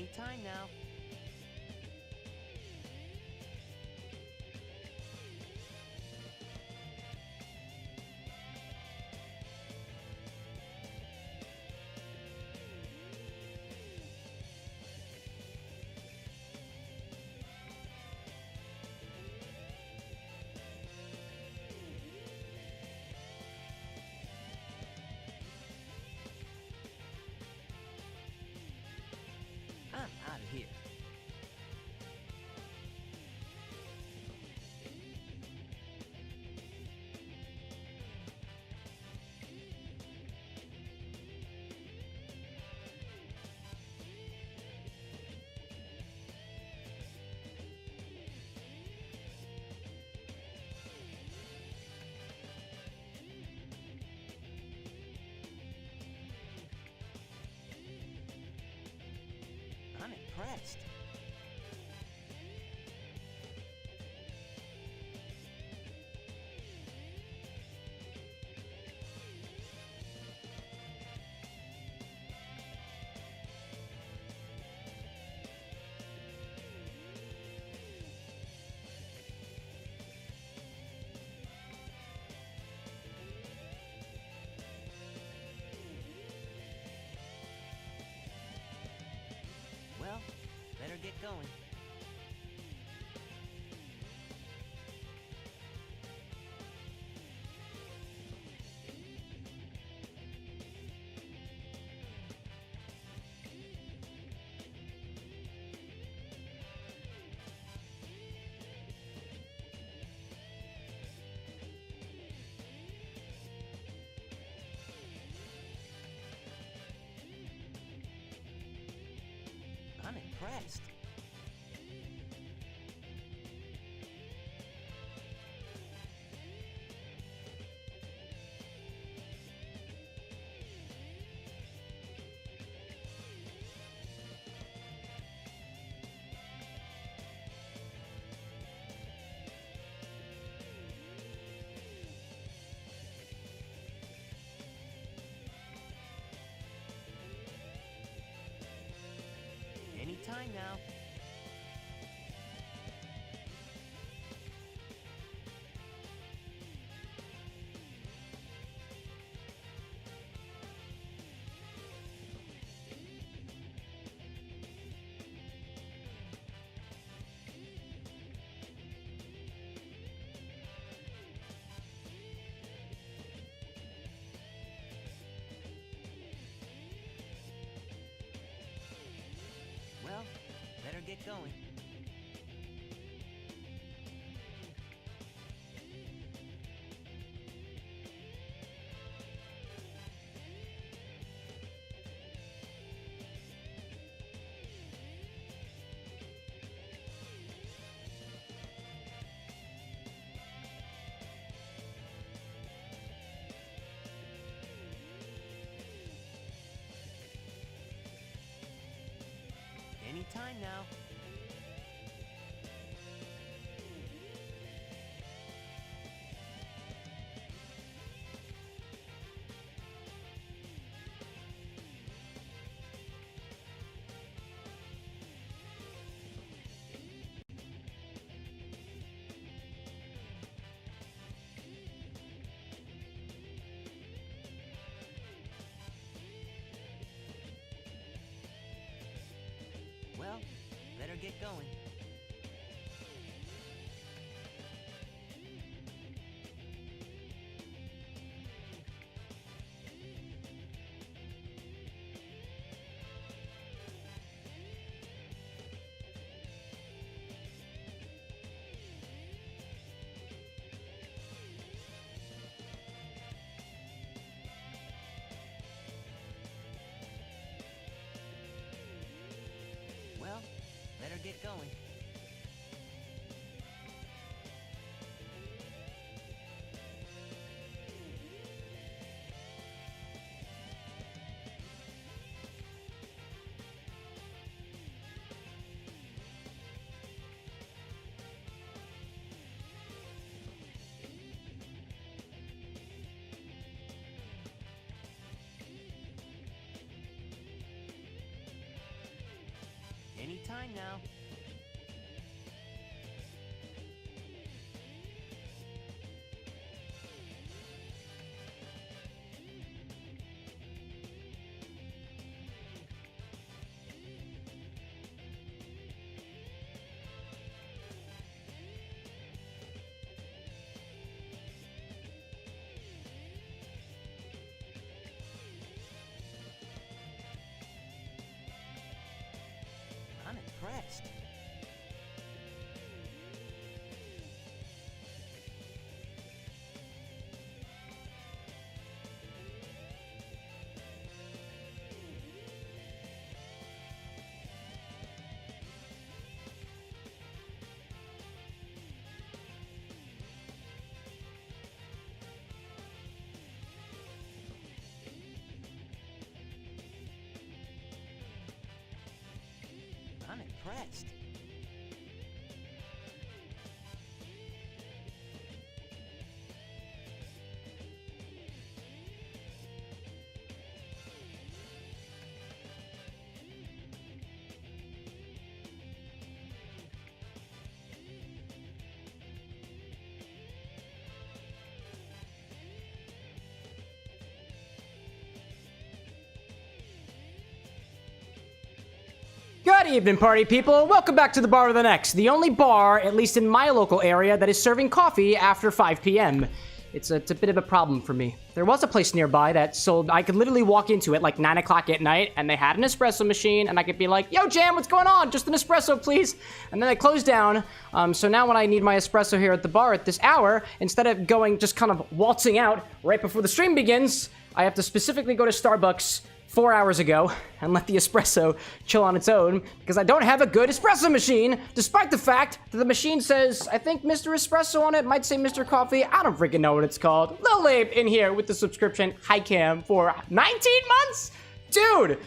Anytime now. I'm out of here. I'm impressed. Well, better get going. I'm impressed. Anytime now. Well, better get going. Anytime now. Well, better get going. Well, better get going. time now. I'm impressed. I'm impressed. Good evening, party people. Welcome back to the Bar with an X, the only bar, at least in my local area, that is serving coffee after 5 p.m. It's a bit of a problem for me. There was a place nearby that sold, I could literally walk into it like 9 o'clock at night, and they had an espresso machine, and I could be like, yo, Jam, what's going on? Just an espresso, please. And then they closed down. So now when I need my espresso here at the bar at this hour, instead of going, just kind of waltzing out right before the stream begins, I have to specifically go to Starbucks 4 hours ago and let the espresso chill on its own because I don't have a good espresso machine, despite the fact that the machine says, I think Mr. Espresso on it, might say Mr. Coffee. I don't freaking know what it's called. Lil Abe in here with the subscription. Hi, Cam, for 19 months? Dude,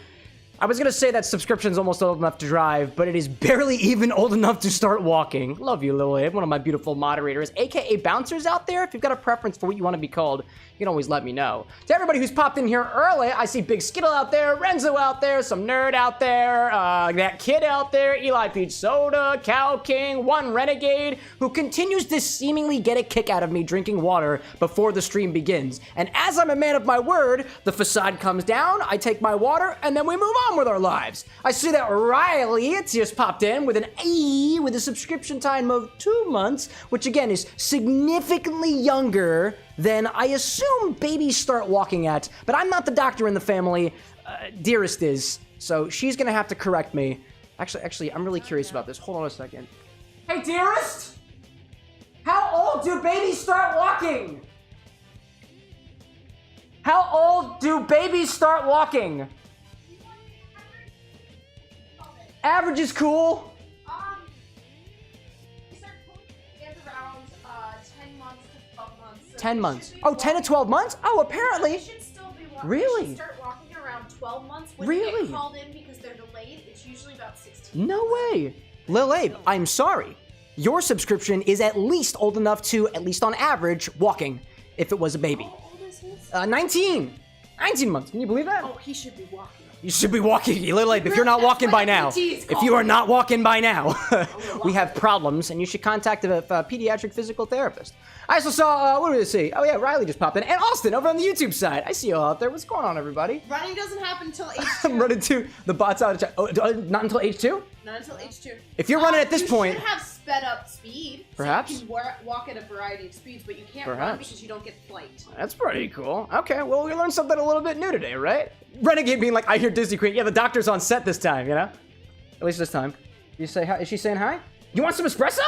I was gonna say that subscription's almost old enough to drive, but it is barely even old enough to start walking. Love you, Lil Abe, one of my beautiful moderators, aka bouncers out there. If you've got a preference for what you want to be called, you can always let me know. To everybody who's popped in here early, I see Big Skittle out there, Renzo out there, some nerd out there, that kid out there, Eli Peach Soda, Cow King, one Renegade, who continues to seemingly get a kick out of me drinking water before the stream begins. And as I'm a man of my word, the facade comes down, I take my water, and then we move on with our lives. I see that Riley, it's just popped in with an A, with a subscription time of 2 months, which again is significantly younger than I assume babies start walking at, but I'm not the doctor in the family. Dearest is, so she's gonna have to correct me. Actually, I'm really curious about this. Hold on a second. Hey, Dearest! How old do babies start walking? How old do babies start walking? Average is cool. They start pulling around 10 months to 12 months. So 10 months. Oh, 10 to 12 months? Oh, apparently. They should still be walking. Really? They should start walking around 12 months. When Really? they get called in because they're delayed, it's usually about 16 No months. way. Lil Abe, I'm sorry. Your subscription is at least old enough to, at least on average, walking if it was a baby. How old is his? 19. 19 months. Can you believe that? Oh, he should be walking. You should be walking, Lil Abe, if you're not That's walking what by the now. PT is If you are not walking by now, we walk. have problems, and you should contact a pediatric physical therapist. I also saw, what did we see? Oh yeah, Riley just popped in. And Austin over on the YouTube side. I see you all out there. What's going on, everybody? Running doesn't happen until age 2. I'm running to the bots out of chat. Oh, not until age 2? Not until age 2. If you're running at this point... You should have sped up speed. Perhaps. So you can walk at a variety of speeds, but you can't run Perhaps. because you don't get flight. That's pretty cool. Okay, well, we learned something a little bit new today, right? Renegade being like, I hear Disney Queen. Yeah, the doctor's on set this time, you know? At least this time. You say hi? Is she saying hi? You want some espresso?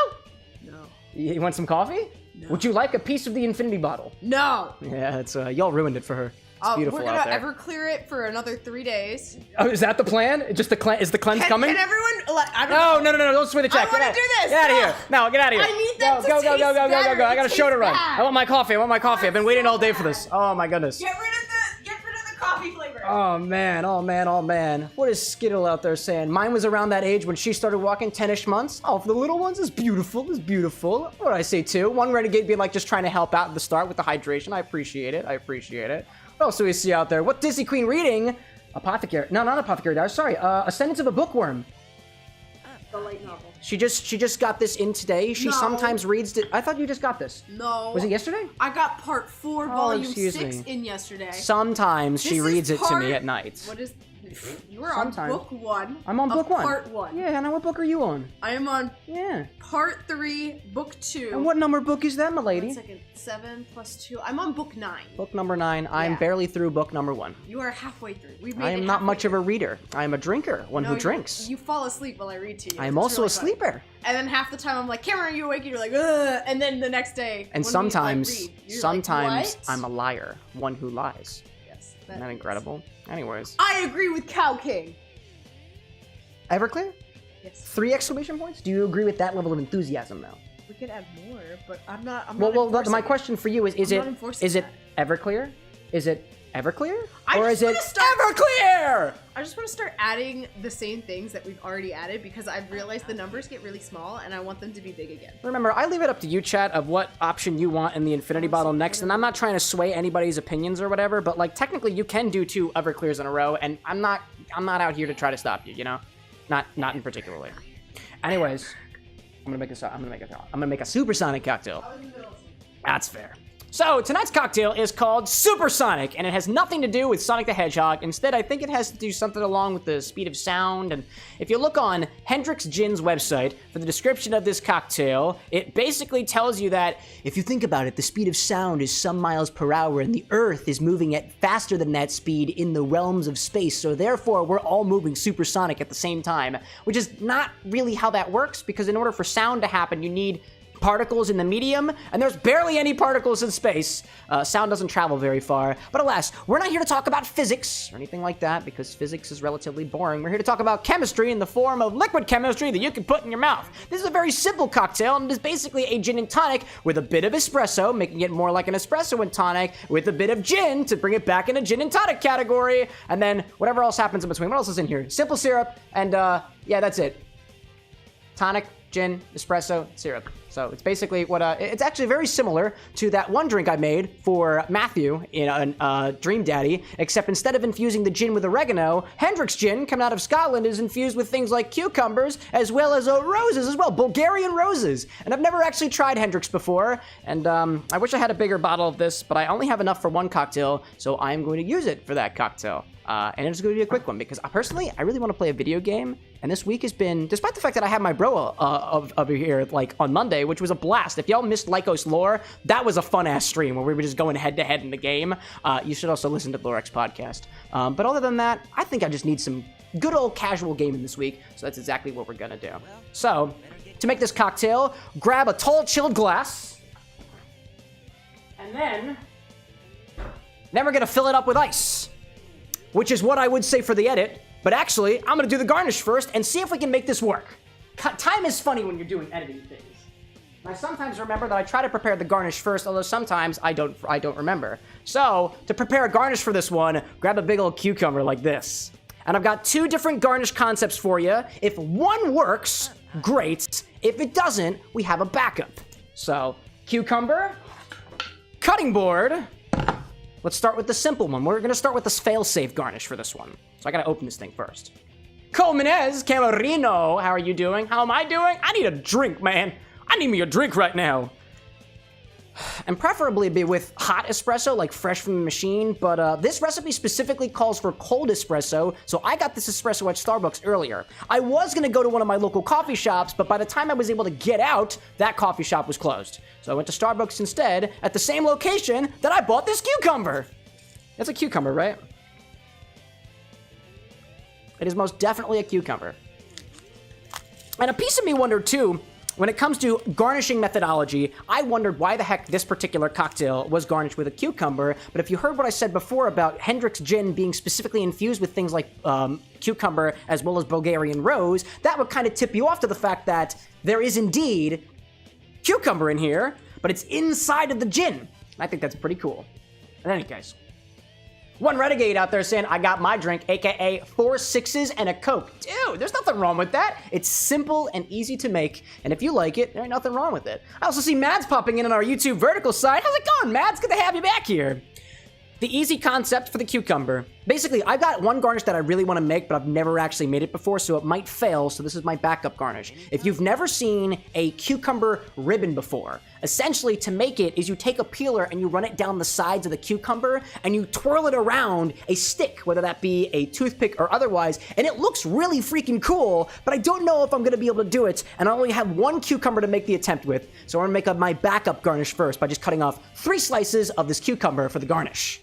No. You want some coffee? No. Would you like a piece of the infinity bottle? No. Yeah, it's y'all ruined it for her. It's beautiful We're gonna out there. ever clear it for another 3 days. Oh, is that the plan? Just the is the cleanse coming? Can everyone? I No, don't swing the check. I wanna do this. Get out of No. here. No, get out of here. I need that to go. taste better. I got a It show to tastes run. bad. I want my coffee. I've been waiting all day for this. Oh my goodness. Get rid of the coffee flavor. Oh man. What is Skittle out there saying? Mine was around that age when she started walking, 10-ish months. Oh, for the little ones, it's beautiful. What did I say too? One Renegade being like just trying to help out at the start with the hydration. I appreciate it. What else do we see out there? What Disney Queen reading? Apothecary. No, not Apothecary Diary. Sorry. Ascendance of a Bookworm. Ah, The light novel. She just got this in today. She No. sometimes reads it. I thought you just got this. No. Was it yesterday? I got part 4, volume excuse 6 me. in yesterday. Sometimes she This is reads it to me part- at night. What is... You are on Sometimes. book 1. I'm on of book 1. Part 1. Yeah, and what book are you on? I am on Yeah. part 3, book 2. And what number book is that, my 1 lady? second. 7 plus 2. I'm on book 9. Book number 9. I'm Yeah. barely through book number 1. You are halfway through. We've made I it am not halfway much of through. a reader. I am a drinker, one No, who you- drinks. You fall asleep while I read to you. I am It's also really a funny. sleeper. And then half the time I'm like, Cameron, are you awake? And you're like, ugh. And then the next day, And when sometimes, we, like, read, you're sometimes like, what? I'm a liar, one who lies. Yes. Isn't that incredible? Anyways, I agree with Cow King. Everclear? Yes. 3 exclamation points? Do you agree with that level of enthusiasm, though? We could add more, but I'm not. Well, my question for you is: I'm not enforcing is it that. Everclear? Is it Everclear? I Or just is it wanna start- Everclear? I just want to start adding the same things that we've already added because I've realized the numbers get really small and I want them to be big again. Remember, I leave it up to you, chat, of what option you want in the infinity bottle next, and I'm not trying to sway anybody's opinions or whatever, but like technically you can do 2 Everclears in a row, and I'm not out here to try to stop you, you know? Not in particularly. Anyways, I'm gonna make a supersonic cocktail. That's fair. So tonight's cocktail is called Supersonic, and it has nothing to do with Sonic the Hedgehog. Instead, I think it has to do something along with the speed of sound. And if you look on Hendrick's Gin's website for the description of this cocktail, it basically tells you that if you think about it, the speed of sound is some miles per hour, and the Earth is moving at faster than that speed in the realms of space. So therefore, we're all moving supersonic at the same time, which is not really how that works, because in order for sound to happen, you need particles in the medium, and there's barely any particles in space. Sound doesn't travel very far. But alas, we're not here to talk about physics or anything like that, because physics is relatively boring. We're here to talk about chemistry in the form of liquid chemistry that you can put in your mouth. This is a very simple cocktail, and it is basically a gin and tonic with a bit of espresso, making it more like an espresso and tonic, with a bit of gin to bring it back into gin and tonic category, and then whatever else happens in between. What else is in here? Simple syrup, and yeah, that's it. Tonic, gin, espresso, syrup. So it's basically what, it's actually very similar to that one drink I made for Matthew in Dream Daddy, except instead of infusing the gin with oregano, Hendrick's gin, coming out of Scotland, is infused with things like cucumbers, as well as roses as well, Bulgarian roses. And I've never actually tried Hendrick's before, and I wish I had a bigger bottle of this, but I only have enough for one cocktail, so I'm going to use it for that cocktail. And it's going to be a quick one, because personally, I really want to play a video game, and this week has been, despite the fact that I had my bro over here, like, on Monday, which was a blast. If y'all missed Lycos Lore, that was a fun-ass stream where we were just going head-to-head in the game. You should also listen to Lorex podcast. But other than that, I think I just need some good old casual gaming this week, so that's exactly what we're gonna do. So, to make this cocktail, grab a tall chilled glass, and then we're gonna fill it up with ice, which is what I would say for the edit, but actually, I'm gonna do the garnish first and see if we can make this work. Time is funny when you're doing editing things. I sometimes remember that I try to prepare the garnish first, although sometimes I don't remember. So, to prepare a garnish for this one, grab a big old cucumber like this. And I've got 2 different garnish concepts for you. If one works, great. If it doesn't, we have a backup. So, cucumber, cutting board. Let's start with the simple one. We're gonna start with this fail-safe garnish for this one. So I gotta open this thing first. Colmenez Camarino, how are you doing? How am I doing? I need a drink, man. I need me a drink right now. And preferably be with hot espresso, like fresh from the machine, but this recipe specifically calls for cold espresso, so I got this espresso at Starbucks earlier. I was gonna go to one of my local coffee shops, but by the time I was able to get out, that coffee shop was closed. So I went to Starbucks instead, at the same location that I bought this cucumber. It's a cucumber, right? It is most definitely a cucumber. And a piece of me wondered too, when it comes to garnishing methodology, I wondered why the heck this particular cocktail was garnished with a cucumber, but if you heard what I said before about Hendrick's gin being specifically infused with things like cucumber as well as Bulgarian rose, that would kind of tip you off to the fact that there is indeed cucumber in here, but it's inside of the gin. I think that's pretty cool. In any case, one renegade out there saying, I got my drink, aka 4 6s and a Coke. Dude, there's nothing wrong with that. It's simple and easy to make, and if you like it, there ain't nothing wrong with it. I also see Mads popping in on our YouTube vertical side. How's it going, Mads? Good to have you back here. The easy concept for the cucumber. Basically, I've got one garnish that I really want to make, but I've never actually made it before, so it might fail, so this is my backup garnish. If you've never seen a cucumber ribbon before, essentially to make it is you take a peeler and you run it down the sides of the cucumber and you twirl it around a stick, whether that be a toothpick or otherwise, and it looks really freaking cool, but I don't know if I'm going to be able to do it, and I only have one cucumber to make the attempt with, so I'm going to make my backup garnish first by just cutting off 3 slices of this cucumber for the garnish.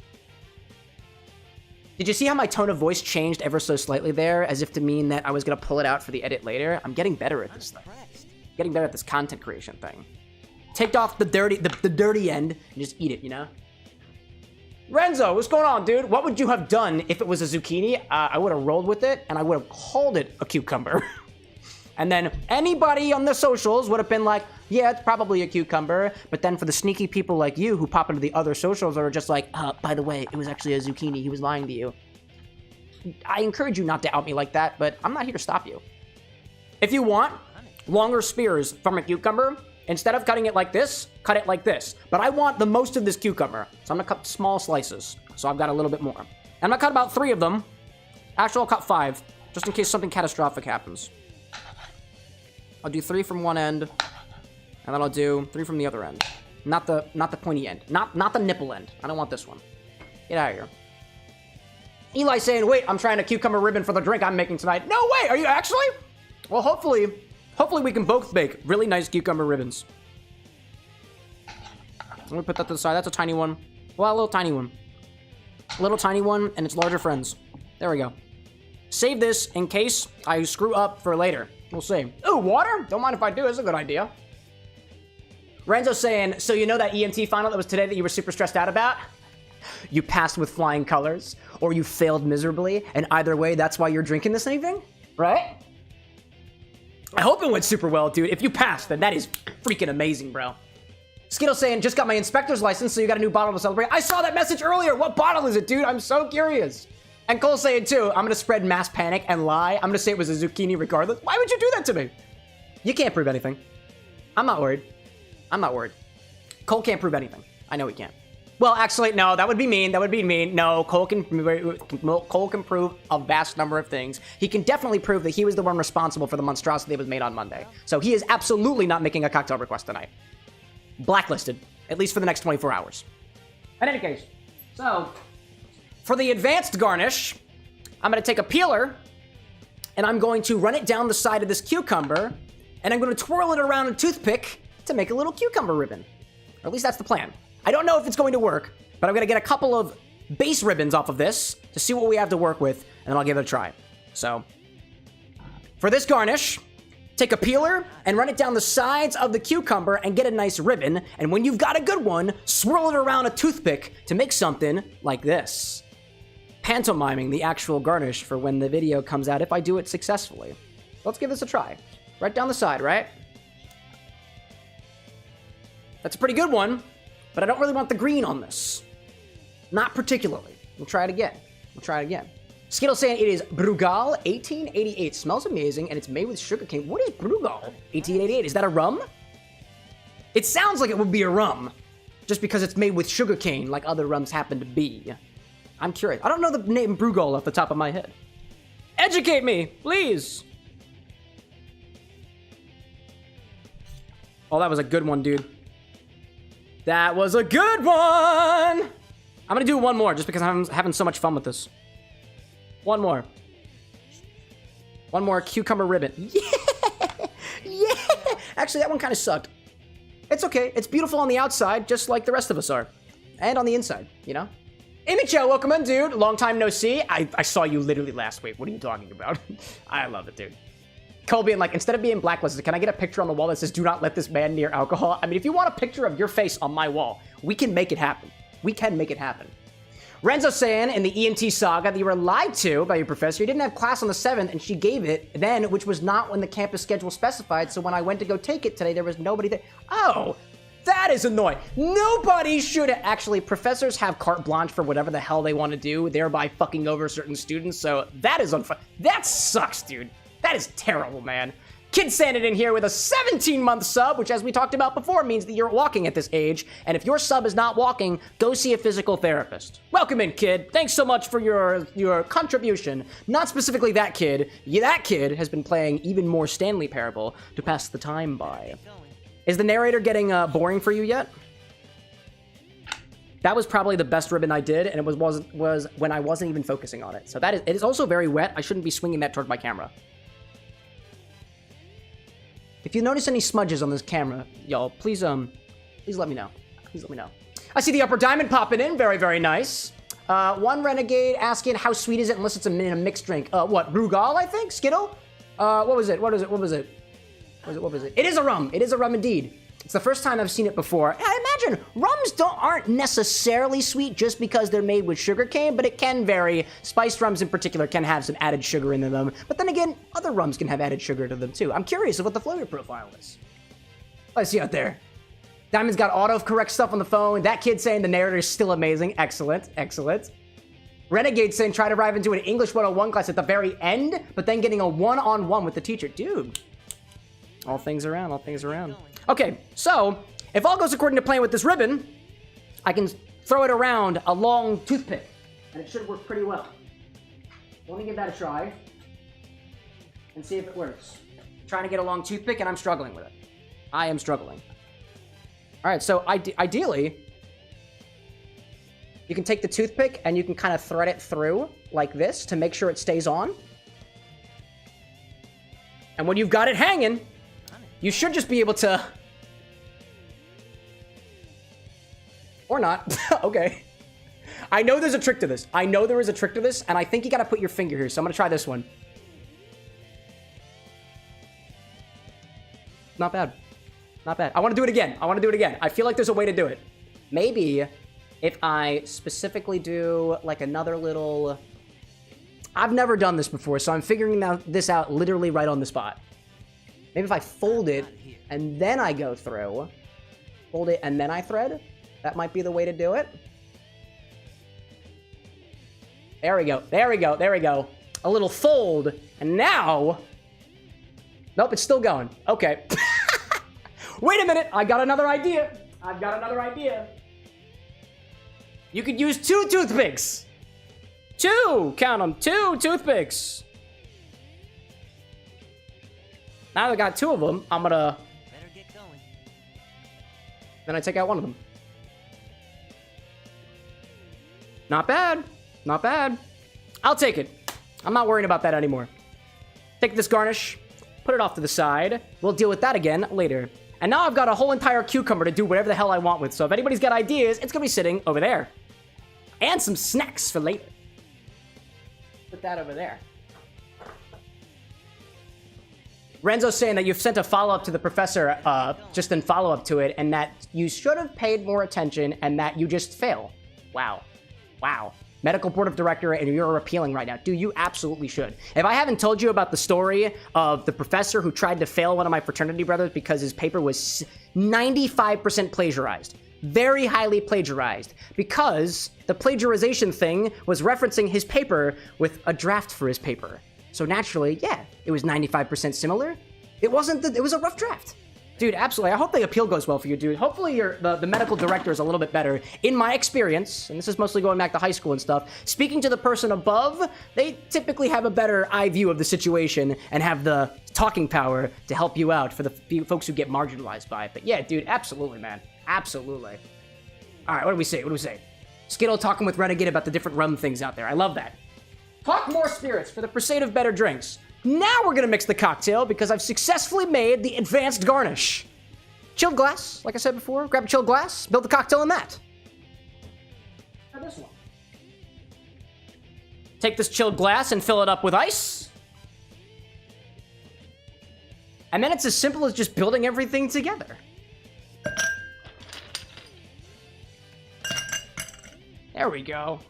Did you see how my tone of voice changed ever so slightly there, as if to mean that I was going to pull it out for the edit later? I'm getting better at this thing. Getting better at this content creation thing. Take off the dirty end and just eat it, you know? Renzo, what's going on, dude? What would you have done if it was a zucchini? I would have rolled with it, and I would have called it a cucumber. And then anybody on the socials would have been like, yeah, it's probably a cucumber. But then for the sneaky people like you who pop into the other socials are just like, by the way, it was actually a zucchini. He was lying to you. I encourage you not to out me like that, but I'm not here to stop you. If you want longer spears from a cucumber, instead of cutting it like this, cut it like this. But I want the most of this cucumber, so I'm gonna cut small slices. So I've got a little bit more. And I'm gonna cut about 3 of them. Actually, I'll cut 5, just in case something catastrophic happens. I'll do 3 from one end, and then I'll do 3 from the other end. Not the pointy end. Not the nipple end. I don't want this one. Get out of here. Eli saying, wait, I'm trying a cucumber ribbon for the drink I'm making tonight. No way, are you actually? Well, hopefully we can both make really nice cucumber ribbons. Let me put that to the side. That's a tiny one. Well, a little tiny one. A little tiny one, and its larger friends. There we go. Save this in case I screw up for later. We'll see. Ooh, water? Don't mind if I do. It's a good idea. Renzo's saying, so you know that EMT final that was today that you were super stressed out about? You passed with flying colors, or you failed miserably, and either way, that's why you're drinking this evening? Right? I hope it went super well, dude. If you passed, then that is freaking amazing, bro. Skittle saying, just got my inspector's license, so you got a new bottle to celebrate. I saw that message earlier. What bottle is it, dude? I'm so curious. And Cole saying, too, I'm going to spread mass panic and lie. I'm going to say it was a zucchini regardless. Why would you do that to me? You can't prove anything. I'm not worried. I'm not worried. Cole can't prove anything. I know he can't. Well, actually, no, that would be mean. That would be mean. No, Cole can prove a vast number of things. He can definitely prove that he was the one responsible for the monstrosity that was made on Monday. So he is absolutely not making a cocktail request tonight. Blacklisted, at least for the next 24 hours. In any case, so for the advanced garnish, I'm going to take a peeler, and I'm going to run it down the side of this cucumber, and I'm going to twirl it around a toothpick to make a little cucumber ribbon. Or at least that's the plan. I don't know if it's going to work, but I'm going to get a couple of base ribbons off of this to see what we have to work with, and then I'll give it a try. So, for this garnish, take a peeler and run it down the sides of the cucumber and get a nice ribbon, and when you've got a good one, swirl it around a toothpick to make something like this. Pantomiming the actual garnish for when the video comes out if I do it successfully. Let's give this a try. Right down the side, right? That's a pretty good one, but I don't really want the green on this. Not particularly. We'll try it again. Skittle saying it is Brugal 1888. Smells amazing, and it's made with sugarcane. What is Brugal 1888? Is that a rum? It sounds like it would be a rum, just because it's made with sugarcane like other rums happen to be. I'm curious. I don't know the name Brugal off the top of my head. Educate me, please. Oh, that was a good one, dude. That was a good one. I'm gonna do one more just because I'm having so much fun with this. One more cucumber ribbon. Yeah! Yeah! Actually, that one kind of sucked. It's okay. It's beautiful on the outside, just like the rest of us are. And on the inside, you know? Imicho, welcome in, dude. Long time no see. I saw you literally last week. What are you talking about? I love it, dude. Cole being like, instead of being blacklisted, can I get a picture on the wall that says, do not let this man near alcohol? I mean, if you want a picture of your face on my wall, we can make it happen. We can make it happen. Renzo saying in the EMT saga that you were lied to by your professor. You didn't have class on the 7th, and she gave it then, which was not when the campus schedule specified. So when I went to go take it today, there was nobody there. Oh, that is annoying. Nobody should actually. Professors have carte blanche for whatever the hell they want to do, thereby fucking over certain students. So that is unfun. That sucks, dude. That is terrible, man. Kid Sanded in here with a 17-month sub, which, as we talked about before, means that you're walking at this age. And if your sub is not walking, go see a physical therapist. Welcome in, kid. Thanks so much for your contribution. Not specifically that kid. That kid has been playing even more Stanley Parable to pass the time by. Is the narrator getting boring for you yet? That was probably the best ribbon I did, and it was when I wasn't even focusing on it. So it is also very wet. I shouldn't be swinging that toward my camera. If you notice any smudges on this camera, y'all, please let me know. Please let me know. I see the upper diamond popping in. Very, very nice. One Renegade asking, how sweet is it unless it's in a mixed drink? What, Brugal, I think? Skittle? What was it? What was it? It is a rum. It is a rum indeed. It's the first time I've seen it before. I imagine rums aren't necessarily sweet just because they're made with sugarcane, but it can vary. Spiced rums in particular can have some added sugar into them. But then again, other rums can have added sugar to them too. I'm curious of what the flavor profile is. Let's see out there. Diamond's got auto-correct stuff on the phone. That kid saying the narrator is still amazing. Excellent, excellent. Renegade saying try to arrive into an English 101 class at the very end, but then getting a one-on-one with the teacher. Dude. All things around, all things around. Okay, so if all goes according to plan with this ribbon, I can throw it around a long toothpick, and it should work pretty well. Let me give that a try and see if it works. I'm trying to get a long toothpick, and I'm struggling with it. I am struggling. All right, so ideally, you can take the toothpick and you can kind of thread it through like this to make sure it stays on. And when you've got it hanging, you should just be able to... Or not. Okay. I know there's a trick to this. I know there is a trick to this, and I think you gotta put your finger here, so I'm gonna try this one. Not bad. Not bad. I wanna do it again. I wanna do it again. I feel like there's a way to do it. Maybe if I specifically do, like, another little... I've never done this before, so I'm figuring this out literally right on the spot. Maybe if I fold it, and then I go through, fold it, and then I thread, that might be the way to do it. There we go, there we go, there we go. A little fold, and now... Nope, it's still going. Okay. Wait a minute, I got another idea. I've got another idea. You could use 2 toothpicks. 2, count them, 2 toothpicks. Now that I got 2 of them, I'm gonna... Better get going. Then I take out one of them. Not bad. Not bad. I'll take it. I'm not worrying about that anymore. Take this garnish, put it off to the side. We'll deal with that again later. And now I've got a whole entire cucumber to do whatever the hell I want with. So if anybody's got ideas, it's gonna be sitting over there. And some snacks for later. Put that over there. Renzo's saying that you've sent a follow-up to the professor, just in follow-up to it, and that you should have paid more attention, and that you just fail. Wow. Wow. Medical board of director, and you're appealing right now. Dude, you absolutely should. If I haven't told you about the story of the professor who tried to fail one of my fraternity brothers because his paper was 95% plagiarized. Very highly plagiarized. Because the plagiarization thing was referencing his paper with a draft for his paper. So naturally, yeah, it was 95% similar. It wasn't, it was a rough draft. Dude, absolutely. I hope the appeal goes well for you, dude. Hopefully the medical director is a little bit better. In my experience, and this is mostly going back to high school and stuff, speaking to the person above, they typically have a better eye view of the situation and have the talking power to help you out for the folks who get marginalized by it. But yeah, dude, absolutely, man. Absolutely. All right, what do we say? What do we say? Skittle talking with Renegade about the different rum things out there. I love that. Talk more spirits for the pursuit of better drinks. Now we're gonna mix the cocktail because I've successfully made the advanced garnish. Chilled glass, like I said before. Grab a chilled glass, build the cocktail in that. Try this one. Take this chilled glass and fill it up with ice. And then it's as simple as just building everything together. There we go.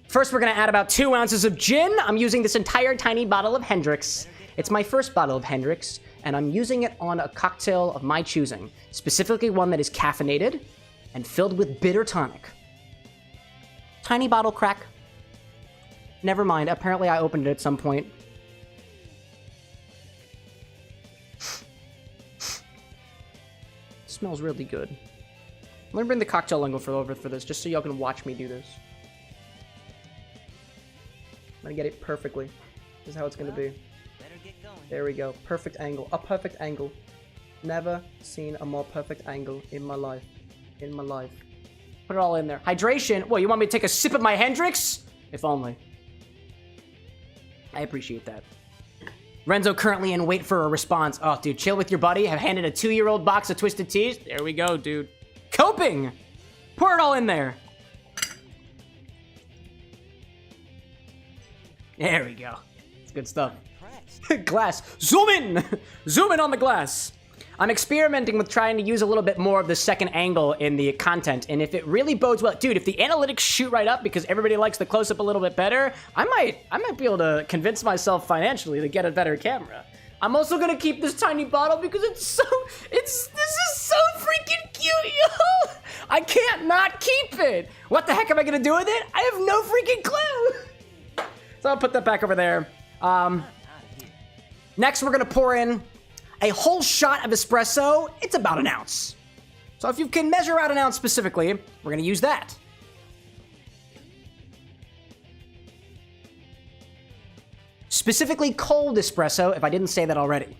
First, we're gonna add about 2 ounces of gin. I'm using this entire tiny bottle of Hendrick's. It's my first bottle of Hendrick's, and I'm using it on a cocktail of my choosing, specifically one that is caffeinated and filled with bitter tonic. Tiny bottle crack. Never mind. Apparently I opened it at some point. Smells really good. I'm gonna bring the cocktail lingo over for this, just so y'all can watch me do this. I'm gonna get it perfectly. This is how it's gonna be. Better get going. There we go. Perfect angle. A perfect angle. Never seen a more perfect angle in my life. In my life. Put it all in there. Hydration. Well, you want me to take a sip of my Hendricks? If only. I appreciate that. Renzo currently in wait for a response. Oh, dude, chill with your buddy. Have handed a 2-year-old box of Twisted Teas. There we go, dude. Coping. Pour it all in there. There we go. It's good stuff. Glass. Zoom in! Zoom in on the glass. I'm experimenting with trying to use a little bit more of the second angle in the content, and if it really bodes well, dude, if the analytics shoot right up because everybody likes the close-up a little bit better, I might be able to convince myself financially to get a better camera. I'm also gonna keep this tiny bottle because this is so freaking cute, yo! I can't not keep it! What the heck am I gonna do with it? I have no freaking clue! So I'll put that back over there. Next, we're gonna pour in a whole shot of espresso. It's about an ounce. So if you can measure out an ounce specifically, we're gonna use that. Specifically cold espresso, if I didn't say that already.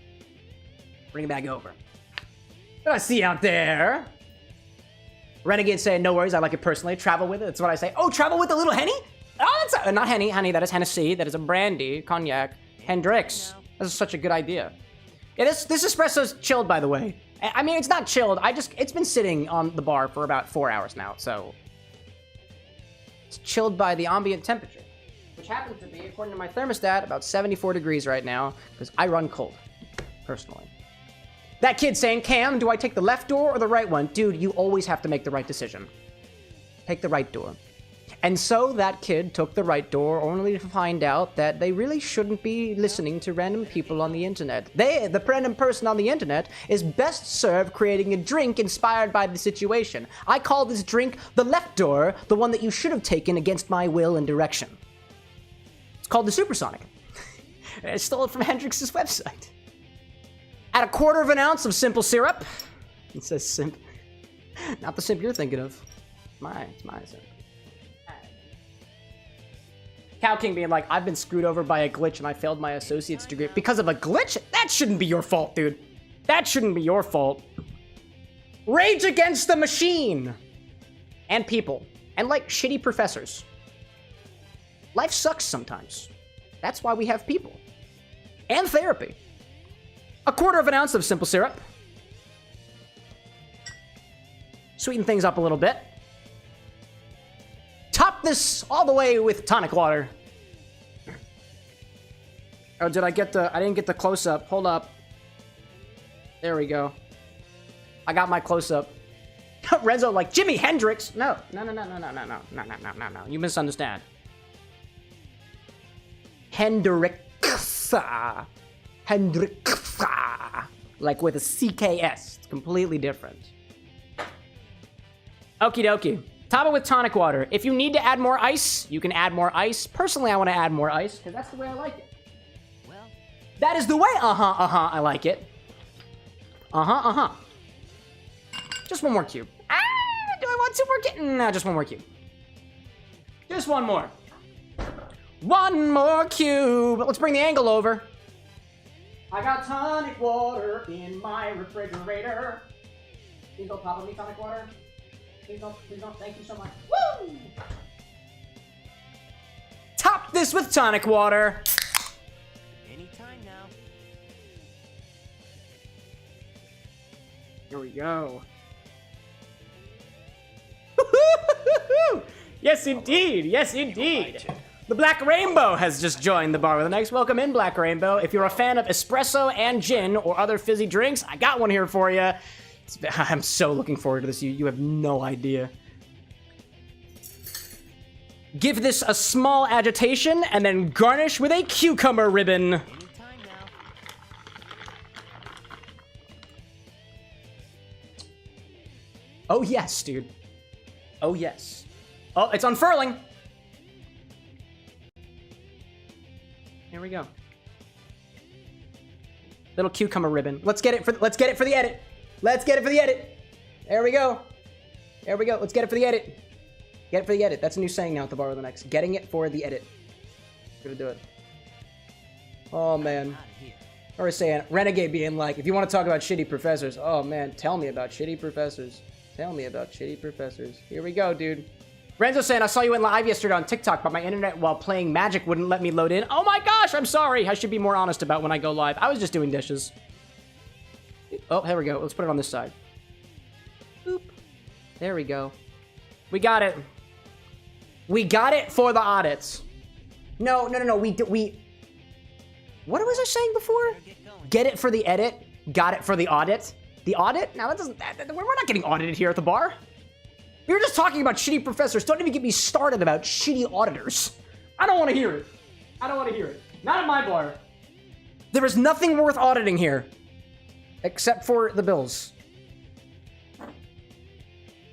Bring it back over. What do I see out there? Renegade saying, no worries, I like it personally. Travel with it, that's what I say. Oh, travel with a little Henny? Oh, that's not Henny, that is Hennessy. That is a brandy, cognac, Hendricks. That's such a good idea. Yeah, this espresso's chilled, by the way. I mean, it's not chilled. It's been sitting on the bar for about 4 hours now, so it's chilled by the ambient temperature, which happens to be, according to my thermostat, about 74 degrees right now, because I run cold, personally. That kid saying, Cam, do I take the left door or the right one? Dude, you always have to make the right decision. Take the right door. And so that kid took the right door only to find out that they really shouldn't be listening to random people on the internet. The random person on the internet is best served creating a drink inspired by the situation. I call this drink the left door, the one that you should have taken against my will and direction. It's called the Supersonic. I stole it from Hendrick's website. Add 1/4 ounce of simple syrup. It says simp. Not the simp you're thinking of. It's my simp. Cow King being like, I've been screwed over by a glitch and I failed my associate's degree. Because of a glitch? That shouldn't be your fault, dude. That shouldn't be your fault. Rage against the machine. And people. And like shitty professors. Life sucks sometimes. That's why we have people. And therapy. 1/4 ounce of simple syrup. Sweeten things up a little bit. Top this all the way with tonic water. Oh, I didn't get the close-up. Hold up. There we go. I got my close-up. Renzo like, Jimi Hendrix. No. You misunderstand. Hendricksa. Like with a CKS. It's completely different. Okie dokie. Top it with tonic water. If you need to add more ice, you can add more ice. Personally, I want to add more ice, because that's the way I like it. Well, that is the way, I like it. Just one more cube. Do I want 2 more cubes? No, just one more cube. Just one more. One more cube. Let's bring the angle over. I got tonic water in my refrigerator. Please don't pop on me, tonic water. Please don't, thank you so much. Woo! Top this with tonic water. anytime now. Here we go. Yes, indeed. Yes, indeed. The Black Rainbow has just joined the bar with an X. Welcome in, Black Rainbow. If you're a fan of espresso and gin or other fizzy drinks, I got one here for you. I'm so looking forward to this. You have no idea. Give this a small agitation and then garnish with a cucumber ribbon. Anytime now. Oh, yes, dude. Oh, yes. Oh, it's unfurling. Here we go. Little cucumber ribbon. Let's get it for the edit. Let's get it for the edit. There we go. There we go. Let's get it for the edit. Get it for the edit. That's a new saying now at the bar with an X. Getting it for the edit. Gonna do it. Oh man. Or saying Renegade being like, if you want to talk about shitty professors, oh man, tell me about shitty professors. Tell me about shitty professors. Here we go, dude. Renzo saying, I saw you in live yesterday on TikTok, but my internet while playing Magic wouldn't let me load in. Oh my gosh, I'm sorry. I should be more honest about when I go live. I was just doing dishes. Oh, here we go. Let's put it on this side. Boop. There we go. We got it. We got it for the audits. No. We. What was I saying before? Get it for the edit. Got it for the audit. The audit? Now that doesn't. We're not getting audited here at the bar. We were just talking about shitty professors. Don't even get me started about shitty auditors. I don't want to hear it. I don't want to hear it. Not at my bar. There is nothing worth auditing here. Except for the bills.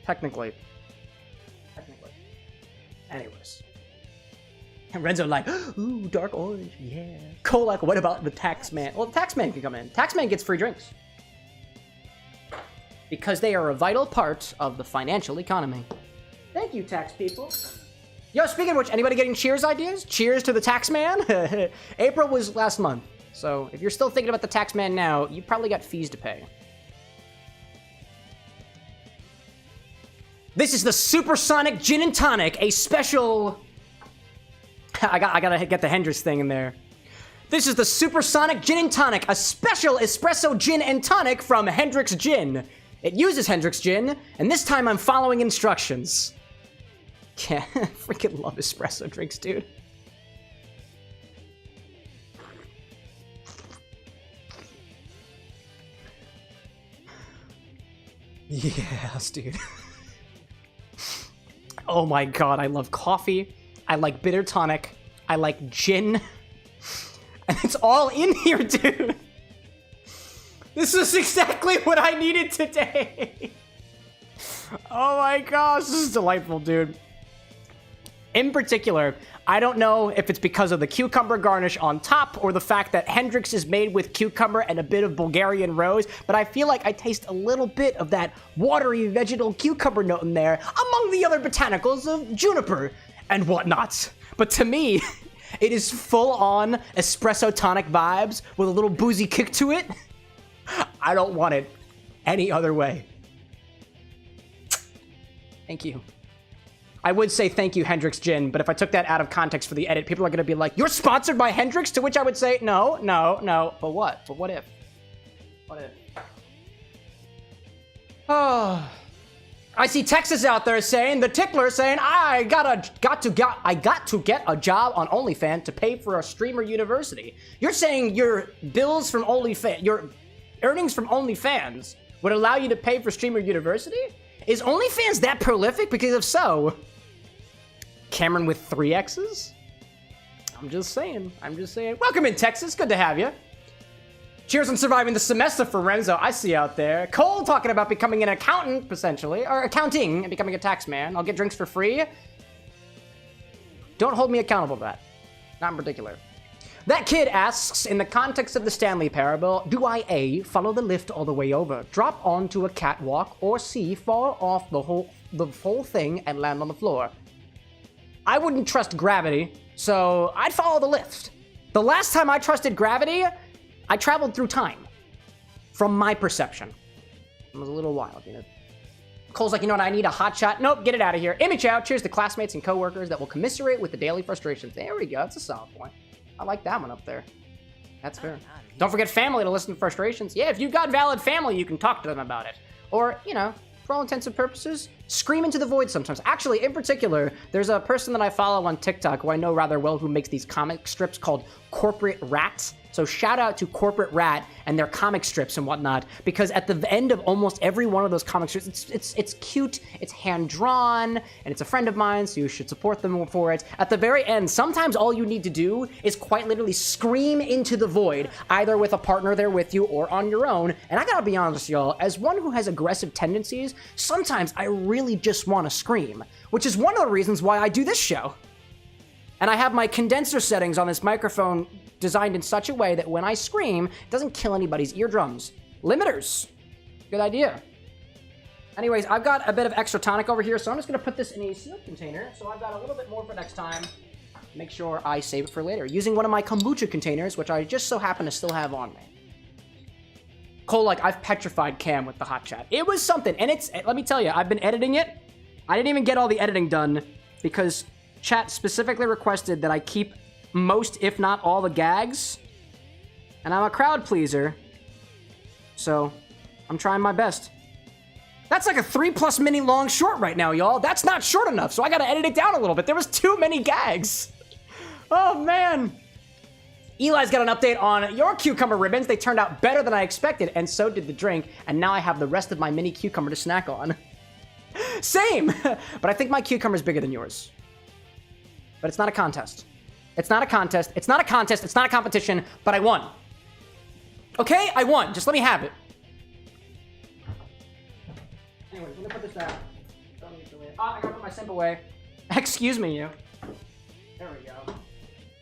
Technically. Anyways. And Renzo like, ooh, dark orange, yeah. Cole like, what about the tax man? Well, the tax man can come in. Tax man gets free drinks. Because they are a vital part of the financial economy. Thank you, tax people. Yo, speaking of which, anybody getting cheers ideas? Cheers to the tax man? April was last month. So if you're still thinking about the tax man now, you probably got fees to pay. This is the Supersonic Gin Tonic, a special... I gotta get the Hendrick thing in there. This is the Supersonic Gin Tonic, a special espresso gin and tonic from Hendrick's Gin. It uses Hendrick's Gin, and this time I'm following instructions. Yeah, freaking love espresso drinks, dude. Yes, dude. Oh my god, I love coffee. I like bitter tonic. I like gin. And it's all in here, dude. This is exactly what I needed today. Oh my gosh, this is delightful, dude. In particular, I don't know if it's because of the cucumber garnish on top or the fact that Hendrick's is made with cucumber and a bit of Bulgarian rose, but I feel like I taste a little bit of that watery vegetal cucumber note in there among the other botanicals of juniper and whatnot. But to me, it is full-on espresso tonic vibes with a little boozy kick to it. I don't want it any other way. Thank you. I would say thank you, Hendrick's Gin, but if I took that out of context for the edit, people are going to be like, you're sponsored by Hendrick's? To which I would say, no. But what? But what if? What if? Oh. I see Texas out there saying, the tickler saying, I got to get a job on OnlyFans to pay for a streamer university. You're saying your bills from OnlyFans, your earnings from OnlyFans would allow you to pay for streamer university? Is OnlyFans that prolific? Because if so, Cameron with 3 X's? I'm just saying. Welcome in, Texas. Good to have you. Cheers on surviving the semester for Renzo. I see you out there. Cole talking about becoming an accountant, potentially. Or accounting and becoming a tax man. I'll get drinks for free. Don't hold me accountable to that. Not in particular. That kid asks, in the context of the Stanley Parable, do I A, follow the lift all the way over, drop onto a catwalk, or C, fall off the whole thing and land on the floor? I wouldn't trust gravity, so I'd follow the lift. The last time I trusted gravity, I traveled through time. From my perception. It was a little wild, you know. Cole's like, you know what, I need a hot shot. Nope, get it out of here. Image out. Cheers to classmates and coworkers that will commiserate with the daily frustrations. There we go. That's a solid point. I like that one up there. That's fair. Don't forget family to listen to frustrations. Yeah, if you've got valid family, you can talk to them about it. Or, you know, for all intents and purposes, scream into the void sometimes. Actually, in particular, there's a person that I follow on TikTok who I know rather well who makes these comic strips called Corporate Rats. So shout out to Corporate Rat and their comic strips and whatnot, because at the end of almost every one of those comic strips, it's cute, it's hand-drawn, and it's a friend of mine, so you should support them for it. At the very end, sometimes all you need to do is quite literally scream into the void, either with a partner there with you or on your own. And I gotta be honest, y'all, as one who has aggressive tendencies, sometimes I really just want to scream, which is one of the reasons why I do this show. And I have my condenser settings on this microphone designed in such a way that when I scream, it doesn't kill anybody's eardrums. Limiters. Good idea. Anyways, I've got a bit of extra tonic over here, so I'm just going to put this in a sealed container, so I've got a little bit more for next time. Make sure I save it for later, using one of my kombucha containers, which I just so happen to still have on me. Cole, like, I've petrified Cam with the hot chat. It was something, and let me tell you, I've been editing it. I didn't even get all the editing done, because chat specifically requested that I keep most, if not all, the gags. And I'm a crowd pleaser, so I'm trying my best. That's like a 3+ minute long short right now, y'all. That's not short enough, so I gotta edit it down a little bit. There was too many gags. Oh, man. Eli's got an update on your cucumber ribbons. They turned out better than I expected, and so did the drink, and now I have the rest of my mini cucumber to snack on. Same! But I think my cucumber's bigger than yours. But it's not a contest. It's not a contest. It's not a contest. It's not a competition, but I won. Okay? I won. Just let me have it. Anyways, I'm gonna put this down. Don't need to wait. Oh, I gotta put my sip away. Excuse me, you. There we go.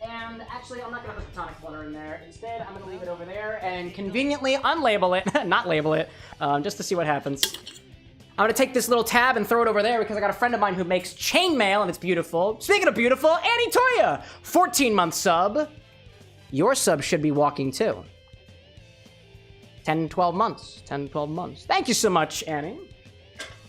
And actually, I'm not gonna put the tonic water in there. Instead, I'm gonna leave it over there and conveniently unlabel it. Not label it, just to see what happens. I'm gonna take this little tab and throw it over there because I got a friend of mine who makes chainmail and it's beautiful. Speaking of beautiful, Annie Toya, 14-month sub. Your sub should be walking too. 10, 12 months. 10, 12 months. Thank you so much, Annie.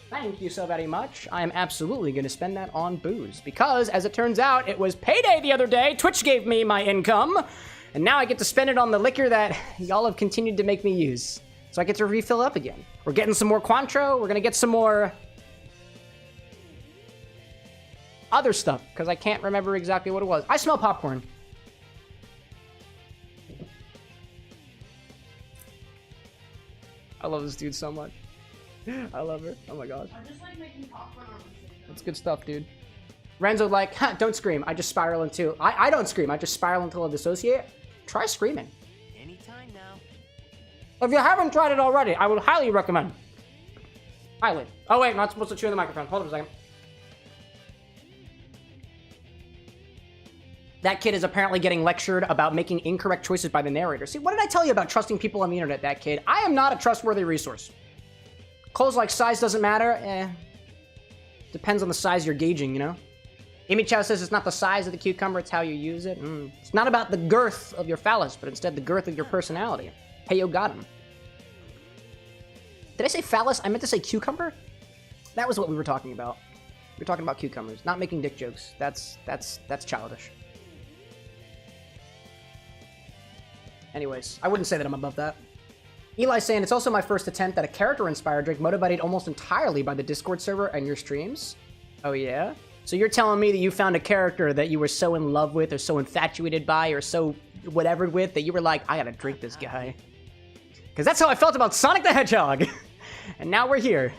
Thank you so very much. I am absolutely going to spend that on booze because, as it turns out, it was payday the other day. Twitch gave me my income, and now I get to spend it on the liquor that y'all have continued to make me use. So I get to refill up again. We're getting some more Cointreau. We're going to get some more other stuff because I can't remember exactly what it was. I smell popcorn. I love this dude so much. I love her. Oh my gosh. I just like making popcorn on the same. That's good stuff, dude. Renzo like, don't scream. I just spiral into... I don't scream. I just spiral until I dissociate. Try screaming. Anytime now. If you haven't tried it already, I would highly recommend. Highly. Oh wait, not supposed to chew in the microphone. Hold on a second. That kid is apparently getting lectured about making incorrect choices by the narrator. See, what did I tell you about trusting people on the internet, that kid? I am not a trustworthy resource. Cole's like, size doesn't matter. Depends on the size you're gauging, you know? Amy Chow says it's not the size of the cucumber, it's how you use it. It's not about the girth of your phallus, but instead the girth of your personality. Hey, yo, got him. Did I say phallus? I meant to say cucumber? That was what we were talking about. We were talking about cucumbers, not making dick jokes. That's childish. Anyways, I wouldn't say that I'm above that. Eli's saying, it's also my first attempt at a character-inspired drink motivated almost entirely by the Discord server and your streams. Oh, yeah? So you're telling me that you found a character that you were so in love with or so infatuated by or so whatever with that you were like, I gotta drink this guy. Because that's how I felt about Sonic the Hedgehog. And now we're here.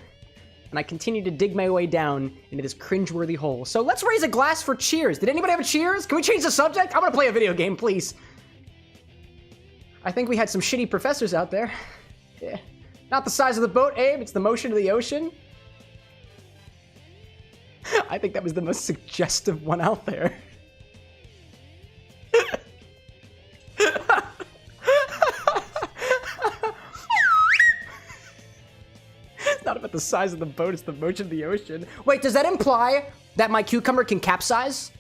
And I continue to dig my way down into this cringeworthy hole. So let's raise a glass for cheers. Did anybody have a cheers? Can we change the subject? I'm gonna play a video game, please. I think we had some shitty professors out there. Yeah. Not the size of the boat, Abe. It's the motion of the ocean. I think that was the most suggestive one out there. It's not about the size of the boat, it's the motion of the ocean. Wait, does that imply that my cucumber can capsize?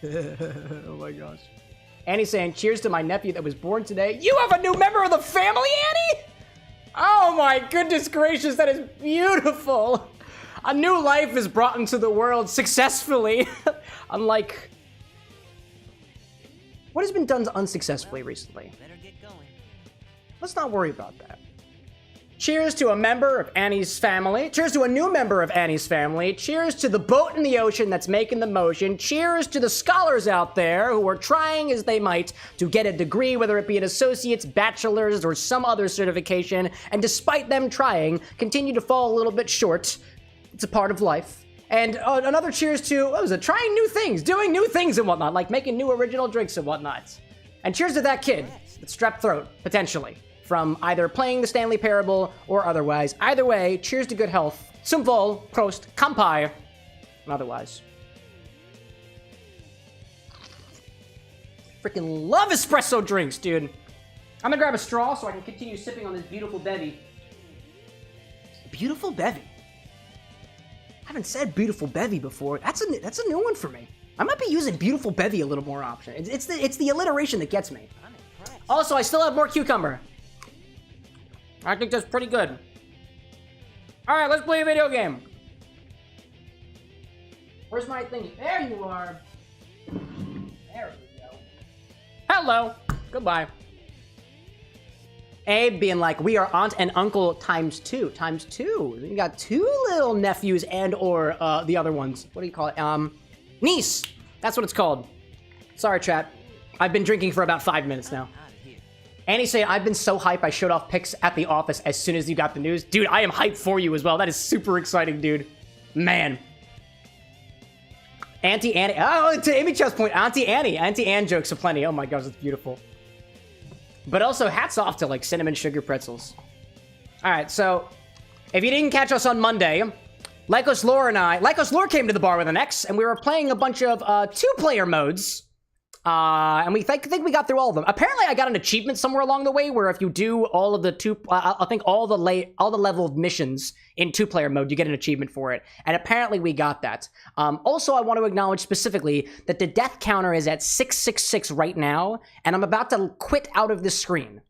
Oh my gosh. Annie's saying, cheers to my nephew that was born today. You have a new member of the family, Annie? Oh my goodness gracious, that is beautiful. A new life is brought into the world successfully. Unlike... what has been done unsuccessfully recently? Better get going. Let's not worry about that. Cheers to a member of Annie's family. Cheers to a new member of Annie's family. Cheers to the boat in the ocean that's making the motion. Cheers to the scholars out there who are trying as they might to get a degree, whether it be an associate's, bachelor's, or some other certification, and despite them trying, continue to fall a little bit short. It's a part of life. And another cheers to, what was it, trying new things, doing new things and whatnot, like making new original drinks and whatnot. And cheers to that kid with strep throat, potentially, from either playing the Stanley Parable or otherwise. Either way, cheers to good health. Zum Wohl, Prost, Kampai, and otherwise. Freaking love espresso drinks, dude. I'm gonna grab a straw so I can continue sipping on this beautiful bevy. Beautiful bevy. I haven't said beautiful bevy before. That's a new one for me. I might be using beautiful bevy a little more often. It's the alliteration that gets me. Also, I still have more cucumber. I think that's pretty good. All right, let's play a video game. Where's my thing? There you are. There we go. Hello. Goodbye. Abe being like, we are aunt and uncle times two. Times two. You got two little nephews and or the other ones. What do you call it? Niece. That's what it's called. Sorry, chat. I've been drinking for about 5 minutes now. Annie saying, I've been so hype I showed off pics at the office as soon as you got the news. Dude, I am hyped for you as well. That is super exciting, dude. Man. Auntie Annie. Oh, to Amy Chow's point, Auntie Annie. Auntie Anne jokes aplenty. Oh my gosh, it's beautiful. But also, hats off to, like, cinnamon sugar pretzels. All right, so if you didn't catch us on Monday, Lycos Lore came to the bar with an X, and we were playing a bunch of two-player modes. And we think we got through all of them. Apparently, I got an achievement somewhere along the way where if you do all of the I think all the level of missions in two-player mode, you get an achievement for it. And apparently, we got that. Also, I want to acknowledge specifically that the death counter is at 666 right now, and I'm about to quit out of this screen.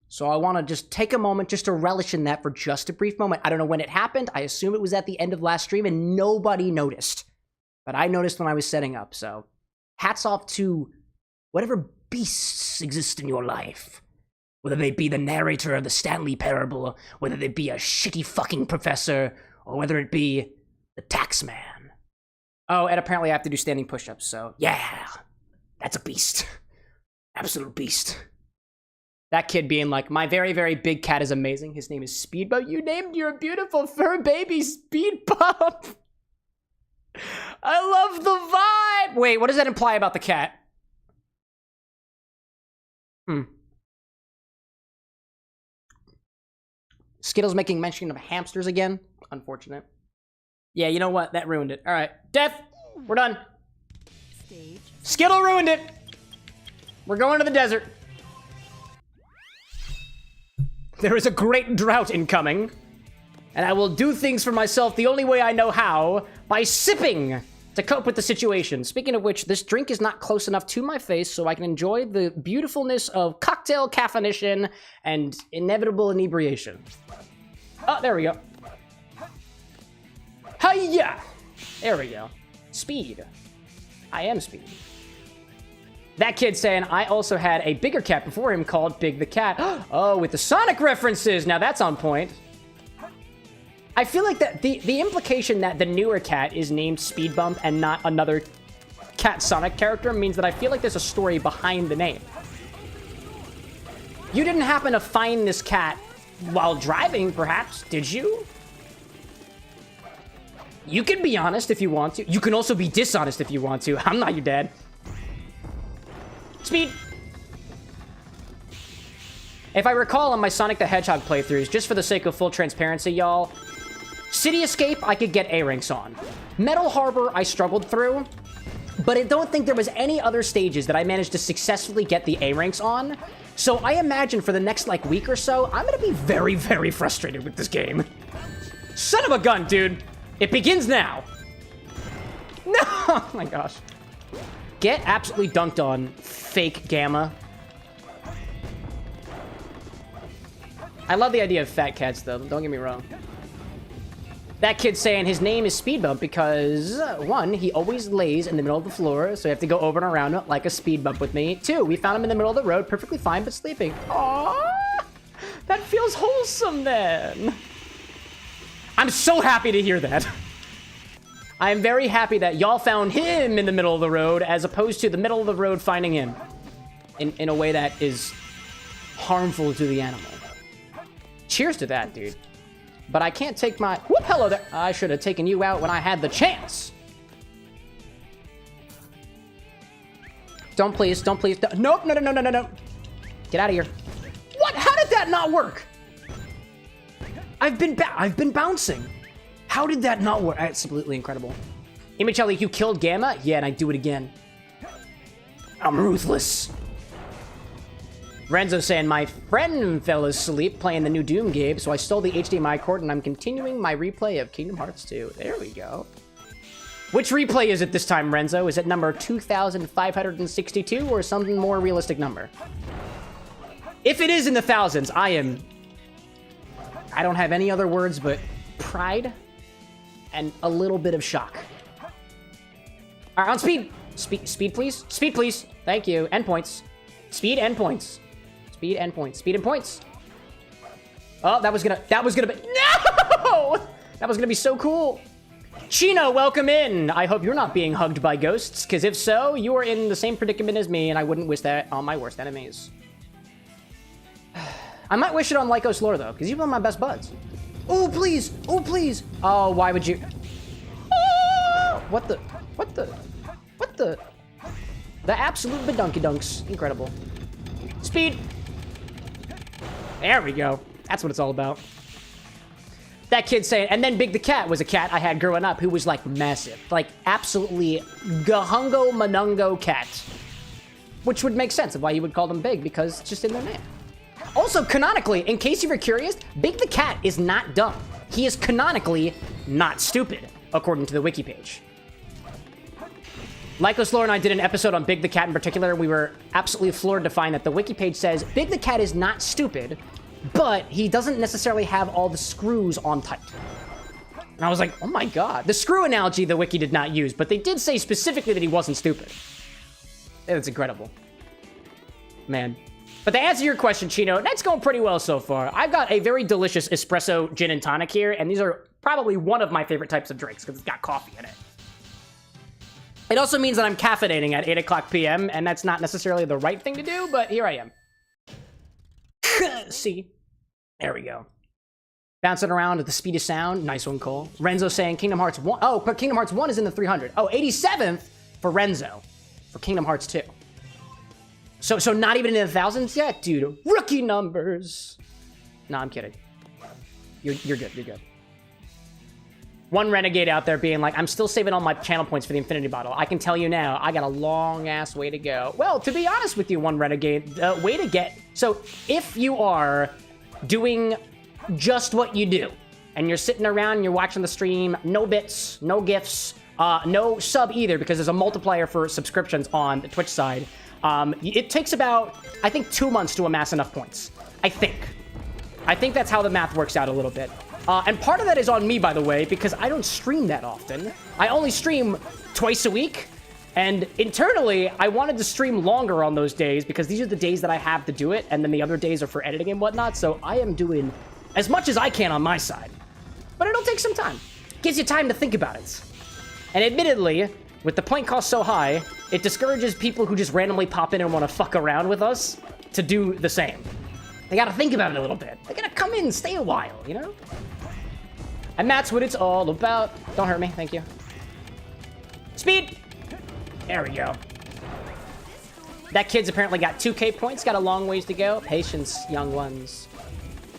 So I want to just take a moment just to relish in that for just a brief moment. I don't know when it happened. I assume it was at the end of last stream, and nobody noticed. But I noticed when I was setting up, so hats off to whatever beasts exist in your life. Whether they be the narrator of the Stanley Parable, whether they be a shitty fucking professor, or whether it be the tax man. Oh, and apparently I have to do standing push-ups, so yeah, that's a beast. Absolute beast. That kid being like, my very, very big cat is amazing. His name is Speedbump. You named your beautiful fur baby Speedbump. I love the vibe. Wait, what does that imply about the cat? Skittles making mention of hamsters again. Unfortunate. Yeah, you know what? That ruined it. All right, Death, we're done. Skittle ruined it. We're going to the desert. There is a great drought incoming, and I will do things for myself the only way I know how, by sipping to cope with the situation. Speaking of which, this drink is not close enough to my face so I can enjoy the beautifulness of cocktail caffeination and inevitable inebriation. Oh, there we go. Hiya! There we go. Speed. I am Speed. That kid saying, I also had a bigger cat before him called Big the Cat. Oh, with the Sonic references. Now that's on point. I feel like that the implication that the newer cat is named Speedbump and not another Cat Sonic character means that I feel like there's a story behind the name. You didn't happen to find this cat while driving, perhaps, did you? You can be honest if you want to. You can also be dishonest if you want to. I'm not your dad. Speed. If I recall on my Sonic the Hedgehog playthroughs, just for the sake of full transparency, y'all, City Escape, I could get A-ranks on. Metal Harbor, I struggled through, but I don't think there was any other stages that I managed to successfully get the A-ranks on. So I imagine for the next, like, week or so, I'm gonna be very, very frustrated with this game. Son of a gun, dude. It begins now. No! Oh my gosh. Get absolutely dunked on, fake Gamma. I love the idea of fat cats, though. Don't get me wrong. That kid's saying his name is Speedbump because, one, he always lays in the middle of the floor, so you have to go over and around it like a speed bump with me. Two, we found him in the middle of the road, perfectly fine, but sleeping. Aww! That feels wholesome, then. I'm so happy to hear that. I am very happy that y'all found him in the middle of the road as opposed to the middle of the road finding him in a way that is harmful to the animal. Cheers to that, dude. But I can't take my... Whoop, hello there. I should have taken you out when I had the chance. Don't please. Nope, no. Get out of here. What? How did that not work? I've been bouncing. How did that not work? Absolutely incredible. Imichelli, you killed Gamma? Yeah, and I do it again. I'm ruthless. Renzo saying, my friend fell asleep playing the new Doom game, so I stole the HDMI cord and I'm continuing my replay of Kingdom Hearts 2. There we go. Which replay is it this time, Renzo? Is it number 2562 or some more realistic number? If it is in the thousands, I don't have any other words but pride and a little bit of shock. All right, on speed. Speed, please. Speed, please. Thank you. Endpoints. Speed, endpoints. Speed, endpoints. Speed, and points. Oh, that was gonna be, no! That was gonna be so cool. Chino, welcome in. I hope you're not being hugged by ghosts, because if so, you are in the same predicament as me, and I wouldn't wish that on my worst enemies. I might wish it on Lycos Lore, though, because you're one of my best buds. Oh, please! Oh, please! Oh, why would you... Oh, what the... The absolute bedunky dunks. Incredible. Speed! There we go. That's what it's all about. That kid saying... And then Big the Cat was a cat I had growing up who was, like, massive. Like, absolutely gahungo manungo cat. Which would make sense of why you would call them Big, because it's just in their name. Also, canonically, in case you were curious, Big the Cat is not dumb. He is canonically not stupid, according to the wiki page. Lycos Lore and I did an episode on Big the Cat in particular. We were absolutely floored to find that the wiki page says Big the Cat is not stupid, but he doesn't necessarily have all the screws on tight. And I was like, oh my god. The screw analogy the wiki did not use, but they did say specifically that he wasn't stupid. It's incredible. Man. But to answer your question, Chino, that's going pretty well so far. I've got a very delicious espresso gin and tonic here, and these are probably one of my favorite types of drinks because it's got coffee in it. It also means that I'm caffeinating at 8 o'clock p.m., and that's not necessarily the right thing to do, but here I am. See? There we go. Bouncing around at the speed of sound. Nice one, Cole. Renzo saying Kingdom Hearts 1. Oh, but Kingdom Hearts 1 is in the 300. Oh, 87th for Renzo for Kingdom Hearts 2. So not even in the thousands yet? Dude, rookie numbers. No, I'm kidding. You're good, you're good. One renegade out there being like, I'm still saving all my channel points for the infinity bottle. I can tell you now, I got a long-ass way to go. Well, to be honest with you, one renegade, the way to get... So, if you are doing just what you do, and you're sitting around and you're watching the stream, no bits, no gifts, no sub either, because there's a multiplier for subscriptions on the Twitch side, it takes about, I think, 2 months to amass enough points. I think that's how the math works out a little bit. And part of that is on me, by the way, because I don't stream that often. I only stream twice a week. And internally, I wanted to stream longer on those days because these are the days that I have to do it. And then the other days are for editing and whatnot. So I am doing as much as I can on my side. But it'll take some time. Gives you time to think about it. And admittedly, with the point cost so high, it discourages people who just randomly pop in and want to fuck around with us to do the same. They gotta think about it a little bit. They gotta come in and stay a while, you know? And that's what it's all about. Don't hurt me, thank you. Speed! There we go. That kid's apparently got 2k points, got a long ways to go. Patience, young ones.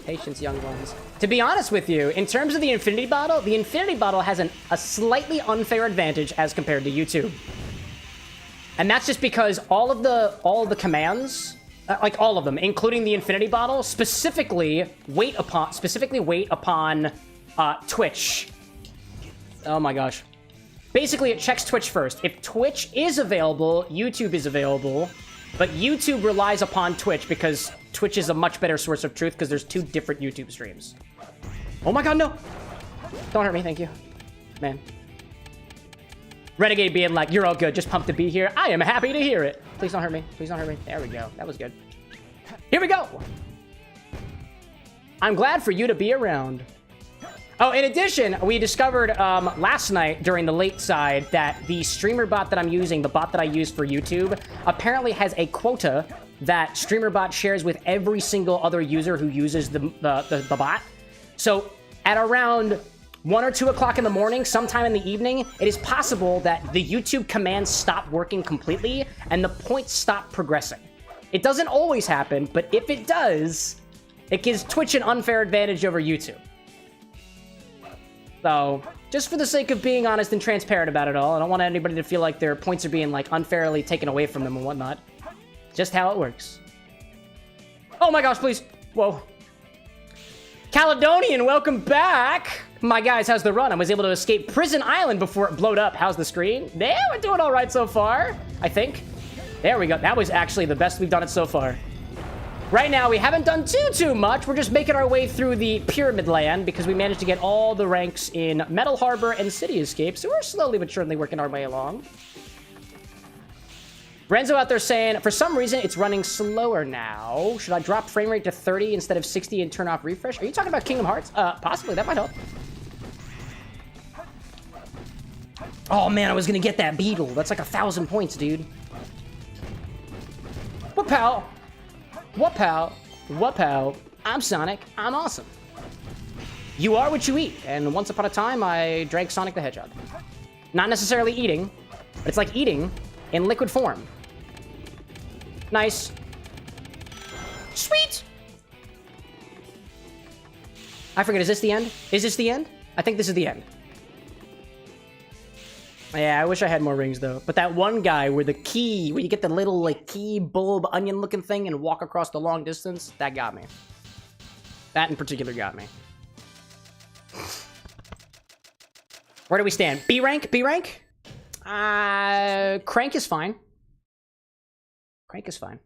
Patience, young ones. To be honest with you, in terms of the infinity bottle has a slightly unfair advantage as compared to YouTube. And that's just because all of the commands, like all of them, including the infinity bottle, specifically wait upon Twitch. Oh my gosh. Basically, it checks Twitch first. If Twitch is available, YouTube is available. But YouTube relies upon Twitch because Twitch is a much better source of truth because there's 2 different YouTube streams. Oh my god, no! Don't hurt me, thank you. Man. Renegade being like, you're all good, just pumped to be here. I am happy to hear it. Please don't hurt me. Please don't hurt me. There we go. That was good. Here we go! I'm glad for you to be around. Oh, in addition, we discovered last night during the late side that the streamer bot that I'm using, the bot that I use for YouTube, apparently has a quota that streamer bot shares with every single other user who uses the bot. So at around 1 or 2 o'clock in the morning, sometime in the evening, it is possible that the YouTube commands stop working completely and the points stop progressing. It doesn't always happen, but if it does, it gives Twitch an unfair advantage over YouTube. So, just for the sake of being honest and transparent about it all, I don't want anybody to feel like their points are being, like, unfairly taken away from them and whatnot. Just how it works. Oh my gosh, please. Whoa. Caledonian, welcome back. My guys, how's the run? I was able to escape Prison Island before it blowed up. How's the screen? Yeah, we're doing all right so far, I think. There we go. That was actually the best we've done it so far. Right now, we haven't done too much. We're just making our way through the Pyramid Land because we managed to get all the ranks in Metal Harbor and City Escape. So we're slowly but surely working our way along. Renzo out there saying, for some reason, it's running slower now. Should I drop frame rate to 30 instead of 60 and turn off refresh? Are you talking about Kingdom Hearts? Possibly. That might help. Oh, man, I was going to get that beetle. That's like 1,000 points, dude. What, pal? What, pal? What, pal? I'm Sonic. I'm awesome. You are what you eat. And once upon a time, I drank Sonic the Hedgehog. Not necessarily eating, but it's like eating in liquid form. Nice. Sweet! I forget, is this the end? Is this the end? I think this is the end. Yeah, I wish I had more rings, though. But that one guy where the key, where you get the little, like, key bulb onion-looking thing and walk across the long distance, that got me. That in particular got me. Where do we stand? B rank? B rank? Crank is fine. Crank is fine.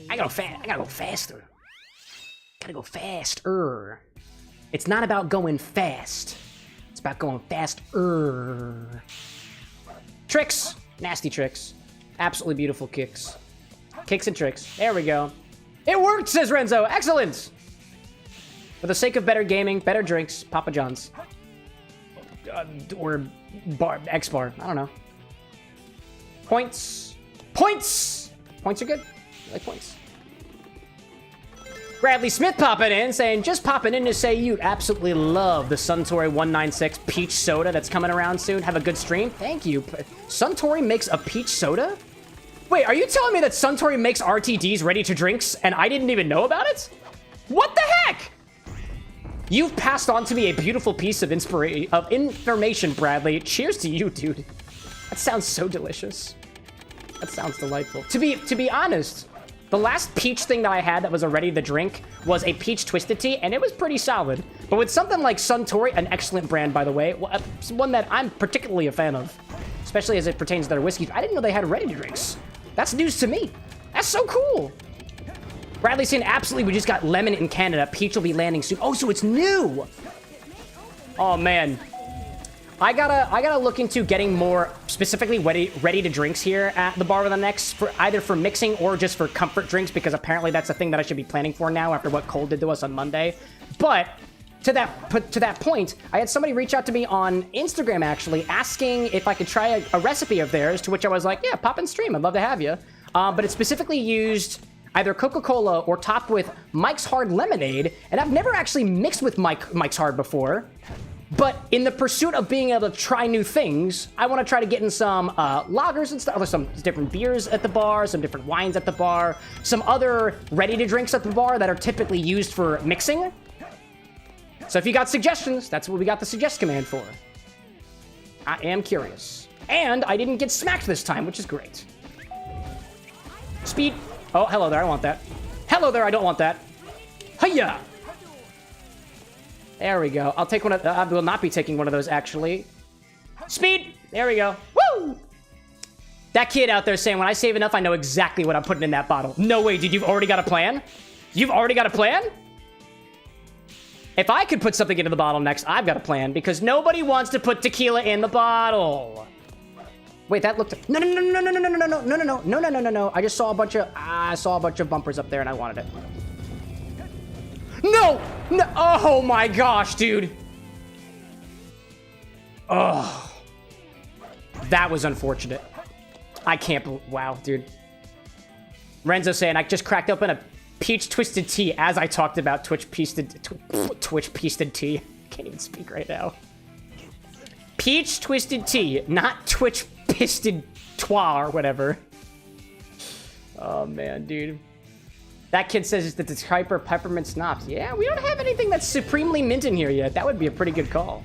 I gotta go faster. Gotta go faster. It's not about going fast. It's about going faster. Tricks. Nasty tricks. Absolutely beautiful kicks. Kicks and tricks. There we go. It worked, says Renzo. Excellent. For the sake of better gaming, better drinks, Papa John's. Or XBar. I don't know. Points. Points! Points are good. I like points. Bradley Smith popping in, saying, just popping in to say you'd absolutely love the Suntory 196 peach soda that's coming around soon. Have a good stream. Thank you. Suntory makes a peach soda? Wait, are you telling me that Suntory makes RTDs ready to drinks and I didn't even know about it? What the heck? You've passed on to me a beautiful piece of information, Bradley. Cheers to you, dude. That sounds so delicious. That sounds delightful. To be honest, the last peach thing that I had that was a ready to drink was a peach twisted tea, and it was pretty solid. But with something like Suntory, an excellent brand, by the way, one that I'm particularly a fan of, especially as it pertains to their whiskeys, I didn't know they had ready to drinks. That's news to me. That's so cool. Bradley's saying, absolutely, we just got lemon in Canada. Peach will be landing soon. Oh, so it's new. Oh, man. I gotta look into getting more specifically ready to drinks here at the Bar with an X, for either for mixing or just for comfort drinks, because apparently that's a thing that I should be planning for now after what Cole did to us on Monday. But to that point, I had somebody reach out to me on Instagram actually asking if I could try a recipe of theirs, to which I was like, yeah, pop in stream, I'd love to have you. But it specifically used either Coca-Cola or topped with Mike's Hard Lemonade, and I've never actually mixed with Mike's Hard before. But in the pursuit of being able to try new things, I want to try to get in some lagers and stuff. There's some different beers at the bar, some different wines at the bar, some other ready-to-drinks at the bar that are typically used for mixing. So if you got suggestions, that's what we got the suggest command for. I am curious. And I didn't get smacked this time, which is great. Speed. Oh, hello there, I don't want that. Hello there, I don't want that. Hiya! There we go. I'll take one of... I will not be taking one of those, actually. Speed! There we go. Woo! That kid out there saying, when I save enough, I know exactly what I'm putting in that bottle. No way, dude. You've already got a plan? You've already got a plan? If I could put something into the bottle next, I've got a plan, because nobody wants to put tequila in the bottle. Wait, that looked... No. I just saw a bunch of bumpers up there, and I wanted it. No! No! Oh my gosh, dude. Oh. That was unfortunate. I can't believe... Wow, dude. Renzo saying, I just cracked open a peach twisted tea as I talked about Twitch pisted tea. Can't even speak right now. Peach twisted tea, not Twitch pisted toi or whatever. Oh, man, dude. That kid says it's the Hyper Peppermint Schnapps. Yeah, we don't have anything that's supremely mint in here yet. That would be a pretty good call.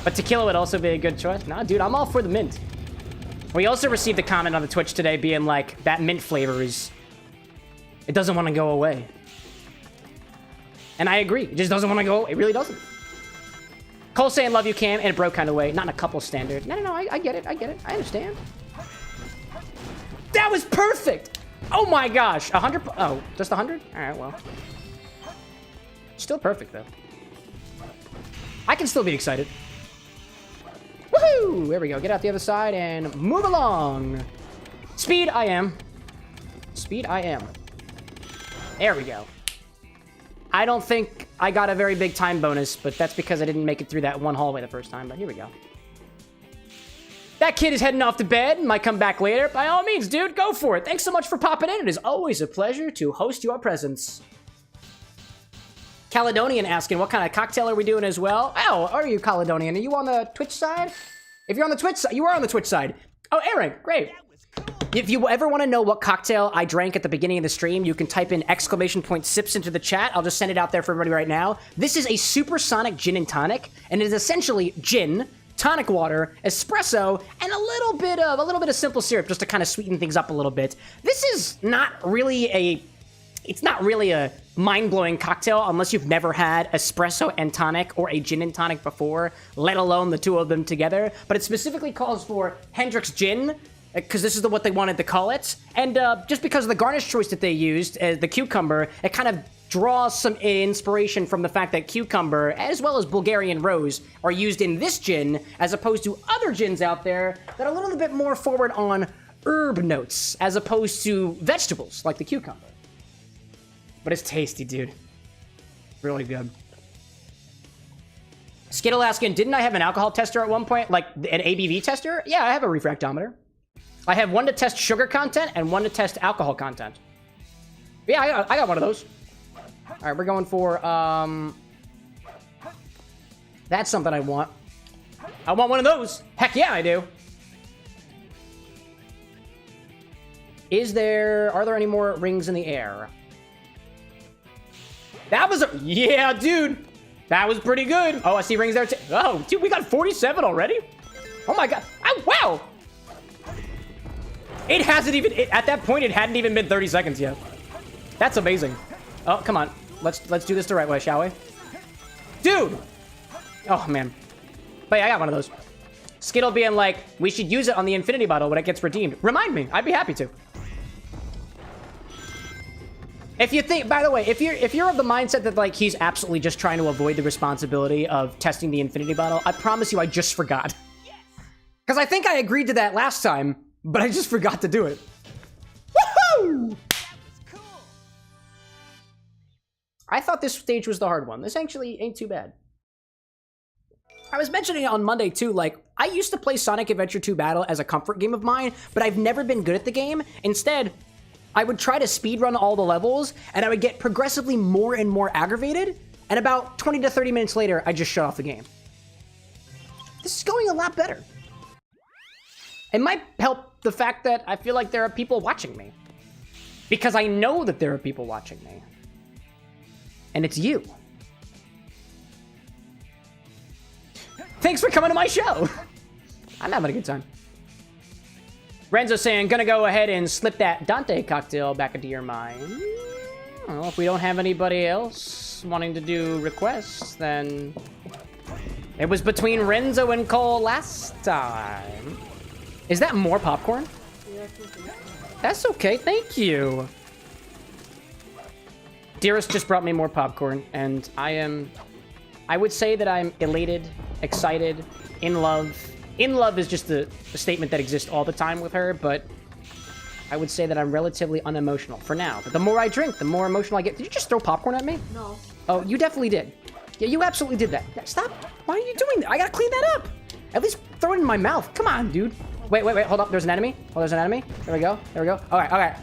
But tequila would also be a good choice. Nah, dude, I'm all for the mint. We also received a comment on the Twitch today being like, that mint flavor is... It doesn't want to go away. And I agree. It just doesn't want to go away. It really doesn't. Cole saying love you, Cam, in a bro kind of way. Not in a couple standard. No, I get it. I get it. I understand. That was perfect! Oh my gosh. 100... Oh, just 100? Alright, well. Still perfect, though. I can still be excited. Woohoo! There we go. Get out the other side and move along. Speed, I am. Speed, I am. There we go. I don't think I got a very big time bonus, but that's because I didn't make it through that one hallway the first time, but here we go. That kid is heading off to bed. Might come back later. By all means, dude, go for it. Thanks so much for popping in. It is always a pleasure to host your presence. Caledonian asking, what kind of cocktail are we doing as well? Oh, are you Caledonian? Are you on the Twitch side? If you're on the Twitch side, you are on the Twitch side. Oh, Aaron, great. If you ever want to know what cocktail I drank at the beginning of the stream, you can type in !sips into the chat. I'll just send it out there for everybody right now. This is a Supersonic Gin Tonic, and it is essentially gin, tonic water, espresso, and a little bit of simple syrup just to kind of sweeten things up a little bit. This is not really a mind-blowing cocktail unless you've never had espresso and tonic or a gin and tonic before, let alone the two of them together. But it specifically calls for Hendrick's gin, because this is what they wanted to call it. And just because of the garnish choice that they used, the cucumber, it kind of draws some inspiration from the fact that cucumber, as well as Bulgarian rose, are used in this gin, as opposed to other gins out there that are a little bit more forward on herb notes, as opposed to vegetables, like the cucumber. But it's tasty, dude. Really good. Skittle asking, didn't I have an alcohol tester at one point? Like an ABV tester? Yeah, I have a refractometer. I have one to test sugar content and one to test alcohol content. Yeah, I got one of those. All right, we're going for, that's something I want. I want one of those. Heck yeah, I do. Are there any more rings in the air? That was yeah, dude. That was pretty good. Oh, I see rings there too. Oh, dude, we got 47 already? Oh my God. Oh, wow. It hasn't even, at that point, it hadn't even been 30 seconds yet. That's amazing. Oh, come on. Let's do this the right way, shall we? Dude! Oh, man. But yeah, I got one of those. Skittle being like, we should use it on the infinity bottle when it gets redeemed. Remind me. I'd be happy to. If you think, by the way, if you're of the mindset that, like, he's absolutely just trying to avoid the responsibility of testing the infinity bottle, I promise you I just forgot. Because I think I agreed to that last time, but I just forgot to do it. Woohoo! I thought this stage was the hard one. This actually ain't too bad. I was mentioning it on Monday too, like, I used to play Sonic Adventure 2 Battle as a comfort game of mine, but I've never been good at the game. Instead, I would try to speedrun all the levels, and I would get progressively more and more aggravated, and about 20 to 30 minutes later, I just shut off the game. This is going a lot better. It might help the fact that I feel like there are people watching me. Because I know that there are people watching me. And it's you. Thanks for coming to my show. I'm having a good time. Renzo saying, gonna go ahead and slip that Dante cocktail back into your mind. Well, if we don't have anybody else wanting to do requests, then it was between Renzo and Cole last time. Is that more popcorn? That's okay, thank you. Dearest just brought me more popcorn, and I would say that I'm elated, excited, in love. In love is just a statement that exists all the time with her, but I would say that I'm relatively unemotional for now. But the more I drink, the more emotional I get. Did you just throw popcorn at me? No. Oh, you definitely did. Yeah, you absolutely did that. Stop. Why are you doing that? I gotta clean that up. At least throw it in my mouth. Come on, dude. Wait. Hold up. There's an enemy. Oh, there's an enemy. There we go. Okay.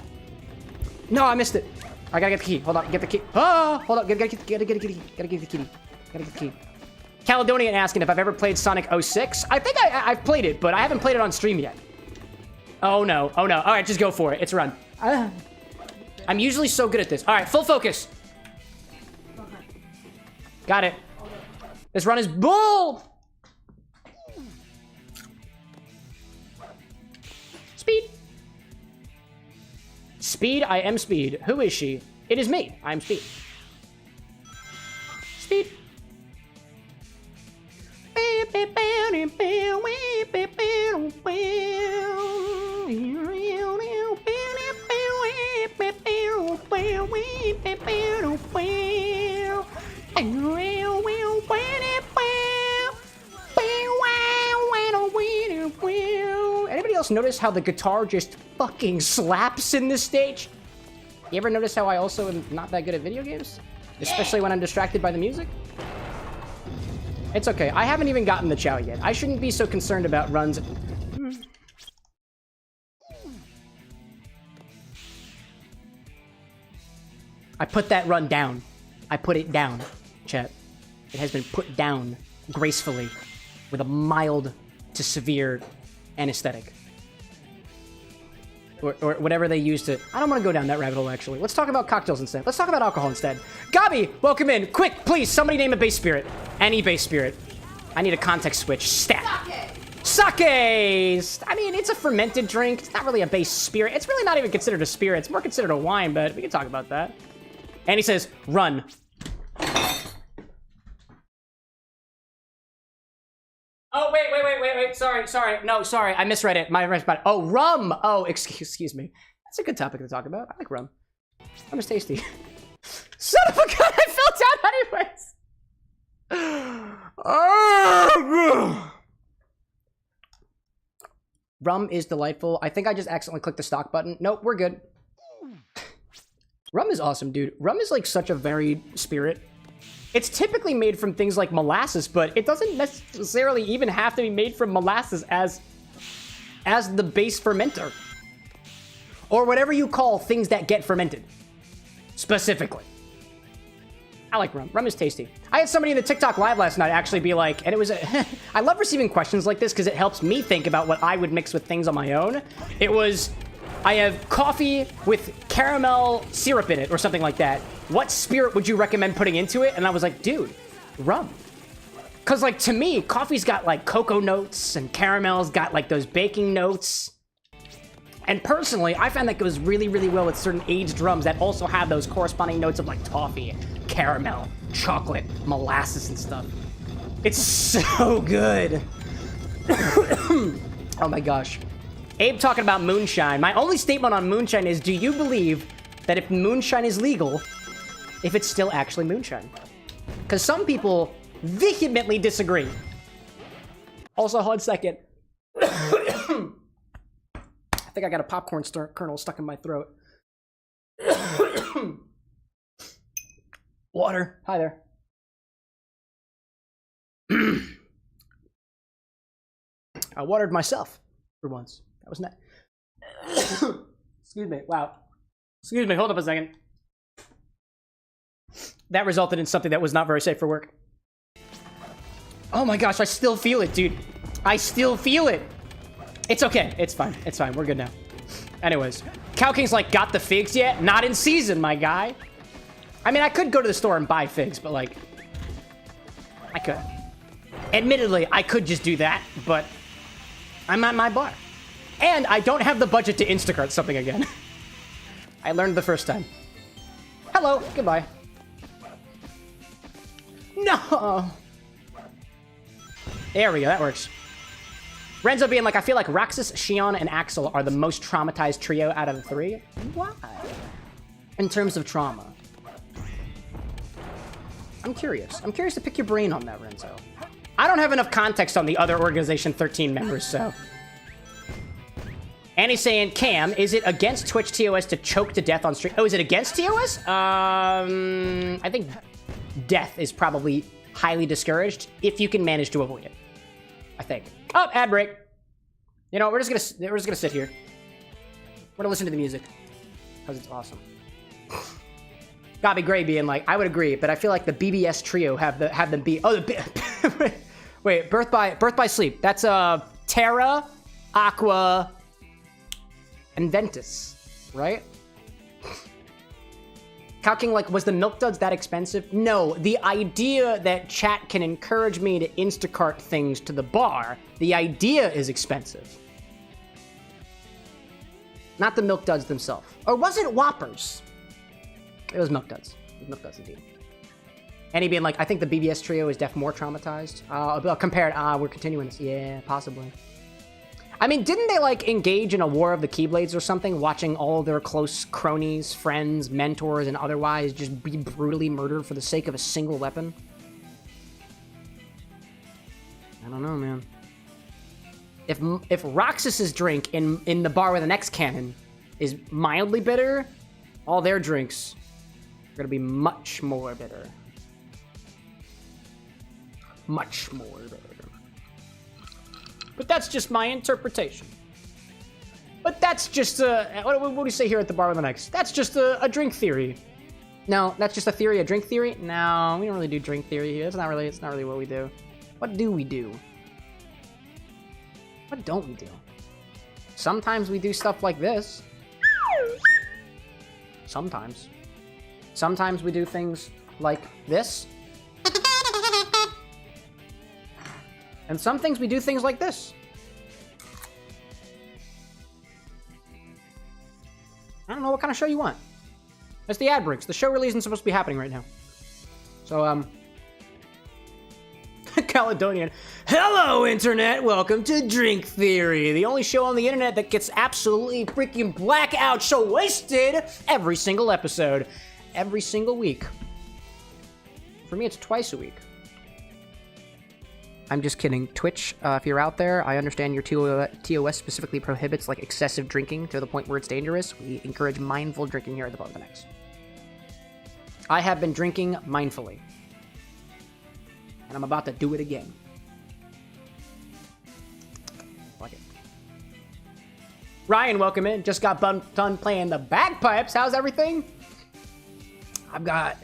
No, I missed it. I gotta get the key. Hold up. Get the key. Oh, hold up. Gotta get the key. Caledonian asking if I've ever played Sonic 06. I think I've played it, but I haven't played it on stream yet. Oh no. All right, just go for it. It's a run. I'm usually so good at this. All right, full focus. Got it. This run is bull. Speed. Speed, I am Speed. Who is she? It is me. I am Speed. Speed. Anybody else notice how the guitar just fucking slaps in this stage? You ever notice how I also am not that good at video games? Especially when I'm distracted by the music? It's okay. I haven't even gotten the chow yet. I shouldn't be so concerned about runs. I put that run down. I put it down, chat. It has been put down gracefully with a mild to severe anesthetic. Or whatever they use to... I don't want to go down that rabbit hole, actually. Let's talk about cocktails instead. Let's talk about alcohol instead. Gabi, welcome in. Quick, please, somebody name a base spirit. Any base spirit. I need a context switch. Stat. Sake! I mean, it's a fermented drink. It's not really a base spirit. It's really not even considered a spirit. It's more considered a wine, but we can talk about that. And he says, run. Oh, wait. Sorry. No, sorry. I misread it. Oh, rum. Oh, excuse me. That's a good topic to talk about. I like rum. Rum is tasty. Son of a gun, I fell down anyways. Oh, rum is delightful. I think I just accidentally clicked the stock button. Nope, we're good. Rum is awesome, dude. Rum is like such a varied spirit. It's typically made from things like molasses, but it doesn't necessarily even have to be made from molasses as the base fermenter. Or whatever you call things that get fermented. Specifically. I like rum. Rum is tasty. I had somebody in the TikTok live last night actually be like, and it was I love receiving questions like this because it helps me think about what I would mix with things on my own. It was, I have coffee with caramel syrup in it or something like that. What spirit would you recommend putting into it? And I was like, dude, rum. Because, like, to me, coffee's got, like, cocoa notes and caramel's got, like, those baking notes. And personally, I found that goes really, really well with certain aged rums that also have those corresponding notes of, like, toffee, caramel, chocolate, molasses, and stuff. It's so good. Oh, my gosh. Abe talking about moonshine. My only statement on moonshine is, do you believe that if moonshine is legal, if it's still actually moonshine? Because some people vehemently disagree. Also, hold on a second. I think I got a popcorn kernel stuck in my throat. Water. Hi there. I watered myself for once. That was nice. Excuse me. Wow. Excuse me. Hold up a second. That resulted in something that was not very safe for work. Oh my gosh, I still feel it, dude. I still feel it. It's okay. It's fine. It's fine. We're good now. Anyways, Cow King's like, got the figs yet? Not in season, my guy. I mean, I could go to the store and buy figs, but like, I could. Admittedly, I could just do that, but I'm at my bar. And I don't have the budget to Instacart something again. I learned the first time. Hello. Goodbye. No. There we go. That works. Renzo being like, I feel like Roxas, Shion, and Axel are the most traumatized trio out of the three. Why? In terms of trauma. I'm curious. I'm curious to pick your brain on that, Renzo. I don't have enough context on the other Organization 13 members, so. And he's saying, Cam, is it against Twitch TOS to choke to death on stream? Oh, is it against TOS? I think death is probably highly discouraged if you can manage to avoid it. I think. Oh, ad break. You know, we're just gonna sit here. We're gonna listen to the music because it's awesome. Gabi Gray being like, I would agree, but I feel like the BBS trio have them be. Oh, wait, Birth by Sleep. That's Terra, Aqua, and Ventus, right? Calking, like, was the Milk Duds that expensive? No, the idea that chat can encourage me to Instacart things to the bar, the idea is expensive. Not the Milk Duds themselves. Or was it Whoppers? It was Milk Duds. It was Milk Duds indeed. And he being like, I think the BBS trio is def more traumatized. Compared, we're continuing this. Yeah, possibly. I mean, didn't they, like, engage in a war of the Keyblades or something, watching all their close cronies, friends, mentors, and otherwise just be brutally murdered for the sake of a single weapon? I don't know, man. If Roxas's drink in the bar with an X cannon is mildly bitter, all their drinks are gonna be much more bitter. Much more bitter. But that's just my interpretation. But that's just what do we say here at the bar with an X? That's just a drink theory. No, that's just a theory, a drink theory? No, we don't really do drink theory here. It's not really what we do. What do we do? What don't we do? Sometimes we do stuff like this. Sometimes. Sometimes we do things like this. And some things we do things like this. I don't know what kind of show you want. That's the ad breaks. The show really isn't supposed to be happening right now. So, Caledonian. Hello, Internet! Welcome to Drink Theory, the only show on the internet that gets absolutely freaking blackout show wasted every single episode. Every single week. For me, it's twice a week. I'm just kidding. Twitch, if you're out there, I understand your TOS specifically prohibits like excessive drinking to the point where it's dangerous. We encourage mindful drinking here at the Bar with an X. I have been drinking mindfully. And I'm about to do it again. Like it. Ryan, welcome in. Just got done playing the bagpipes. How's everything? I've got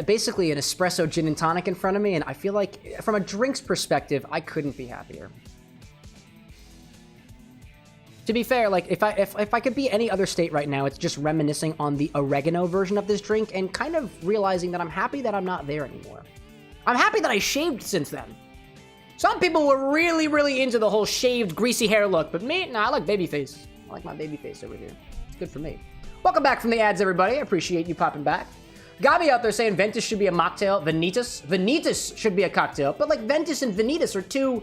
basically an espresso gin and tonic in front of me, and I feel like, from a drinks perspective, I couldn't be happier. To be fair, like, if I could be any other state right now, it's just reminiscing on the oregano version of this drink and kind of realizing that I'm happy that I'm not there anymore. I'm happy that I shaved since then. Some people were really, really into the whole shaved, greasy hair look, but me, nah, I like babyface. I like my babyface over here. It's good for me. Welcome back from the ads, everybody. I appreciate you popping back. Gabi out there saying Ventus should be a mocktail. Vanitas should be a cocktail. But like Ventus and Vanitas are two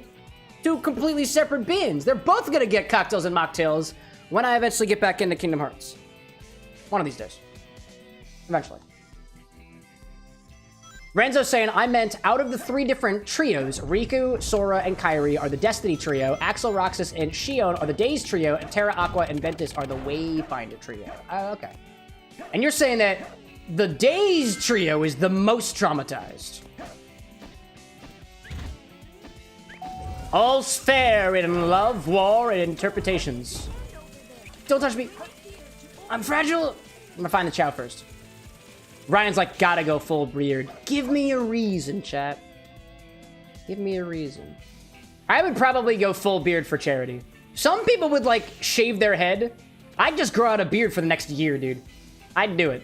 completely separate beans. They're both gonna get cocktails and mocktails when I eventually get back into Kingdom Hearts. One of these days. Eventually. Renzo saying, I meant out of the three different trios, Riku, Sora, and Kairi are the Destiny trio, Axel, Roxas, and Shion are the Days trio, and Terra, Aqua, and Ventus are the Wayfinder trio. Okay. And you're saying that the Days trio is the most traumatized. All's fair in love, war, and interpretations. Don't touch me. I'm fragile. I'm gonna find the chow first. Ryan's like, gotta go full beard. Give me a reason, chat. Give me a reason. I would probably go full beard for charity. Some people would, like, shave their head. I'd just grow out a beard for the next year, dude. I'd do it.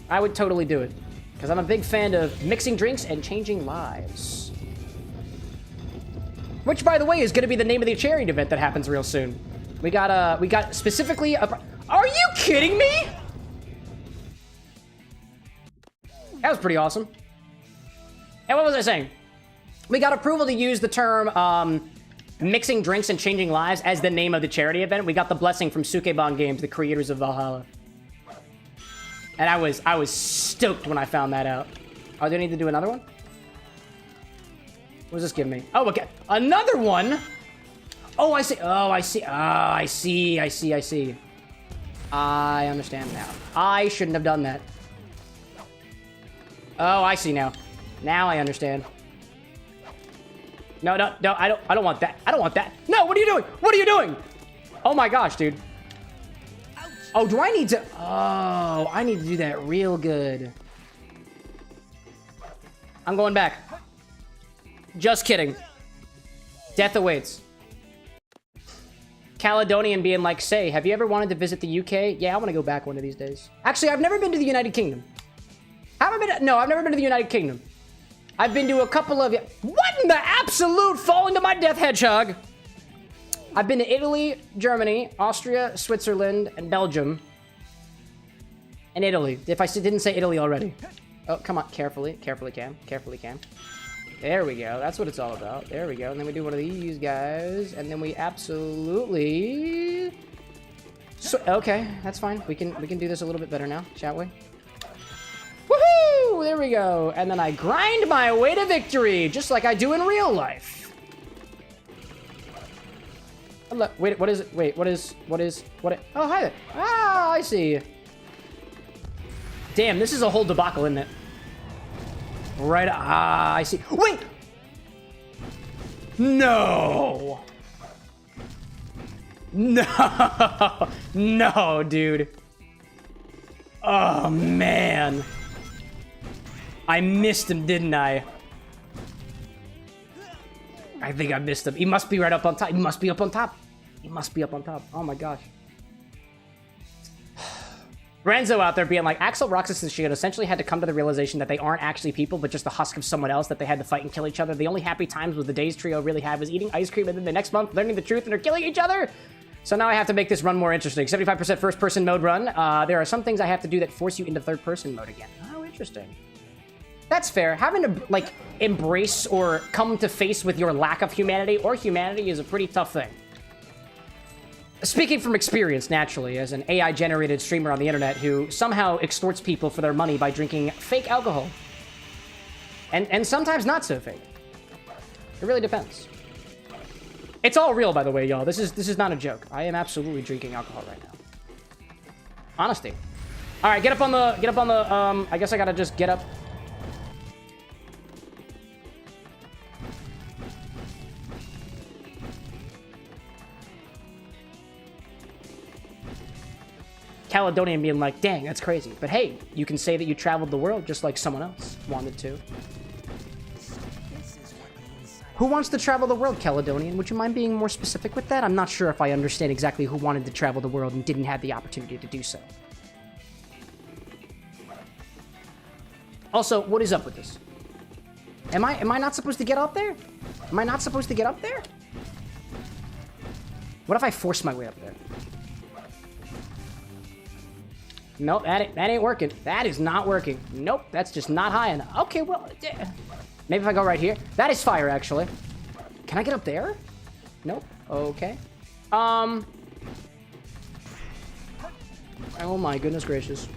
I would totally do it. Because I'm a big fan of mixing drinks and changing lives. Which, by the way, is going to be the name of the charity event that happens real soon. We got specifically a... Are you kidding me? That was pretty awesome. And what was I saying? We got approval to use the term mixing drinks and changing lives as the name of the charity event. We got the blessing from Sukeban Games, the creators of Valhalla. And I was stoked when I found that out. Oh, do I need to do another one? What does this give me? Oh, okay. Another one? Oh, I see. Oh, I see. Oh, I see. I see. I see. I understand now. I shouldn't have done that. Oh, I see now. Now I understand. No, no, no, I don't want that. I don't want that. No, what are you doing? What are you doing? Oh my gosh, dude. Oh, do I need to... Oh, I need to do that real good. I'm going back. Just kidding. Death awaits. Caledonian being like, say, have you ever wanted to visit the UK? Yeah, I want to go back one of these days. Actually, I've never been to the United Kingdom. No, I've never been to the United Kingdom. I've been to a couple of... What in the absolute falling to my death, hedgehog? I've been to Italy, Germany, Austria, Switzerland, and Belgium. And Italy. If I didn't say Italy already. Oh, come on. Carefully. Carefully, Cam. Carefully, Cam. There we go. That's what it's all about. There we go. And then we do one of these guys. And then we absolutely... So, okay, that's fine. We can do this a little bit better now, shall we? Woohoo! There we go. And then I grind my way to victory, just like I do in real life. Wait, what is it? Wait, what is... Oh, hi there. Ah, I see. Damn, this is a whole debacle, isn't it? Right, I see. Wait! No! No! No, dude. Oh, man. I missed him, didn't I? I think I missed him. He must be right up on top. He must be up on top. He must be up on top. Oh, my gosh. Renzo out there being like, Axel, Roxas, and Shield essentially had to come to the realization that they aren't actually people, but just the husk of someone else, that they had to fight and kill each other. The only happy times with the Days trio really had was eating ice cream, and then the next month learning the truth and they're killing each other. So now I have to make this run more interesting. 75% first-person mode run. There are some things I have to do that force you into third-person mode again. Oh, interesting. That's fair. Having to, like, embrace or come to face with your lack of humanity or humanity is a pretty tough thing. Speaking from experience, naturally, as an AI-generated streamer on the internet who somehow extorts people for their money by drinking fake alcohol. And sometimes not so fake. It really depends. It's all real, by the way, y'all. This is not a joke. I am absolutely drinking alcohol right now. Honesty. All right, get up on the, I guess I gotta just get up. Caledonian being like, dang, that's crazy. But hey, you can say that you traveled the world just like someone else wanted to. Who wants to travel the world, Caledonian? Would you mind being more specific with that? I'm not sure if I understand exactly who wanted to travel the world and didn't have the opportunity to do so. Also, what is up with this? Am I not supposed to get up there? Am I not supposed to get up there? What if I force my way up there? Nope, that ain't working. That is not working. Nope, that's just not high enough. Okay, well, maybe if I go right here. That is fire, actually. Can I get up there? Nope. Okay. Oh my goodness gracious.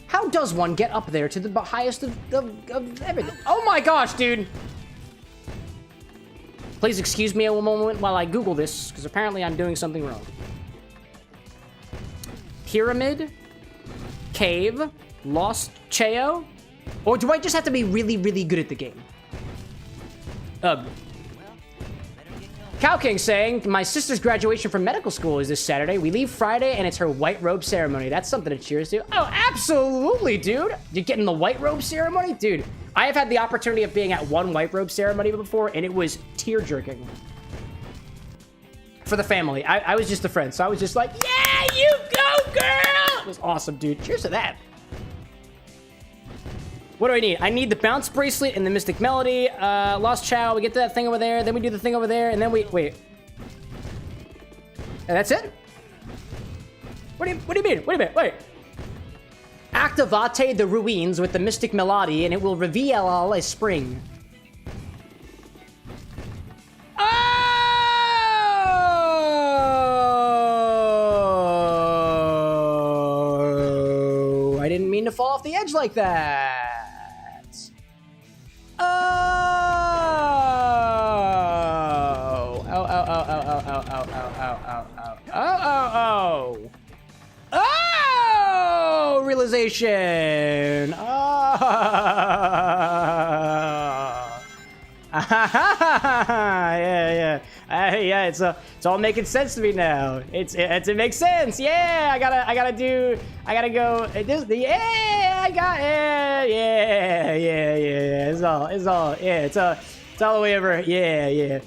How does one get up there to the highest of everything? Oh my gosh, dude. Please excuse me a moment while I Google this, because apparently I'm doing something wrong. Pyramid? Cave, Lost Cheo, or do I just have to be really, really good at the game? Ugh. Cow King saying, my sister's graduation from medical school is this Saturday. We leave Friday, and it's her white robe ceremony. That's something to cheers to. Oh, absolutely, dude. You're getting the white robe ceremony? Dude, I have had the opportunity of being at one white robe ceremony before, and it was tear-jerking. For the family. I was just a friend, so I was just like, yeah, you go, girl! It was awesome, dude. Cheers to that. What do I need? I need the bounce bracelet and the mystic melody. Lost Chow. We get to that thing over there. Then we do the thing over there, and then we wait. And that's it? What do you mean? Wait a minute. Wait. Activate the ruins with the mystic melody, and it will reveal a spring. Oh! I didn't mean to fall off the edge like that. Oh! Oh! Oh! Realization. Oh! Yeah. Yeah, it's all making sense to me now. It makes sense. Yeah, I gotta go. Yeah, I got it. Yeah. It's all the way over. Yeah.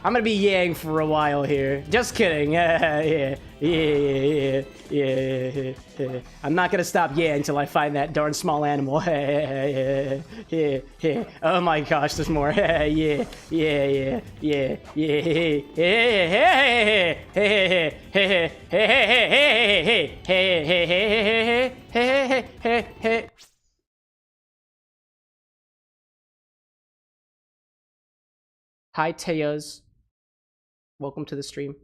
I'm gonna be yang for a while here. Just kidding. Yeah. I'm not gonna stop yang until I find that darn small animal. Oh my gosh, there's more. Yeah. Hi, Teos. Welcome to the stream.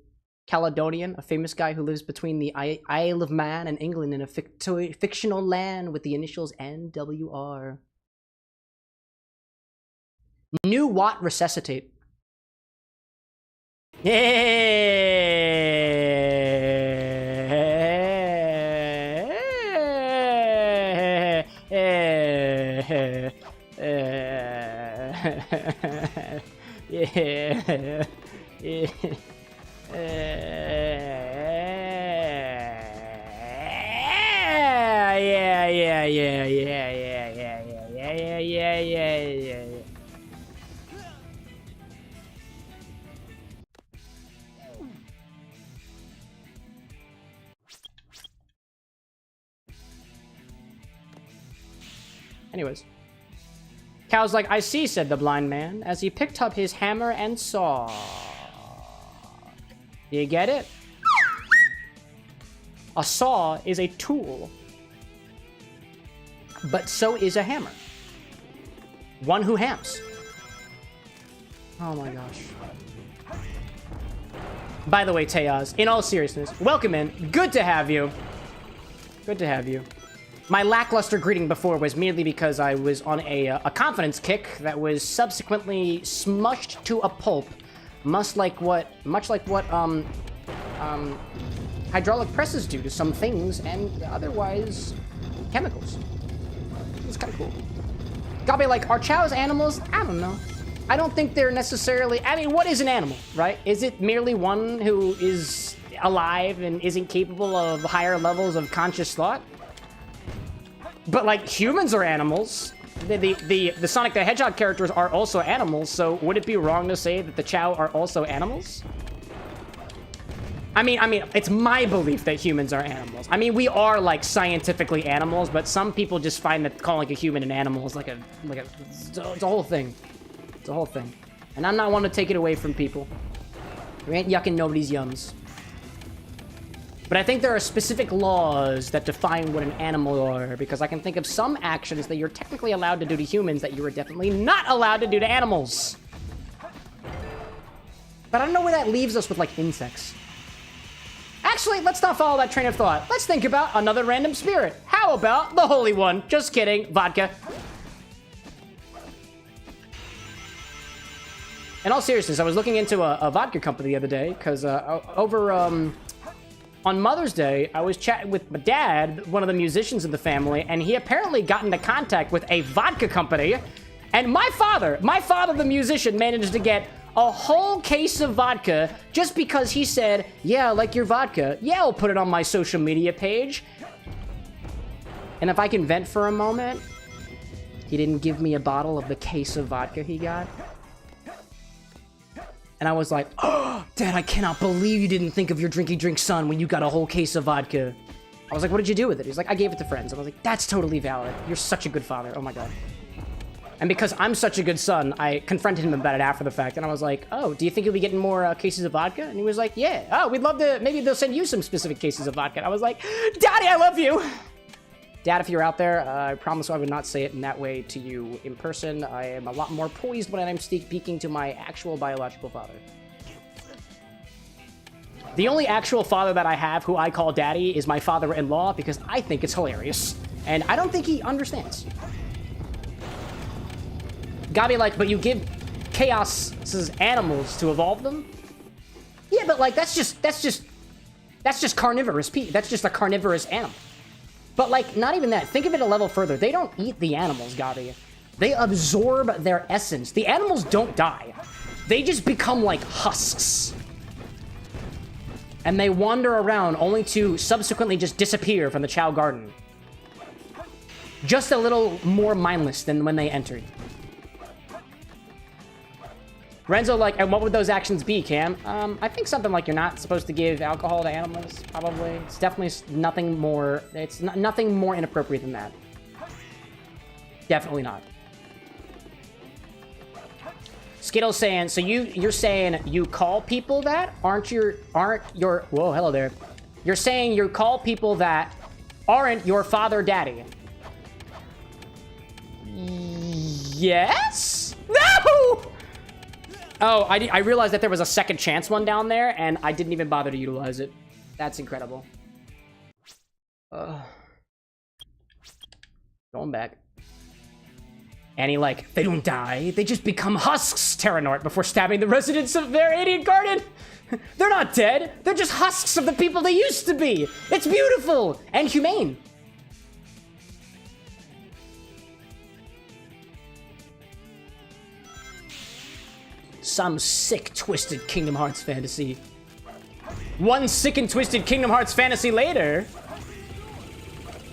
Caledonian, a famous guy who lives between the Isle of Man and England in a fictional land with the initials NWR. New Watt Resuscitate. Yeah. Anyways. Cow's like, I see, said the blind man, as he picked up his hammer and saw. You get it? A saw is a tool. But so is a hammer. One who hams. Oh my gosh. By the way, Teaz, in all seriousness, welcome in. Good to have you. Good to have you. My lackluster greeting before was merely because I was on a confidence kick that was subsequently smushed to a pulp, much like what hydraulic presses do to some things and otherwise chemicals. It's kind of cool. Gotta be like, are chows animals? I don't know. I don't think they're necessarily. I mean, what is an animal, right? Is it merely one who is alive and isn't capable of higher levels of conscious thought? But, like, humans are animals. The Sonic the Hedgehog characters are also animals, so would it be wrong to say that the Chow are also animals? I mean, it's my belief that humans are animals. I mean, we are, like, scientifically animals, but some people just find that calling a human an animal is it's a whole thing. It's a whole thing. And I'm not one to take it away from people. We ain't yucking nobody's yums. But I think there are specific laws that define what an animal are, because I can think of some actions that you're technically allowed to do to humans that you are definitely not allowed to do to animals. But I don't know where that leaves us with, like, insects. Actually, let's not follow that train of thought. Let's think about another random spirit. How about the Holy One? Just kidding. Vodka. In all seriousness, I was looking into a vodka company the other day, because on Mother's Day, I was chatting with my dad, one of the musicians of the family, and he apparently got into contact with a vodka company. And my father, the musician, managed to get a whole case of vodka just because he said, yeah, I like your vodka. Yeah, I'll put it on my social media page. And if I can vent for a moment, he didn't give me a bottle of the case of vodka he got. And I was like, oh, Dad, I cannot believe you didn't think of your drinky drink son when you got a whole case of vodka. I was like, what did you do with it? He's like, I gave it to friends. And I was like, that's totally valid. You're such a good father. Oh my God. And because I'm such a good son, I confronted him about it after the fact. And I was like, oh, do you think you'll be getting more cases of vodka? And he was like, yeah. Oh, we'd love to, maybe they'll send you some specific cases of vodka. And I was like, Daddy, I love you. Dad, if you're out there, I promise I would not say it in that way to you in person. I am a lot more poised when I'm speaking to my actual biological father. The only actual father that I have who I call daddy is my father-in-law because I think it's hilarious. And I don't think he understands. Gotta be like, but you give Chaos's animals to evolve them? Yeah, but like, that's just carnivorous. That's just a carnivorous animal. But, like, not even that. Think of it a level further. They don't eat the animals, Gabi. They absorb their essence. The animals don't die. They just become, like, husks. And they wander around only to subsequently just disappear from the Chow Garden. Just a little more mindless than when they entered. Renzo, like, and what would those actions be, Cam? I think something like you're not supposed to give alcohol to animals, probably. It's definitely nothing more, it's nothing more inappropriate than that. Definitely not. Skittle's saying, so you're saying you call people that? Aren't your, whoa, hello there. You're saying you call people that aren't your father daddy. Yes? No! Oh, I realized that there was a second chance one down there, and I didn't even bother to utilize it. That's incredible. Going back. Annie, like, they don't die. They just become husks, Terranort, before stabbing the residents of their alien garden. They're not dead. They're just husks of the people they used to be. It's beautiful and humane. Some sick, twisted Kingdom Hearts fantasy. One sick and twisted Kingdom Hearts fantasy later.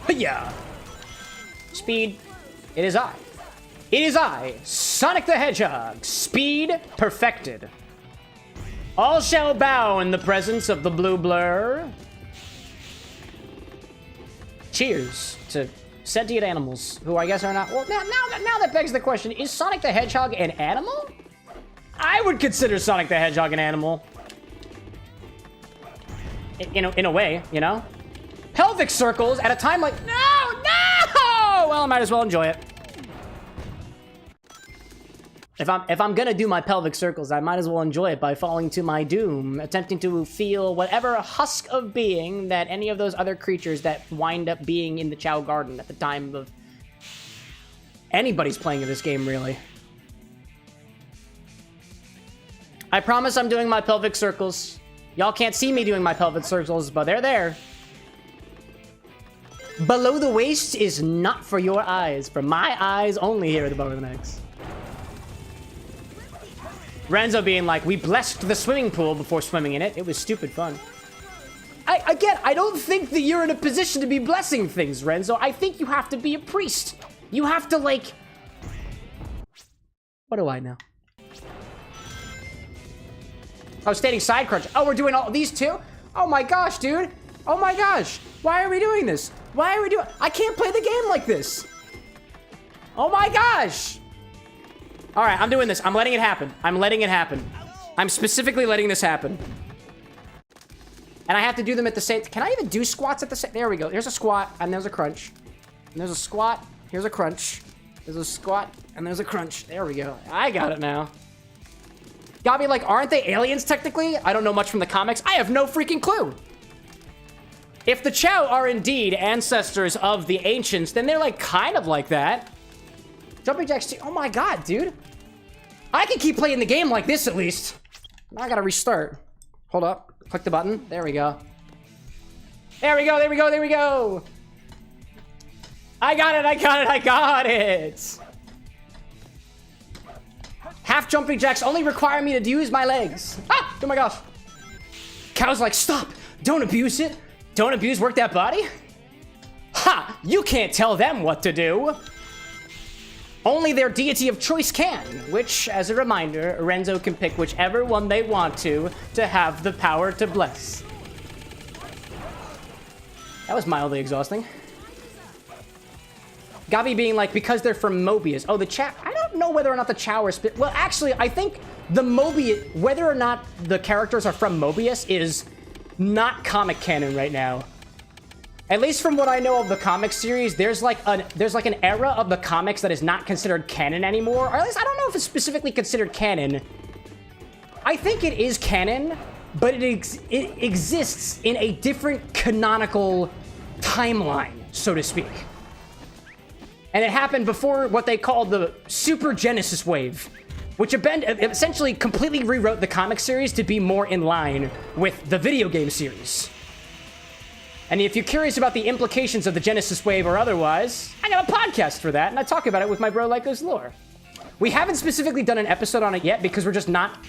Yeah. Speed. It is I. It is I, Sonic the Hedgehog. Speed perfected. All shall bow in the presence of the blue blur. Cheers to sentient animals, who I guess are not... Well, now that begs the question, is Sonic the Hedgehog an animal? I would consider Sonic the Hedgehog an animal. In a way, you know? Pelvic circles at a time like... No! Well, I might as well enjoy it. If I'm gonna do my pelvic circles, I might as well enjoy it by falling to my doom, attempting to feel whatever husk of being that any of those other creatures that wind up being in the Chow Garden at the time of anybody's playing in this game, really. I promise I'm doing my pelvic circles. Y'all can't see me doing my pelvic circles, but they're there. Below the waist is not for your eyes, for my eyes only here at the XBar. Renzo being like, we blessed the swimming pool before swimming in it. It was stupid fun. I don't think that you're in a position to be blessing things, Renzo. I think you have to be a priest. You have to, like... What do I know? Oh, standing side crunch. Oh, we're doing all these too? Oh my gosh, dude. Oh my gosh. Why are we doing this? Why are we doing... I can't play the game like this. Oh my gosh. All right, I'm doing this. I'm letting it happen. I'm letting it happen. I'm specifically letting this happen. And I have to do them at the same... Can I even do squats at the same... There we go. There's a squat, and there's a crunch. And there's a squat. Here's a crunch. There's a squat, and there's a crunch. There we go. I got it now. Got me like, aren't they aliens technically? I don't know much from the comics. I have no freaking clue. If the Chow are indeed ancestors of the ancients, then they're like kind of like that. Jumping jacks too. Oh my god, dude. I can keep playing the game like this at least. Now I gotta restart. Hold up. Click the button. There we go. There we go, there we go, there we go. I got it, I got it, I got it. Half jumping jacks only require me to use my legs. Ah! Oh my gosh. Cow's like, stop. Don't abuse it. Don't abuse work that body. Ha! You can't tell them what to do. Only their deity of choice can, which, as a reminder, Renzo can pick whichever one they want to have the power to bless. That was mildly exhausting. Gabi being like, because they're from Mobius. Oh, the Chow. I don't know whether or not the Chow are spit. Well, actually, I think the Mobius, whether or not the characters are from Mobius is not comic canon right now. At least from what I know of the comic series, there's like an era of the comics that is not considered canon anymore. Or at least I don't know if it's specifically considered canon. I think it is canon, but it exists in a different canonical timeline, so to speak. And it happened before what they called the Super Genesis Wave, which essentially completely rewrote the comic series to be more in line with the video game series. And if you're curious about the implications of the Genesis Wave or otherwise, I got a podcast for that, and I talk about it with my bro Lyco's Lore. We haven't specifically done an episode on it yet because we're just not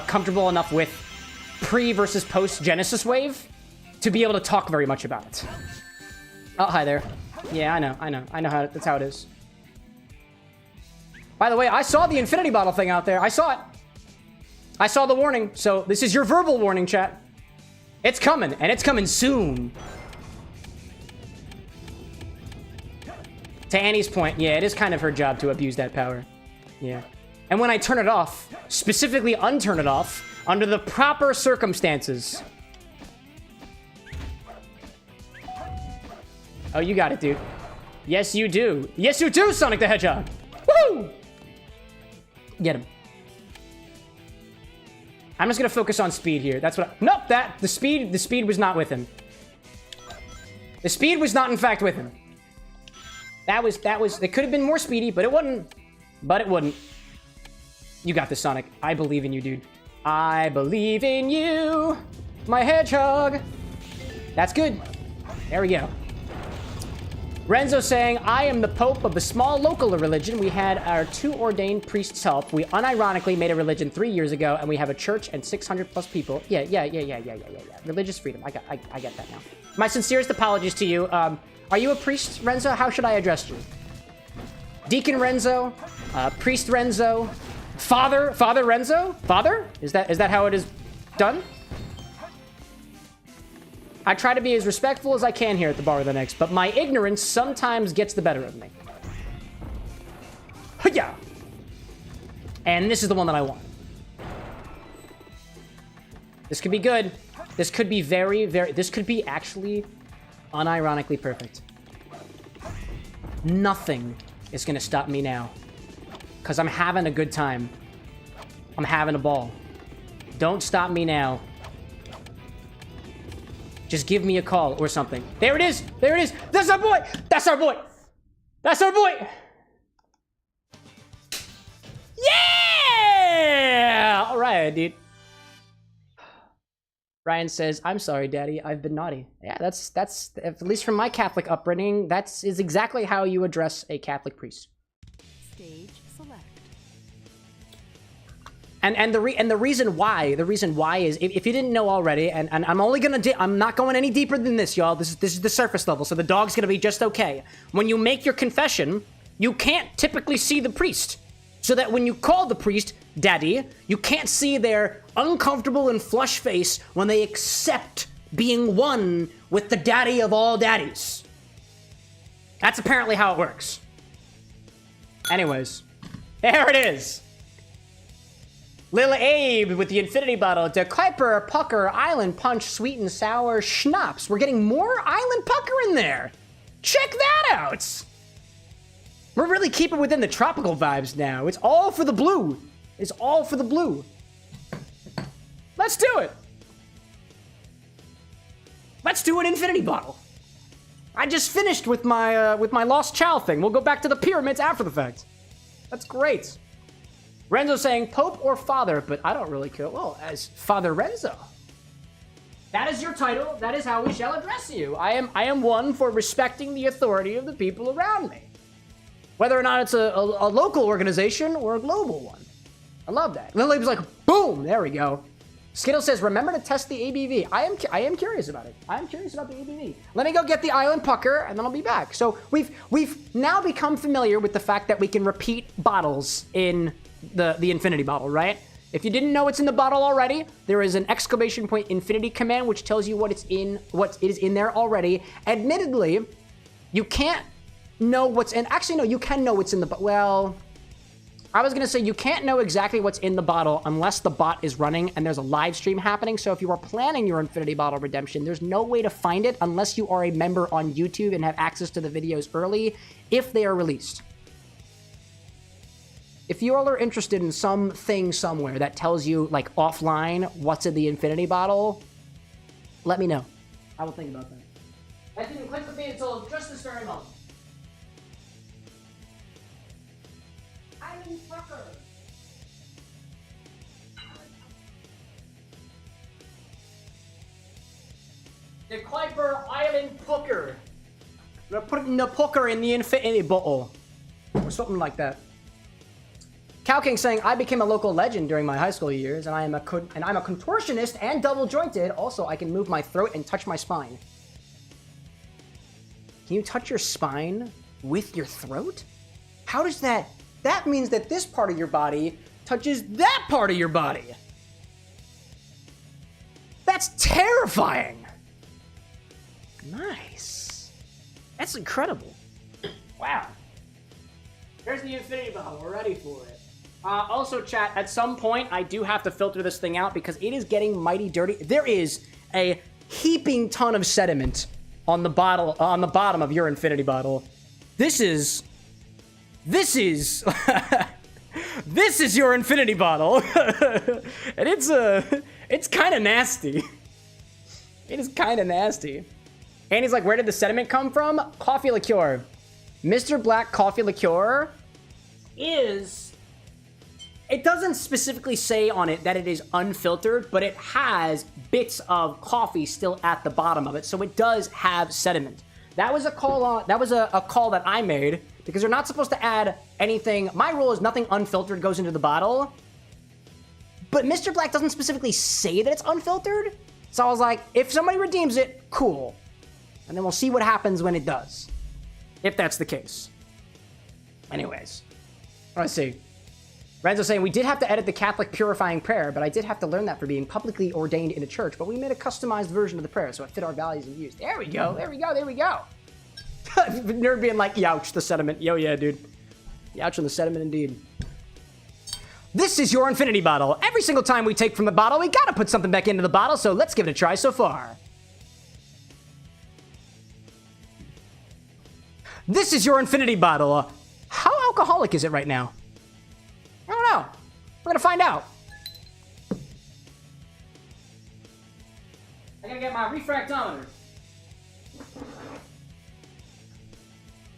comfortable enough with pre versus post Genesis Wave to be able to talk very much about it. Oh, hi there. Yeah, I know how that's how it is. By the way, I saw the infinity bottle thing out there. I saw it. I saw the warning, so this is your verbal warning, chat. It's coming, and it's coming soon. To Annie's point, yeah, it is kind of her job to abuse that power. Yeah. And when I turn it off, specifically unturn it off, under the proper circumstances. Oh, you got it, dude. Yes, you do. Yes, you do, Sonic the Hedgehog. Woo! Get him. I'm just gonna focus on speed here. That's what nope, the speed was not with him. The speed was not, in fact, with him. It could have been more speedy, but it wasn't. But it wouldn't. You got this, Sonic. I believe in you, dude. I believe in you, my hedgehog. That's good. There we go. Renzo saying, I am the Pope of the small local religion. We had our 2 ordained priests help. We unironically made a religion 3 years ago, and we have a church and 600 plus people. Yeah. Religious freedom. I get that now. My sincerest apologies to you. Are you a priest, Renzo? How should I address you? Deacon Renzo? Priest Renzo? Father Renzo? Father? Is that how it is done? I try to be as respectful as I can here at the Bar with an X, but my ignorance sometimes gets the better of me. Yeah. And this is the one that I want. This could be good. This could be this could be actually unironically perfect. Nothing is gonna stop me now. Because I'm having a good time. I'm having a ball. Don't stop me now. Just give me a call or something. There it is! There it is! That's our boy! That's our boy! That's our boy! Yeah! Alright, dude. Ryan says, I'm sorry, Daddy. I've been naughty. Yeah, that's at least from my Catholic upbringing, is exactly how you address a Catholic priest. Stage select. And the reason why is if you didn't know already, and I'm only gonna I'm not going any deeper than this, y'all. This is the surface level, so the dog's gonna be just okay. When you make your confession, you can't typically see the priest, so that when you call the priest Daddy, you can't see their uncomfortable and flush face when they accept being one with the Daddy of all daddies. That's apparently how it works. Anyways, there it is. Lil Abe with the infinity bottle. De Kuiper, Pucker, Island Punch, Sweet and Sour, Schnapps. We're getting more Island Pucker in there. Check that out. We're really keeping within the tropical vibes now. It's all for the blue. It's all for the blue. Let's do it. Let's do an infinity bottle. I just finished with my Lost Child thing. We'll go back to the pyramids after the fact. That's great. Renzo saying Pope or Father, but I don't really care. Well, as Father Renzo. That is your title. That is how we shall address you. I am one for respecting the authority of the people around me. Whether or not it's a local organization or a global one. I love that. Lily was like, boom, there we go. Skittle says, remember to test the ABV. I am curious about it. I am curious about the ABV. Let me go get the Island Pucker, and then I'll be back. So we've now become familiar with the fact that we can repeat bottles in the infinity bottle, right? If you didn't know what's in the bottle already, there is an exclamation point infinity command which tells you what is in there already. Admittedly, you can't know what's in. Actually, no, you can know what's in the. Well, I was gonna say you can't know exactly what's in the bottle unless the bot is running and there's a live stream happening. So if you are planning your infinity bottle redemption, there's no way to find it unless you are a member on YouTube and have access to the videos early if they are released. If you all are interested in something somewhere that tells you, like, offline what's in the infinity bottle, let me know. I will think about that. I didn't click with me until just this very moment. Island Pucker. The Kuiper Island Pucker. We're putting the pucker in the infinity bottle. Or something like that. Cow King saying, I became a local legend during my high school years, and I'm a contortionist and double jointed. Also, I can move my throat and touch my spine. Can you touch your spine with your throat? How does that... That means that this part of your body touches that part of your body. That's terrifying. Nice. That's incredible. Wow. There's the infinity bottle. We're ready for it. Also, chat, at some point, I do have to filter this thing out because it is getting mighty dirty. There is a heaping ton of sediment on the bottle, on the bottom of your infinity bottle. This is this is your infinity bottle. And it's kind of nasty. It is kind of nasty. And he's like, where did the sediment come from? Coffee liqueur. Mr. Black coffee liqueur is... It doesn't specifically say on it that it is unfiltered, but it has bits of coffee still at the bottom of it, so it does have sediment. That was a call that I made because you're not supposed to add anything. My rule is nothing unfiltered goes into the bottle. But Mr. Black doesn't specifically say that it's unfiltered. So I was like, if somebody redeems it, cool. And then we'll see what happens when it does. If that's the case. Anyways. Let's see. Renzo saying, we did have to edit the Catholic purifying prayer, but I did have to learn that for being publicly ordained in a church. But we made a customized version of the prayer, so it fit our values and views. There we go, there we go, there we go. Nerd being like, youch, the sediment. Yo, yeah, dude. Youch on the sediment, indeed. This is your infinity bottle. Every single time we take from the bottle, we gotta put something back into the bottle, so let's give it a try so far. This is your infinity bottle. How alcoholic is it right now? I don't know. We're gonna find out. I gotta get my refractometer.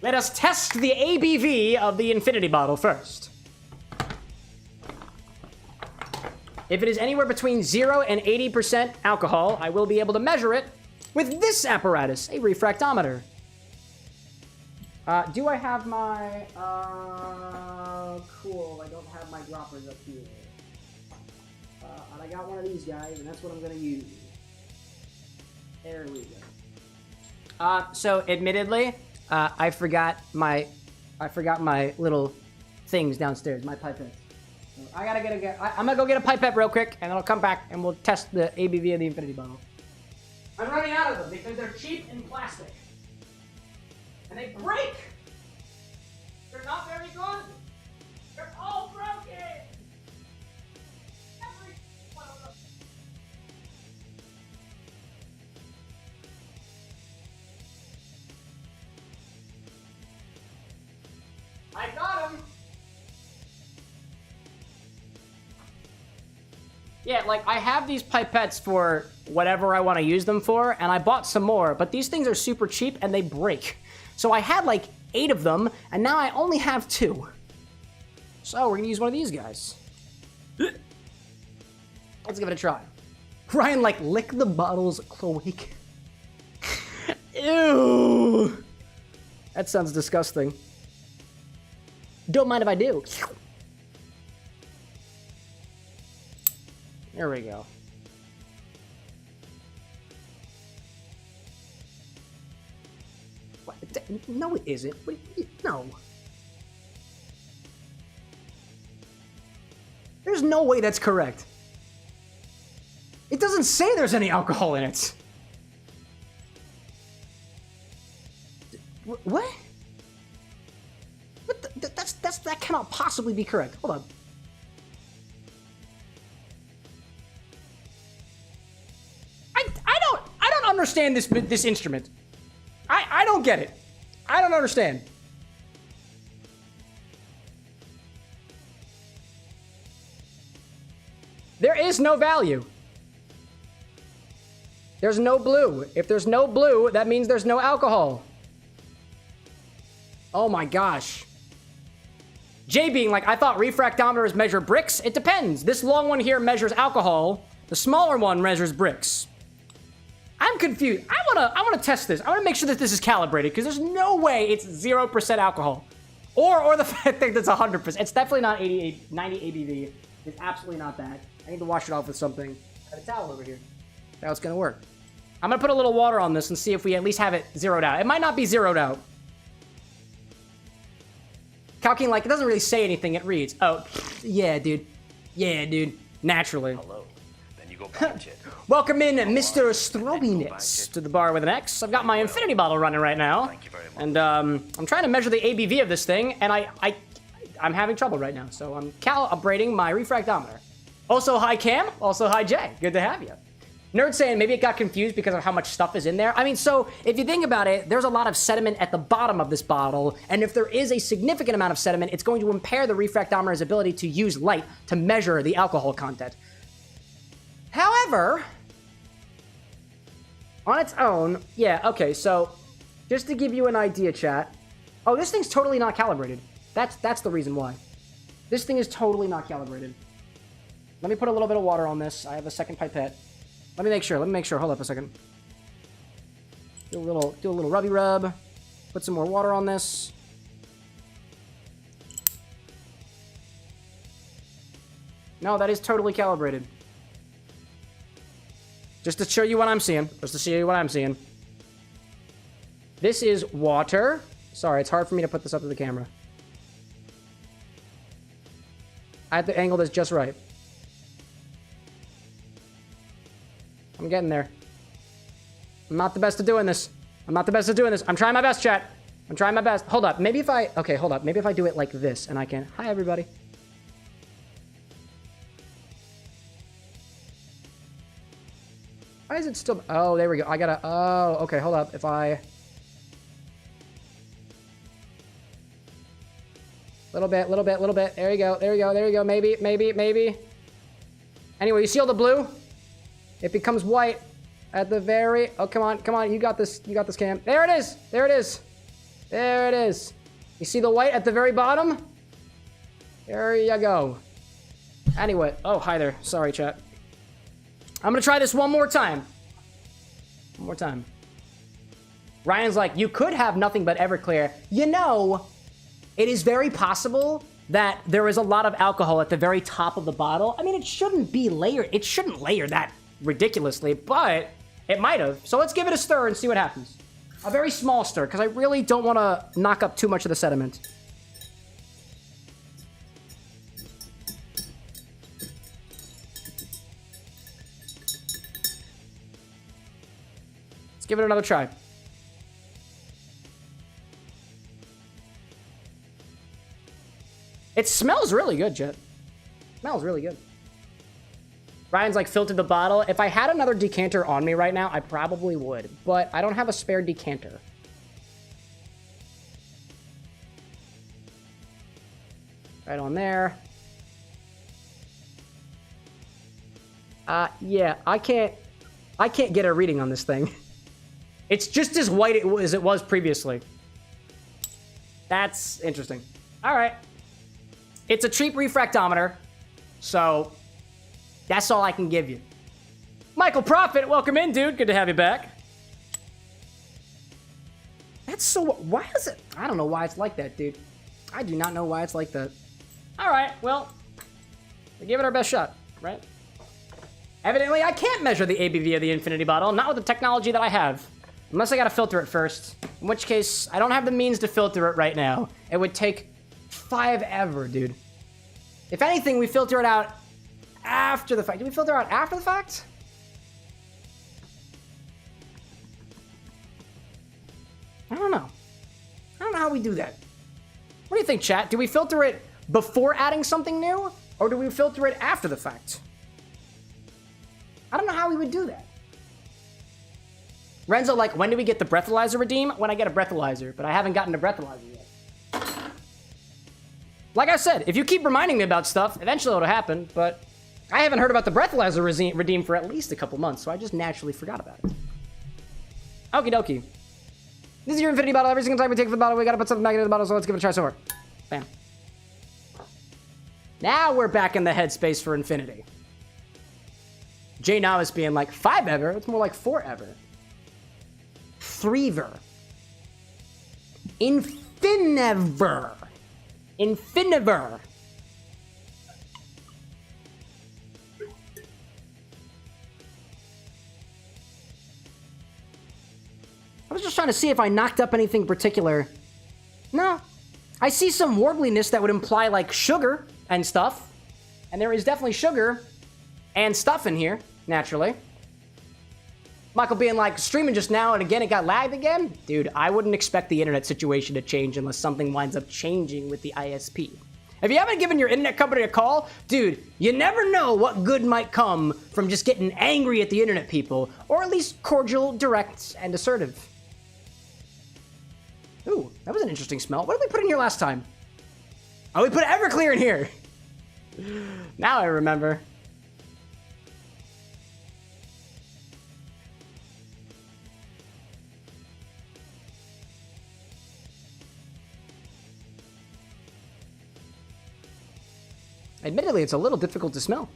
Let us test the ABV of the infinity bottle first. If it is anywhere between 0 and 80% alcohol, I will be able to measure it with this apparatus, a refractometer. Do I have my, cool, I don't have my droppers up here. And I got one of these guys, and that's what I'm gonna use. There we go. So admittedly, I forgot my little things downstairs, my pipettes. So I'm gonna go get a pipette real quick, and then I'll come back and we'll test the ABV of the infinity bottle. I'm running out of them because they're cheap and plastic. And they break! They're not very good! They're all broken! Every one of them. I got them! Yeah, like, I have these pipettes for whatever I want to use them for, and I bought some more, but these things are super cheap and they break. So I had like 8 of them, and now I only have 2. So we're gonna use one of these guys. Let's give it a try. Ryan, like, lick the bottle's cloaca. Ew. That sounds disgusting. Don't mind if I do. There we go. No, it isn't. No. There's no way that's correct. It doesn't say there's any alcohol in it. What? What that cannot possibly be correct. Hold on. I don't understand this instrument. I don't get it. I don't understand. There is no value. There's no blue. If there's no blue, that means there's no alcohol. Oh my gosh. Jay being like, I thought refractometers measure bricks. It depends. This long one here measures alcohol. The smaller one measures bricks. I'm confused. I wanna test this. I wanna make sure that this is calibrated because there's no way it's 0% alcohol, or the fact that it's 100%. It's definitely not 90 ABV. It's absolutely not that. I need to wash it off with something. I have a towel over here. That's how it's gonna work. I'm gonna put a little water on this and see if we at least have it zeroed out. It might not be zeroed out. Calking, like, it doesn't really say anything. It reads. Oh, yeah, dude. Yeah, dude. Naturally. Hello. Then you Welcome in, Mr. Strobinitz, to the bar with an X. I've got my infinity bottle running right now, and I'm trying to measure the ABV of this thing, and I'm having trouble right now, so I'm calibrating my refractometer. Also, hi Cam. Also, hi Jay. Good to have you. Nerd saying maybe it got confused because of how much stuff is in there. I mean, so if you think about it, there's a lot of sediment at the bottom of this bottle, and if there is a significant amount of sediment, it's going to impair the refractometer's ability to use light to measure the alcohol content. However, on its own, yeah, okay, so just to give you an idea, chat. Oh, this thing's totally not calibrated. That's the reason why. This thing is totally not calibrated. Let me put a little bit of water on this. I have a second pipette. Let me make sure. Hold up a second. Do a little rubby rub. Put some more water on this. No, that is totally calibrated. Just to show you what I'm seeing. This is water. Sorry, it's hard for me to put this up to the camera. I have to angle this just right. I'm getting there. I'm not the best at doing this. I'm trying my best, chat. I'm trying my best. Hold up. Maybe if I do it like this and I can... Hi, everybody. Why is it still... Oh, there we go. I gotta... Oh, okay. Hold up. If I... Little bit. There you go. Maybe. Anyway, you see all the blue? It becomes white at the very... Oh, come on. You got this, Cam. There it is. You see the white at the very bottom? There you go. Anyway. Oh, hi there. Sorry, chat. I'm gonna try this one more time. Ryan's like, you could have nothing but Everclear. You know, it is very possible that there is a lot of alcohol at the very top of the bottle. I mean, it shouldn't be layered. It shouldn't layer that ridiculously, but it might have. So let's give it a stir and see what happens. A very small stir, because I really don't want to knock up too much of the sediment. Let's give it another try. It smells really good, Jet. Smells really good. Ryan's like, filtered the bottle. If I had another decanter on me right now, I probably would. But I don't have a spare decanter. Right on there. Yeah, I can't get a reading on this thing. It's just as white as it was previously. That's interesting. All right. It's a cheap refractometer, so that's all I can give you. Michael Prophet, welcome in, dude. Good to have you back. That's so... Why is it... I don't know why it's like that, dude. I do not know why it's like that. All right, well, we give it our best shot, right? Evidently, I can't measure the ABV of the infinity bottle, not with the technology that I have. Unless I gotta filter it first. In which case, I don't have the means to filter it right now. It would take 5 ever, dude. If anything, we filter it out after the fact. Do we filter out after the fact? I don't know. I don't know how we do that. What do you think, chat? Do we filter it before adding something new? Or do we filter it after the fact? I don't know how we would do that. Renzo, like, when do we get the breathalyzer redeem? When I get a breathalyzer, but I haven't gotten a breathalyzer yet. Like I said, if you keep reminding me about stuff, eventually it'll happen, but I haven't heard about the breathalyzer redeem for at least a couple months, so I just naturally forgot about it. Okie dokie. This is your infinity bottle. Every single time we take the bottle, we gotta put something back into the bottle, so let's give it a try so far. Bam. Now we're back in the headspace for infinity. Jay Novice being like, 5 ever? It's more like 4 ever. 3ver. Infiniver. Infiniver. I was just trying to see if I knocked up anything particular. No. I see some warbliness that would imply like sugar and stuff. And there is definitely sugar and stuff in here. naturally. Michael being like, streaming just now and again it got lagged again? Dude, I wouldn't expect the internet situation to change unless something winds up changing with the ISP. If you haven't given your internet company a call, dude, you never know what good might come from just getting angry at the internet people, or at least cordial, direct, and assertive. Ooh, that was an interesting smell. What did we put in here last time? Oh, we put Everclear in here. Now I remember. Admittedly, it's a little difficult to smell.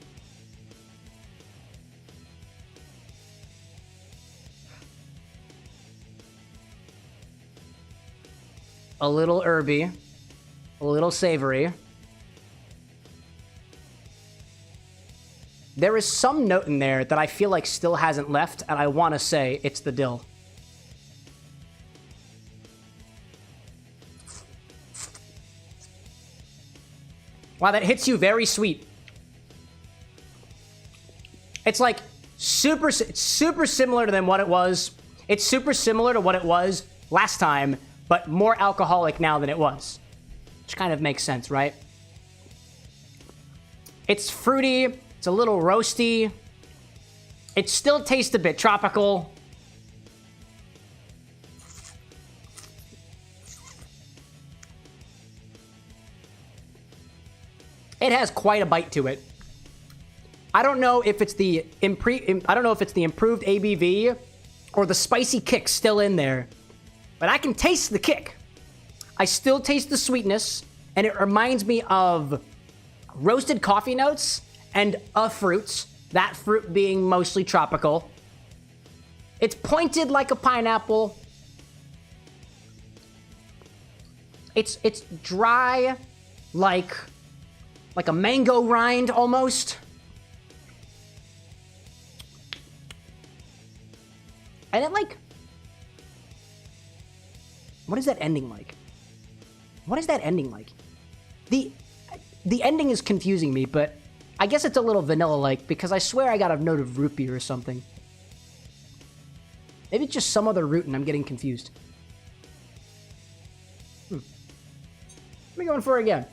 A little herby, a little savory. There is some note in there that I feel like still hasn't left, and I want to say it's the dill. Wow, that hits you very sweet. It's like it's super similar to what it was. It's super similar to what it was last time, but more alcoholic now than it was. Which kind of makes sense, right? It's fruity. It's a little roasty. It still tastes a bit tropical. It has quite a bite to it. I don't know if it's the improved ABV or the spicy kick still in there, but I can taste the kick. I still taste the sweetness, and it reminds me of roasted coffee notes and a fruit, that fruit being mostly tropical. It's pointed like a pineapple. It's dry like a mango rind almost. And it like... What is that ending like? What is that ending like? The ending is confusing me, but I guess it's a little vanilla-like because I swear I got a note of root beer or something. Maybe it's just some other root and I'm getting confused. What are we going for again?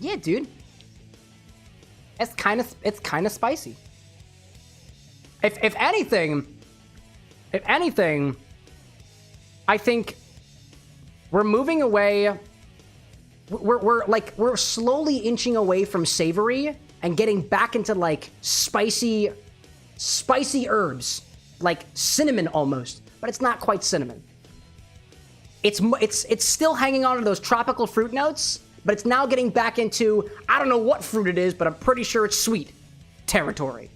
Yeah, dude. It's kind of spicy. If anything, I think we're moving away. We're slowly inching away from savory and getting back into like spicy herbs, like cinnamon almost, but it's not quite cinnamon. It's still hanging on to those tropical fruit notes, but it's now getting back into, I don't know what fruit it is, but I'm pretty sure it's sweet territory.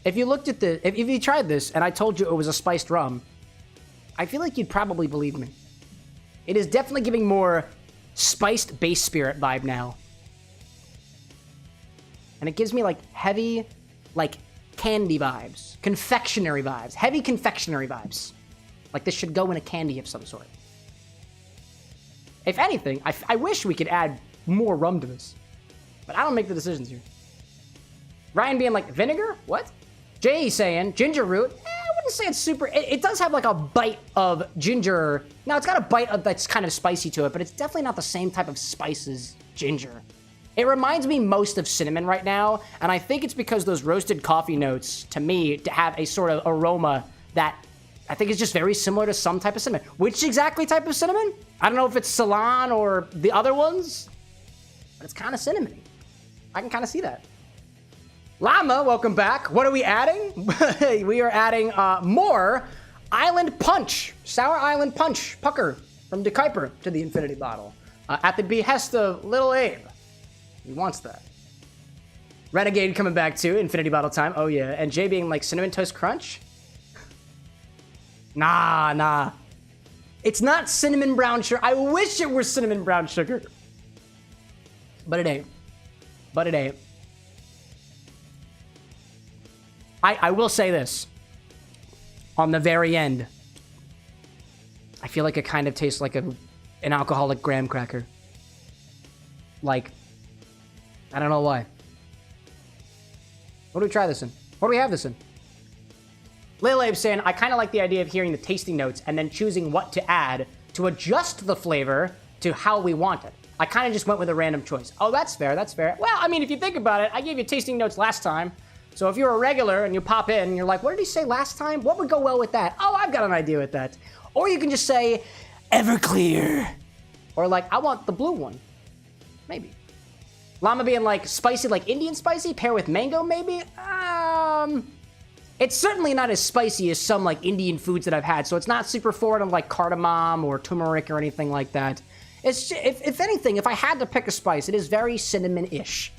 If you looked at if you tried this and I told you it was a spiced rum, I feel like you'd probably believe me. It is definitely giving more spiced base spirit vibe now. And it gives me like heavy, like candy vibes, confectionery vibes, heavy confectionery vibes. Like this should go in a candy of some sort. If anything, I wish we could add more rum to this. But I don't make the decisions here. Ryan being like, vinegar? What? Jay saying, ginger root? I wouldn't say it's super... It does have like a bite of ginger. Now, it's got a bite that's kind of spicy to it, but it's definitely not the same type of spice as ginger. It reminds me most of cinnamon right now, and I think it's because those roasted coffee notes, to me, to have a sort of aroma that I think is just very similar to some type of cinnamon. Which exactly type of cinnamon? I don't know if it's Ceylon or the other ones, but it's kind of cinnamony. I can kind of see that. Llama, welcome back. What are we adding? We are adding more Island Punch, Sour Island Punch, Pucker from De Kuiper to the Infinity Bottle. At the behest of Little Abe. He wants that. Renegade coming back too, Infinity Bottle time. Oh yeah, and Jay being like Cinnamon Toast Crunch? Nah. It's not cinnamon brown sugar. I wish it were cinnamon brown sugar. But it ain't. I will say this. On the very end, I feel like it kind of tastes like an alcoholic graham cracker. Like, I don't know why. What do we try this in? What do we have this in? Lil Abe's saying, I kind of like the idea of hearing the tasting notes and then choosing what to add to adjust the flavor to how we want it. I kind of just went with a random choice. Oh, that's fair, that's fair. Well, I mean, if you think about it, I gave you tasting notes last time. So if you're a regular and you pop in and you're like, what did he say last time? What would go well with that? Oh, I've got an idea with that. Or you can just say, Everclear. Or like, I want the blue one. Maybe. Llama being like, spicy, like Indian spicy, pair with mango, maybe? It's certainly not as spicy as some like Indian foods that I've had, so it's not super forward on like cardamom or turmeric or anything like that. It's if anything, if I had to pick a spice, it is very cinnamon-ish.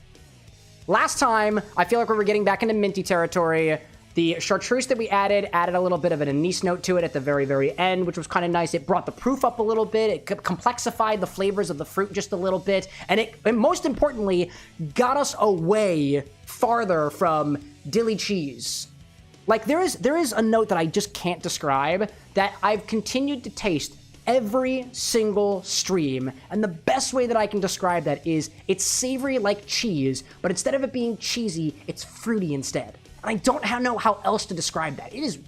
Last time, I feel like we were getting back into minty territory. The chartreuse that we added a little bit of an anise note to it at the very, very end, which was kind of nice. It brought the proof up a little bit. It complexified the flavors of the fruit just a little bit. And most importantly, got us away farther from dilly cheese. Like, there is a note that I just can't describe that I've continued to taste every single stream. And the best way that I can describe that is it's savory like cheese, but instead of it being cheesy, it's fruity instead. And I don't know how else to describe that. It is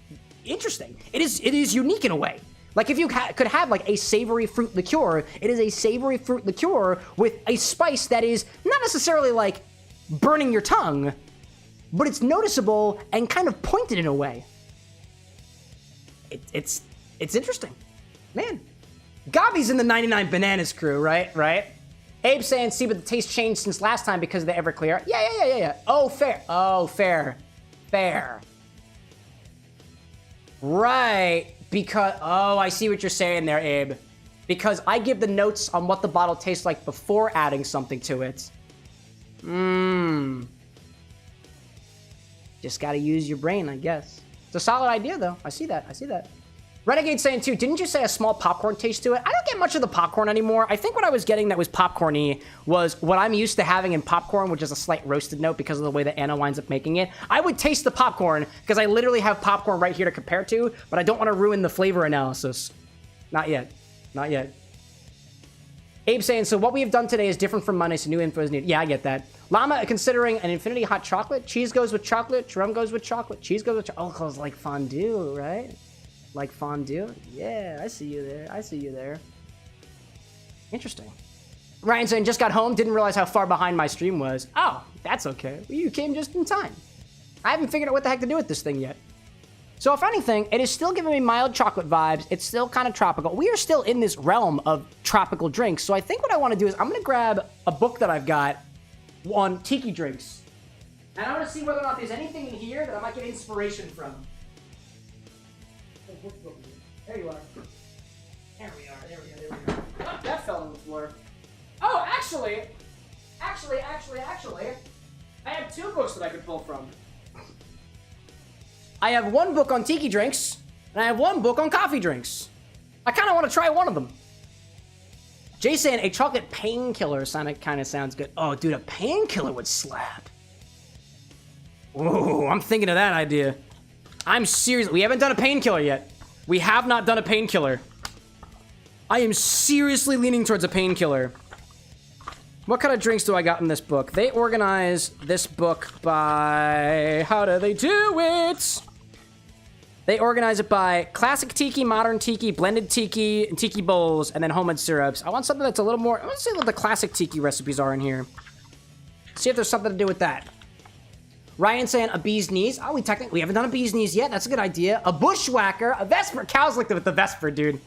interesting. It is unique in a way. Like if you could have like a savory fruit liqueur, it is a savory fruit liqueur with a spice that is not necessarily like burning your tongue, but it's noticeable and kind of pointed in a way. It's interesting. Man, Gabi's in the 99 Bananas crew, right? Abe saying, see, but the taste changed since last time because of the Everclear. Yeah. Oh, fair. Right, because, oh, I see what you're saying there, Abe. Because I give the notes on what the bottle tastes like before adding something to it. Just gotta use your brain, I guess. It's a solid idea, though. I see that. Renegade saying, too, didn't you say a small popcorn taste to it? I don't get much of the popcorn anymore. I think what I was getting that was popcorny was what I'm used to having in popcorn, which is a slight roasted note because of the way that Anna winds up making it. I would taste the popcorn because I literally have popcorn right here to compare to, but I don't want to ruin the flavor analysis. Not yet. Abe saying, so what we have done today is different from Monday, so new info is needed. Yeah, I get that. Llama considering an infinity hot chocolate. Cheese goes with chocolate. Rum goes with chocolate. Cheese goes with chocolate. Oh, it's like fondue, right? Like fondue? Yeah, I see you there. Interesting. Ryan saying, just got home, didn't realize how far behind my stream was. Oh, that's okay. You came just in time. I haven't figured out what the heck to do with this thing yet. So if anything, it is still giving me mild chocolate vibes. It's still kind of tropical. We are still in this realm of tropical drinks. So I think what I want to do is I'm going to grab a book that I've got on tiki drinks. And I want to see whether or not there's anything in here that I might get inspiration from. There you are. There we are. Oh, that fell on the floor. Oh, actually, I have two books that I could pull from. I have one book on tiki drinks, and I have one book on coffee drinks. I kind of want to try one of them. Jay saying a chocolate painkiller kind of sounds good. Oh, dude, a painkiller would slap. Whoa, I'm thinking of that idea. I'm serious. We haven't done a painkiller yet. We have not done a painkiller. I am seriously leaning towards a painkiller. What kind of drinks do I got in this book? They organize this book by... How do they do it? They organize it by classic tiki, modern tiki, blended tiki, and tiki bowls, and then homemade syrups. I want something that's a little more... I want to see what the classic tiki recipes are in here. See if there's something to do with that. Ryan saying a bee's knees. Oh, we haven't done a bee's knees yet. That's a good idea. A bushwhacker. A Vesper. Cows looked at the Vesper, dude.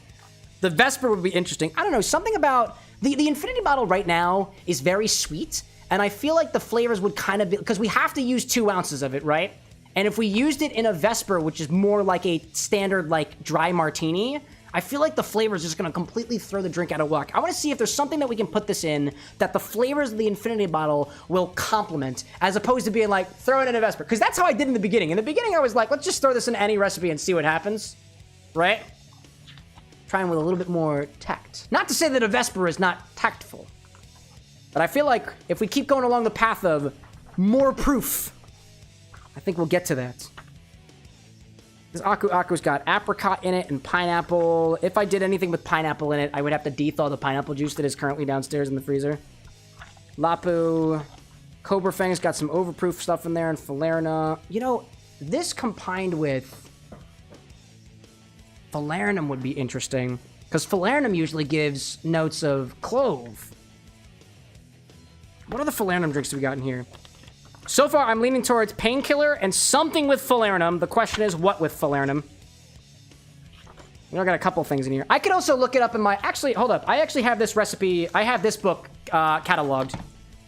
The Vesper would be interesting. I don't know. Something about... The Infinity bottle right now is very sweet. And I feel like the flavors would kind of be... Because we have to use 2 ounces of it, right? And if we used it in a Vesper, which is more like a standard, like, dry martini... I feel like the flavors are just going to completely throw the drink out of whack. I want to see if there's something that we can put this in that the flavors of the Infinity bottle will complement, as opposed to being like, throw it in a Vesper. Because that's how I did in the beginning. In the beginning, I was like, let's just throw this in any recipe and see what happens. Right? Trying with a little bit more tact. Not to say that a Vesper is not tactful. But I feel like if we keep going along the path of more proof, I think we'll get to that. This Aku's got apricot in it and pineapple. If I did anything with pineapple in it, I would have to de-thaw the pineapple juice that is currently downstairs in the freezer. Lapu. Cobra Fang's got some overproof stuff in there and Falerna. You know, this combined with Falernum would be interesting. Because Falernum usually gives notes of clove. What other Falernum drinks do we got in here? So far, I'm leaning towards Painkiller and something with Falernum. The question is, what with Falernum? We got a couple things in here. I could also look it up in my... Actually, hold up. I actually have this recipe... I have this book cataloged.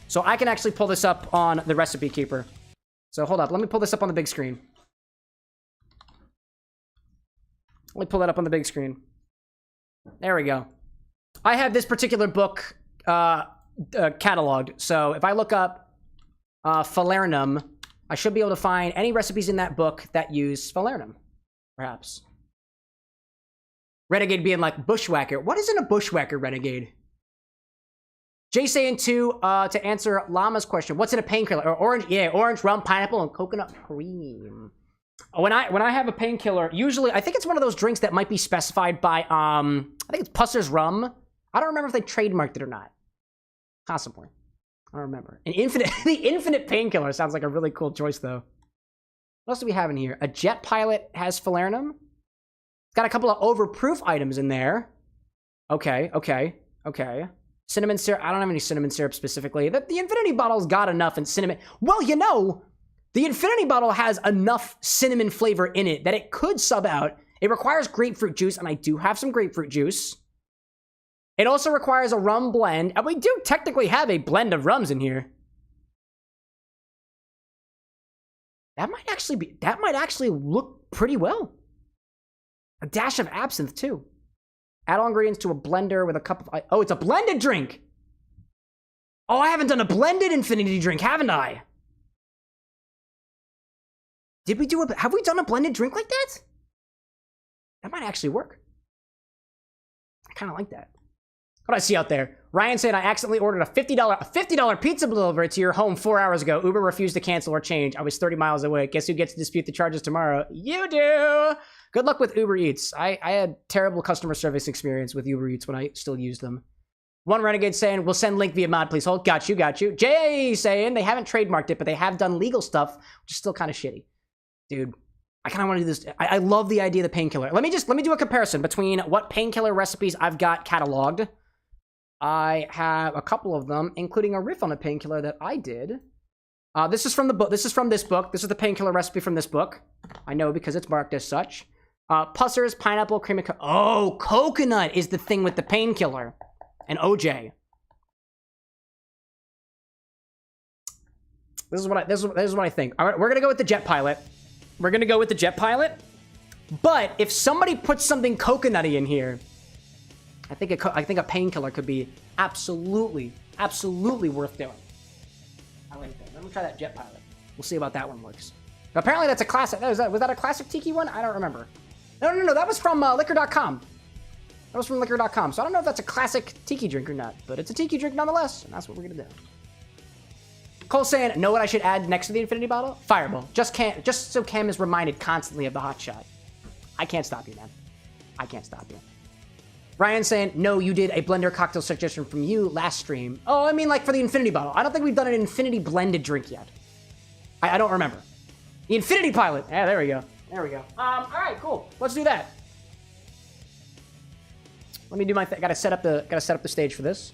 So I can actually pull this up on the Recipe Keeper. So hold up. Let me pull this up on the big screen. Let me pull that up on the big screen. There we go. I have this particular book cataloged. So if I look up Falernum, I should be able to find any recipes in that book that use Falernum, perhaps. Renegade being like Bushwhacker. What is in a Bushwhacker, Renegade? Jay saying to answer Llama's question, what's in a painkiller? Or orange, yeah, orange, rum, pineapple, and coconut cream. When I have a painkiller, usually I think it's one of those drinks that might be specified by I think it's Pusser's Rum. I don't remember if they trademarked it or not. Possibly. I don't remember. The infinite painkiller sounds like a really cool choice, though. What else do we have in here? A jet pilot has Falernum. It's got a couple of overproof items in there. Okay. Cinnamon syrup. I don't have any cinnamon syrup specifically. The infinity bottle's got enough in cinnamon. Well, you know, the infinity bottle has enough cinnamon flavor in it that it could sub out. It requires grapefruit juice, and I do have some grapefruit juice. It also requires a rum blend, and we do technically have a blend of rums in here. That might actually look pretty well. A dash of absinthe, too. Add all ingredients to a blender with a cup of... Oh, it's a blended drink! Oh, I haven't done a blended infinity drink, haven't I? Did we do a... Have we done a blended drink like that? That might actually work. I kind of like that. What do I see out there? Ryan said, I accidentally ordered a $50 pizza delivery to your home 4 hours ago. Uber refused to cancel or change. I was 30 miles away. Guess who gets to dispute the charges tomorrow? You do! Good luck with Uber Eats. I had terrible customer service experience with Uber Eats when I still used them. One Renegade saying, we'll send link via mod, please hold. Got you. Jay saying, they haven't trademarked it, but they have done legal stuff, which is still kind of shitty. Dude, I kind of want to do this. I love the idea of the painkiller. Let me do a comparison between what painkiller recipes I've got cataloged. I have a couple of them, including a riff on a painkiller that I did. This is from the book. This is from this book. This is the painkiller recipe from this book. I know because it's marked as such. Pussers, pineapple, cream, and oh, coconut is the thing with the painkiller. And OJ. This is what I think. All right, we're gonna go with the jet pilot. But if somebody puts something coconutty in here, I think a painkiller could be absolutely worth doing. I like that. Let me try that jet pilot. We'll see about that one works. Apparently that's a classic. Was that a classic tiki one? I don't remember. No. That was from liquor.com. That was from liquor.com. So I don't know if that's a classic tiki drink or not, but it's a tiki drink nonetheless, and that's what we're gonna do. Cole saying, know what I should add next to the infinity bottle? Fireball. Just so Cam is reminded constantly of the hot shot. I can't stop you, man. I can't stop you. Ryan saying, no, you did a blender cocktail suggestion from you last stream. Oh, I mean like for the infinity bottle. I don't think we've done an infinity blended drink yet. I don't remember. The infinity pilot. Yeah, there we go. All right, cool. Let's do that. Let me do my thing. Gotta set up the stage for this.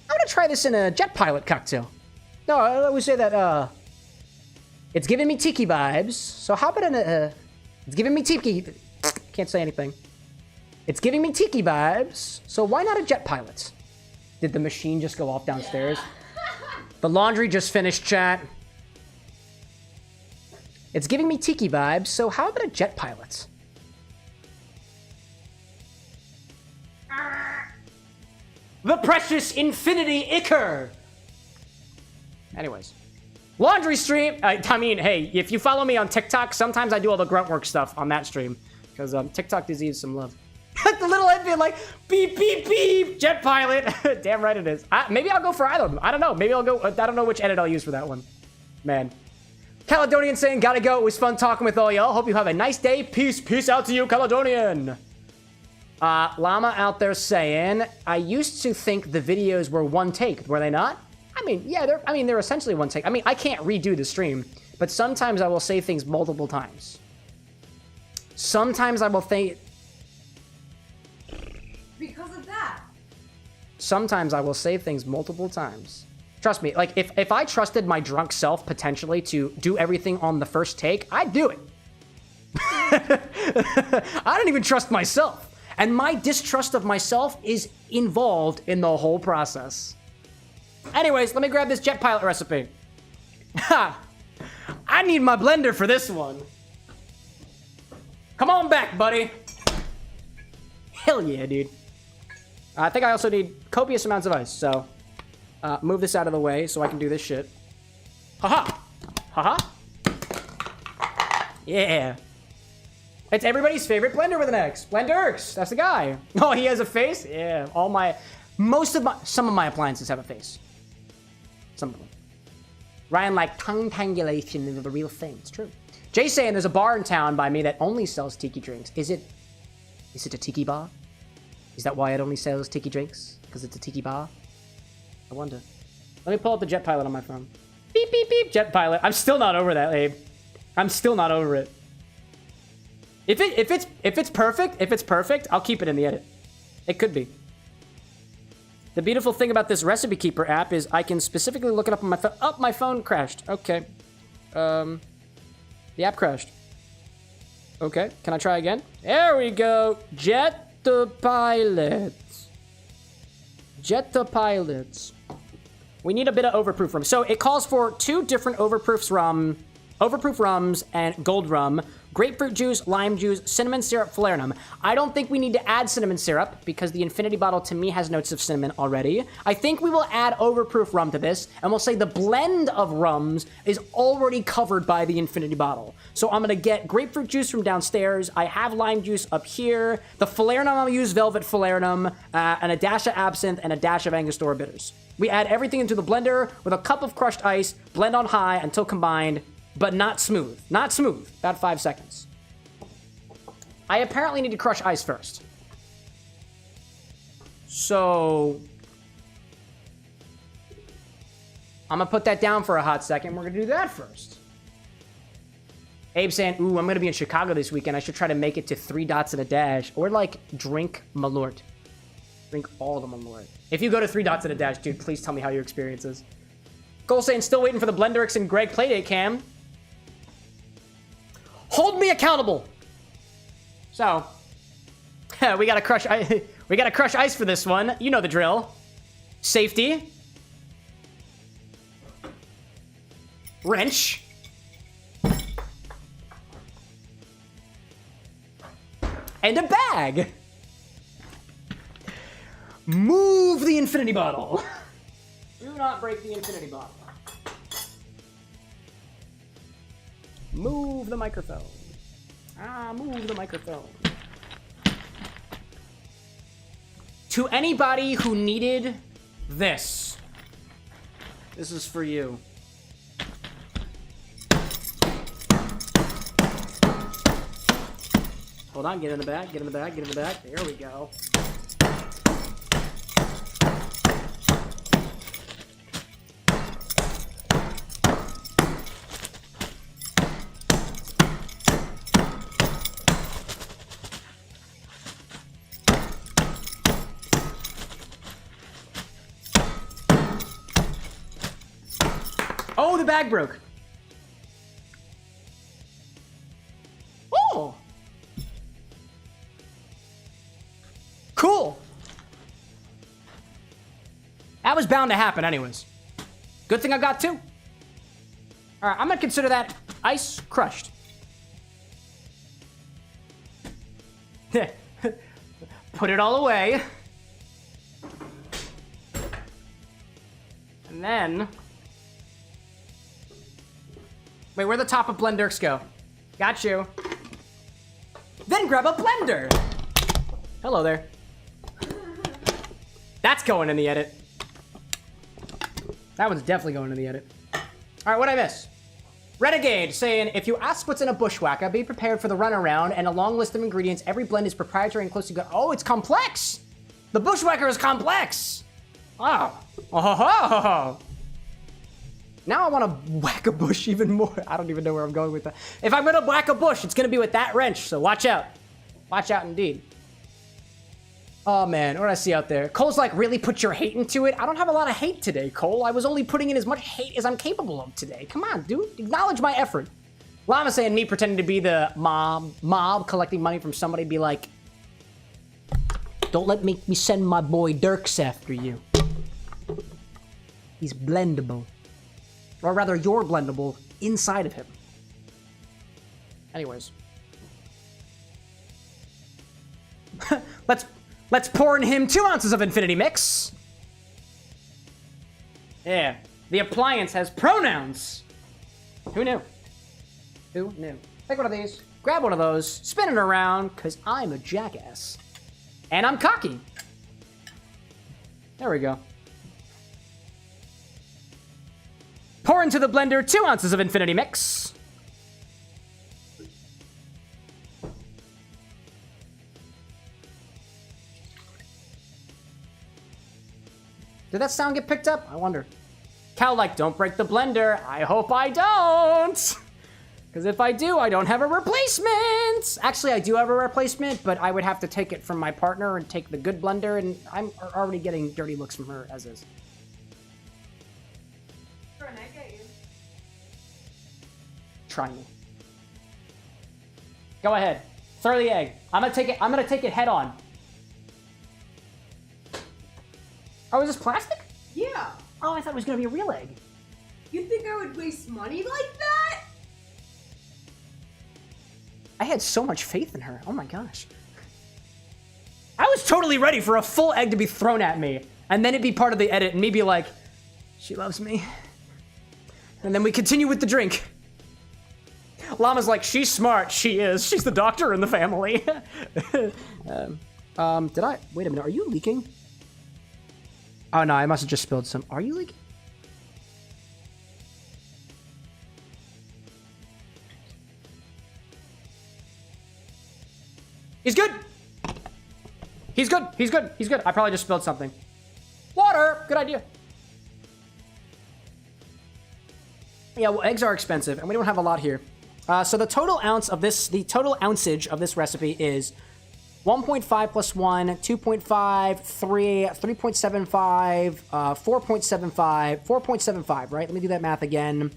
I'm gonna try this in a jet pilot cocktail. No, I always say that, it's giving me tiki vibes. So how about it's giving me tiki... Can't say anything. It's giving me tiki vibes, so why not a jet pilot? Did the machine just go off downstairs? Yeah. The laundry just finished, chat. It's giving me tiki vibes, so how about a jet pilot? The precious infinity ichor! Anyways. Laundry stream! I mean, hey, if you follow me on TikTok, sometimes I do all the grunt work stuff on that stream. Because TikTok deserves some love. The little head being like, beep, beep, beep, jet pilot. Damn right it is. Maybe I'll go for either of them. I don't know. Maybe I'll go, I don't know which edit I'll use for that one. Man. Caledonian saying, gotta go. It was fun talking with all y'all. Hope you have a nice day. Peace. Peace out to you, Caledonian. Llama out there saying, I used to think the videos were one take. Were they not? I mean, yeah, they're essentially one take. I mean, I can't redo the stream, but sometimes I will say things multiple times. Sometimes I will think... Because of that. Sometimes I will say things multiple times. Trust me, like, if I trusted my drunk self potentially to do everything on the first take, I'd do it. I don't even trust myself. And my distrust of myself is involved in the whole process. Anyways, let me grab this jet pilot recipe. Ha! I need my blender for this one. Come on back, buddy. Hell yeah, dude. I think I also need copious amounts of ice, so... move this out of the way so I can do this shit. Haha! Haha! Yeah! It's everybody's favorite blender with an X. Blenderx! That's the guy. Oh, he has a face? Yeah. Some of my appliances have a face. Some of them. Ryan like, tongue tangulation is the real thing. It's true. Jay saying there's a bar in town by me that only sells tiki drinks. Is it a tiki bar? Is that why it only sells tiki drinks? Because it's a tiki bar? I wonder. Let me pull up the jet pilot on my phone. Beep, beep, beep, jet pilot. I'm still not over that, Abe. I'm still not over it. If it's perfect, I'll keep it in the edit. It could be. The beautiful thing about this Recipe Keeper app is I can specifically look it up on my phone. Oh, my phone crashed. Okay. The app crashed. Okay, can I try again? There we go. Jet the pilot. Jet the pilots. We need a bit of overproof rum. So it calls for 2 different overproof rums and gold rum, grapefruit juice, lime juice, cinnamon syrup, falernum. I don't think we need to add cinnamon syrup because the infinity bottle to me has notes of cinnamon already. I think we will add overproof rum to this and we'll say the blend of rums is already covered by the infinity bottle. So I'm gonna get grapefruit juice from downstairs. I have lime juice up here. The falernum, I'll use velvet falernum, and a dash of absinthe and a dash of Angostura bitters. We add everything into the blender with a cup of crushed ice, blend on high until combined, but not smooth. Not smooth. About 5 seconds. I apparently need to crush ice first. So... I'm gonna put that down for a hot second. We're gonna do that first. Abe saying, ooh, I'm gonna be in Chicago this weekend. I should try to make it to 3 dots and a dash. Or like, drink Malort. Drink all the Malort. If you go to 3 dots and a dash, dude, please tell me how your experience is. Cole saying, still waiting for the Blenderx and Greg Playdate cam. Hold me accountable. So, we gotta crush ice for this one. You know the drill. Safety. Wrench. And a bag. Move the infinity bottle. Do not break the infinity bottle. Move the microphone. Move the microphone. To anybody who needed this, this is for you. Hold on, get in the bag, get in the bag, get in the bag. There we go. Oh, the bag broke. Oh. Cool. That was bound to happen anyways. Good thing I got 2. All right, I'm gonna consider that ice crushed. Put it all away. And then... Wait, where'd the top of Blenderx go? Got you. Then grab a blender. Hello there. That's going in the edit. That one's definitely going in the edit. All right, what'd I miss? Renegade saying, if you ask what's in a bushwhacker, be prepared for the runaround and a long list of ingredients. Every blend is proprietary and closely good. Oh, it's complex. The bushwhacker is complex. Oh. Oh. Now I want to whack a bush even more. I don't even know where I'm going with that. If I'm going to whack a bush, it's going to be with that wrench. So watch out. Watch out indeed. Oh man, what do I see out there? Cole's like, really put your hate into it? I don't have a lot of hate today, Cole. I was only putting in as much hate as I'm capable of today. Come on, dude. Acknowledge my effort. Llama saying me pretending to be the mob collecting money from somebody be like, don't let me send my boy Dirks after you. He's blendable. Or rather, you're blendable inside of him. Anyways. Let's pour in him 2 ounces of Infinity Mix. Yeah, the appliance has pronouns. Who knew? Who knew? Take one of these, grab one of those, spin it around, because I'm a jackass. And I'm cocky. There we go. Pour into the blender 2 ounces of Infinity Mix. Did that sound get picked up? I wonder. Cal, like, don't break the blender. I hope I don't. Because if I do, I don't have a replacement. Actually, I do have a replacement, but I would have to take it from my partner and take the good blender, and I'm already getting dirty looks from her as is. Try me. Go ahead. Throw the egg. I'm gonna take it head on. Oh, is this plastic? Yeah. Oh, I thought it was gonna be a real egg. You think I would waste money like that? I had so much faith in her. Oh my gosh. I was totally ready for a full egg to be thrown at me, and then it'd be part of the edit, and me be like, she loves me. And then we continue with the drink. Llama's like, she's smart. She is. She's the doctor in the family. Wait a minute, are you leaking? Oh no, I must have just spilled some. Are you leaking? He's good. He's good. He's good. He's good. I probably just spilled something. Water. Good idea. Yeah, well, eggs are expensive, and we don't have a lot here. So the total ounce of this, the total ounceage of this recipe is 1.5 plus 1, 2.5, 3, 3.75, 4.75, 4.75, right? Let me do that math again.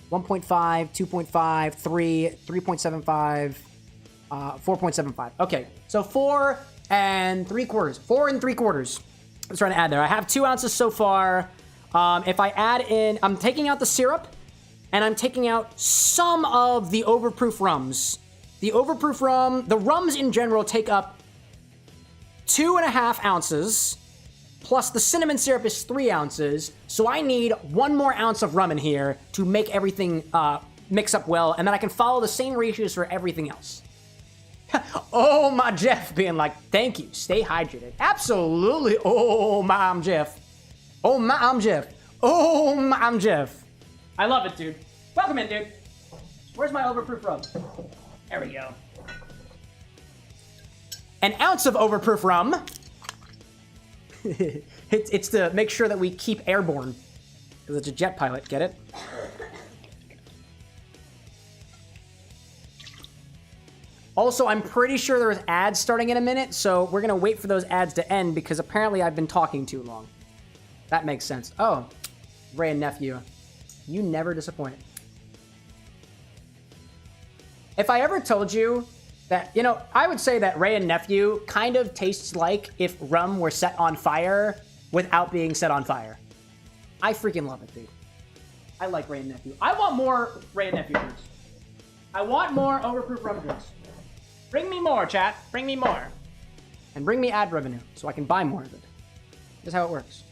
1.5, 2.5, 3, 3.75, 4.75. Okay, so 4 and 3/4. 4 and 3/4. I'm trying to add there. I have 2 ounces so far. If I add in, I'm taking out the syrup, and I'm taking out some of the overproof rums. The overproof rum, the rums in general take up 2.5 ounces, plus the cinnamon syrup is 3 ounces, so I need 1 more ounce of rum in here to make everything mix up well, and then I can follow the same ratios for everything else. Oh, my Jeff being like, thank you, stay hydrated. Absolutely, oh, my, I'm Jeff. Oh, my, I'm Jeff. Oh, my, I'm Jeff. I love it, dude. Welcome in, dude. Where's my overproof rum? There we go. An ounce of overproof rum. it's to make sure that we keep airborne. Because it's a jet pilot, get it? Also, I'm pretty sure there's ads starting in a minute, so we're gonna wait for those ads to end because apparently I've been talking too long. That makes sense. Oh, Ray and Nephew. You never disappoint. If I ever told you that, you know, I would say that Ray and Nephew kind of tastes like if rum were set on fire without being set on fire. I freaking love it, dude. I like Ray and Nephew. I want more Ray and Nephew drinks. I want more overproof rum drinks. Bring me more, chat. Bring me more. And bring me ad revenue so I can buy more of it. That's how it works.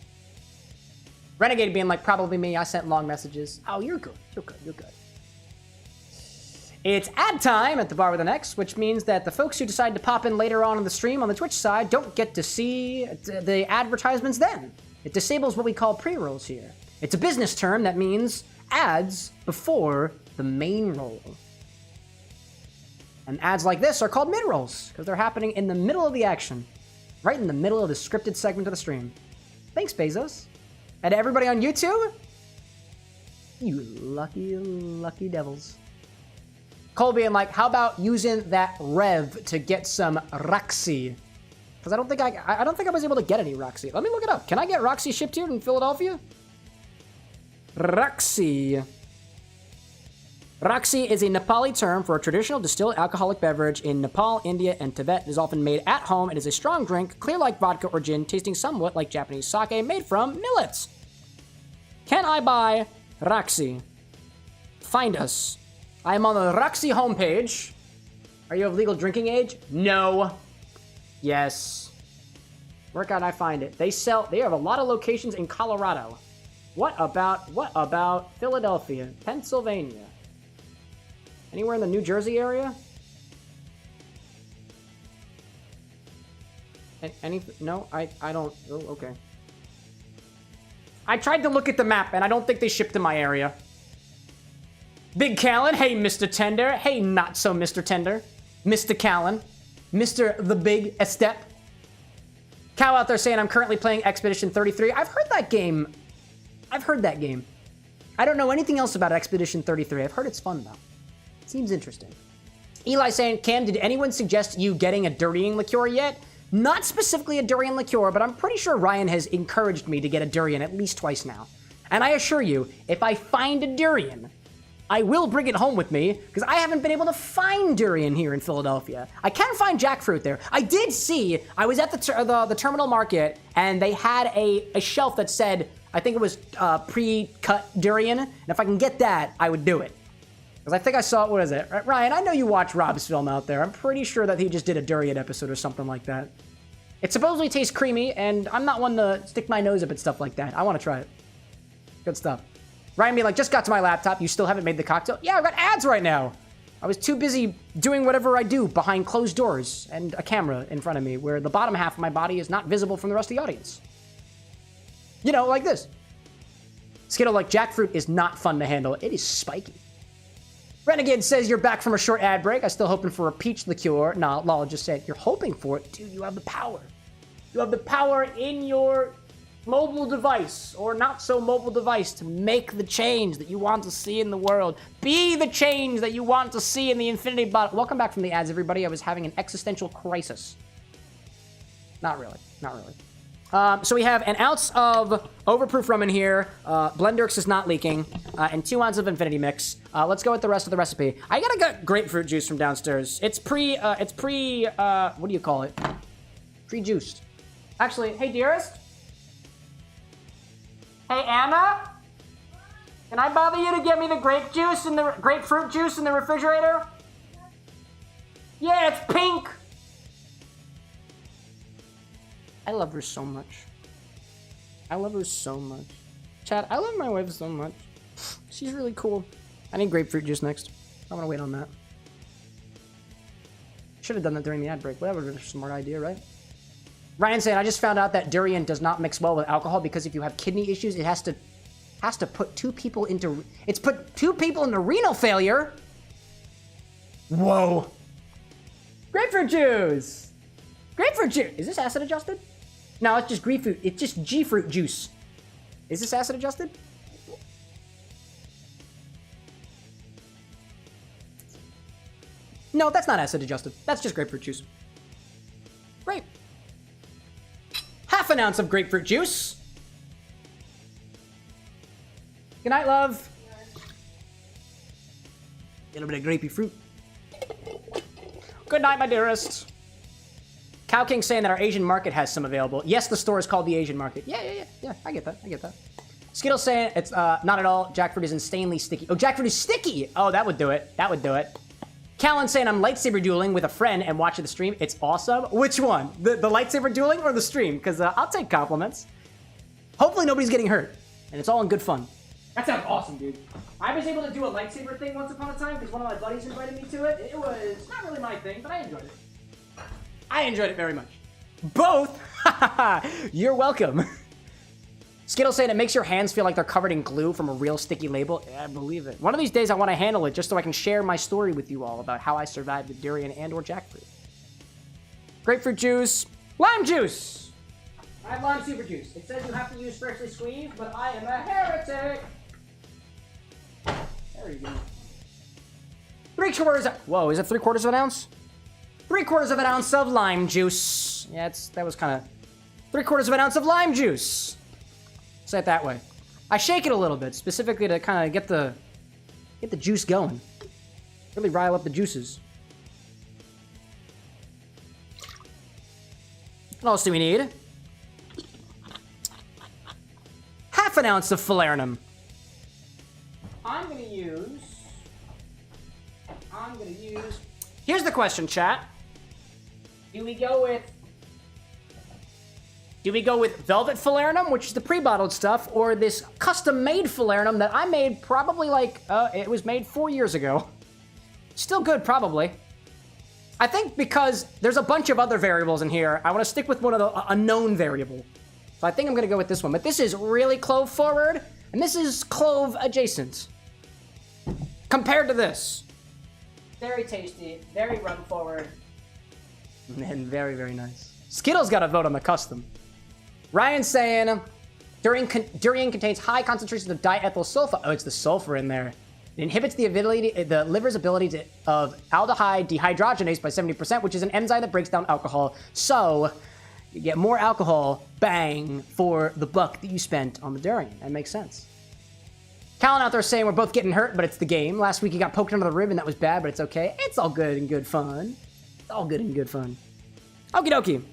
Renegade being like, probably me. I sent long messages. Oh, you're good. You're good. You're good. It's ad time at the Bar with an X, which means that the folks who decide to pop in later on in the stream on the Twitch side don't get to see the advertisements then. It disables what we call pre-rolls here. It's a business term that means ads before the main roll. And ads like this are called mid-rolls because they're happening in the middle of the action, right in the middle of the scripted segment of the stream. Thanks, Bezos. And everybody on YouTube, you lucky, lucky devils. Cole being like, how about using that Rev to get some Roxy? Because I don't think I was able to get any Roxy. Let me look it up. Can I get Roxy shipped here in Philadelphia? Roxy. Roxy is a Nepali term for a traditional distilled alcoholic beverage in Nepal, India, and Tibet. It is often made at home. It is a strong drink, clear like vodka or gin, tasting somewhat like Japanese sake made from millets. Can I buy Roxy? Find us. I am on the Roxy homepage. Are you of legal drinking age? No. Yes. Where can I find it? They have a lot of locations in Colorado. What about Philadelphia, Pennsylvania? Anywhere in the New Jersey area? No, I don't. Oh, okay. I tried to look at the map, and I don't think they shipped to my area. Big Callan, hey, Mr. Tender. Hey, not so Mr. Tender. Mr. Callan. Mr. The Big Estep. Cow out there saying, I'm currently playing Expedition 33. I've heard that game. I don't know anything else about Expedition 33. I've heard it's fun, though. Seems interesting. Eli saying, Cam, did anyone suggest you getting a durian liqueur yet? Not specifically a durian liqueur, but I'm pretty sure Ryan has encouraged me to get a durian at least twice now. And I assure you, if I find a durian, I will bring it home with me, because I haven't been able to find durian here in Philadelphia. I can find jackfruit there. I did see, I was at the terminal market, and they had a shelf that said, I think it was pre-cut durian, and if I can get that, I would do it. Because I think I saw, what is it? Ryan, I know you watch Rob's film out there. I'm pretty sure that he just did a durian episode or something like that. It supposedly tastes creamy, and I'm not one to stick my nose up at stuff like that. I want to try it. Good stuff. Ryan being like, just got to my laptop. You still haven't made the cocktail? Yeah, I've got ads right now. I was too busy doing whatever I do behind closed doors and a camera in front of me where the bottom half of my body is not visible from the rest of the audience. You know, like this. Skittle like jackfruit is not fun to handle. It is spiky. Renegade says you're back from a short ad break. I'm still hoping for a peach liqueur. Nah, Lala just said you're hoping for it. Dude, you have the power. You have the power in your mobile device or not so mobile device to make the change that you want to see in the world. Be the change that you want to see in the infinity bottle. Welcome back from the ads, everybody. I was having an existential crisis. Not really. Not really. So we have an ounce of overproof rum in here. Blenderx is not leaking. And 2 ounces of Infinity Mix. Let's go with the rest of the recipe. I gotta get grapefruit juice from downstairs. It's what do you call it? Pre-juiced. Actually, hey, dearest. Hey, Anna. Can I bother you to get me the grapefruit juice in the refrigerator? Yeah, it's pink. I love her so much. I love her so much. Chad, I love my wife so much. She's really cool. I need grapefruit juice next. I'm gonna wait on that. Should have done that during the ad break. Whatever, a smart idea, right? Ryan saying, I just found out that durian does not mix well with alcohol because if you have kidney issues, it has to put 2 people into... It's put 2 people into renal failure. Whoa. Grapefruit juice. Grapefruit juice. Is this acid adjusted? No, it's just grapefruit. It's just G-fruit juice. Is this acid adjusted? No, that's not acid adjusted. That's just grapefruit juice. Great. Half an ounce of grapefruit juice. Good night, love. A little bit of grapey fruit. Good night, my dearest. Cow King saying that our Asian market has some available. Yes, the store is called the Asian market. Yeah, I get that. Skittle saying it's not at all. Jackfruit is insanely sticky. Oh, jackfruit is sticky. Oh, that would do it. Callan saying I'm lightsaber dueling with a friend and watching the stream. It's awesome. Which one? The lightsaber dueling or the stream? Because I'll take compliments. Hopefully nobody's getting hurt. And it's all in good fun. That sounds awesome, dude. I was able to do a lightsaber thing once upon a time because one of my buddies invited me to it. It was not really my thing, but I enjoyed it. I enjoyed it very much. Both? You're welcome. Skittle saying it makes your hands feel like they're covered in glue from a real sticky label. Yeah, I believe it. One of these days I want to handle it just so I can share my story with you all about how I survived with durian and or jackfruit. Grapefruit juice. Lime juice! I have lime super juice. It says you have to use freshly squeezed, but I am a heretic! There you go. 3/4. Whoa, is it 3/4 of an ounce? 3/4 of an ounce of lime juice. Yeah, that was kind of 3/4 of an ounce of lime juice. Say it that way. I shake it a little bit, specifically to kind of get the juice going. Really rile up the juices. What else do we need? Half an ounce of falernum. I'm gonna use. Here's the question, chat. Do we go with velvet falernum, which is the pre-bottled stuff, or this custom-made falernum that I made probably like, it was made 4 years ago. Still good, probably. I think because there's a bunch of other variables in here, I want to stick with one of a known variable. So I think I'm going to go with this one. But this is really clove forward, and this is clove adjacent. Compared to this. Very tasty, very rum forward, and very, very nice. Skittle's got a vote on the custom. Ryan's saying, durian contains high concentrations of diethyl sulfur. Oh, it's the sulfur in there. It inhibits the liver's ability of aldehyde dehydrogenase by 70%, which is an enzyme that breaks down alcohol. So you get more alcohol, bang, for the buck that you spent on the durian. That makes sense. Callan out there saying we're both getting hurt, but it's the game. Last week he got poked under the rib and that was bad, but it's okay. It's all good and good fun. It's all good and good fun. Okie dokie.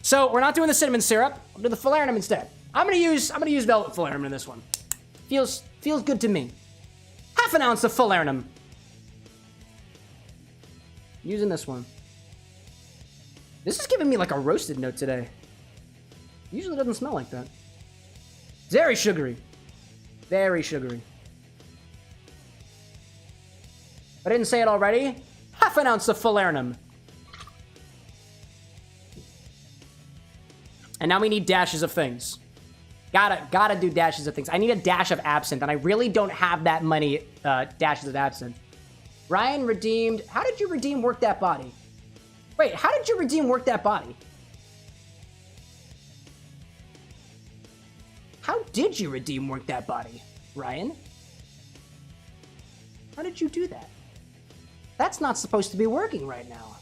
So we're not doing the cinnamon syrup. We'll do the falernum instead. I'm gonna use velvet falernum in this one. Feels good to me. Half an ounce of falernum. Using this one. This is giving me like a roasted note today. Usually doesn't smell like that. Very sugary. Very sugary. If I didn't say it already, half an ounce of falernum. And now we need dashes of things. Gotta do dashes of things. I need a dash of absinthe, and I really don't have that many dashes of absinthe. Ryan redeemed. How did you redeem Work That Body? Wait, how did you redeem Work That Body? How did you redeem Work That Body, Ryan? How did you do that? That's not supposed to be working right now.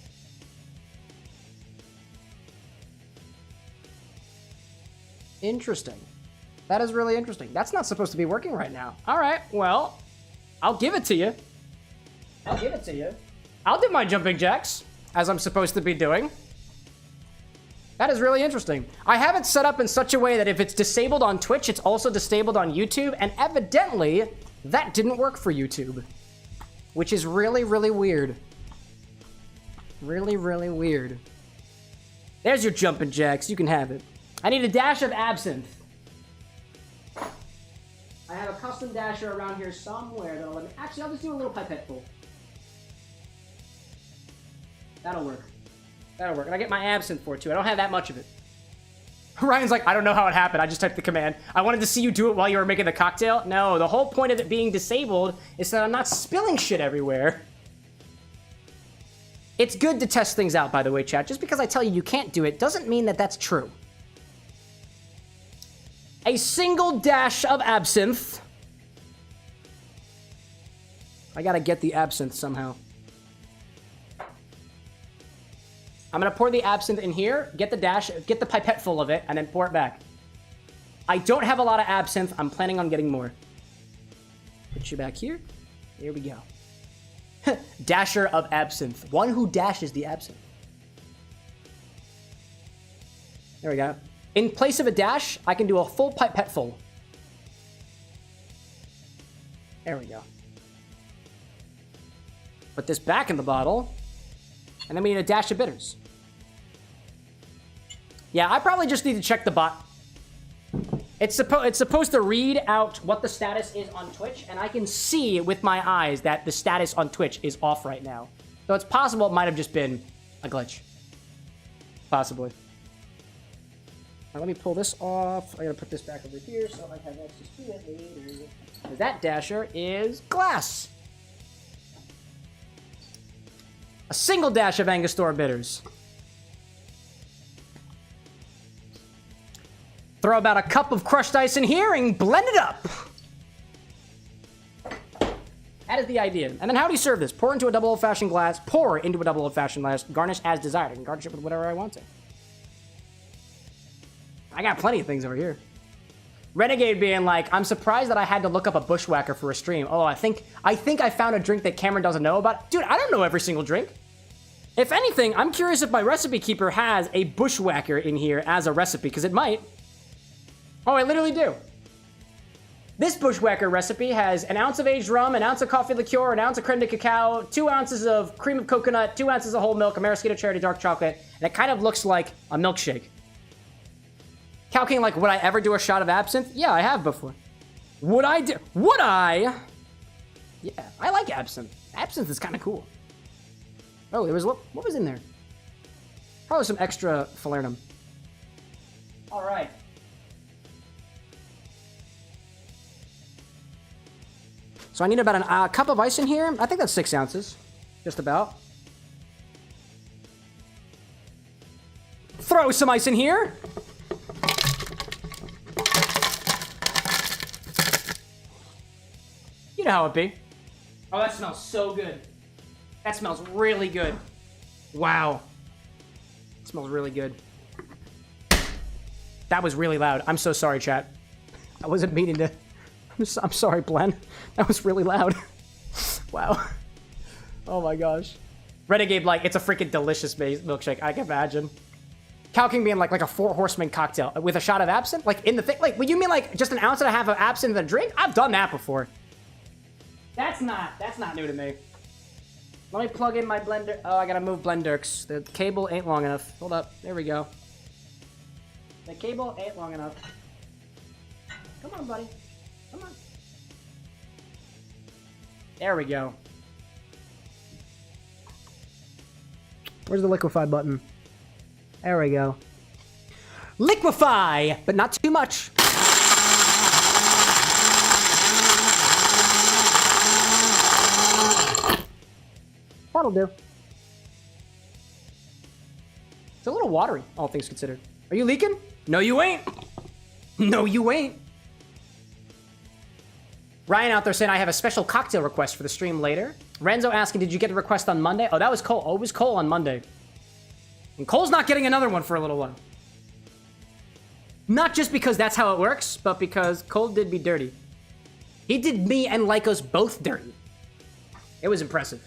Interesting. That is really interesting. That's not supposed to be working right now. All right, well, I'll give it to you. I'll give it to you. I'll do my jumping jacks, as I'm supposed to be doing. That is really interesting. I have it set up in such a way that if it's disabled on Twitch, it's also disabled on YouTube, and evidently, that didn't work for YouTube. Which is really, really weird. Really, really weird. There's your jumping jacks. You can have it. I need a dash of absinthe. I have a custom dasher around here somewhere that'll let me... Actually, I'll just do a little pipette full. That'll work. That'll work. And I get my absinthe for it, too. I don't have that much of it. Ryan's like, I don't know how it happened. I just typed the command. I wanted to see you do it while you were making the cocktail. No, the whole point of it being disabled is that I'm not spilling shit everywhere. It's good to test things out, by the way, chat. Just because I tell you you can't do it doesn't mean that that's true. A single dash of absinthe. I gotta get the absinthe somehow. I'm gonna pour the absinthe in here, get the dash, get the pipette full of it, and then pour it back. I don't have a lot of absinthe. I'm planning on getting more. Put you back here. Here we go. Dasher of absinthe. One who dashes the absinthe. There we go. In place of a dash, I can do a full pipette full. There we go. Put this back in the bottle. And then we need a dash of bitters. Yeah, I probably just need to check the bot. It's supposed to read out what the status is on Twitch, and I can see with my eyes that the status on Twitch is off right now. So it's possible it might have just been a glitch. Possibly. Now let me pull this off. I gotta put this back over here so I have access to it later. That dasher is glass. A single dash of Angostura bitters. Throw about a cup of crushed ice in here and blend it up. That is the idea. And then how do you serve this? Pour into a double old-fashioned glass. Pour into a double old-fashioned glass. Garnish as desired. I can garnish it with whatever I want to. I got plenty of things over here. Renegade being like, I'm surprised that I had to look up a bushwhacker for a stream. Oh, I think I found a drink that Cameron doesn't know about. Dude, I don't know every single drink. If anything, I'm curious if my recipe keeper has a bushwhacker in here as a recipe, because it might. Oh, I literally do. This bushwhacker recipe has an ounce of aged rum, an ounce of coffee liqueur, an ounce of creme de cacao, 2 ounces of cream of coconut, 2 ounces of whole milk, a maraschino cherry dark chocolate, and it kind of looks like a milkshake. Calculating, like, would I ever do a shot of absinthe? Yeah, I have before. Would I? Yeah, I like absinthe. Absinthe is kind of cool. Oh, there was, what was in there? Probably some extra falernum. All right. So I need about a cup of ice in here. I think that's 6 ounces, just about. Throw some ice in here. You know how it be. Oh, that smells so good. That smells really good. Wow. It smells really good. That was really loud. I'm so sorry, chat. I wasn't meaning to... I'm sorry, Glenn. That was really loud. Wow. Oh my gosh. Renegade, like, it's a freaking delicious milkshake, I can imagine. Calking being like a 4 horseman cocktail with a shot of absinthe? Like, in the thing? Like, what you mean, like, just an ounce and a half of absinthe in a drink? I've done that before. That's not new to me. Let me plug in my blender. Oh, I gotta move Blenderks. The cable ain't long enough. Hold up. There we go. The cable ain't long enough. Come on, buddy. Come on. There we go. Where's the liquefy button? There we go. Liquefy, but not too much. That'll do. It's a little watery, all things considered. Are you leaking? No, you ain't. No, you ain't. Ryan out there saying I have a special cocktail request for the stream later. Renzo asking, did you get the request on Monday? Oh, that was Cole. Oh, it was Cole on Monday. And Cole's not getting another one for a little while. Not just because that's how it works, but because Cole did me dirty. He did me and Lycos both dirty. It was impressive.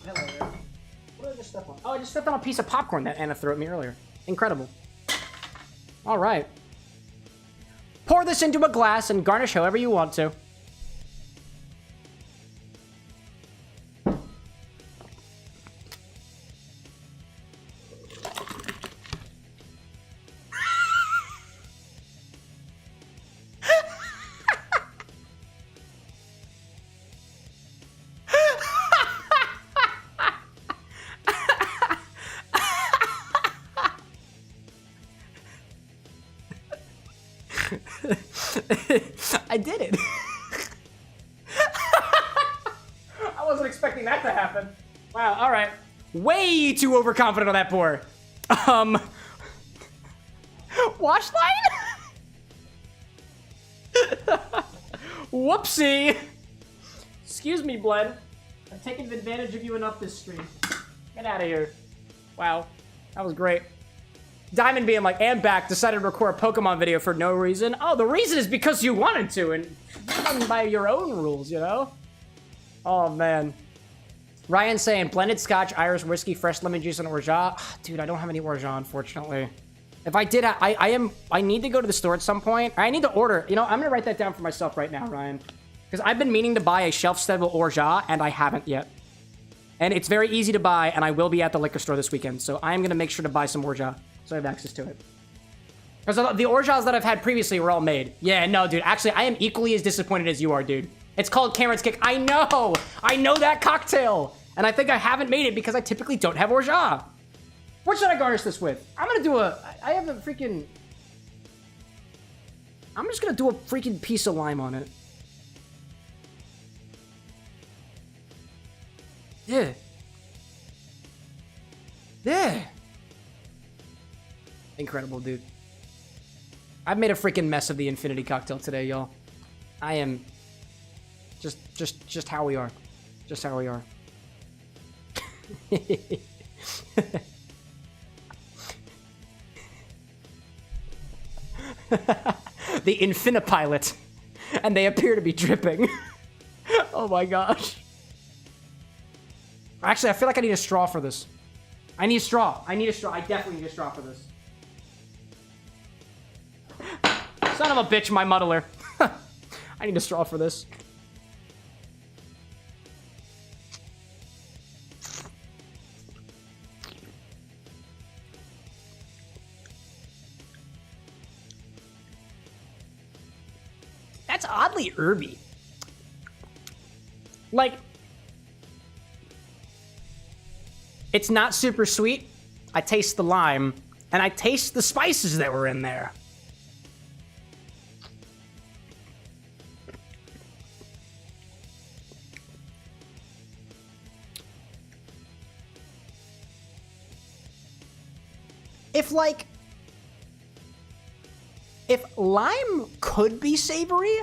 Hello there. What did I just step on? Oh, I just stepped on a piece of popcorn that Anna threw at me earlier. Incredible. All right. Pour this into a glass and garnish however you want to. I did it. I wasn't expecting that to happen. Wow, all right. Way too overconfident on that pour. Wash line? Whoopsie. Excuse me, Bled. I've taken advantage of you enough this stream. Get out of here. Wow, that was great. Diamond being like, and back, decided to record a Pokemon video for no reason. Oh, the reason is because you wanted to, and done by your own rules, you know? Oh, man. Ryan saying, blended scotch, Irish whiskey, fresh lemon juice, and orgeat. Dude, I don't have any orgeat, unfortunately. If I did, I need to go to the store at some point. I need to order. You know, I'm going to write that down for myself right now, Ryan. Because I've been meaning to buy a shelf-stable orgeat, and I haven't yet. And it's very easy to buy, and I will be at the liquor store this weekend. So I'm going to make sure to buy some orgeat, so I have access to it. Because the orgeats that I've had previously were all made. Yeah, no, dude. Actually, I am equally as disappointed as you are, dude. It's called Cameron's Kick. I know! I know that cocktail! And I think I haven't made it because I typically don't have orgeat. What should I garnish this with? I'm gonna do I have a freaking... I'm just gonna do a freaking piece of lime on it. Yeah. Yeah. Incredible, dude. I've made a freaking mess of the infinity cocktail today, y'all. I am just how we are. Just how we are. The Infinipilot. And they appear to be dripping. Oh my gosh. Actually, I feel like I need a straw for this. I need a straw. I need a straw. I definitely need a straw for this. Son of a bitch, my muddler. I need a straw for this. That's oddly herby. Like, it's not super sweet. I taste the lime, and I taste the spices that were in there. If lime could be savory,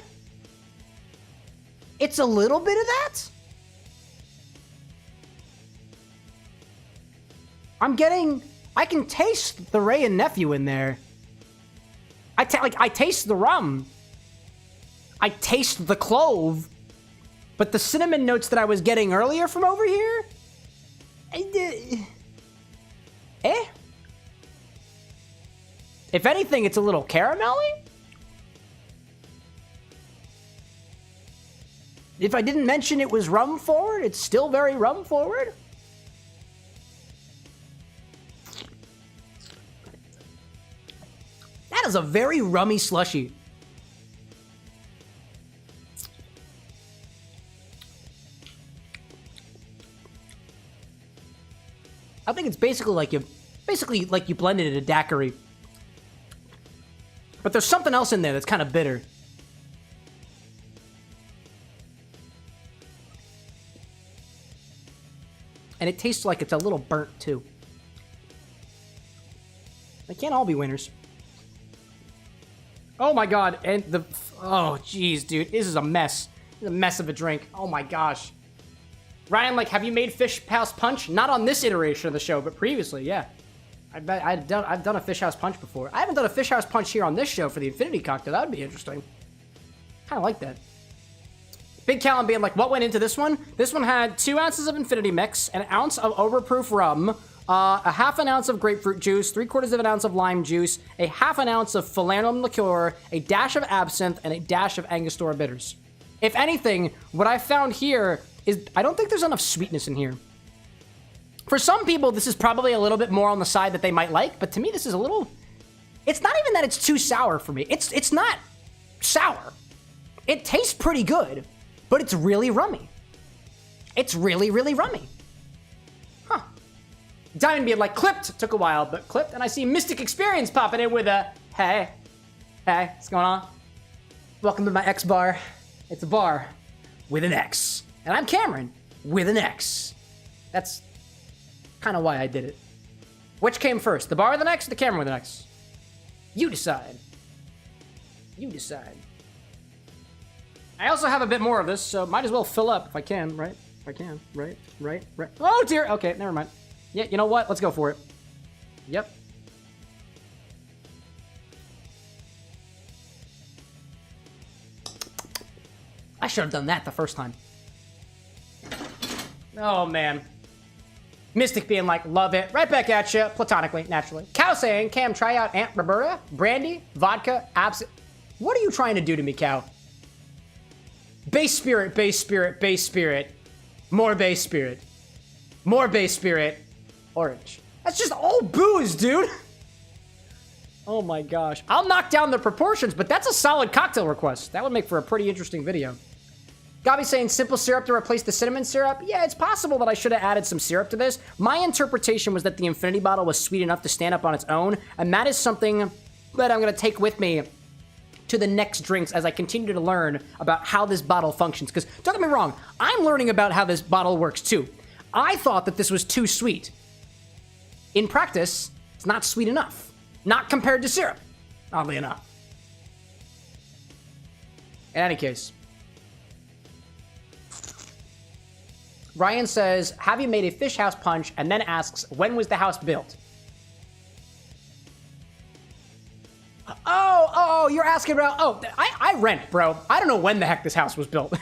it's a little bit of that. I can taste the Ray and Nephew in there. I taste the rum. I taste the clove. But the cinnamon notes that I was getting earlier from over here, If anything, it's a little caramelly. If I didn't mention it was rum forward, it's still very rum forward. That is a very rummy slushy. I think it's basically like you blended a daiquiri. But there's something else in there that's kind of bitter. And it tastes like it's a little burnt, too. They can't all be winners. Oh, my God. And the... Oh, jeez, dude. This is a mess. This is a mess of a drink. Oh, my gosh. Ryan, like, have you made Fish House Punch? Not on this iteration of the show, but previously, yeah. I've done a Fish House Punch before. I haven't done a Fish House Punch here on this show for the Infinity Cocktail. That would be interesting. Kind of like that. Big Callum being like, what went into this one? This one had 2 ounces of Infinity Mix, an ounce of overproof rum, a half an ounce of grapefruit juice, 3/4 of an ounce of lime juice, a half an ounce of falernum liqueur, a dash of absinthe, and a dash of Angostura bitters. If anything, what I found here is I don't think there's enough sweetness in here. For some people, this is probably a little bit more on the side that they might like, but to me, this is a little... It's not even that it's too sour for me. It's not sour. It tastes pretty good, but it's really rummy. It's really, really rummy. Huh. Diamond being like, clipped. Took a while, but clipped. And I see Mystic Experience popping in with a, hey, what's going on? Welcome to my XBar. It's a bar with an X. And I'm Cameron with an X. That's kind of why I did it. Which came first, the bar with an X or the Cameron with an X? You decide. You decide. I also have a bit more of this, so might as well fill up if I can, right? If I can, right. Oh dear, okay, never mind. Yeah, you know what? Let's go for it. Yep. I should have done that the first time. Oh, man. Mystic being like, love it. Right back at you, platonically, naturally. Cow saying, Cam, try out Aunt Roberta, brandy, vodka, absinthe. What are you trying to do to me, Cow? Base spirit, base spirit, base spirit. More base spirit. More base spirit. Orange. That's just all booze, dude. Oh my gosh. I'll knock down the proportions, but that's a solid cocktail request. That would make for a pretty interesting video. Gabi's saying simple syrup to replace the cinnamon syrup. Yeah, it's possible that I should have added some syrup to this. My interpretation was that the infinity bottle was sweet enough to stand up on its own, and that is something that I'm going to take with me to the next drinks as I continue to learn about how this bottle functions. Because, don't get me wrong, I'm learning about how this bottle works too. I thought that this was too sweet. In practice, it's not sweet enough. Not compared to syrup, oddly enough. In any case, Ryan says, have you made a fish house punch? And then asks, when was the house built? Oh, you're asking about, I rent, bro. I don't know when the heck this house was built.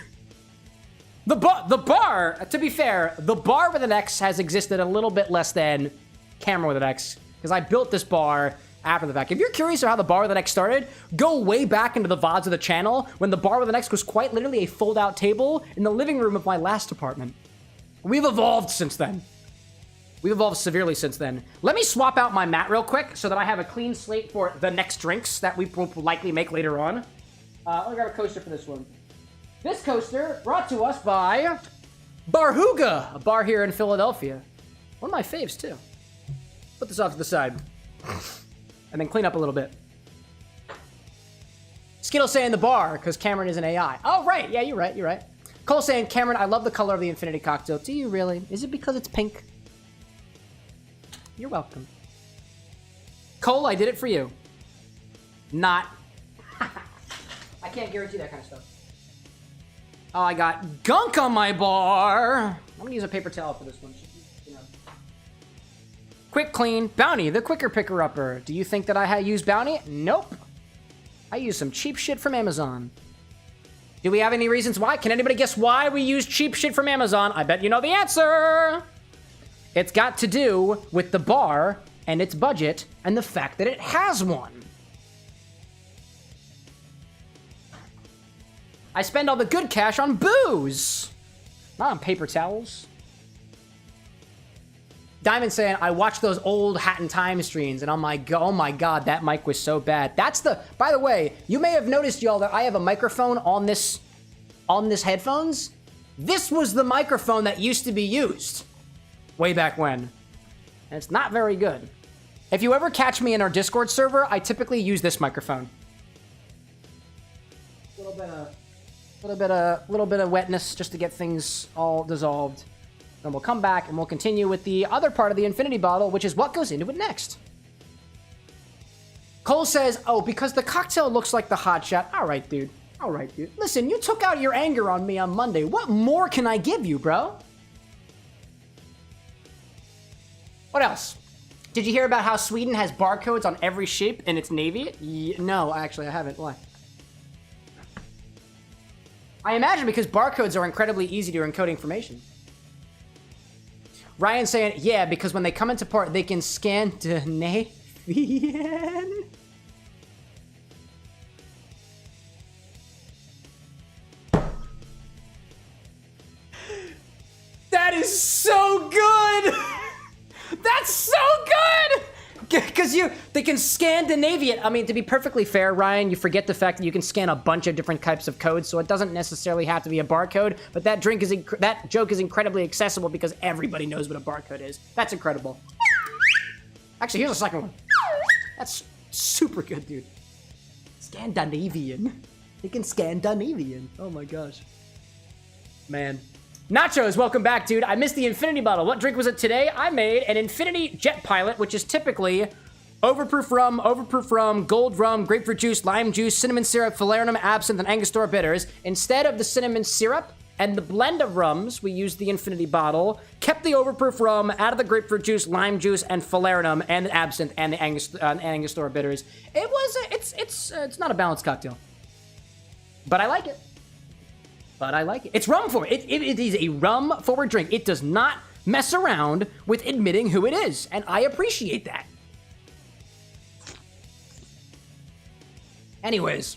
The bar, to be fair, the bar with an X has existed a little bit less than Camera with an X, because I built this bar after the fact. If you're curious about how the bar with an X started, go way back into the VODs of the channel when the bar with an X was quite literally a fold-out table in the living room of my last apartment. We've evolved since then. We've evolved severely since then. Let me swap out my mat real quick so that I have a clean slate for the next drinks that we will likely make later on. Let me grab a coaster for this one. This coaster brought to us by Barhuga, a bar here in Philadelphia. One of my faves, too. Put this off to the side. And then clean up a little bit. Skittle saying the bar, because Cameron is an AI. Oh, right. Yeah, you're right. Cole saying, Cameron, I love the color of the Infinity Cocktail. Do you really? Is it because it's pink? You're welcome. Cole, I did it for you. Not. I can't guarantee that kind of stuff. Oh, I got gunk on my bar. I'm gonna use a paper towel for this one. You know. Quick clean. Bounty, the quicker picker-upper. Do you think that I use Bounty? Nope. I use some cheap shit from Amazon. Do we have any reasons why? Can anybody guess why we use cheap shit from Amazon? I bet you know the answer. It's got to do with the bar and its budget and the fact that it has one. I spend all the good cash on booze, not on paper towels. Diamond saying, I watched those old Hat in Time streams, and I'm like, oh my god, that mic was so bad. That's the, by the way, you may have noticed, y'all, that I have a microphone on this headphones. This was the microphone that used to be used way back when. And it's not very good. If you ever catch me in our Discord server, I typically use this microphone. Little bit of wetness just to get things all dissolved. Then we'll come back and we'll continue with the other part of the infinity bottle, which is what goes into it next. Cole says, oh, because the cocktail looks like the hot shot. All right, dude. Listen, you took out your anger on me on Monday. What more can I give you, bro? What else? Did you hear about how Sweden has barcodes on every ship in its navy? No, actually, I haven't. Why? I imagine because barcodes are incredibly easy to encode information. Ryan saying, yeah, because when they come into port, they can scan Scandinavian. That is so good! That's so good! Because they can Scandinavian. I mean, to be perfectly fair, Ryan, you forget the fact that you can scan a bunch of different types of codes, so it doesn't necessarily have to be a barcode. But that joke is incredibly accessible because everybody knows what a barcode is. That's incredible. Actually, here's a second one. That's super good, dude. Scandinavian. They can Scandinavian. Oh my gosh. Man. Nachos, welcome back, dude. I missed the infinity bottle. What drink was it today? I made an infinity jet pilot, which is typically overproof rum, gold rum, grapefruit juice, lime juice, cinnamon syrup, falernum, absinthe, and Angostura bitters. Instead of the cinnamon syrup and the blend of rums, we used the infinity bottle, kept the overproof rum, added the grapefruit juice, lime juice, and falernum, and the absinthe, and the Angostura bitters. It's not a balanced cocktail, but I like it. It's rum forward. It is a rum forward drink. It does not mess around with admitting who it is, and I appreciate that. Anyways.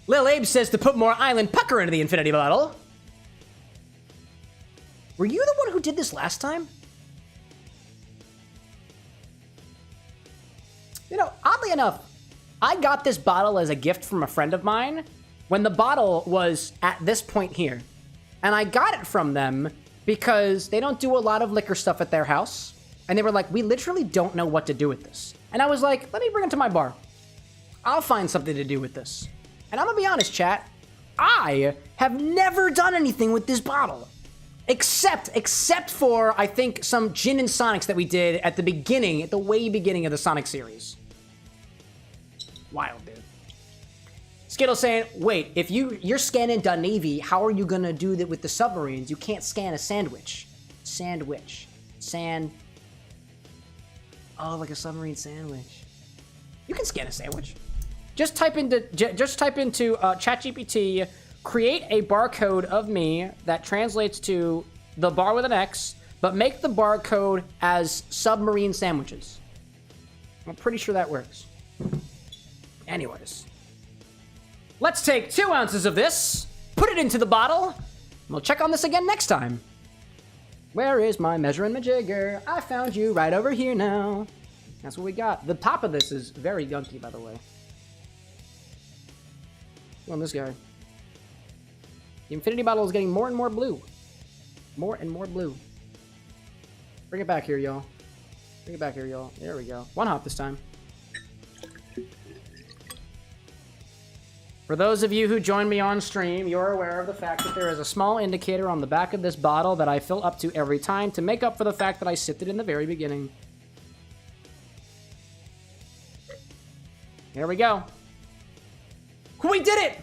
Lil Abe says to put more island pucker into the infinity bottle. Were you the one who did this last time? You know, oddly enough, I got this bottle as a gift from a friend of mine, when the bottle was at this point here. And I got it from them because they don't do a lot of liquor stuff at their house. And they were like, we literally don't know what to do with this. And I was like, let me bring it to my bar. I'll find something to do with this. And I'm gonna be honest, chat. I have never done anything with this bottle. Except for, I think, some gin and Sonics that we did at the beginning, at the way beginning of the Sonic series. Wild, dude. Skittle saying, wait, if you're scanning Navy, how are you gonna do that with the submarines? You can't scan a sandwich. Sandwich. Oh, like a submarine sandwich. You can scan a sandwich. Just type into ChatGPT, create a barcode of me that translates to the bar with an X, but make the barcode as submarine sandwiches. I'm pretty sure that works. Anyways. Let's take 2 ounces of this, put it into the bottle, and we'll check on this again next time. Where is my measuring majigger? I found you right over here now. That's what we got. The top of this is very gunky, by the way. On this guy. The infinity bottle is getting more and more blue. More and more blue. Bring it back here, y'all. Bring it back here, y'all. There we go. 1 hop this time. For those of you who join me on stream, you're aware of the fact that there is a small indicator on the back of this bottle that I fill up to every time to make up for the fact that I sipped it in the very beginning. Here we go. We did it!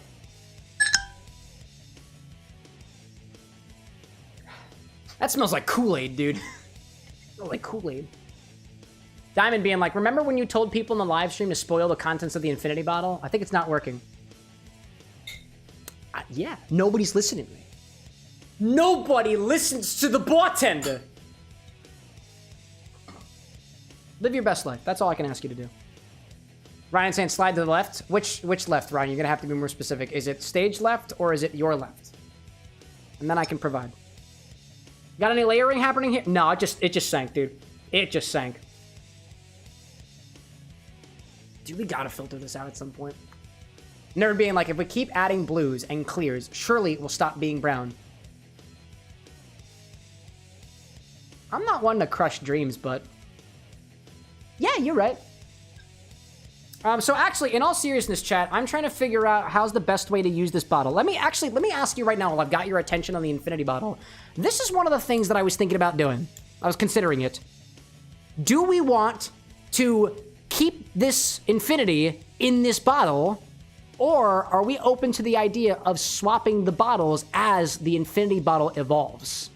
That smells like Kool-Aid, dude. Smells like Kool-Aid. Diamond being like, remember when you told people in the live stream to spoil the contents of the infinity bottle? I think it's not working. Yeah, nobody's listening to me. Nobody listens to the bartender. Live your best life. That's all I can ask you to do. Ryan saying slide to the left. Which left, Ryan? You're gonna have to be more specific. Is it stage left or is it your left? And then I can provide. Got any layering happening here? No, it just sank, dude. It just sank. Dude, we gotta filter this out at some point. Nerd being like, if we keep adding blues and clears, surely it will stop being brown. I'm not one to crush dreams, but yeah, you're right. So actually, in all seriousness, chat, I'm trying to figure out how's the best way to use this bottle. Let me ask you right now while I've got your attention on the infinity bottle. This is one of the things that I was thinking about doing. I was considering it. Do we want to keep this infinity in this bottle, or are we open to the idea of swapping the bottles as the infinity bottle evolves?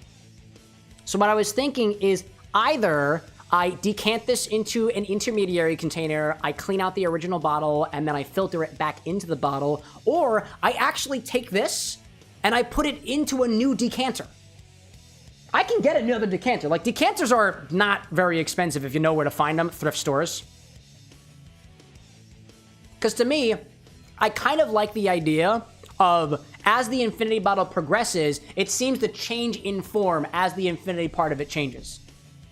So what I was thinking is either I decant this into an intermediary container, I clean out the original bottle, and then I filter it back into the bottle, or I actually take this and I put it into a new decanter. I can get another decanter. Like, decanters are not very expensive if you know where to find them, thrift stores. Because to me, I kind of like the idea of, as the infinity bottle progresses, it seems to change in form as the infinity part of it changes.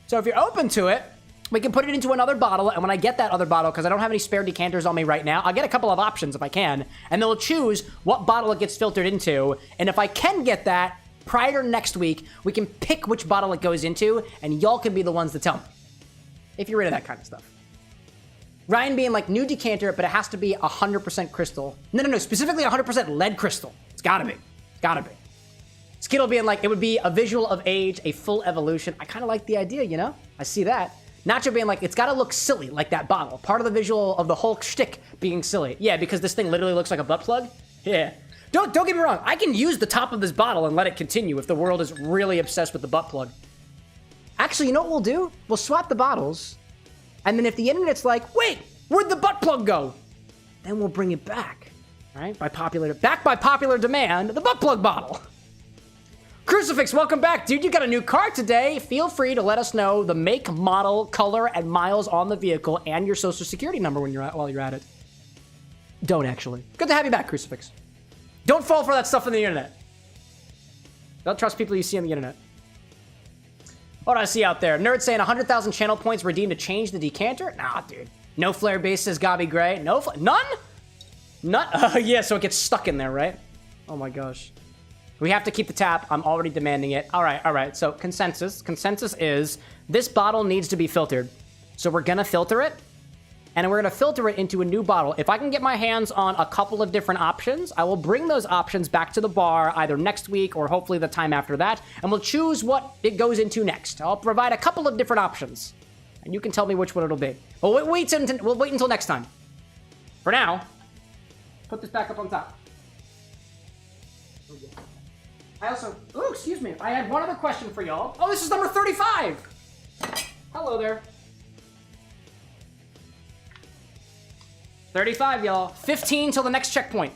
So if you're open to it, we can put it into another bottle, and when I get that other bottle, because I don't have any spare decanters on me right now, I'll get a couple of options if I can, and then we'll choose what bottle it gets filtered into, and if I can get that prior to next week, we can pick which bottle it goes into, and y'all can be the ones to tell me, if you're into that kind of stuff. Ryan being like, new decanter, but it has to be 100% crystal. No, specifically 100% lead crystal. It's gotta be. It's gotta be. Skittle being like, it would be a visual of age, a full evolution. I kind of like the idea, you know? I see that. Nacho being like, it's gotta look silly, like that bottle. Part of the visual of the whole shtick being silly. Yeah, because this thing literally looks like a butt plug. Yeah. Don't get me wrong. I can use the top of this bottle and let it continue if the world is really obsessed with the butt plug. Actually, you know what we'll do? We'll swap the bottles. And then if the internet's like, wait, where'd the butt plug go? Then we'll bring it back, right? By popular demand, the butt plug bottle. Crucifix, welcome back. Dude, you got a new car today. Feel free to let us know the make, model, color, and miles on the vehicle and your social security number while you're at it. Don't actually. Good to have you back, Crucifix. Don't fall for that stuff on the internet. Don't trust people you see on the internet. What do I see out there? Nerd saying 100,000 channel points redeemed to change the decanter? Nah, dude. No flare base says Gobby Gray. None? Nut? Yeah, so it gets stuck in there, right? Oh my gosh. We have to keep the tap. I'm already demanding it. All right. So consensus. Consensus is this bottle needs to be filtered. So we're going to filter it. And we're going to filter it into a new bottle. If I can get my hands on a couple of different options, I will bring those options back to the bar either next week or hopefully the time after that. And we'll choose what it goes into next. I'll provide a couple of different options. And you can tell me which one it'll be. But we'll wait until next time. For now, put this back up on top. I also... Oh, excuse me. I had one other question for y'all. Oh, this is number 35. Hello there. 35, y'all. 15 till the next checkpoint.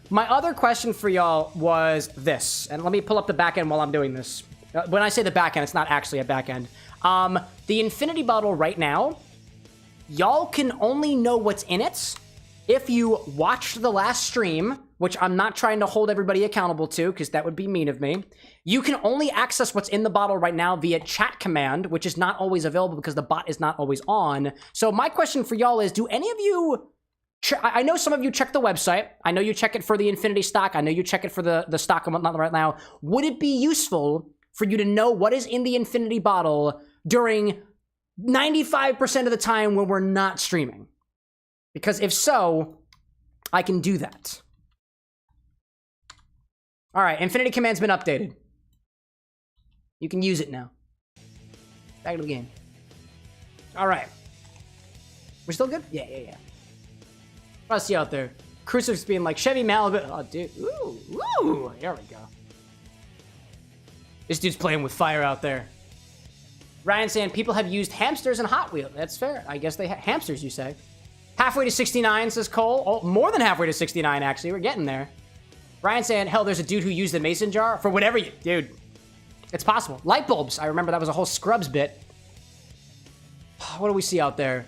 My other question for y'all was this. And let me pull up the back end while I'm doing this. When I say the back end, it's not actually a back end. The infinity bottle right now, y'all can only know what's in it if you watched the last stream, which I'm not trying to hold everybody accountable to, because that would be mean of me. You can only access what's in the bottle right now via chat command, which is not always available because the bot is not always on. So my question for y'all is, do any of you... I know some of you check the website. I know you check it for the infinity stock. I know you check it for the stock and whatnot right now. Would it be useful for you to know what is in the infinity bottle during 95% of the time when we're not streaming? Because if so, I can do that. All right, Infinity Command's been updated. You can use it now. Back to the game. All right. We're still good? Yeah. What else you out there? Crucifix being like, Chevy Malibu. Oh, dude. Ooh. There we go. This dude's playing with fire out there. Ryan saying, people have used hamsters and Hot Wheels. That's fair. I guess they hamsters, you say. Halfway to 69, says Cole. Oh, more than halfway to 69, actually. We're getting there. Ryan saying, hell, there's a dude who used the mason jar for whatever you... Dude, it's possible. Light bulbs. I remember that was a whole Scrubs bit. What do we see out there?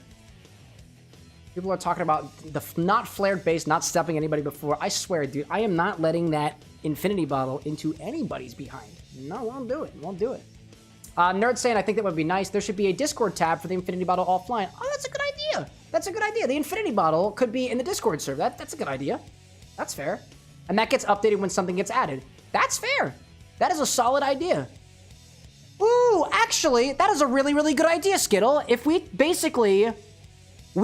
People are talking about the not flared base, not stepping anybody before. I swear, dude, I am not letting that infinity bottle into anybody's behind. No, won't do it. Nerd saying, I think that would be nice. There should be a Discord tab for the infinity bottle offline. Oh, that's a good idea. The infinity bottle could be in the Discord server. That's a good idea. That's fair. And that gets updated when something gets added. That's fair. That is a solid idea. Ooh, actually, that is a really, really good idea, Skittle. If we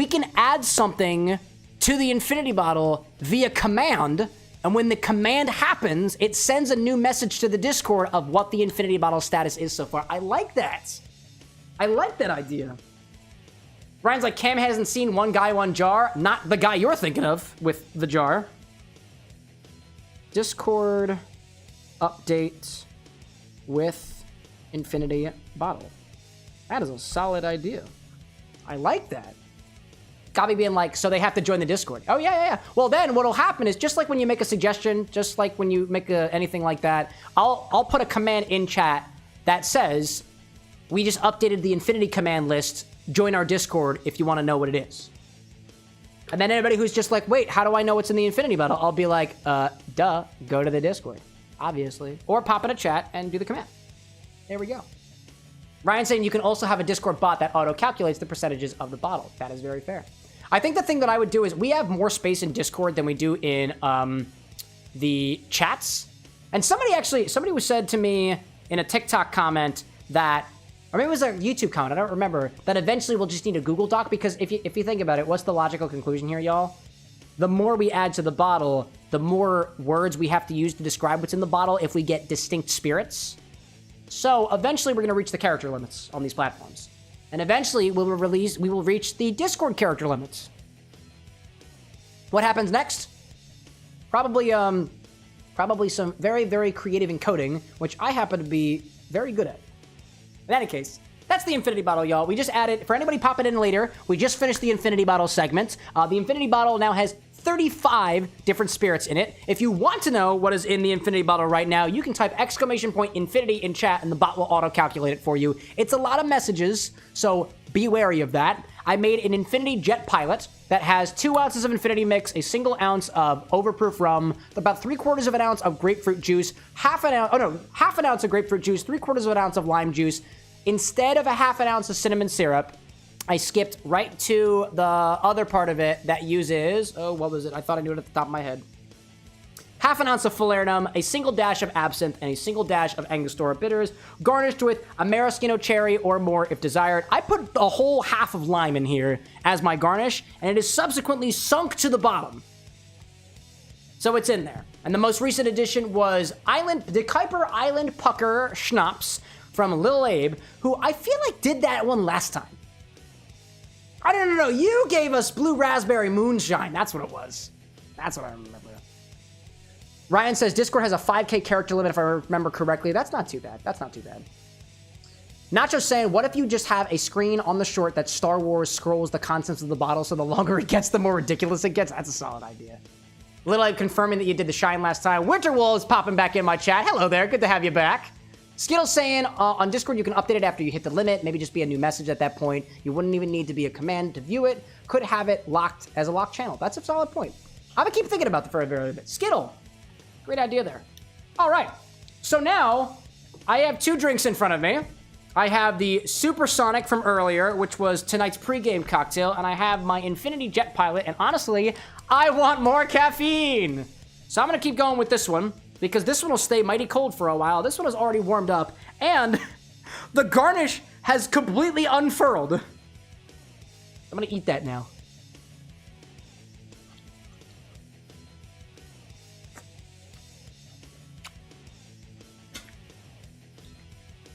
can add something to the infinity bottle via command, and when the command happens, it sends a new message to the Discord of what the infinity bottle status is so far. I like that. I like that idea. Ryan's like, Cam hasn't seen one guy, one jar. Not the guy you're thinking of with the jar. Discord update with infinity bottle. That is a solid idea. I like that. Gabi being like, so they have to join the Discord. Oh, yeah. Well, then what'll happen is just like when you make a suggestion, just like when you make anything like that, I'll put a command in chat that says, we just updated the infinity command list. Join our Discord if you want to know what it is. And then anybody who's just like, wait, how do I know what's in the infinity bottle? I'll be like, duh, go to the Discord, obviously. Or pop in a chat and do the command. There we go. Ryan saying you can also have a Discord bot that auto-calculates the percentages of the bottle. That is very fair. I think the thing that I would do is we have more space in Discord than we do in the chats. And somebody was said to me in a TikTok comment that, or maybe it was a YouTube comment, I don't remember, that eventually we'll just need a Google Doc, because if you think about it, what's the logical conclusion here, y'all? The more we add to the bottle, the more words we have to use to describe what's in the bottle if we get distinct spirits. So eventually we're going to reach the character limits on these platforms. And eventually we will reach the Discord character limits. What happens next? Probably some very, very creative encoding, which I happen to be very good at. In any case, that's the infinity bottle, y'all. We just added, for anybody popping in later, we just finished the infinity bottle segment. The infinity bottle now has 35 different spirits in it. If you want to know what is in the infinity bottle right now, you can type !infinity in chat and the bot will auto-calculate it for you. It's a lot of messages, so be wary of that. I made an infinity jet pilot that has 2 ounces of infinity mix, a single ounce of overproof rum, about 3/4 of an ounce of grapefruit juice, half an ounce of grapefruit juice, 3/4 of an ounce of lime juice, instead of a half an ounce of cinnamon syrup, I skipped right to the other part of it that uses... Oh, what was it? I thought I knew it at the top of my head. Half an ounce of falernum, a single dash of absinthe, and a single dash of Angostura bitters, garnished with a maraschino cherry or more if desired. I put a whole half of lime in here as my garnish, and it is subsequently sunk to the bottom. So it's in there. And the most recent addition was the Kuiper Island Pucker Schnapps from Lil Abe, who I feel like did that one last time. I don't know. You gave us Blue Raspberry Moonshine. That's what it was. That's what I remember. Ryan says Discord has a 5K character limit if I remember correctly. That's not too bad. That's not too bad. Nacho's saying, what if you just have a screen on the short that Star Wars scrolls the contents of the bottle so the longer it gets, the more ridiculous it gets? That's a solid idea. Little Abe confirming that you did the shine last time. Winterwool is popping back in my chat. Hello there. Good to have you back. Skittles saying, on Discord you can update it after you hit the limit. Maybe just be a new message at that point. You wouldn't even need to be a command to view it. Could have it locked as a locked channel. That's a solid point. I'm going to keep thinking about that for a very bit. Skittle. Great idea there. All right. So now I have 2 drinks in front of me. I have the Supersonic from earlier, which was tonight's pregame cocktail, and I have my Infinity Jet Pilot, and honestly, I want more caffeine. So I'm going to keep going with this one, because this one will stay mighty cold for a while. This one is already warmed up, and the garnish has completely unfurled. I'm going to eat that now.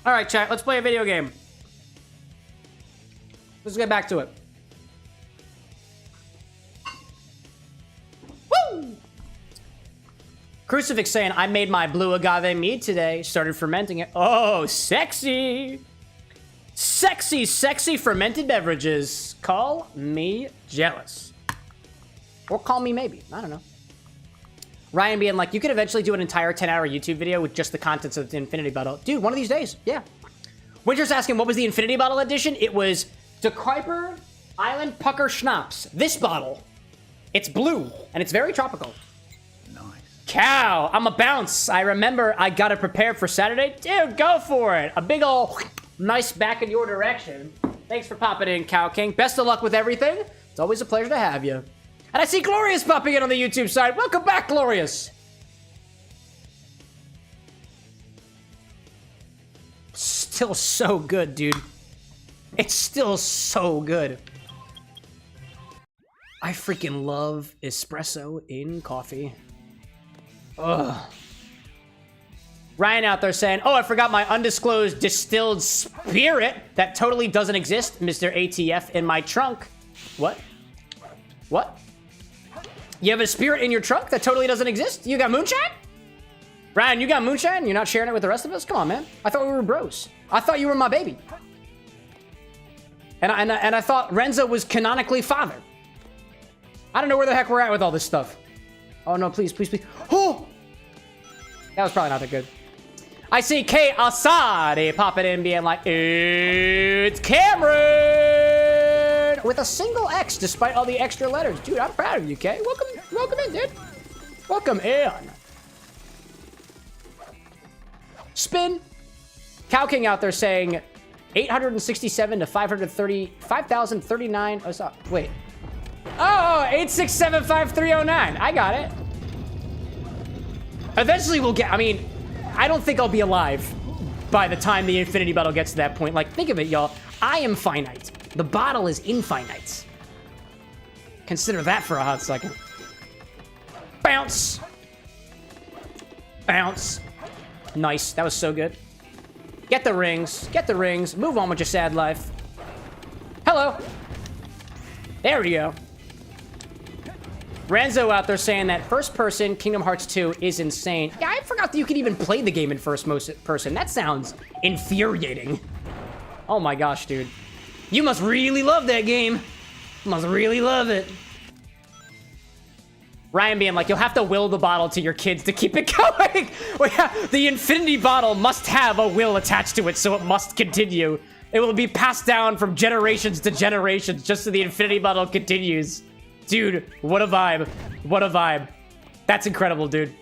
All right, chat, let's play a video game. Let's get back to it. Woo! Crucifix saying, I made my blue agave mead today. Started fermenting it. Oh, sexy. Sexy, sexy fermented beverages. Call me jealous. Or call me maybe. I don't know. Ryan being like, you could eventually do an entire 10-hour YouTube video with just the contents of the Infinity Bottle. Dude, one of these days. Yeah. Winter's asking, what was the Infinity Bottle edition? It was the Kuiper Island Pucker Schnapps. This bottle. It's blue, and it's very tropical. Nice. Cow, I'm a bounce. I remember I got it prepared for Saturday. Dude, go for it. A big ol' nice back in your direction. Thanks for popping in, Cow King. Best of luck with everything. It's always a pleasure to have you. And I see Glorious popping in on the YouTube side. Welcome back, Glorious. Still so good, dude. It's still so good. I freaking love espresso in coffee. Ugh. Ryan out there saying, oh, I forgot my undisclosed distilled spirit that totally doesn't exist, Mr. ATF, in my trunk. What? What? You have a spirit in your trunk that totally doesn't exist? You got moonshine? Ryan, you got moonshine? You're not sharing it with the rest of us? Come on, man. I thought we were bros. I thought you were my baby. And I thought Renzo was canonically father. I don't know where the heck we're at with all this stuff. Oh, no, please, please, please. Oh! That was probably not that good. I see K. Asadi popping in being like, it's Cameron! With a single X, despite all the extra letters. Dude, I'm proud of you, Kay. Welcome in, dude. Welcome in. Spin. Cow King out there saying 867 to 539. Oh, sorry. Wait. Oh, 8675309. I got it. Eventually we'll get, I mean, I don't think I'll be alive by the time the Infinity Bottle gets to that point. Like, think of it, y'all. I am finite. The bottle is infinite. Consider that for a hot second. Bounce. Bounce. Nice. That was so good. Get the rings. Get the rings. Move on with your sad life. Hello. There we go. Renzo out there saying that first person Kingdom Hearts 2 is insane. Yeah, I forgot that you could even play the game in first person. That sounds infuriating. Oh my gosh, dude. You must really love that game. You must really love it. Ryan being like, you'll have to will the bottle to your kids to keep it going. The Infinity Bottle must have a will attached to it, so it must continue. It will be passed down from generations to generations just so the Infinity Bottle continues. Dude, what a vibe. What a vibe. That's incredible, dude.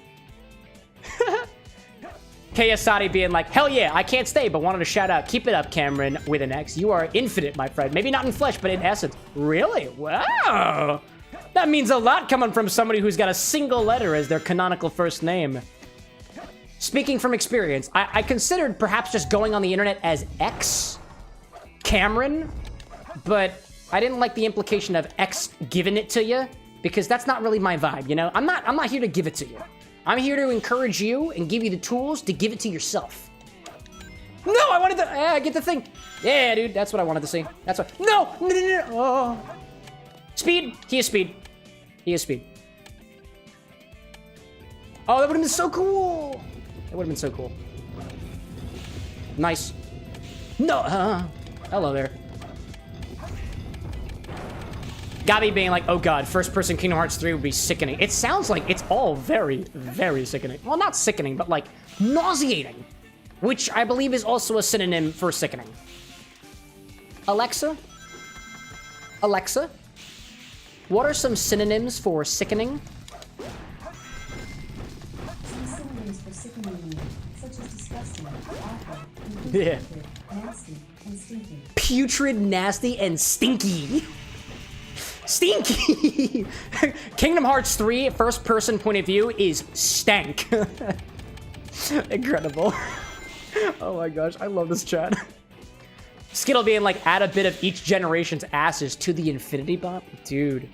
KSati being like, hell yeah, I can't stay, but wanted to shout out. Keep it up, Cameron with an X. You are infinite, my friend. Maybe not in flesh, but in essence. Really? Wow. That means a lot coming from somebody who's got a single letter as their canonical first name. Speaking from experience, I considered perhaps just going on the internet as X Cameron, but I didn't like the implication of X giving it to you, because that's not really my vibe, you know? I'm not here to give it to you. I'm here to encourage you and give you the tools to give it to yourself. No, I wanted to get the thing. Yeah, dude, that's what I wanted to see. That's what. No. Oh. Speed. He is speed. He is speed. Oh, that would have been so cool. That would have been so cool. Nice. No. Hello there. Gabi being like, oh god, first person Kingdom Hearts 3 would be sickening. It sounds like it's all very, very sickening. Well, not sickening, but like nauseating. Which I believe is also a synonym for sickening. Alexa? Alexa? What are some synonyms for sickening? Some synonyms for sickening, such as disgusting, awful, Yeah. nasty, and stinky. Putrid, nasty, and stinky. Stinky! Kingdom Hearts 3, first person point of view, is stank. Incredible. Oh my gosh, I love this chat. Skittle being like, add a bit of each generation's asses to the infinity bottle. Dude.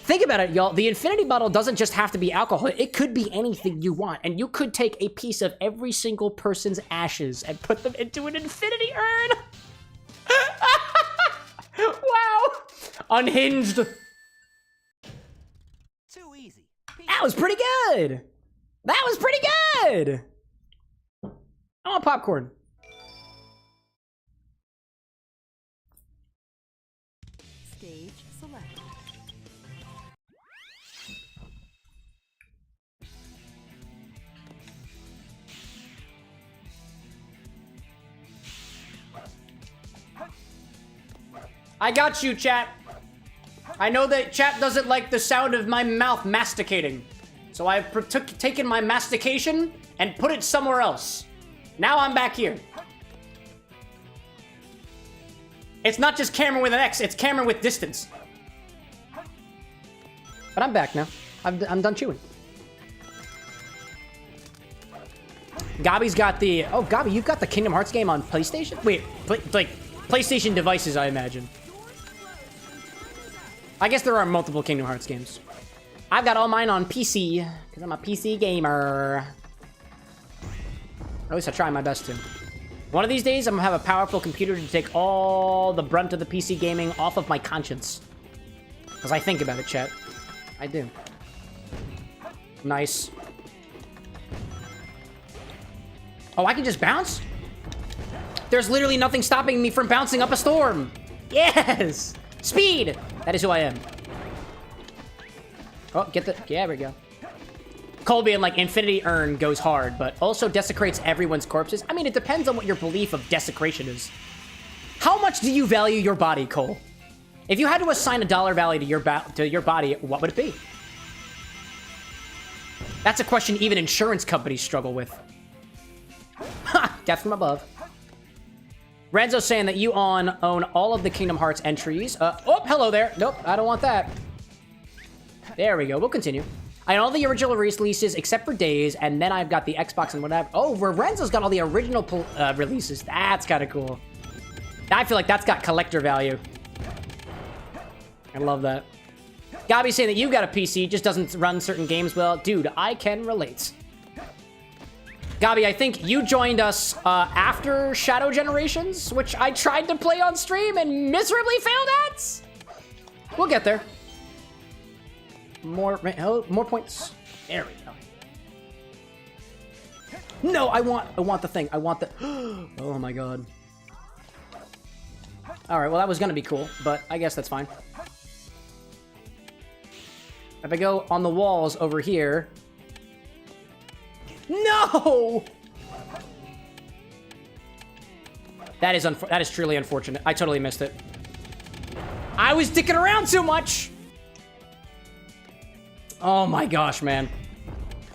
Think about it, y'all. The infinity bottle doesn't just have to be alcohol. It could be anything you want. And you could take a piece of every single person's ashes and put them into an infinity urn. Wow. Unhinged. Too easy. That was pretty good. That was pretty good. I want popcorn. Stage select. I got you, chat. I know that chat doesn't like the sound of my mouth masticating. So I've taken my mastication and put it somewhere else. Now I'm back here. It's not just Cameron with an X, it's Cameron with distance. But I'm back now. I'm done chewing. Gabi's got the... Oh, Gabi, you've got the Kingdom Hearts game on PlayStation? Wait, like PlayStation devices, I imagine. I guess there are multiple Kingdom Hearts games. I've got all mine on PC, because I'm a PC gamer. At least I try my best to. One of these days, I'm gonna have a powerful computer to take all the brunt of the PC gaming off of my conscience. Because I think about it, chat. I do. Nice. Oh, I can just bounce? There's literally nothing stopping me from bouncing up a storm. Yes! Speed! That is who I am. Oh, get the... Yeah, there we go. Cole being like, Infinity Urn goes hard, but also desecrates everyone's corpses. I mean, it depends on what your belief of desecration is. How much do you value your body, Cole? If you had to assign a dollar value to your body, what would it be? That's a question even insurance companies struggle with. Ha! Death from above. Renzo saying that you own all of the Kingdom Hearts entries. Oh, hello there. Nope, I don't want that. There we go. We'll continue. I own all the original releases except for Days, and then I've got the Xbox and whatever. Oh, Renzo's got all the original releases. That's kind of cool. I feel like that's got collector value. I love that. Gabi saying that you got a PC, just doesn't run certain games well. Dude, I can relate. Gabi, I think you joined us after Shadow Generations, which I tried to play on stream and miserably failed at. We'll get there. More points. There we go. No, I want the thing. I want the... Oh my god. Alright, well that was gonna be cool, but I guess that's fine. If I go on the walls over here... No! That is truly unfortunate. I totally missed it. I was dicking around too much! Oh my gosh, man.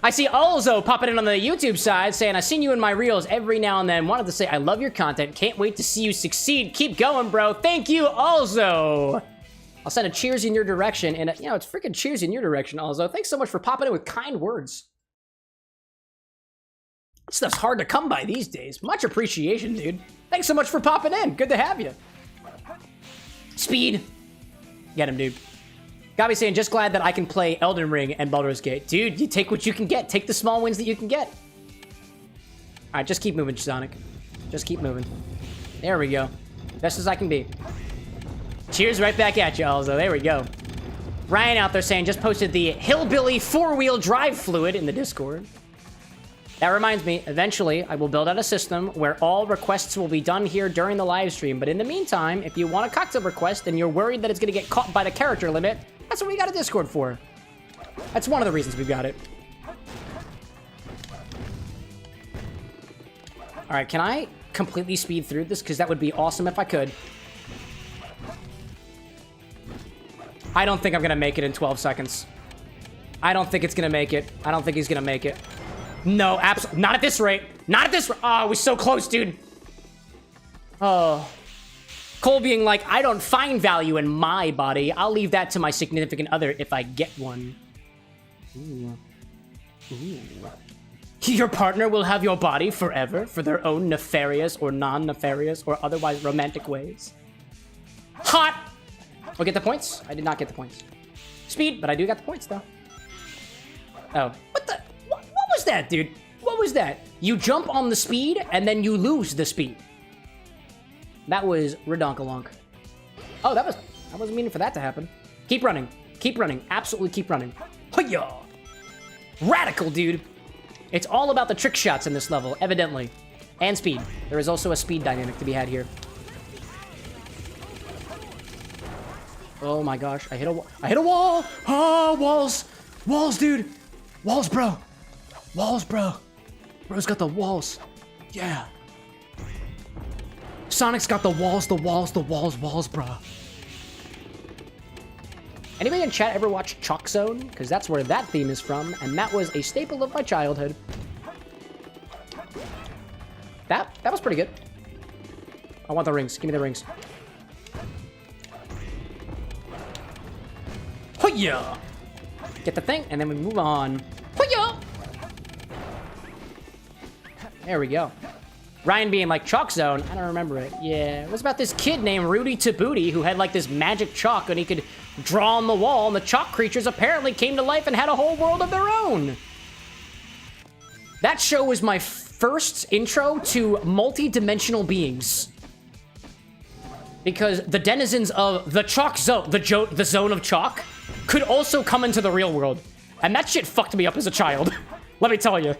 I see Alzo popping in on the YouTube side saying, I seen you in my reels every now and then. Wanted to say, I love your content. Can't wait to see you succeed. Keep going, bro. Thank you, Alzo. I'll send a cheers in your direction. And, you know, it's freaking cheers in your direction, Alzo. Thanks so much for popping in with kind words. This stuff's hard to come by these days. Much appreciation, dude. Thanks so much for popping in. Good to have you. Speed. Get him, dude. Gabi saying, just glad that I can play Elden Ring and Baldur's Gate. Dude, you take what you can get. Take the small wins that you can get. All right, just keep moving, Sonic. Just keep moving. There we go. Best as I can be. Cheers right back at you, Alzo. There we go. Ryan out there saying, just posted the Hillbilly 4-wheel drive fluid in the Discord. That reminds me, eventually, I will build out a system where all requests will be done here during the live stream. But in the meantime, if you want a cocktail request and you're worried that it's going to get caught by the character limit, that's what we got a Discord for. That's one of the reasons we've got it. All right, can I completely speed through this? Because that would be awesome if I could. I don't think I'm going to make it in 12 seconds. I don't think it's going to make it. I don't think he's going to make it. No, absolutely. Not at this rate. Not at this rate. Oh, we're so close, dude. Oh. Cole being like, I don't find value in my body. I'll leave that to my significant other if I get one. Ooh. Ooh. Your partner will have your body forever for their own nefarious or non-nefarious or otherwise romantic ways. Hot! Oh, get the points? I did not get the points. Speed, but I do got the points, though. Oh. What the? What was that, dude? What was that? You jump on the speed, and then you lose the speed. That was redonkalonk. Oh, I wasn't meaning for that to happen. Keep running. Keep running. Absolutely keep running. Hiya! Radical, dude. It's all about the trick shots in this level, evidently. And speed. There is also a speed dynamic to be had here. Oh my gosh, I hit a wall. I hit a wall! Oh, walls! Walls, dude! Walls, bro! Walls, bro! Bro's got the walls. Yeah. Sonic's got the walls, bro. Anybody in chat ever watch Chalk Zone? Because that's where that theme is from, and that was a staple of my childhood. That was pretty good. I want the rings. Give me the rings. Hoya! Get the thing, and then we move on. Hoya! There we go. Ryan being like, Chalk Zone? I don't remember it. Yeah, it was about this kid named Rudy Tabooty who had like this magic chalk and he could draw on the wall, and the chalk creatures apparently came to life and had a whole world of their own. That show was my first intro to multi-dimensional beings. Because the denizens of the Chalk Zone, the zone of chalk, could also come into the real world. And that shit fucked me up as a child. Let me tell you.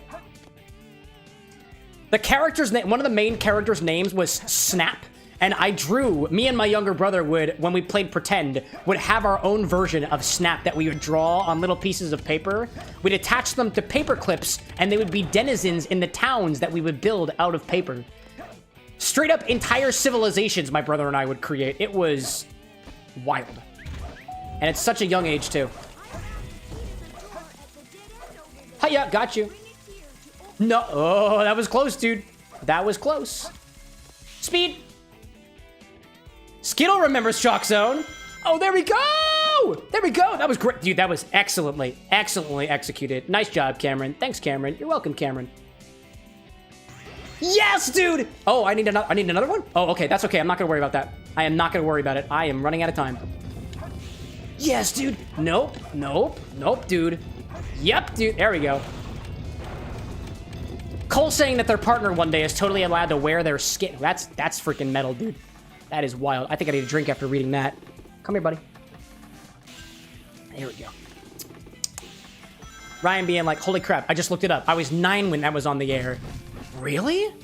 The character's name, one of the main characters' names was Snap. And I drew, me and my younger brother would, when we played Pretend, would have our own version of Snap that we would draw on little pieces of paper. We'd attach them to paper clips, and they would be denizens in the towns that we would build out of paper. Straight up entire civilizations my brother and I would create. It was wild. And it's such a young age, too. Hiya, got you. No. Oh, that was close, dude. That was close. Speed. Skittle remembers Chalk Zone. Oh, there we go. There we go. That was great. Dude, that was excellently executed. Nice job, Cameron. Thanks, Cameron. You're welcome, Cameron. Yes, dude. Oh, I need another one? Oh, okay. That's okay. I'm not going to worry about that. I am not going to worry about it. I am running out of time. Yes, dude. Nope. Nope. Nope, dude. Yep, dude. There we go. Cole saying that their partner one day is totally allowed to wear their skin. That's freaking metal, dude. That is wild. I think I need a drink after reading that. Come here, buddy. There we go. Ryan being like, holy crap, I just looked it up. I was 9 when that was on the air. Really?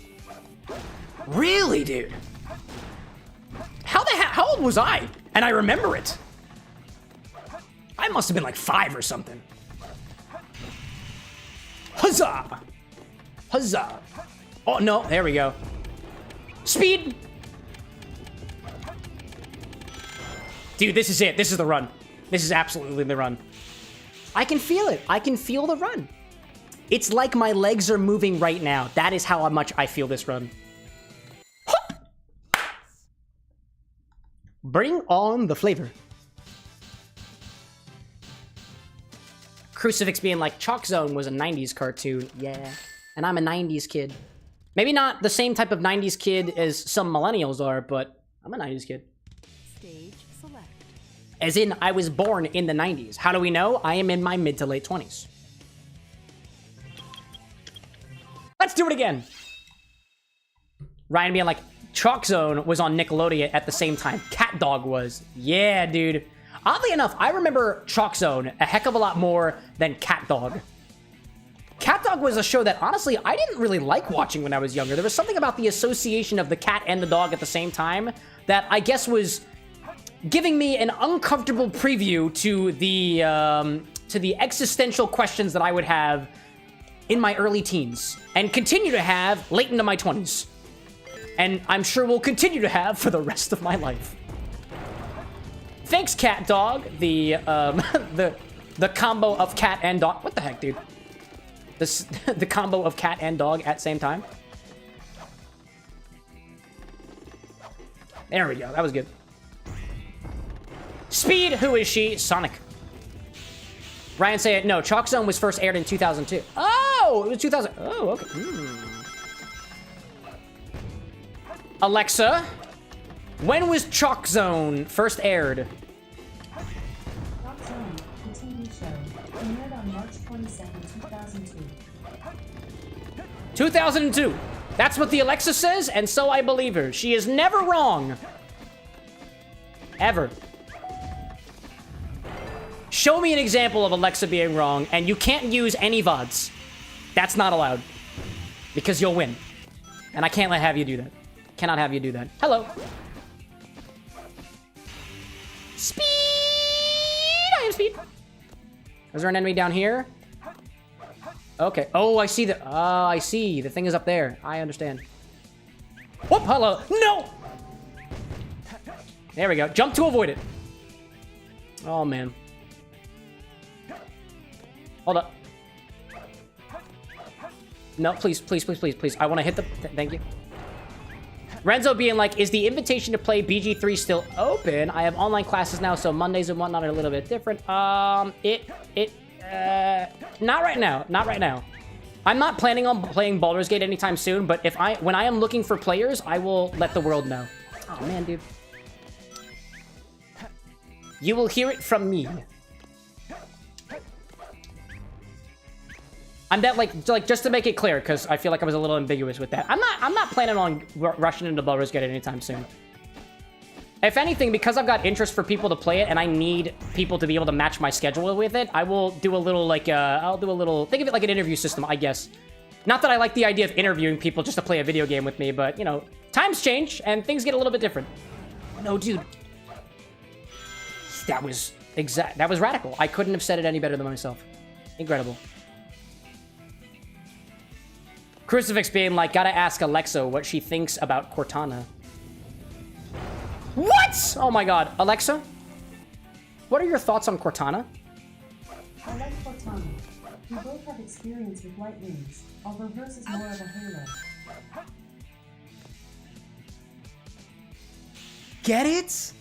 Really, dude? How old was I? And I remember it. I must have been like 5 or something. Huzzah! Huzzah! Oh, no. There we go. Speed! Dude, this is it. This is the run. This is absolutely the run. I can feel it. I can feel the run. It's like my legs are moving right now. That is how much I feel this run. Bring on the flavor. Crucifix being like, Chalk Zone was a 90s cartoon. Yeah. And I'm a 90s kid. Maybe not the same type of 90s kid as some millennials are, but I'm a 90s kid. Stage select. As in, I was born in the 90s. How do we know? I am in my mid to late 20s. Let's do it again. Ryan being like, Chalk Zone was on Nickelodeon at the same time Cat Dog was. Yeah, dude. Oddly enough, I remember Chalk Zone a heck of a lot more than Cat Dog. Cat Dog was a show that, honestly, I didn't really like watching when I was younger. There was something about the association of the cat and the dog at the same time that I guess was giving me an uncomfortable preview to the existential questions that I would have in my early teens and continue to have late into my 20s. And I'm sure will continue to have for the rest of my life. Thanks, Cat Dog. The combo of cat and dog. What the heck, dude? The combo of cat and dog at same time. There we go. That was good. Speed. Who is she? Sonic. Ryan say it. No, Chalk Zone was first aired in 2002. Oh, it was 2000. Oh, okay. Alexa, when was Chalk Zone first aired? Chalk Zone, the TV show, premiered on March 22nd, 2002. 2002. That's what the Alexa says, and so I believe her. She is never wrong. Ever. Show me an example of Alexa being wrong, and you can't use any VODs. That's not allowed. Because you'll win. And I can't have you do that. Cannot have you do that. Hello. Speed! I am Speed. Is there an enemy down here? Okay. Oh, I see the... Oh, I see. The thing is up there. I understand. Whoop, hello. No! There we go. Jump to avoid it. Oh, man. Hold up. No, please, please, please, please, please. I want to hit the... Thank you. Renzo being like, is the invitation to play BG3 still open? I have online classes now, so Mondays and whatnot are a little bit different. Not right now. Not right now. I'm not planning on playing Baldur's Gate anytime soon, but when I am looking for players, I will let the world know. Oh, man, dude. You will hear it from me. I'm that like just to make it clear, because I feel like I was a little ambiguous with that. I'm not planning on rushing into Baldur's Gate anytime soon. If anything, because I've got interest for people to play it, and I need people to be able to match my schedule with it, I will do a little like I'll do a little, think of it like an interview system, I guess. Not that I like the idea of interviewing people just to play a video game with me, but you know, times change and things get a little bit different. No, dude. That was radical. I couldn't have said it any better than myself. Incredible. Crucifix being like, gotta ask Alexa what she thinks about Cortana. What? Oh my god. Alexa? What are your thoughts on Cortana? I like Cortana. We both have experience with light wings, although hers is more of a halo. Get it?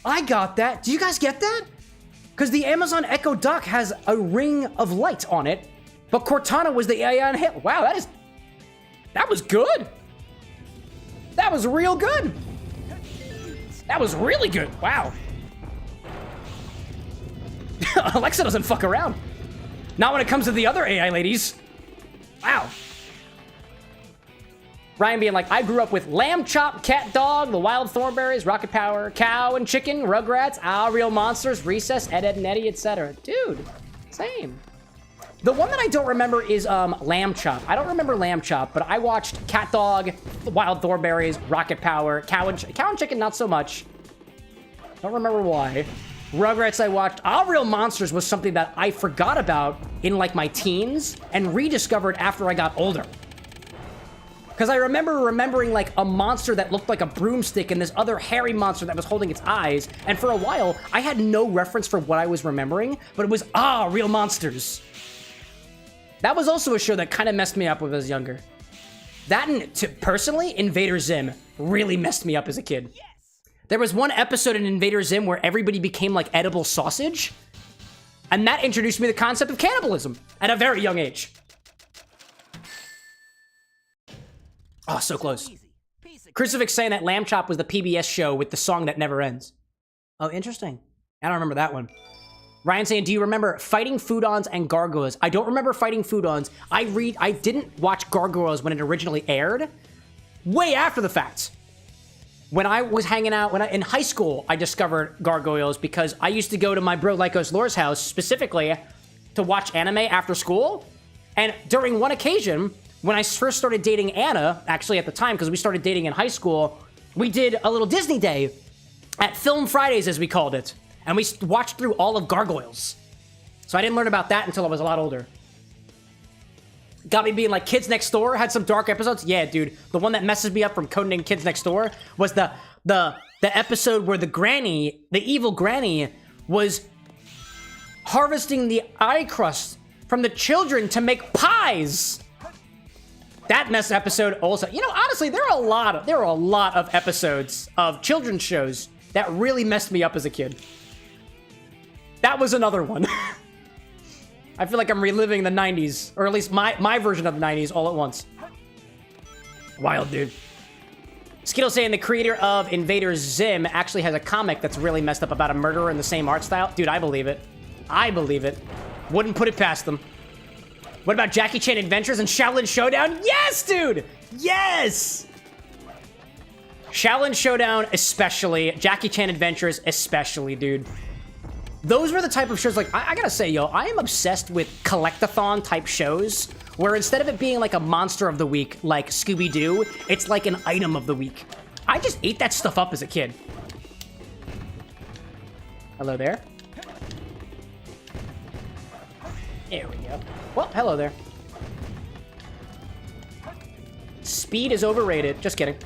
I got that. Do you guys get that? Because the Amazon Echo Dot has a ring of light on it, but Cortana was the AI on hit. Wow, that was good. That was real good. That was really good. Wow. Alexa doesn't fuck around. Not when it comes to the other AI ladies. Wow. Ryan being like, I grew up with Lamb Chop, Cat Dog, The Wild Thornberries, Rocket Power, Cow and Chicken, Rugrats, Our Real Monsters, Recess, Ed, Edd and Eddy, etc. Dude, same. The one that I don't remember is Lamb Chop. I don't remember Lamb Chop, but I watched Cat Dog, The Wild Thornberries, Rocket Power, Cow and Chicken, not so much. Don't remember why. Rugrats I watched. Our Real Monsters was something that I forgot about in like my teens and rediscovered after I got older. Because I remember remembering like a monster that looked like a broomstick and this other hairy monster that was holding its eyes. And for a while, I had no reference for what I was remembering, but it was Real Monsters. That was also a show that kind of messed me up when I was younger. That and, personally, Invader Zim really messed me up as a kid. There was one episode in Invader Zim where everybody became like edible sausage. And that introduced me to the concept of cannibalism at a very young age. Oh, so close. Crucifix saying that Lamb Chop was the PBS show with the song that never ends. Oh, interesting. I don't remember that one. Ryan saying, do you remember Fighting Foodons and Gargoyles? I don't remember Fighting Foodons. I didn't watch Gargoyles when it originally aired. Way after the fact. When I was hanging out, in high school, I discovered Gargoyles because I used to go to my bro Lycos Lore's house specifically to watch anime after school. And during one occasion, when I first started dating Anna, actually at the time, because we started dating in high school, we did a little Disney day at Film Fridays, as we called it. And we watched through all of Gargoyles. So I didn't learn about that until I was a lot older. Got me being like, Kids Next Door had some dark episodes. Yeah, dude. The one that messes me up from codenamed Kids Next Door was the episode where the evil granny, was harvesting the eye crust from the children to make pies. That mess episode also. You know, honestly, there are a lot of episodes of children's shows that really messed me up as a kid. That was another one. I feel like I'm reliving the 90s, or at least my version of the 90s all at once. Wild, dude. Skittle saying the creator of Invader Zim actually has a comic that's really messed up about a murderer in the same art style. Dude, I believe it. I believe it. Wouldn't put it past them. What about Jackie Chan Adventures and Shaolin Showdown? Yes, dude! Yes! Shaolin Showdown especially. Jackie Chan Adventures especially, dude. Those were the type of shows, like, I gotta say, yo, I am obsessed with collectathon type shows, where instead of it being like a monster of the week, like Scooby-Doo, it's like an item of the week. I just ate that stuff up as a kid. Hello there. There we go. Well, hello there. Speed is overrated. Just kidding.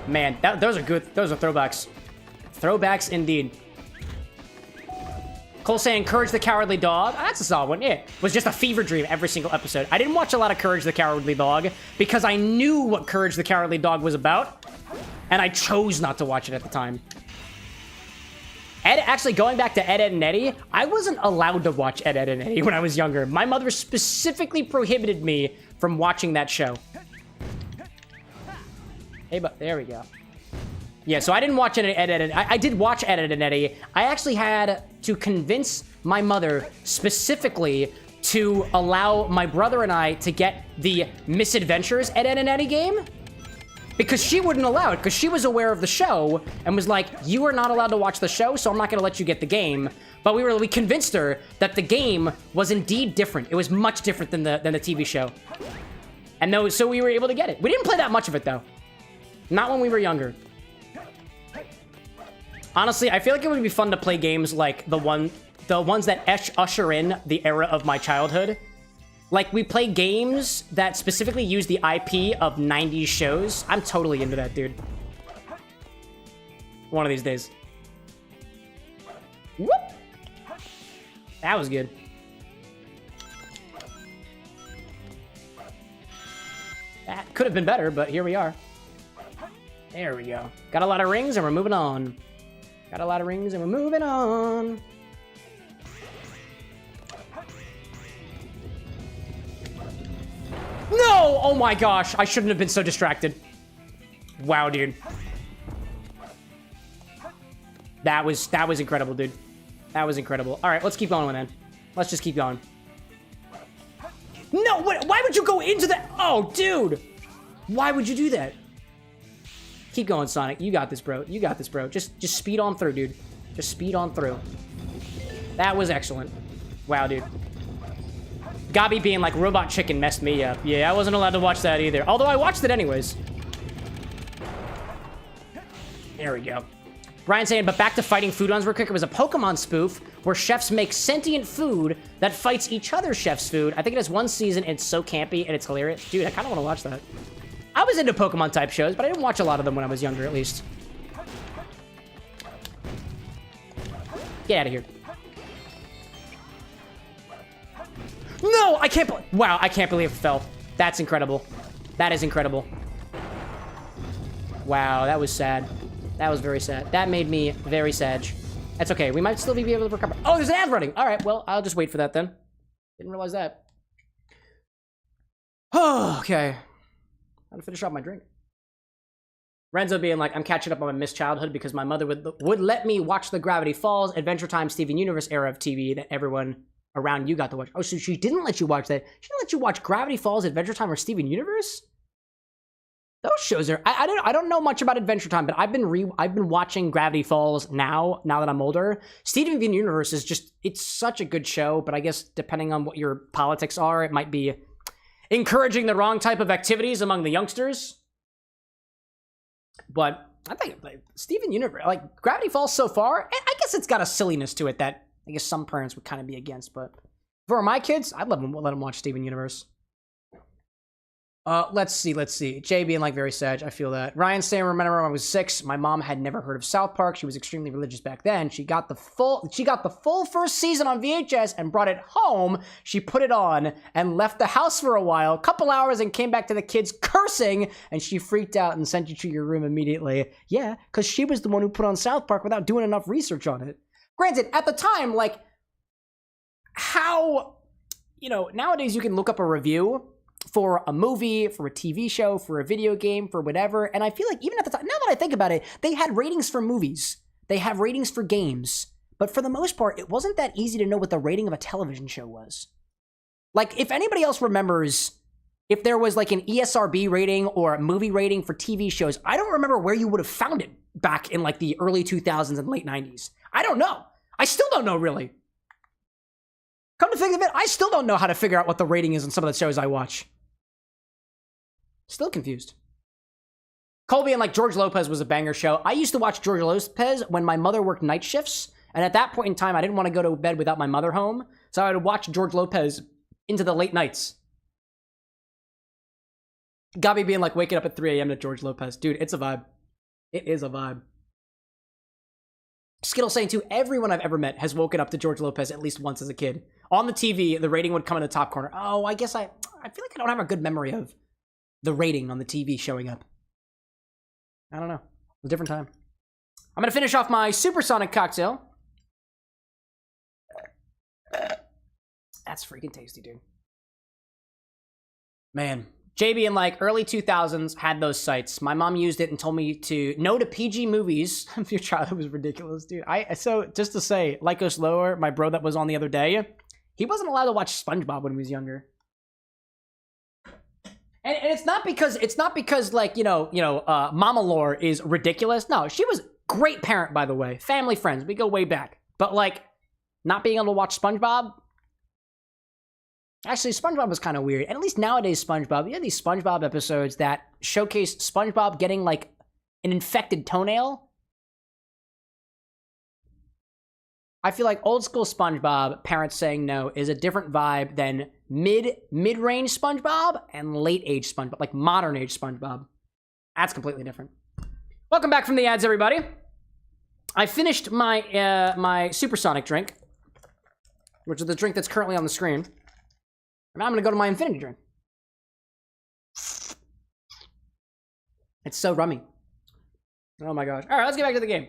Man, those are good. Those are throwbacks. Throwbacks indeed. Cole saying, Courage the Cowardly Dog. That's a solid one. Yeah. It was just a fever dream every single episode. I didn't watch a lot of Courage the Cowardly Dog because I knew what Courage the Cowardly Dog was about, and I chose not to watch it at the time. Actually, going back to Ed, Edd, and Eddy, I wasn't allowed to watch Ed, Edd, and Eddy when I was younger. My mother specifically prohibited me from watching that show. Hey, but there we go. Yeah, so I didn't watch Ed, Edd, and I did watch Ed, Edd, and Eddy. I actually had to convince my mother specifically to allow my brother and I to get the Misadventures Ed, Edd, and Eddy game, because she wouldn't allow it, because she was aware of the show and was like, you are not allowed to watch the show, so I'm not going to let you get the game. But we convinced her that the game was indeed different. It was much different than the TV show. And so we were able to get it. We didn't play that much of it, though. Not when we were younger. Honestly, I feel like it would be fun to play games like the ones that usher in the era of my childhood. Like, we play games that specifically use the IP of 90s shows. I'm totally into that, dude. One of these days. Whoop! That was good. That could have been better, but here we are. There we go. Got a lot of rings and we're moving on. Got a lot of rings and we're moving on. No! Oh my gosh, I shouldn't have been so distracted. Wow, dude. That was incredible, dude. That was incredible. All right, let's keep going then. Let's just keep going. No, why would you go into that? Oh, dude. Why would you do that? Keep going, Sonic. You got this, bro. You got this, bro. Just speed on through, dude. Just speed on through. That was excellent. Wow, dude. Gabi being like, Robot Chicken messed me up. Yeah, I wasn't allowed to watch that either. Although I watched it anyways. There we go. Brian saying, but back to Fighting Foodons real quick. It was a Pokemon spoof where chefs make sentient food that fights each other's chef's food. I think it has one season. It's so campy and it's hilarious. Dude, I kind of want to watch that. I was into Pokemon type shows, but I didn't watch a lot of them when I was younger, at least. Get out of here. No! No, I can't. Wow, I can't believe it fell. That's incredible. That is incredible. Wow, that was sad. That was very sad. That made me very sad. That's okay. We might still be able to recover. Oh, there's an ad running. All right, well, I'll just wait for that then. Didn't realize that. Oh, okay. I'm gonna finish off my drink. Renzo being like, I'm catching up on my missed childhood because my mother would let me watch the Gravity Falls, Adventure Time, Steven Universe era of TV that everyone around you got to watch. Oh, so she didn't let you watch that. She didn't let you watch Gravity Falls, Adventure Time, or Steven Universe? Those shows are... I don't know much about Adventure Time, but I've been watching Gravity Falls now that I'm older. Steven Universe is just... It's such a good show, but I guess depending on what your politics are, it might be encouraging the wrong type of activities among the youngsters. But I think like, Steven Universe, like Gravity Falls so far, I guess it's got a silliness to it that I guess some parents would kind of be against. But for my kids, I'd let them watch Steven Universe. Let's see. Jay being like very sad. I feel that. Ryan saying, remember when I was 6, my mom had never heard of South Park. She was extremely religious back then. She got the full first season on VHS and brought it home. She put it on and left the house for a while, couple hours, and came back to the kids cursing, and she freaked out and sent you to your room immediately. Yeah, because she was the one who put on South Park without doing enough research on it. Granted, at the time, like, how, nowadays you can look up a review for a movie, for a TV show, for a video game, for whatever. And I feel like even at the time, now that I think about it, they had ratings for movies. They have ratings for games. But for the most part, it wasn't that easy to know what the rating of a television show was. Like, if anybody else remembers, if there was like an ESRB rating or a movie rating for TV shows, I don't remember where you would have found it back in like the early 2000s and late 90s. I don't know. I still don't know, really. Come to think of it, I still don't know how to figure out what the rating is on some of the shows I watch. Still confused. Colby and like George Lopez was a banger show. I used to watch George Lopez when my mother worked night shifts. And at that point in time, I didn't want to go to bed without my mother home. So I would watch George Lopez into the late nights. Gabi being like waking up at 3 a.m. to George Lopez. Dude, it's a vibe. It is a vibe. Skittle saying too, everyone I've ever met has woken up to George Lopez at least once as a kid. On the TV, the rating would come in the top corner. Oh, I guess I feel like I don't have a good memory of the rating on the TV showing up. I don't know. A different time. I'm going to finish off my Supersonic cocktail. That's freaking tasty, dude. Man. JB in like early 2000s had those sites. My mom used it and told me to no to PG movies. Your childhood was ridiculous, dude. So just to say, Lycos Lower, my bro that was on the other day, he wasn't allowed to watch SpongeBob when he was younger. And it's not because like, Mama Lore is ridiculous. No, she was great parent, by the way. Family friends. We go way back. But like, not being able to watch SpongeBob. Actually, SpongeBob was kind of weird. And at least nowadays, SpongeBob, you have these SpongeBob episodes that showcase SpongeBob getting like an infected toenail. I feel like old school SpongeBob, parents saying no, is a different vibe than mid-range SpongeBob and late-age SpongeBob, like modern-age SpongeBob. That's completely different. Welcome back from the ads, everybody. I finished my my Supersonic drink, which is the drink that's currently on the screen. And now I'm going to go to my Infinity drink. It's so rummy. Oh my gosh. All right, let's get back to the game.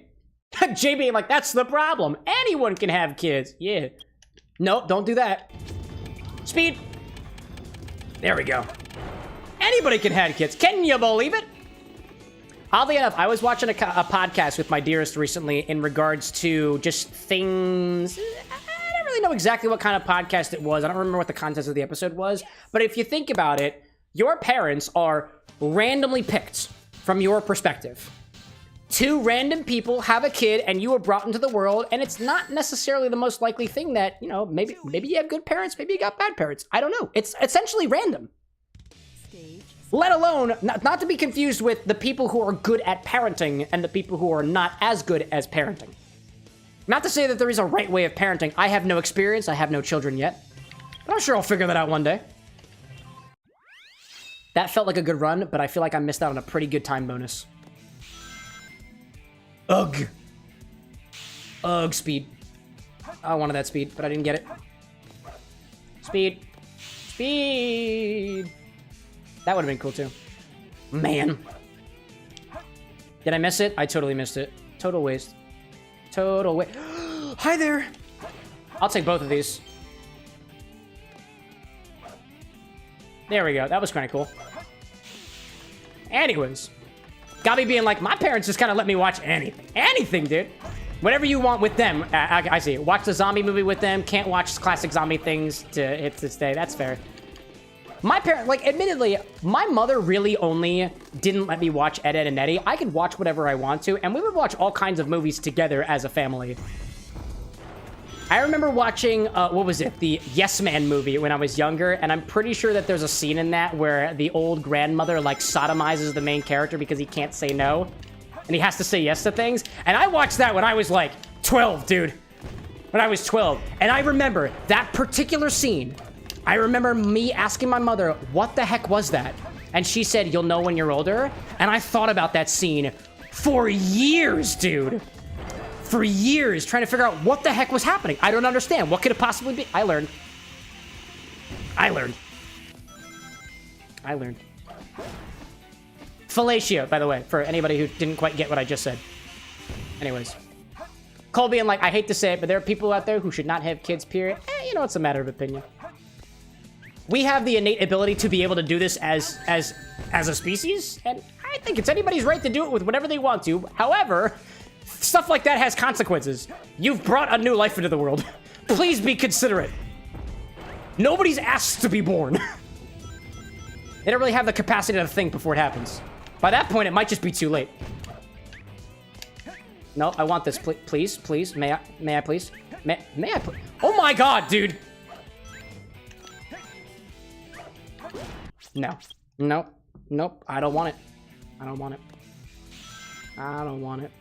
JB, like, that's the problem. Anyone can have kids. Yeah. Nope, don't do that. Speed. There we go. Anybody can have kids. Can you believe it? Oddly enough, I was watching a podcast with my dearest recently in regards to just things. I don't really know exactly what kind of podcast it was. I don't remember what the content of the episode was. But if you think about it, your parents are randomly picked from your perspective. Two random people have a kid and you were brought into the world, and it's not necessarily the most likely thing that, maybe you have good parents, maybe you got bad parents. I don't know. It's essentially random. Let alone, not to be confused with the people who are good at parenting and the people who are not as good as parenting. Not to say that there is a right way of parenting. I have no experience. I have no children yet. But I'm sure I'll figure that out one day. That felt like a good run, but I feel like I missed out on a pretty good time bonus. Ugh. Ugh, speed. I wanted that speed, but I didn't get it. Speed. Speed. That would have been cool too. Man. Did I miss it? I totally missed it. Total waste. Total waste. Hi there. I'll take both of these. There we go. That was kind of cool. Anyways. Got me being like, my parents just kind of let me watch anything. Anything, dude. Whatever you want with them. I see. Watch the zombie movie with them. Can't watch classic zombie things to stay. That's fair. My parents, like, admittedly, my mother really only didn't let me watch Ed, Edd and Eddy. I could watch whatever I want to, and we would watch all kinds of movies together as a family. I remember watching, what was it? The Yes Man movie when I was younger, and I'm pretty sure that there's a scene in that where the old grandmother, like, sodomizes the main character because he can't say no, and he has to say yes to things. And I watched that when I was, like, 12, dude. When I was 12. And I remember that particular scene. I remember me asking my mother, what the heck was that? And she said, you'll know when you're older. And I thought about that scene for years, dude. For years, trying to figure out what the heck was happening. I don't understand. What could it possibly be? I learned. Fellatio, by the way, for anybody who didn't quite get what I just said. Anyways. Cole being like, I hate to say it, but there are people out there who should not have kids, period. You know, it's a matter of opinion. We have the innate ability to be able to do this as a species, and I think it's anybody's right to do it with whatever they want to. However, stuff like that has consequences. You've brought a new life into the world. Please be considerate. Nobody's asked to be born. They don't really have the capacity to think before it happens. By that point, it might just be too late. No, I want this. Please, please. May I please? May I please? Oh my god, dude. No. Nope. Nope. I don't want it. I don't want it. I don't want it.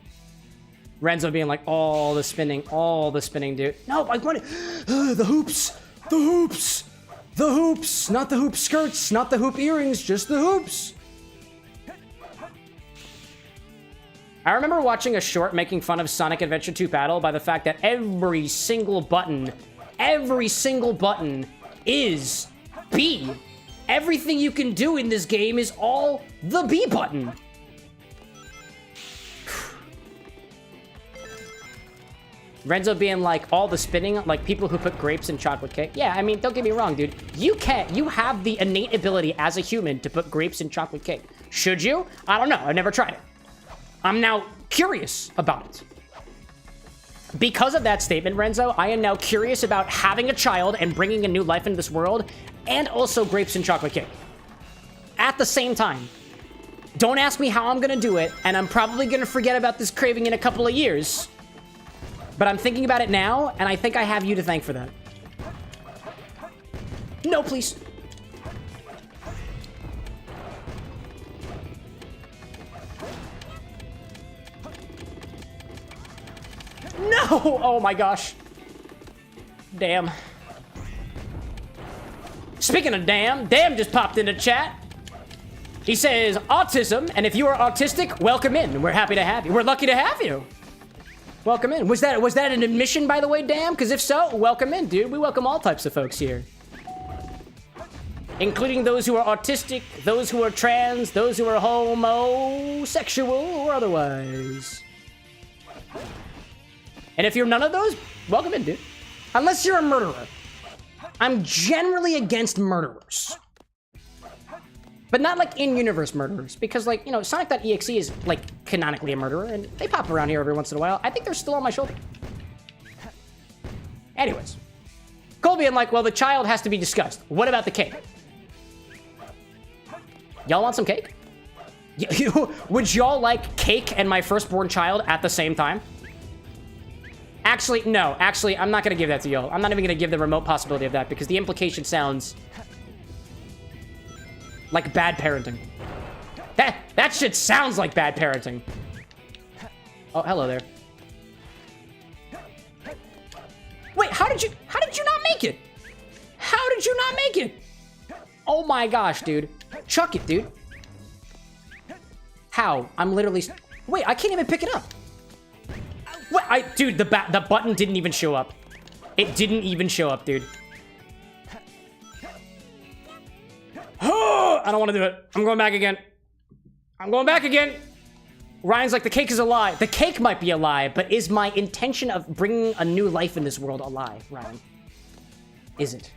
Renzo being like, all the spinning, dude. No, I want it. The hoops. The hoops. The hoops. Not the hoop skirts. Not the hoop earrings. Just the hoops. I remember watching a short making fun of Sonic Adventure 2 Battle by the fact that every single button is B. Everything you can do in this game is all the B button. Renzo being like, all the spinning, like people who put grapes in chocolate cake. Yeah, I mean, don't get me wrong, dude. You have the innate ability as a human to put grapes in chocolate cake. Should you? I don't know. I've never tried it. I'm now curious about it. Because of that statement, Renzo, I am now curious about having a child and bringing a new life into this world, and also grapes and chocolate cake. At the same time. Don't ask me how I'm gonna do it, and I'm probably gonna forget about this craving in a couple of years. But I'm thinking about it now, and I think I have you to thank for that. No, please. No! Oh my gosh. Damn. Speaking of damn, Damn just popped into chat. He says, autism, and if you are autistic, welcome in. We're happy to have you. We're lucky to have you. Welcome in. Was that an admission, by the way, Damn? Because if so, welcome in, dude. We welcome all types of folks here. Including those who are autistic, those who are trans, those who are homosexual, or otherwise. And if you're none of those, welcome in, dude. Unless you're a murderer. I'm generally against murderers. But not like in-universe murderers. Because, like, you know, Sonic.exe is, like, canonically a murderer. And they pop around here every once in a while. I think they're still on my shoulder. Anyways. Cole being like, well, the child has to be discussed. What about the cake? Y'all want some cake? Would y'all like cake and my firstborn child at the same time? Actually, no. Actually, I'm not going to give that to y'all. I'm not even going to give the remote possibility of that because the implication sounds like bad parenting. That shit sounds like bad parenting. Oh, hello there. Wait, how did you not make it? How did you not make it? Oh my gosh, dude. Chuck it, dude. How? I'm literally... Wait, I can't even pick it up. What? Dude, the button didn't even show up. It didn't even show up, dude. I don't want to do it. I'm going back again. I'm going back again. Ryan's like, the cake is a lie. The cake might be a lie, but is my intention of bringing a new life in this world a lie, Ryan? Is it?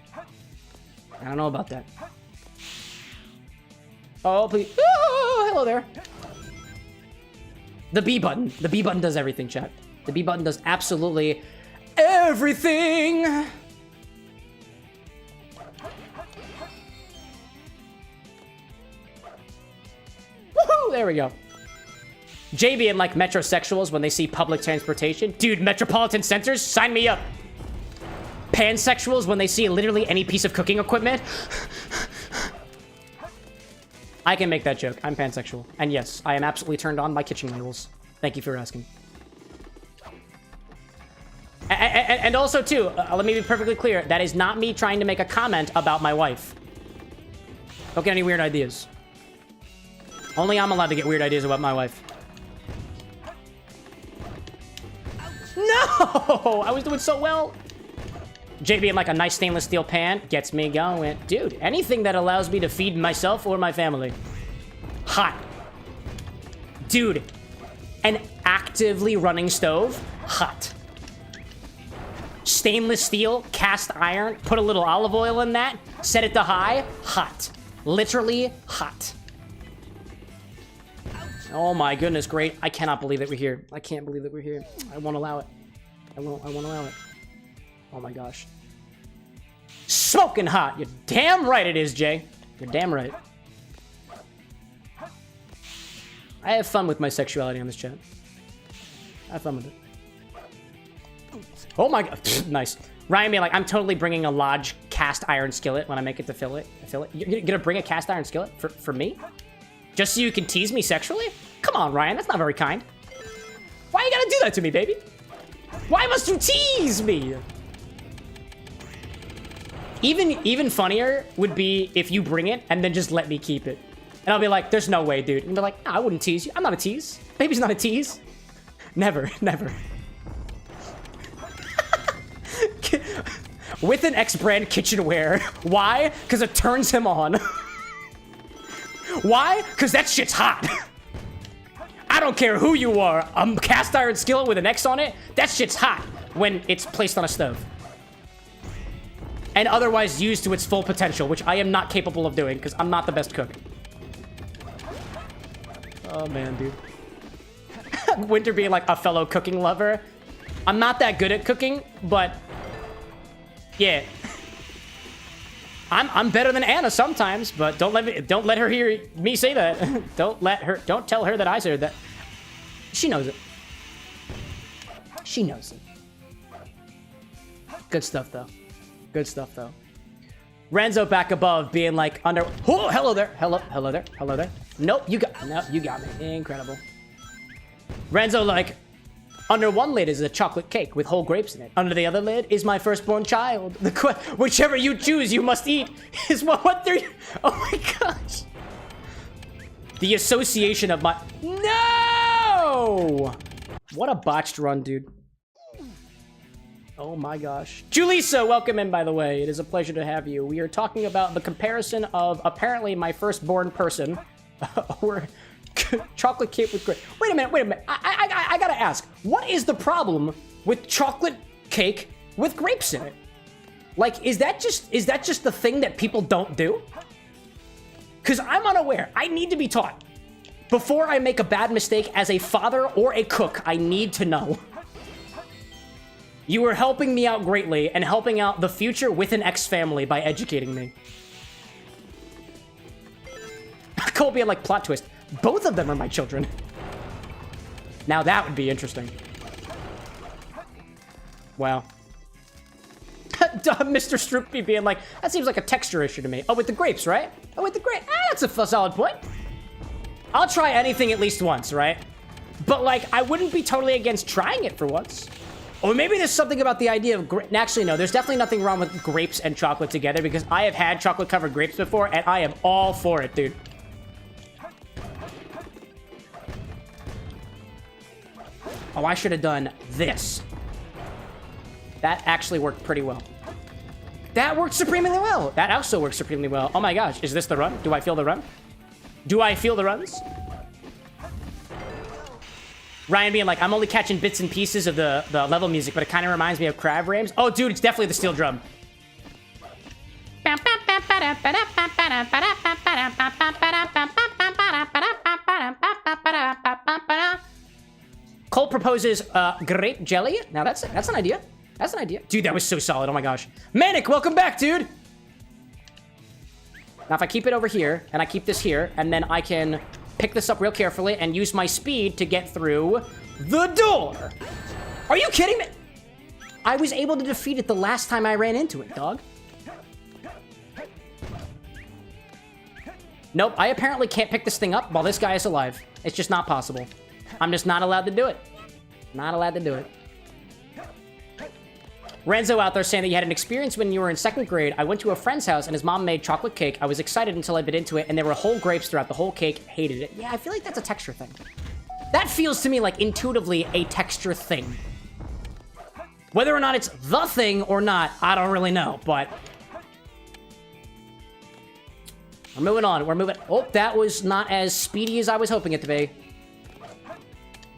I don't know about that. Oh, please. Oh, hello there. The B button. The B button does everything, chat. The B button does absolutely everything. Woohoo! There we go. JB and like metrosexuals when they see public transportation. Dude, metropolitan centers, sign me up. Pansexuals when they see literally any piece of cooking equipment. I can make that joke. I'm pansexual. And yes, I am absolutely turned on by kitchen labels. Thank you for asking. And also, too, let me be perfectly clear. That is not me trying to make a comment about my wife. Don't get any weird ideas. Only I'm allowed to get weird ideas about my wife. No! I was doing so well. JB in like a nice stainless steel pan gets me going. Dude, anything that allows me to feed myself or my family. Hot. Dude, an actively running stove. Hot. Stainless steel, cast iron, put a little olive oil in that, set it to high. Hot. Literally hot. Oh my goodness, great. I cannot believe that we're here. I can't believe that we're here. I won't allow it. I won't allow it. Oh my gosh. Smoking hot. You're damn right it is, Jay. You're damn right. I have fun with my sexuality on this chat. I have fun with it. Oh my god. Nice. Ryan being like, I'm totally bringing a Lodge cast iron skillet when I make it to fill it. You're gonna bring a cast iron skillet for me? Just so you can tease me sexually? Come on, Ryan. That's not very kind. Why you gotta do that to me, baby? Why must you tease me? Even funnier would be if you bring it and then just let me keep it. And I'll be like, there's no way, dude. And be like, no, I wouldn't tease you. I'm not a tease. Baby's not a tease. Never, never. With an X brand kitchenware. Why? Because it turns him on. Why? Because that shit's hot. I don't care who you are. A cast iron skillet with an X on it, that shit's hot when it's placed on a stove. And otherwise used to its full potential, which I am not capable of doing because I'm not the best cook. Oh man, dude. Winter being like a fellow cooking lover. I'm not that good at cooking, but yeah. I'm better than Anna sometimes, but don't let her hear me say that. Don't tell her that I said that. She knows it. She knows it. Good stuff though. Good stuff though. Renzo back above being like under. Oh, hello there. Hello there. Hello there. Nope, you got me. Incredible. Renzo like, under one lid is a chocolate cake with whole grapes in it. Under the other lid is my firstborn child. Whichever you choose, you must eat. Is what they're. Oh my gosh. The association of my. No! What a botched run, dude. Oh my gosh. Julissa, welcome in, by the way. It is a pleasure to have you. We are talking about the comparison of apparently my firstborn person. Or chocolate cake with grapes. Wait a minute. I gotta ask. What is the problem with chocolate cake with grapes in it? Like, is that just the thing that people don't do? Because I'm unaware. I need to be taught. Before I make a bad mistake as a father or a cook, I need to know. You are helping me out greatly and helping out the future with an X family by educating me. Cole being like, plot twist. Both of them are my children. Now that would be interesting. Wow. Mr. Stroopy being like, that seems like a texture issue to me. Oh, with the grapes, right? Oh, with the grapes. That's a solid point. I'll try anything at least once, right? But, like, I wouldn't be totally against trying it for once. Or maybe there's something about the idea of... Actually, no. There's definitely nothing wrong with grapes and chocolate together because I have had chocolate-covered grapes before, and I am all for it, dude. Oh, I should have done this. That actually worked pretty well. That worked supremely well. That also works supremely well. Oh my gosh, is this the run? Do I feel the run? Do I feel the runs? Ryan being like, I'm only catching bits and pieces of the level music, but it kind of reminds me of Crab Rams. Oh, dude, it's definitely the steel drum. Cole proposes grape jelly. Now that's an idea. That's an idea. Dude, that was so solid. Oh my gosh. Manic, welcome back, dude. Now if I keep it over here, and I keep this here, and then I can pick this up real carefully and use my speed to get through the door. Are you kidding me? I was able to defeat it the last time I ran into it, dog. Nope, I apparently can't pick this thing up while this guy is alive. It's just not possible. I'm just not allowed to do it. Not allowed to do it. Renzo out there saying that you had an experience when you were in 2nd grade. I went to a friend's house and his mom made chocolate cake. I was excited until I bit into it and there were whole grapes throughout the whole cake. Hated it. Yeah, I feel like that's a texture thing. That feels to me like intuitively a texture thing. Whether or not it's the thing or not, I don't really know, but... We're moving on. We're moving... Oh, that was not as speedy as I was hoping it to be.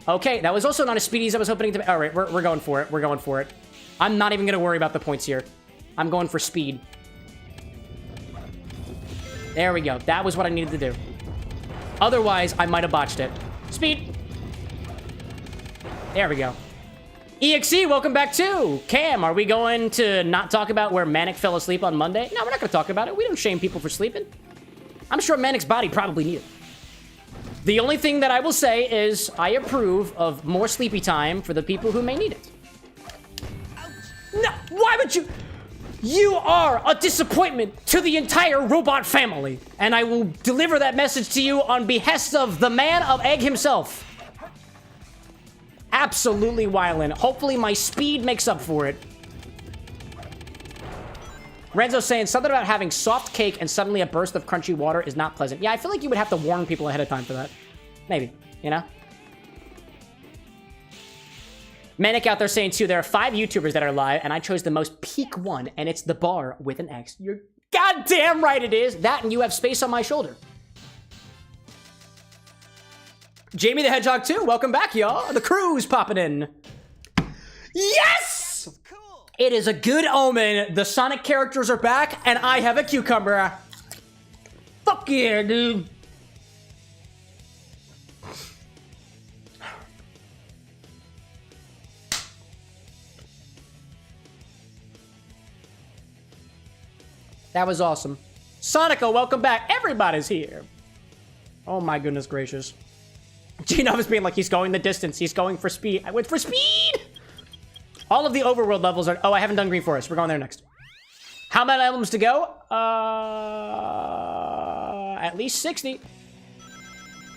Okay, that was also not as speedy as I was hoping it to be. All right, we're going for it. We're going for it. I'm not even going to worry about the points here. I'm going for speed. There we go. That was what I needed to do. Otherwise, I might have botched it. Speed. There we go. EXE, welcome back too. Cam, are we going to not talk about where Manic fell asleep on Monday? No, we're not going to talk about it. We don't shame people for sleeping. I'm sure Manic's body probably needed it. The only thing that I will say is I approve of more sleepy time for the people who may need it. No, why would you? You are a disappointment to the entire robot family. And I will deliver that message to you on behest of the man of egg himself. Absolutely wildin'. Hopefully my speed makes up for it. Renzo's saying something about having soft cake and suddenly a burst of crunchy water is not pleasant. Yeah, I feel like you would have to warn people ahead of time for that. Maybe, you know? Manic out there saying, too, there are 5 YouTubers that are live, and I chose the most peak one, and it's the bar with an X. You're goddamn right it is. That and you have space on my shoulder. Jamie the Hedgehog, too. Welcome back, y'all. The crew's popping in. Yes! It is a good omen. The Sonic characters are back, and I have a cucumber. Fuck yeah, dude. That was awesome. Sonica, welcome back. Everybody's here. Oh my goodness gracious. Gino is being like, he's going the distance. He's going for speed. I went for speed! All of the overworld levels are... Oh, I haven't done Green Forest. We're going there next. How many emblems to go? At least 60.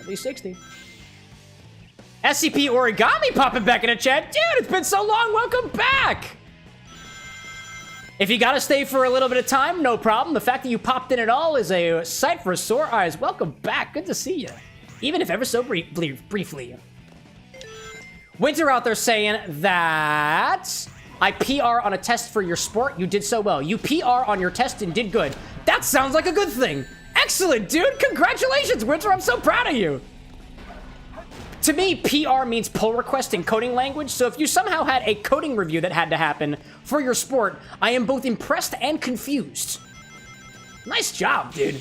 At least 60. SCP Origami popping back in the chat. Dude, it's been so long. Welcome back. If you gotta stay for a little bit of time, no problem. The fact that you popped in at all is a sight for sore eyes. Welcome back. Good to see you. Even if ever so briefly. Winter out there saying that I PR on a test for your sport. You did so well. You PR on your test and did good. That sounds like a good thing. Excellent, dude. Congratulations, Winter. I'm so proud of you. To me, PR means pull request in coding language, so if you somehow had a coding review that had to happen for your sport, I am both impressed and confused. Nice job, dude.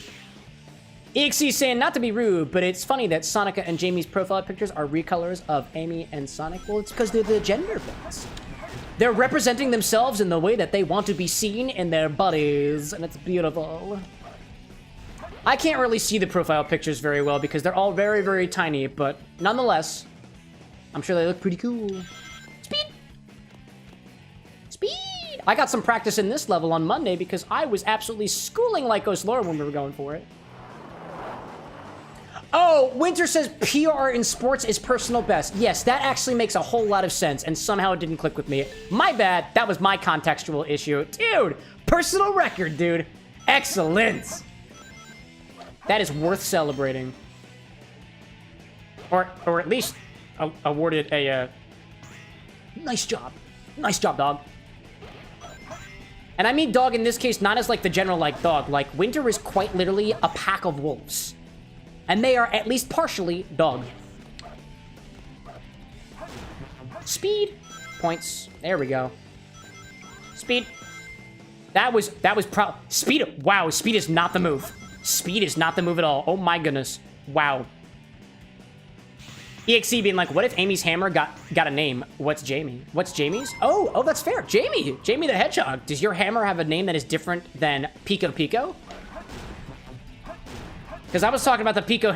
EXE saying, not to be rude, but it's funny that Sonica and Jamie's profile pictures are recolors of Amy and Sonic. Well, it's because they're the gender bends. They're representing themselves in the way that they want to be seen in their bodies, and it's beautiful. I can't really see the profile pictures very well because they're all very, very tiny, but nonetheless, I'm sure they look pretty cool. Speed! Speed! I got some practice in this level on Monday because I was absolutely schooling Lycos lore when we were going for it. Oh, Winter says PR in sports is personal best. Yes, that actually makes a whole lot of sense, and somehow it didn't click with me. My bad. That was my contextual issue. Dude, personal record, dude. Excellent. That is worth celebrating. Or at least awarded a nice job. Nice job, dog. And I mean dog in this case, not as like the general like dog. Like winter is quite literally a pack of wolves. And they are at least partially dog. Speed. Points. There we go. Speed. That was speed. Wow, speed is not the move. Speed is not the move at all. Oh my goodness. Wow. EXE being like, what if Amy's hammer got a name? What's Jamie? What's Jamie's? Oh, that's fair. Jamie the Hedgehog. Does your hammer have a name that is different than Pico Pico? Because I was talking about the Pico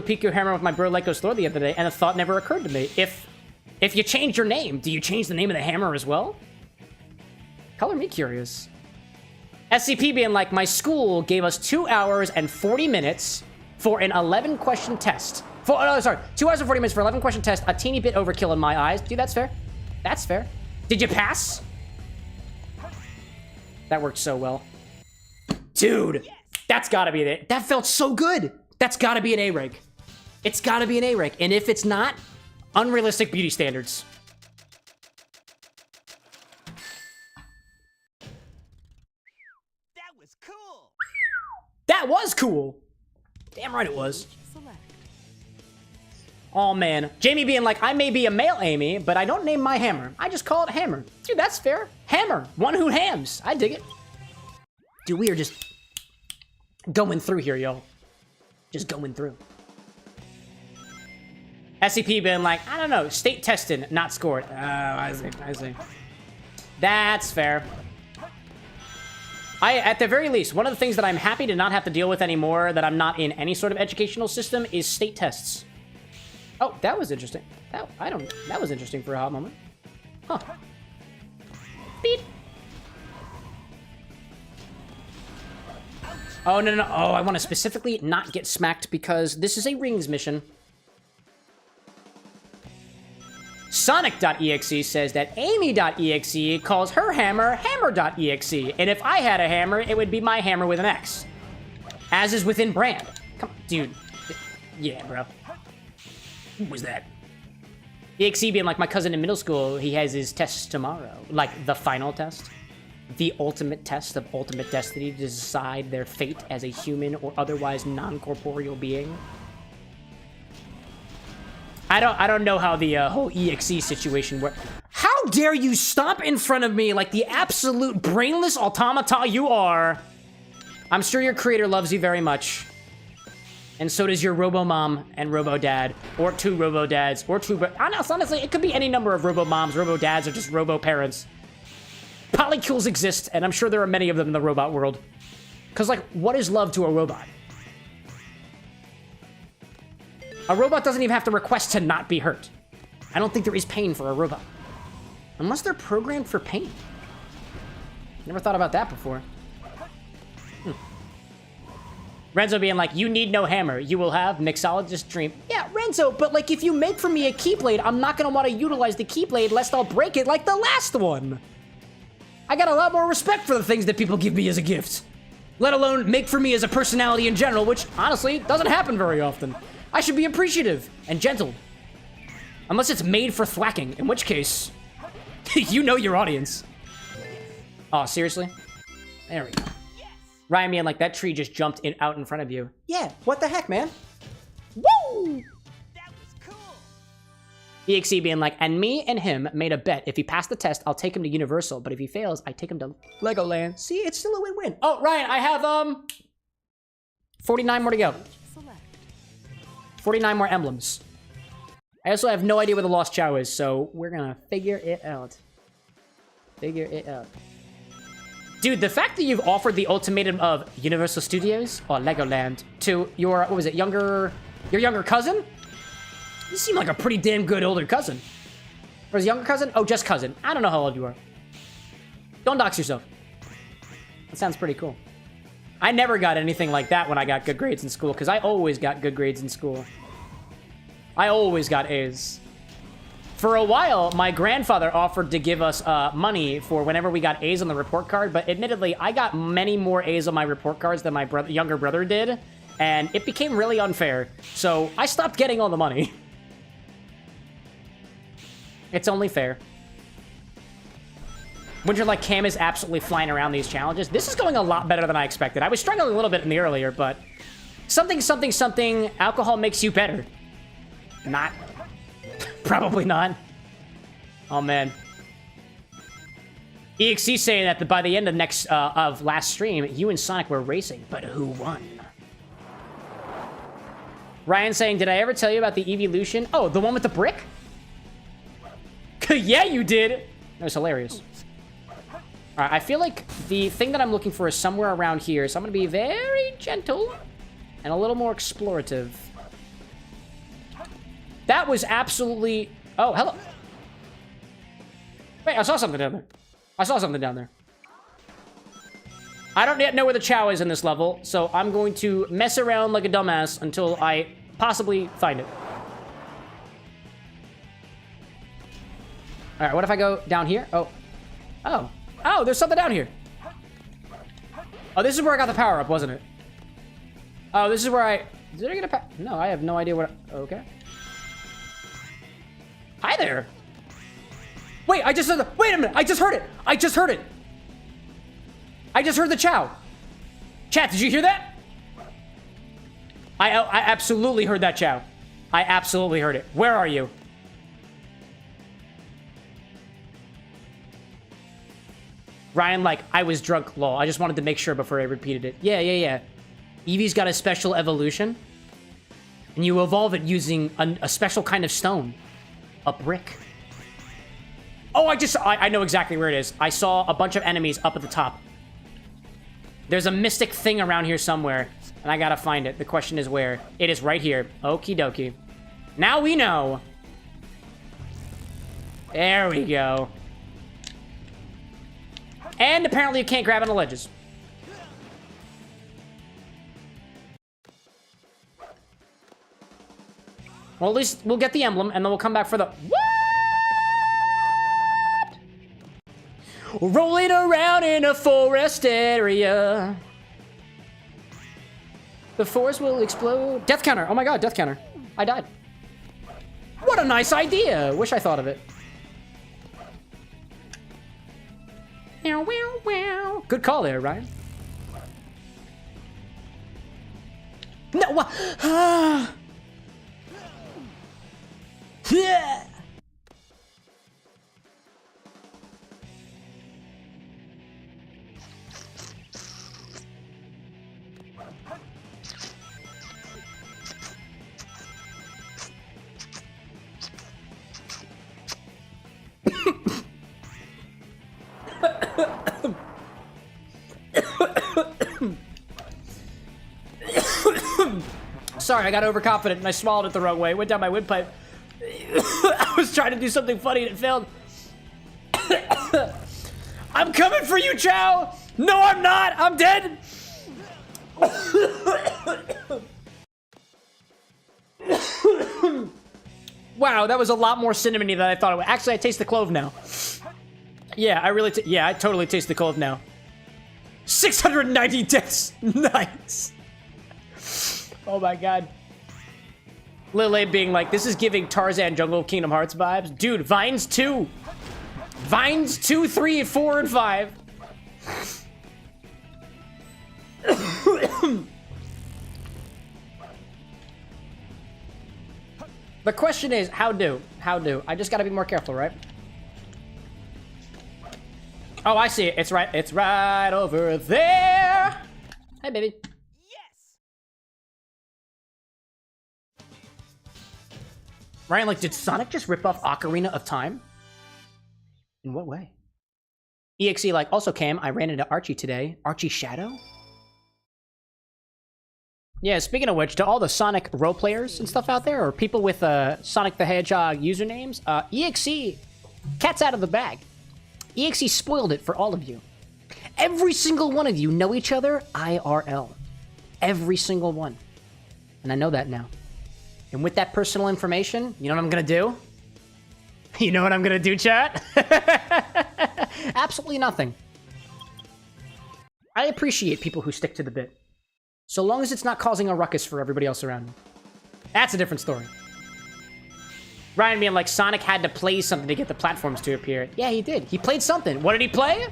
Pico hammer with my bro Lyco's Thor the other day, and the thought never occurred to me. If you change your name, do you change the name of the hammer as well? Color me curious. SCP being like, my school gave us 2 hours and 40 minutes for an 11-question test. 2 hours and 40 minutes for 11-question test. A teeny bit overkill in my eyes. Dude, that's fair. That's fair. Did you pass? That worked so well. Dude, that's gotta be it. That felt so good. That's gotta be an A rank. It's gotta be an A rank. And if it's not, unrealistic beauty standards. That was cool. That was cool. Damn right it was. Select. Oh man. Jamie being like, I may be a male Amy, but I don't name my hammer. I just call it hammer. Dude, that's fair. Hammer. One who hams. I dig it. Dude, we are just going through here, yo. Just going through. SCP being like, I don't know, state tested, not scored. Oh, I see. That's fair. At the very least, one of the things that I'm happy to not have to deal with anymore, that I'm not in any sort of educational system, is state tests. Oh, that was interesting. That was interesting for a hot moment. Huh. Beep. Oh, no. Oh, I want to specifically not get smacked because this is a rings mission. Sonic.exe says that Amy.exe calls her hammer hammer.exe, and if I had a hammer, it would be my hammer with an X. As is within brand. Come on, dude. Yeah, bro. Who was that? EXE being like, my cousin in middle school, he has his tests tomorrow. Like, the final test. The ultimate test of ultimate destiny to decide their fate as a human or otherwise non-corporeal being. I don't know how the whole EXE situation works. How dare you stomp in front of me like the absolute brainless automata you are? I'm sure your creator loves you very much. And so does your robo-mom and robo-dad. Or two robo-dads. Or two... Honestly, it could be any number of robo-moms, robo-dads, or just robo-parents. Polycules exist, and I'm sure there are many of them in the robot world. Because, like, what is love to a robot? A robot doesn't even have to request to not be hurt. I don't think there is pain for a robot. Unless they're programmed for pain. Never thought about that before. Renzo being like, you need no hammer. You will have mixologist dream. Yeah, Renzo, but like if you make for me a keyblade, I'm not gonna want to utilize the keyblade lest I'll break it like the last one. I got a lot more respect for the things that people give me as a gift. Let alone make for me as a personality in general, which honestly doesn't happen very often. I should be appreciative and gentle. Unless it's made for thwacking, in which case, you know your audience. Oh, seriously? There we go. Ryan being like, that tree just jumped out in front of you. Yeah, what the heck, man? Woo! That was cool. EXE being like, and me and him made a bet. If he passed the test, I'll take him to Universal. But if he fails, I take him to Legoland. See, it's still a win-win. Oh, Ryan, I have, 49 more to go. Select. 49 more emblems. I also have no idea where the Lost Chow is, so we're gonna figure it out. Figure it out. Dude, the fact that you've offered the ultimatum of Universal Studios or Legoland to your, what was it, your younger cousin? You seem like a pretty damn good older cousin. Or his younger cousin? Oh, just cousin. I don't know how old you are. Don't dox yourself. That sounds pretty cool. I never got anything like that when I got good grades in school, because I always got good grades in school. I always got A's. For a while, my grandfather offered to give us money for whenever we got A's on the report card, but admittedly, I got many more A's on my report cards than my younger brother did, and it became really unfair. So I stopped getting all the money. It's only fair. Winter Like Cam is absolutely flying around these challenges. This is going a lot better than I expected. I was struggling a little bit in the earlier, but something, something, something, alcohol makes you better. Not. Probably not. Oh, man. EXC saying that by the end of last stream, you and Sonic were racing, but who won? Ryan saying, did I ever tell you about the evolution? Oh, the one with the brick? Yeah, you did. That was hilarious. All right, I feel like the thing that I'm looking for is somewhere around here, so I'm going to be very gentle and a little more explorative. That was absolutely... Oh, hello. Wait, I saw something down there. I saw something down there. I don't yet know where the Chow is in this level, so I'm going to mess around like a dumbass until I possibly find it. All right, what if I go down here? Oh. Oh. Oh, there's something down here. Oh, this is where I got the power up, wasn't it? Oh, this is where I... Did I get a power... No, I have no idea what... Okay. Hi there. Wait, I just heard the... Wait a minute, I just heard it. I just heard it. I just heard the Chow. Chat, did you hear that? I absolutely heard that Chow. I absolutely heard it. Where are you? Ryan, like, I was drunk, lol. I just wanted to make sure before I repeated it. Yeah. Eevee's got a special evolution. And you evolve it using a special kind of stone. A brick. Oh, I know exactly where it is. I saw a bunch of enemies up at the top. There's a mystic thing around here somewhere. And I gotta find it. The question is where. It is right here. Okie dokie. Now we know. There we go. And apparently you can't grab on the ledges. Well, at least we'll get the emblem, and then we'll come back for the... What? Rolling around in a forest area. The forest will explode. Death counter. Oh my god, death counter. I died. What a nice idea. Wish I thought of it. Good call there, Ryan. No, what? Yeah. Sorry, I got overconfident and I swallowed it the wrong way. It went down my windpipe. I was trying to do something funny and it failed. I'm coming for you, Chow! No, I'm not! I'm dead! Wow, that was a lot more cinnamony than I thought it would. Actually, I taste the clove now. Yeah, I totally taste the clove now. 690 deaths. Nice. Oh my god. Lily being like, this is giving Tarzan Jungle Kingdom Hearts vibes. Dude, Vines 2. Vines 2, 3, 4, and 5. The question is, how do? I just gotta be more careful, right? Oh, I see it. It's right over there. Hey, baby. Ryan, like, did Sonic just rip off Ocarina of Time? In what way? EXE, like, also Cam, I ran into Archie today. Archie Shadow? Yeah, speaking of which, to all the Sonic role players and stuff out there, or people with Sonic the Hedgehog usernames, EXE, cat's out of the bag. EXE spoiled it for all of you. Every single one of you know each other IRL. Every single one. And I know that now. And with that personal information, you know what I'm gonna do? You know what I'm gonna do, chat? Absolutely nothing. I appreciate people who stick to the bit. So long as it's not causing a ruckus for everybody else around me. That's a different story. Ryan being like, Sonic had to play something to get the platforms to appear. Yeah, he did. He played something. What did he play?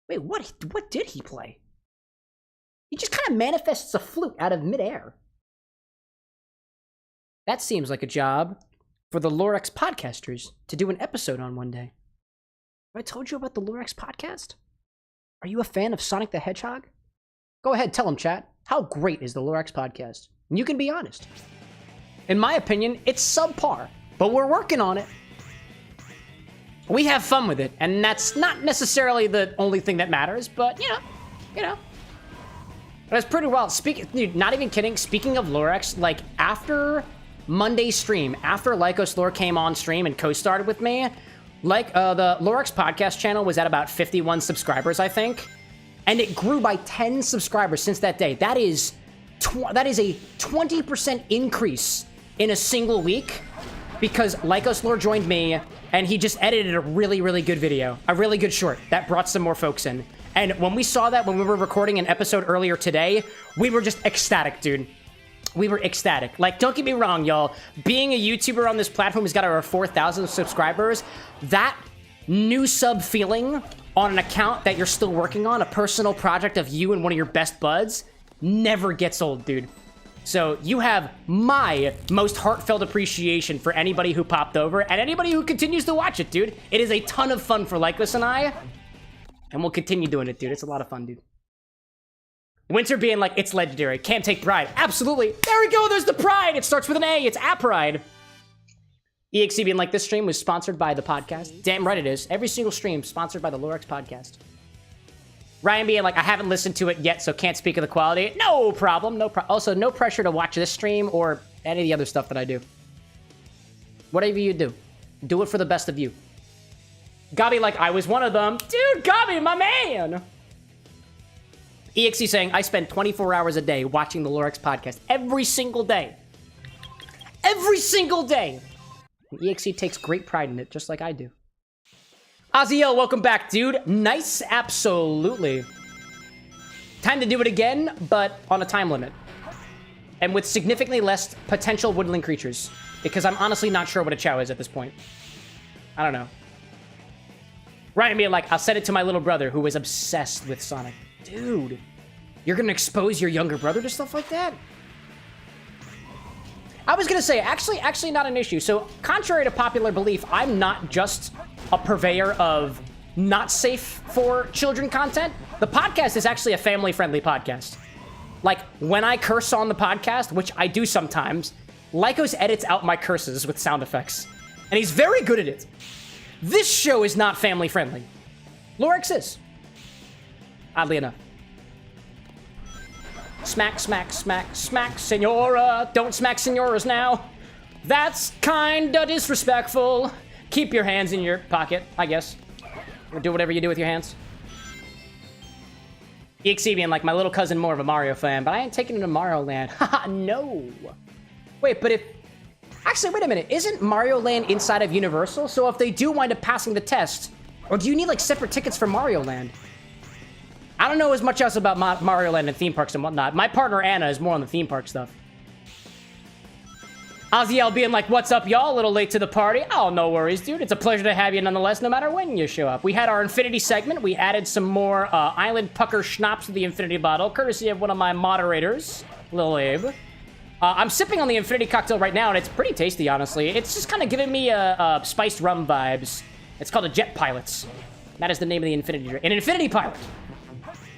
Wait, what did he play? He just kind of manifests a flute out of midair. That seems like a job for the Lorex podcasters to do an episode on one day. Have I told you about the Lorex podcast? Are you a fan of Sonic the Hedgehog? Go ahead, tell them, chat. How great is the Lorex podcast? And you can be honest. In my opinion, it's subpar, but we're working on it. We have fun with it, and that's not necessarily the only thing that matters, but, you know. But it's pretty wild. Dude, not even kidding, speaking of Lorex, like, after Monday's stream, after Lycos Lore came on stream and co-started with me, like, the Lorex podcast channel was at about 51 subscribers, I think. And it grew by 10 subscribers since that day. That is a 20% increase in a single week because Lycos Lore joined me and he just edited a really, really good video, a really good short that brought some more folks in. And when we saw that, when we were recording an episode earlier today, we were just ecstatic, dude. We were ecstatic. Like, don't get me wrong, y'all. Being a YouTuber on this platform has got over 4,000 subscribers. That new sub feeling on an account that you're still working on, a personal project of you and one of your best buds, never gets old, dude. So you have my most heartfelt appreciation for anybody who popped over and anybody who continues to watch it, dude. It is a ton of fun for Lycos and I, and we'll continue doing it, dude. It's a lot of fun, dude. Winter being like, it's legendary. Can't take pride. Absolutely. There we go. There's the pride. It starts with an A. It's A-Pride. EXE being like, this stream was sponsored by the podcast. Damn right it is. Every single stream sponsored by the Lorex podcast. Ryan being like, I haven't listened to it yet, so can't speak of the quality. No problem. Also, no pressure to watch this stream or any of the other stuff that I do. Whatever you do, do it for the best of you. Gabi like, I was one of them. Dude, Gabi, my man. EXE saying, I spend 24 hours a day watching the Lorex podcast. Every single day. Every single day. And EXE takes great pride in it, just like I do. Aziel, welcome back, dude. Nice, absolutely. Time to do it again, but on a time limit. And with significantly less potential woodland creatures. Because I'm honestly not sure what a Chow is at this point. I don't know. Ryan being like, I'll send it to my little brother who is obsessed with Sonic. Dude, you're gonna expose your younger brother to stuff like that? I was gonna say, actually not an issue. So, contrary to popular belief, I'm not just a purveyor of not safe for children content. The podcast is actually a family-friendly podcast. Like, when I curse on the podcast, which I do sometimes, Lycos edits out my curses with sound effects. And he's very good at it. This show is not family-friendly. Lorex is. Oddly enough. Smack, smack, smack, smack, senora. Don't smack senoras now. That's kinda disrespectful. Keep your hands in your pocket, I guess. Or do whatever you do with your hands. EXE being like, my little cousin more of a Mario fan, but I ain't taking him to Mario Land. Haha, no. Wait, but if... Actually, wait a minute. Isn't Mario Land inside of Universal? So if they do wind up passing the test, or do you need, like, separate tickets for Mario Land? I don't know as much else about Mario Land and theme parks and whatnot. My partner, Anna, is more on the theme park stuff. Aziel being like, what's up, y'all? A little late to the party. Oh, no worries, dude. It's a pleasure to have you nonetheless, no matter when you show up. We had our Infinity segment. We added some more Island Pucker Schnapps to the Infinity bottle, courtesy of one of my moderators, Lil Abe. I'm sipping on the Infinity cocktail right now, and it's pretty tasty, honestly. It's just kind of giving me spiced rum vibes. It's called a Jet Pilots. That is the name of the Infinity drink. An Infinity Pilot.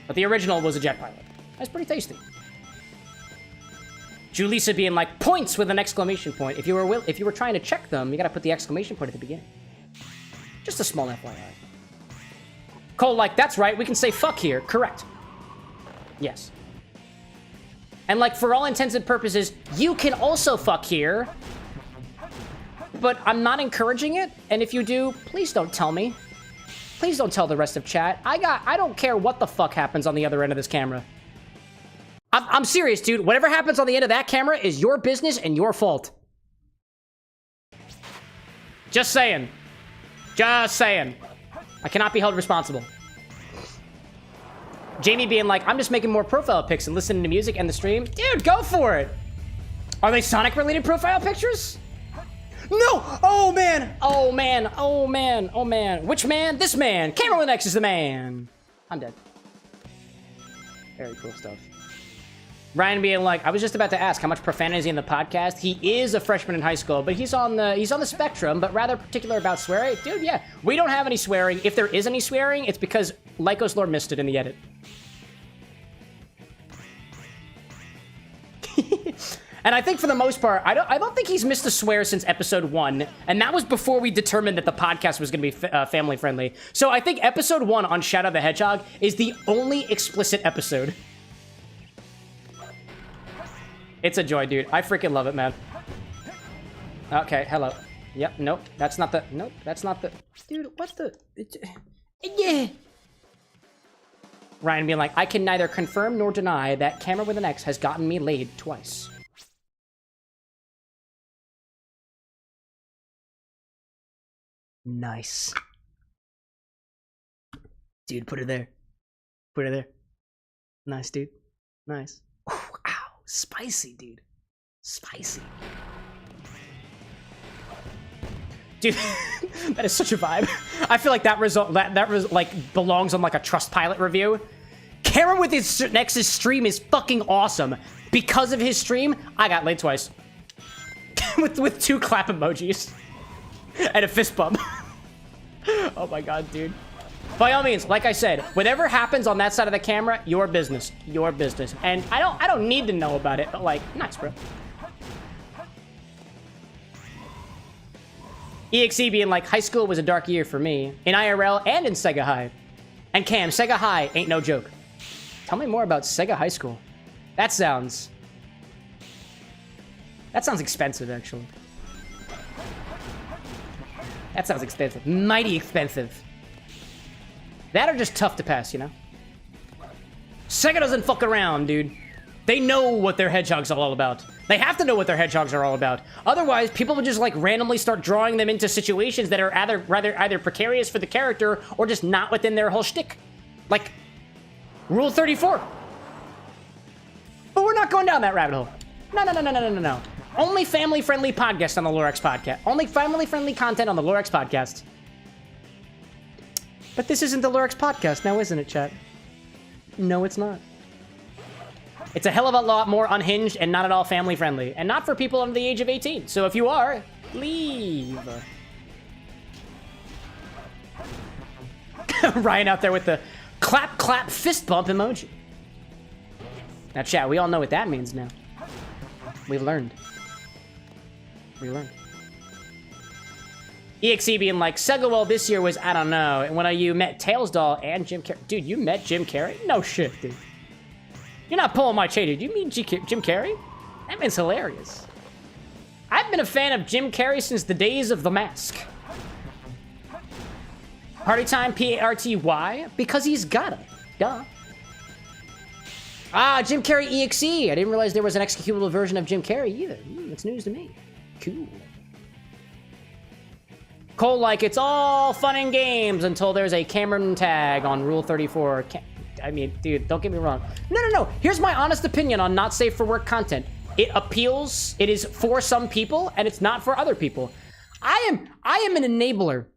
But the original was a Jet Pilot. That's pretty tasty. Julissa being like, points with an exclamation point. If you were trying to check them, you gotta put the exclamation point at the beginning. Just a small FYI. Cole like, that's right, we can say fuck here. Correct. Yes. And like, for all intents and purposes, you can also fuck here. But I'm not encouraging it, and if you do, please don't tell me. Please don't tell the rest of chat. I don't care what the fuck happens on the other end of this camera. I'm serious, dude. Whatever happens on the end of that camera is your business and your fault. Just saying. Just saying. I cannot be held responsible. Jamie being like, I'm just making more profile pics and listening to music and the stream. Dude, go for it. Are they Sonic-related profile pictures? No! Oh, man! Oh, man! Oh, man! Oh, man! Which man? This man! CameroxnWithAnX is the man! I'm dead. Very cool stuff. Ryan being like, I was just about to ask how much profanity is in the podcast. He is a freshman in high school, but he's on the spectrum, but rather particular about swearing. Dude, yeah, we don't have any swearing. If there is any swearing, it's because Lycos Lore missed it in the edit. And I think for the most part, I don't think he's missed a swear since episode 1, and that was before we determined that the podcast was going to be family friendly. So I think episode 1 on Shadow the Hedgehog is the only explicit episode. It's a joy, dude. I freaking love it, man. Okay, hello. Yep, nope. That's not the... Nope, that's not the... Dude, what the... Yeah. Ryan being like, I can neither confirm nor deny that CameroxnWithAnX has gotten me laid twice. Nice. Dude, put her there. Put her there. Nice, dude. Nice. Ooh, ow. Spicy, dude. Spicy. Dude, that is such a vibe. I feel like that result like belongs on like a Trustpilot review. CameroxnWithAnX's stream is fucking awesome. Because of his stream, I got laid twice. with 2 clap emojis. And a fist bump. Oh my god, dude. By all means, like I said, whatever happens on that side of the camera, your business. Your business. And I don't need to know about it, but like, nice, bro. EXE being like, high school was a dark year for me. In IRL and in Sega High. And Cam, Sega High ain't no joke. Tell me more about Sega High School. That sounds expensive, actually. That sounds expensive. Mighty expensive. That are just tough to pass, you know? Sega doesn't fuck around, dude. They know what their hedgehogs are all about. They have to know what their hedgehogs are all about. Otherwise, people would just, like, randomly start drawing them into situations that are either precarious for the character or just not within their whole shtick. Like, Rule 34. But we're not going down that rabbit hole. No. Only family-friendly podcast on the LoreX podcast. Only family-friendly content on the LoreX podcast. But this isn't the LoreX podcast now, isn't it, chat? No, it's not. It's a hell of a lot more unhinged and not at all family-friendly. And not for people under the age of 18. So if you are, leave. Ryan out there with the clap, clap, fist bump emoji. Now, chat, we all know what that means now. We've learned. We learned. EXE being like, Sega World this year was, I don't know. And when you met Tails Doll and Jim Carrey. Dude, you met Jim Carrey? No shit, dude. You're not pulling my chain, dude. You mean Jim Carrey? That man's hilarious. I've been a fan of Jim Carrey since the days of The Mask. Party time, P-A-R-T-Y? Because he's gotta. Duh. Ah, Jim Carrey EXE. I didn't realize there was an executable version of Jim Carrey either. That's news to me. Cool. Cole, like, it's all fun and games until there's a Cameron tag on Rule 34. I mean, dude, don't get me wrong. No. Here's my honest opinion on not safe for work content. It appeals, it is for some people, and it's not for other people. I am an enabler.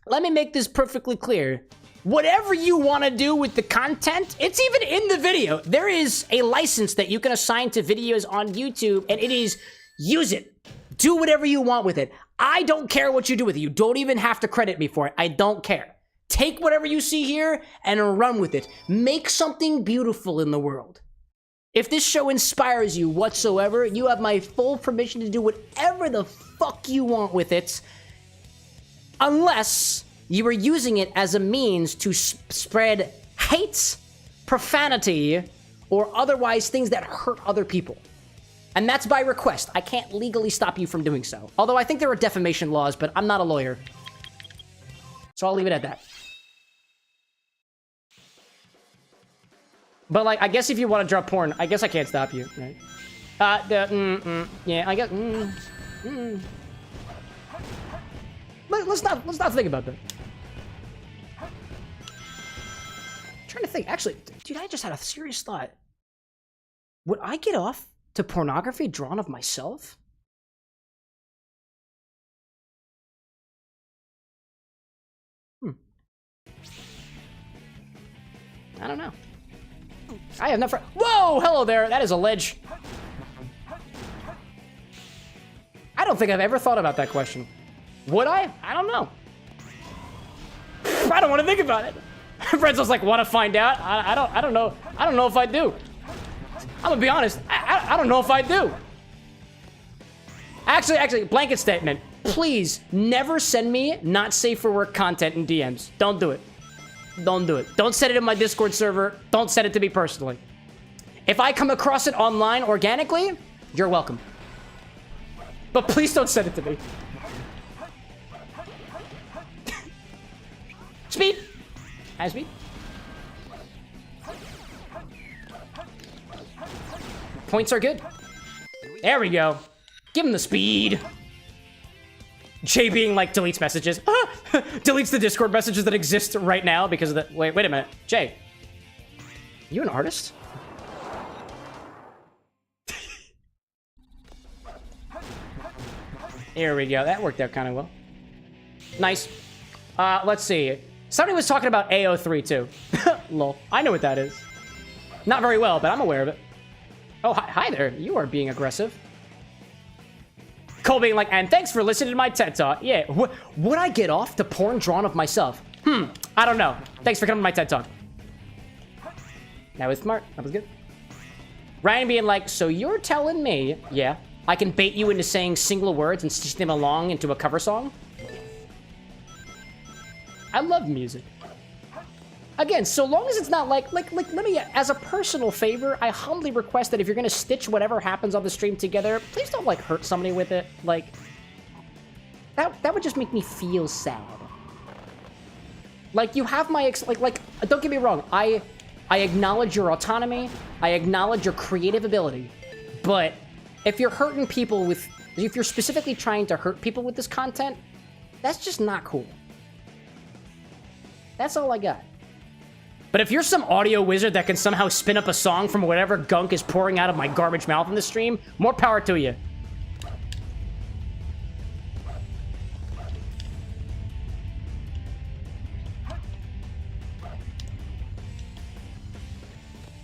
Let me make this perfectly clear. Whatever you want to do with the content, it's even in the video. There is a license that you can assign to videos on YouTube, and it is, use it. Do whatever you want with it. I don't care what you do with it. You don't even have to credit me for it. I don't care. Take whatever you see here and run with it. Make something beautiful in the world. If this show inspires you whatsoever, you have my full permission to do whatever the fuck you want with it. Unless you are using it as a means to spread hate, profanity, or otherwise things that hurt other people. And that's by request. I can't legally stop you from doing so. Although I think there are defamation laws, but I'm not a lawyer. So I'll leave it at that. But, like, I guess if you want to draw porn, I guess I can't stop you, right? Yeah, I guess, Let's not think about that. trying to think. Actually, dude, I just had a serious thought. Would I get off to pornography drawn of myself? I don't know. I have never. Whoa! Hello there. That is a ledge. I don't think I've ever thought about that question. Would I? I don't know. I don't want to think about it. Renzo's like, want to find out? I don't know. I don't know if I do. I'm gonna be honest. I don't know if I do. Actually, blanket statement. Please never send me not safe for work content in DMs. Don't do it. Don't do it. Don't send it in my Discord server. Don't send it to me personally. If I come across it online organically, you're welcome. But please don't send it to me. Speed. High speed. Points are good. There we go. Give him the speed. Jay being like deletes messages. Deletes the Discord messages that exist right now because of the... Wait a minute. Jay. You an artist? Here we go. That worked out kind of well. Nice. Let's see. Somebody was talking about AO3 too. Lol. I know what that is. Not very well, but I'm aware of it. Oh, hi there. You are being aggressive. Cole being like, and thanks for listening to my TED Talk. Yeah, would I get off to porn drawn of myself? I don't know. Thanks for coming to my TED Talk. That was smart. That was good. Ryan being like, so you're telling me, yeah, I can bait you into saying single words and stitch them along into a cover song? I love music. Again, so long as it's not like, let me, as a personal favor, I humbly request that if you're gonna stitch whatever happens on the stream together, please don't, like, hurt somebody with it. Like, that would just make me feel sad. Like, you have my, don't get me wrong, I acknowledge your autonomy, I acknowledge your creative ability, but if you're hurting people with, if you're specifically trying to hurt people with this content, that's just not cool. That's all I got. But if you're some audio wizard that can somehow spin up a song from whatever gunk is pouring out of my garbage mouth in the stream, more power to you.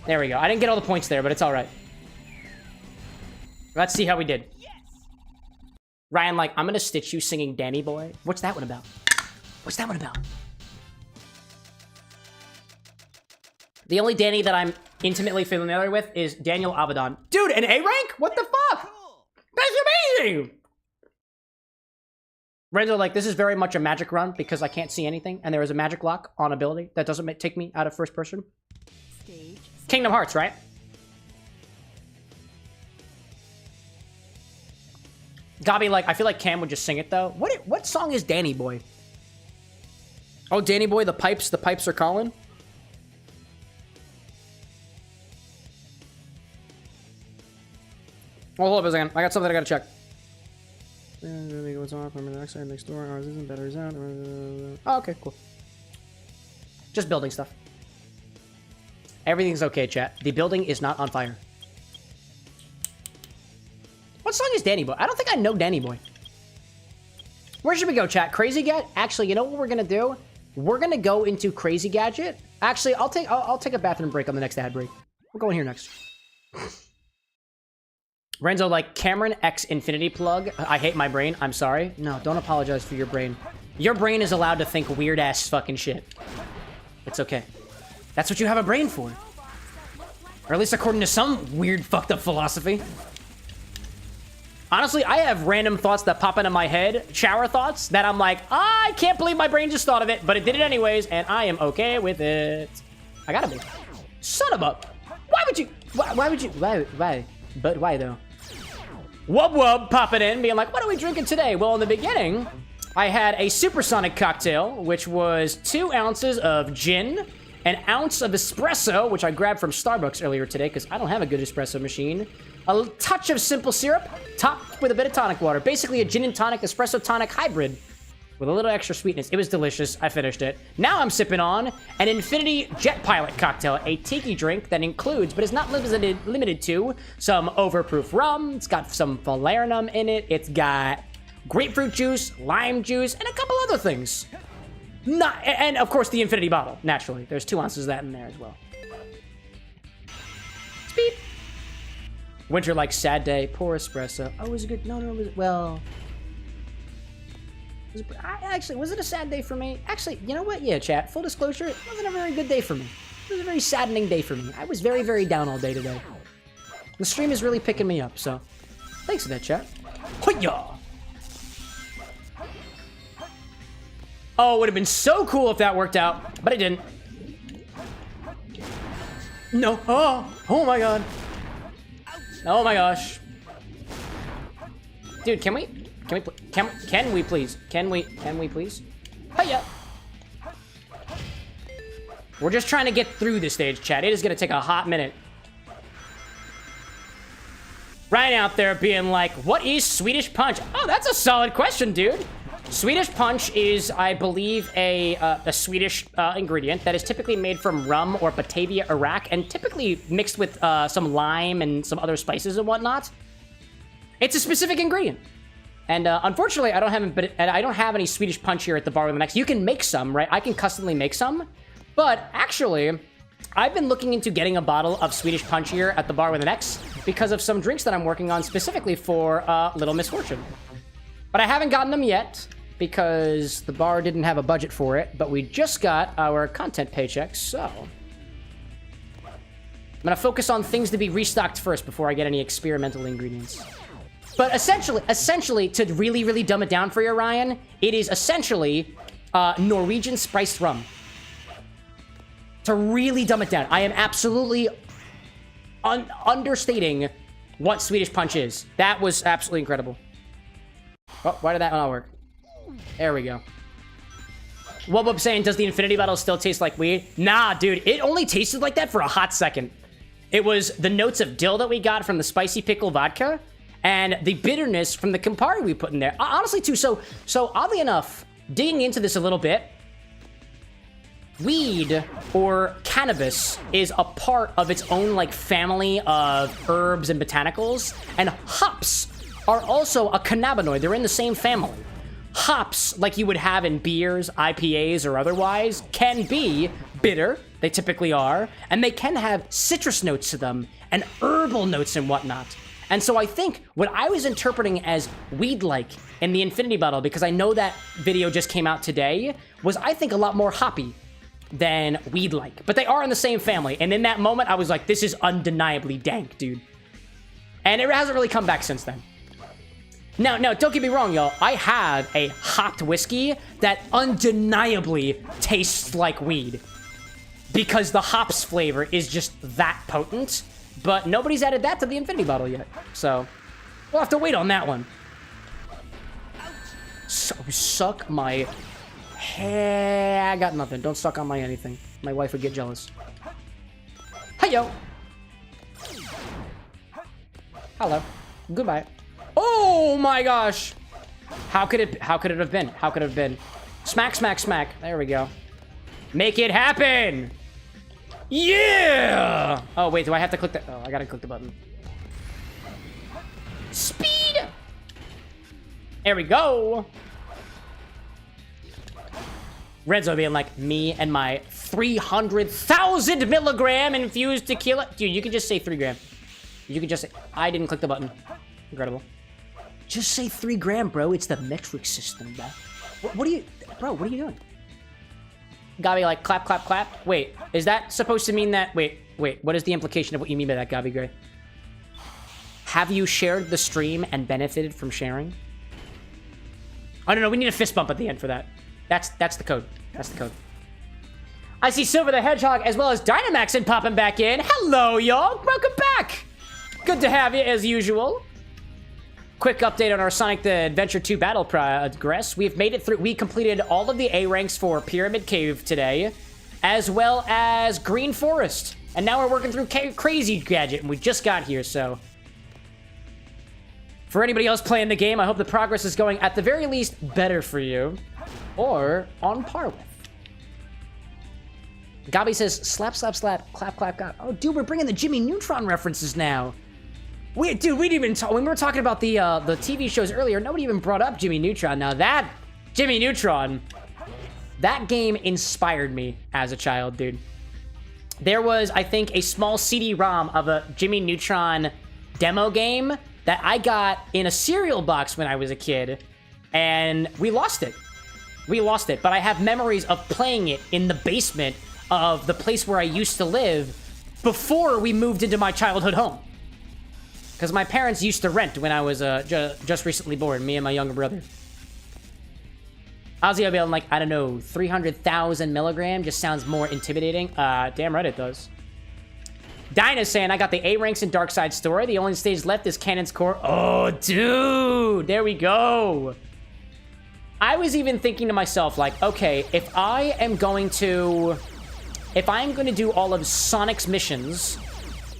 There we go. I didn't get all the points there, but it's all right. Let's see how we did. Ryan, like, I'm gonna stitch you singing Danny Boy. What's that one about? What's that one about? The only Danny that I'm intimately familiar with is Daniel Avedon. Dude, an A rank? What the fuck? Cool. That's amazing! Renzo, like, this is very much a magic run because I can't see anything, and there is a magic lock on ability that doesn't take me out of first person. Stage. Kingdom Hearts, right? Gabi, like, I feel like Cam would just sing it, though. What song is Danny Boy? Oh, Danny Boy, the pipes are calling? Oh, hold up a second. I got something I gotta check. What's off? I'm in the next side next door. Ours isn't. Battery's out. Oh, okay, cool. Just building stuff. Everything's okay, chat. The building is not on fire. What song is Danny Boy? I don't think I know Danny Boy. Where should we go, chat? Crazy Gadget? Actually, you know what we're gonna do? We're gonna go into Crazy Gadget. Actually, I'll take a bathroom break on the next ad break. We're going here next. Renzo, like, Cameron X Infinity plug. I hate my brain. I'm sorry. No, don't apologize for your brain. Your brain is allowed to think weird-ass fucking shit. It's okay. That's what you have a brain for. Or at least according to some weird fucked up philosophy. Honestly, I have random thoughts that pop into my head. Shower thoughts that I'm like, I can't believe my brain just thought of it, but it did it anyways, and I am okay with it. I gotta be. Son of a... Why would you... Why? But why, though? Wub Wub popping in, being like, what are we drinking today? Well, in the beginning, I had a Supersonic cocktail, which was 2 ounces of gin, an ounce of espresso, which I grabbed from Starbucks earlier today, because I don't have a good espresso machine, a touch of simple syrup, topped with a bit of tonic water. Basically a gin and tonic espresso tonic hybrid. with a little extra sweetness. It was delicious. I finished it. Now I'm sipping on an Infinity Jet Pilot cocktail, a tiki drink that includes, but is not limited to, some overproof rum. It's got some falernum in it. It's got grapefruit juice, lime juice, and a couple other things. And of course the infinity bottle, naturally. There's 2 ounces of that in there as well. Beep. Winter like sad day, pour espresso. Oh, it was a good, no, it was, well. Was it a sad day for me? Actually, you know what? Yeah, chat, full disclosure, it wasn't a very good day for me. It was a very saddening day for me. I was very, very down all day today. The stream is really picking me up, so thanks for that, chat. Hoya! Oh, it would have been so cool if that worked out, but it didn't. No. Oh my god. Oh my gosh. Dude, can we please? Can we please? Hiya. We're just trying to get through this stage, chat. It is gonna take a hot minute. Ryan out there being like, what is Swedish Punch? Oh, that's a solid question, dude. Swedish Punch is, I believe, a Swedish ingredient that is typically made from rum or Batavia, Iraq, and typically mixed with some lime and some other spices and whatnot. It's a specific ingredient. And unfortunately, I don't have any Swedish Punch here at the bar with XBar. You can make some, right? I can customly make some. But actually, I've been looking into getting a bottle of Swedish Punch here at the bar with XBar because of some drinks that I'm working on specifically for Little Misfortune. But I haven't gotten them yet because the bar didn't have a budget for it, but we just got our content paychecks, so I'm gonna focus on things to be restocked first before I get any experimental ingredients. But essentially, to really, really dumb it down for you, Ryan, it is essentially Norwegian spiced rum. To really dumb it down, I am absolutely understating what Swedish Punch is. That was absolutely incredible. Oh, why did that not work? There we go. Wubwub saying, does the infinity bottle still taste like weed? Nah, dude, it only tasted like that for a hot second. It was the notes of dill that we got from the spicy pickle vodka and the bitterness from the Campari we put in there. Honestly, too, so oddly enough, digging into this a little bit, weed or cannabis is a part of its own like family of herbs and botanicals, and hops are also a cannabinoid. They're in the same family. Hops, like you would have in beers, IPAs, or otherwise, can be bitter. They typically are. And they can have citrus notes to them and herbal notes and whatnot. And so I think what I was interpreting as weed-like in the infinity bottle, because I know that video just came out today, was I think a lot more hoppy than weed-like. But they are in the same family. And in that moment, I was like, this is undeniably dank, dude. And it hasn't really come back since then. Now, don't get me wrong, y'all. I have a hopped whiskey that undeniably tastes like weed. Because the hops flavor is just that potent. But nobody's added that to the infinity bottle yet. So, we'll have to wait on that one. So, suck my... Hey, I got nothing. Don't suck on my anything. My wife would get jealous. Hey, yo. Hello. Goodbye. Oh my gosh! How could it have been? How could it have been? Smack, smack, smack. There we go. Make it happen! Yeah! Oh wait, do I have to click the? Oh, I gotta click the button. Speed! There we go. Renzo being like, me and my 300,000 milligram infused tequila. Dude, you can just say 3 gram. You can just say, I didn't click the button. Incredible. Just say 3 gram, bro. It's the metric system, bro. What are you... Bro, what are you doing? Gabi, like, clap, clap, clap. Wait, is that supposed to mean that... Wait. What is the implication of what you mean by that, Gabi Gray? Have you shared the stream and benefited from sharing? Oh, no, we need a fist bump at the end for that. That's the code. That's the code. I see Silver the Hedgehog as well as Dynamaxin popping back in. Hello, y'all. Welcome back. Good to have you, as usual. Quick update on our Sonic the Adventure 2 battle progress. We've made it through. We completed all of the A ranks for Pyramid Cave today, as well as Green Forest. And now we're working through Crazy Gadget, and we just got here, so... For anybody else playing the game, I hope the progress is going, at the very least, better for you. or on par with. Gabi says, slap, slap, slap, clap, clap, clap. Oh, dude, we're bringing the Jimmy Neutron references now. Dude, we didn't even talk, when we were talking about the TV shows earlier, nobody even brought up Jimmy Neutron. Now that, Jimmy Neutron, that game inspired me as a child, dude. There was, I think, a small CD-ROM of a Jimmy Neutron demo game that I got in a cereal box when I was a kid, and we lost it. We lost it, but I have memories of playing it in the basement of the place where I used to live before we moved into my childhood home. Because my parents used to rent when I was just recently born, me and my younger brother. Ozzy will be like, I don't know, 300,000 milligram just sounds more intimidating. Damn right it does. Dinah's saying, I got the A ranks in Dark Side Story. The only stage left is Cannon's Core. Oh, dude, there we go. I was even thinking to myself, like, okay, if I'm going to do all of Sonic's missions,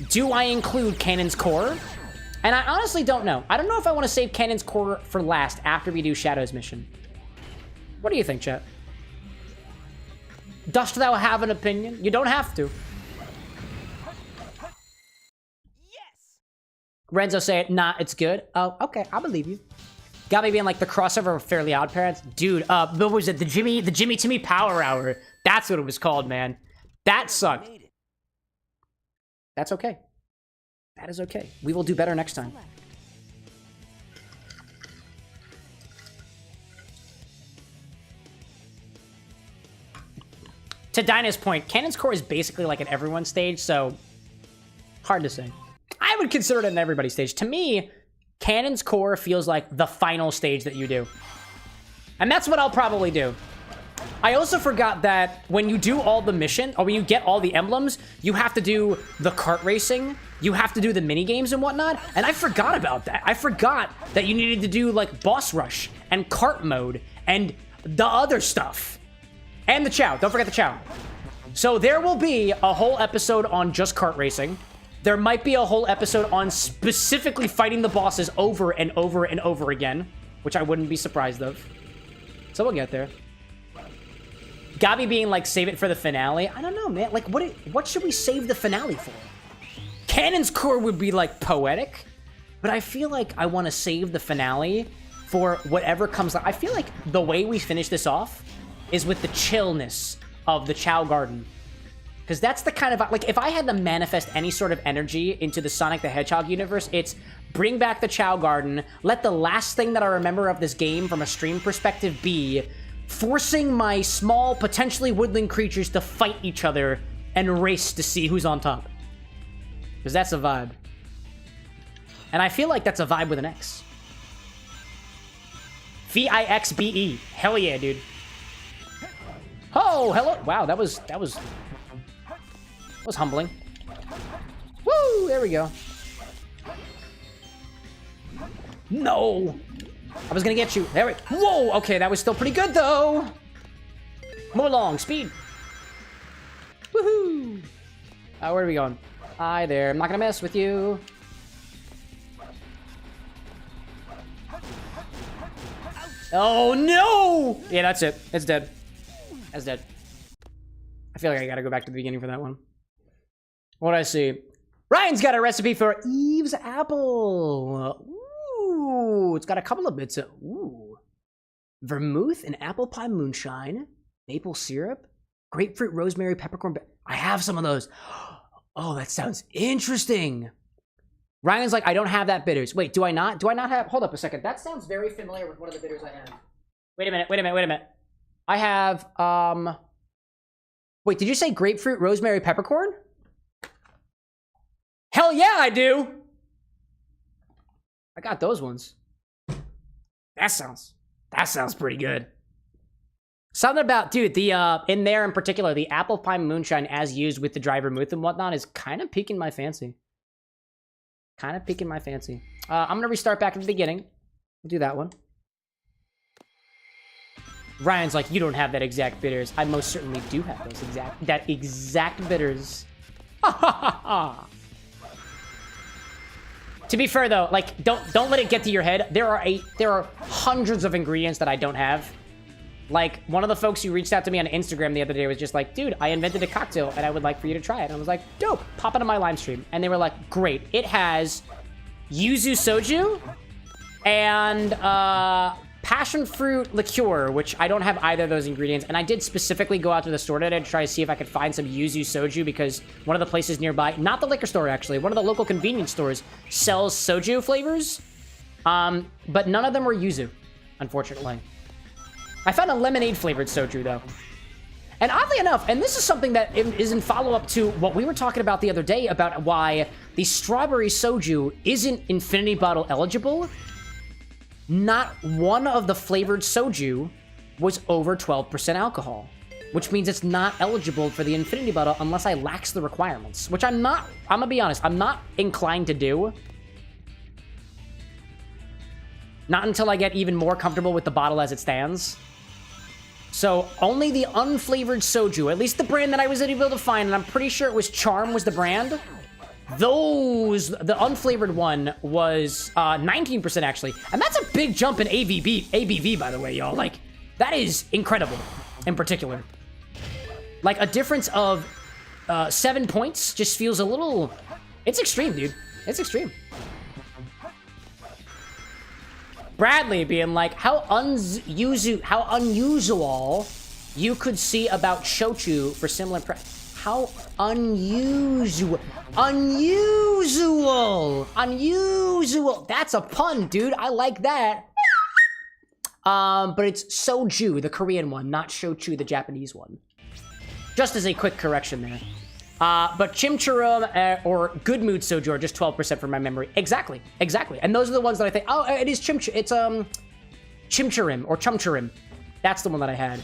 do I include Cannon's Core? And I honestly don't know. I don't know if I want to save Cannon's Core for last after we do Shadow's mission. What do you think, chat? Dost thou have an opinion? You don't have to. Yes. Renzo saying, nah, it's good. Oh, okay, I believe you. Got me being like the crossover of Fairly Odd Parents. Dude, what was it? The Jimmy Timmy Power Hour. That's what it was called, man. That sucked. That's okay. That is okay. We will do better next time. To Dinah's point, Cannon's Core is basically like an everyone stage, so hard to say. I would consider it an everybody stage. To me, Cannon's Core feels like the final stage that you do. And that's what I'll probably do. I also forgot that when you do all the mission, or when you get all the emblems, you have to do the kart racing, you have to do the mini games and whatnot, and I forgot about that. I forgot that you needed to do like boss rush and kart mode and the other stuff. And the chow. Don't forget the chow. So there will be a whole episode on just kart racing. There might be a whole episode on specifically fighting the bosses over and over and over again, which I wouldn't be surprised of. So we'll get there. Gabi being like, save it for the finale. I don't know, man. Like, what should we save the finale for? Cannon's Core would be like poetic, but I feel like I want to save the finale for whatever comes. I feel like the way we finish this off is with the chillness of the Chow Garden. Because that's the kind of, like, if I had to manifest any sort of energy into the Sonic the Hedgehog universe, it's bring back the Chow Garden, let the last thing that I remember of this game from a stream perspective be forcing my small, potentially woodland creatures to fight each other and race to see who's on top. Because that's a vibe. And I feel like that's a vibe with an X. V-I-X-B-E. Hell yeah, dude. Oh, hello. Wow, that was humbling. Woo, there we go. No. I was gonna get you. There we go. Whoa, okay, that was still pretty good, though. Move along, speed. Woohoo. Where are we going? Hi there, I'm not gonna mess with you. Oh, no! Yeah, that's it. It's dead. That's dead. I feel like I gotta go back to the beginning for that one. What do I see? Ryan's got a recipe for Eve's apple. Ooh, it's got a couple of bits of, ooh. Vermouth and apple pie moonshine, maple syrup, grapefruit, rosemary, peppercorn. I have some of those. Oh, that sounds interesting. Ryan's like, I don't have that bitters. Wait, do I not? Do I not have? Hold up a second. That sounds very familiar with one of the bitters I have. Wait a minute. I have, wait, did you say grapefruit, rosemary, peppercorn? Hell yeah, I do. I got those ones. That sounds pretty good. Something about, dude, the, in there in particular, the apple pie moonshine as used with the dry vermouth and whatnot is kind of piquing my fancy. I'm gonna restart back at the beginning. We'll do that one. Ryan's like, you don't have that exact bitters. I most certainly do have those exact bitters. Ha ha ha ha. To be fair though, like, don't let it get to your head. There are hundreds of ingredients that I don't have. Like, one of the folks who reached out to me on Instagram the other day was just like, dude, I invented a cocktail and I would like for you to try it. And I was like, dope, pop it on my live stream. And they were like, great. It has yuzu soju and passion fruit liqueur, which I don't have either of those ingredients. And I did specifically go out to the store today to try to see if I could find some yuzu soju because one of the places nearby, not the liquor store actually, one of the local convenience stores sells soju flavors. But none of them were yuzu, unfortunately. I found a lemonade flavored soju though. And oddly enough, and this is something that is in follow-up to what we were talking about the other day about why the strawberry soju isn't infinity bottle eligible. Not one of the flavored soju was over 12% alcohol, which means it's not eligible for the infinity bottle unless I lax the requirements, which I'm gonna be honest, I'm not inclined to do. Not until I get even more comfortable with the bottle as it stands. So only the unflavored soju, at least the brand that I was able to find, and I'm pretty sure it was Charm was the brand. The unflavored one was 19% actually. And that's a big jump in ABV, by the way, y'all. Like, that is incredible in particular. Like, a difference of 7 points just feels a little... It's extreme, dude. It's extreme. Bradley being like, how unusual you could see about shochu for similar how unusual. That's a pun, dude. I like that. But it's soju, the Korean one, not shochu, the Japanese one. Just as a quick correction there. But chimchurum or good mood soju are just 12% from my memory. Exactly. And those are the ones that I think, oh, it is chimchurim or chumchurim. That's the one that I had.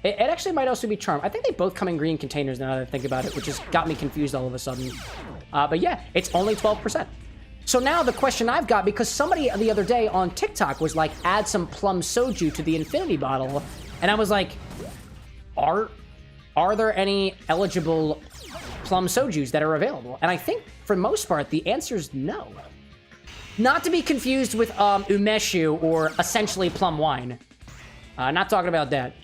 It actually might also be Charm. I think they both come in green containers now that I think about it, which has got me confused all of a sudden. But yeah, it's only 12%. So now the question I've got, because somebody the other day on TikTok was like, add some plum soju to the infinity bottle. And I was like, are there any eligible plum sojus that are available? And I think for the most part, the answer is no. Not to be confused with umeshu or essentially plum wine. Not talking about that.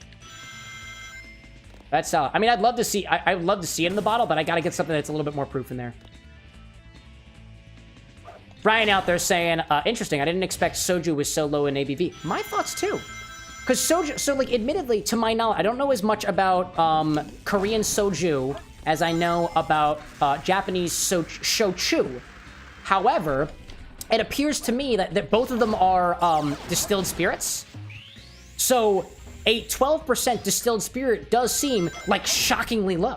That's solid. I mean, I'd love to see, I would love to see it in the bottle, but I gotta get something that's a little bit more proof in there. Brian out there saying, interesting, I didn't expect soju was so low in ABV. My thoughts too. Because soju, so like, admittedly, to my knowledge, I don't know as much about Korean soju as I know about Japanese shochu. However, it appears to me that both of them are distilled spirits. So a 12% distilled spirit does seem like shockingly low.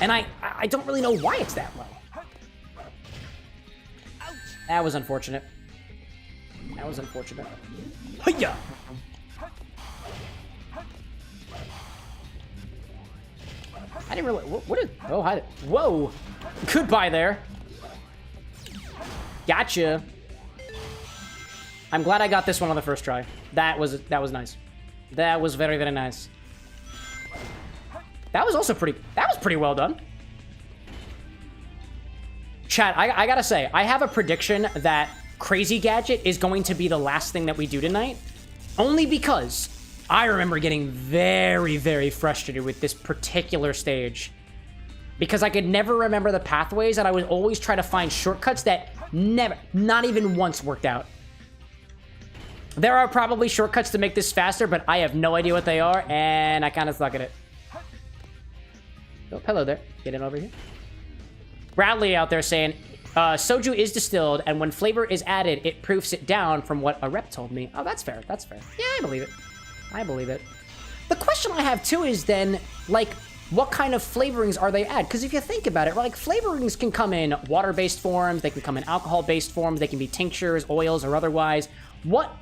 And I don't really know why it's that low. That was unfortunate. That was unfortunate. Hiya! I didn't really... What is... Oh, hi. Whoa! Goodbye there. Gotcha. I'm glad I got this one on the first try. That was nice. That was very, very nice. That was also pretty... That was pretty well done. Chat, I gotta say, I have a prediction that Crazy Gadget is going to be the last thing that we do tonight. Only because I remember getting very, very frustrated with this particular stage. Because I could never remember the pathways, and I would always try to find shortcuts that never, not even once worked out. There are probably shortcuts to make this faster, but I have no idea what they are, and I kind of suck at it. Oh, hello there. Get in over here. Bradley out there saying, soju is distilled, and when flavor is added, it proofs it down from what a rep told me. Oh, that's fair. That's fair. Yeah, I believe it. I believe it. The question I have, too, is then, like, what kind of flavorings are they add? Because if you think about it, like, flavorings can come in water-based forms, they can come in alcohol-based forms, they can be tinctures, oils, or otherwise. What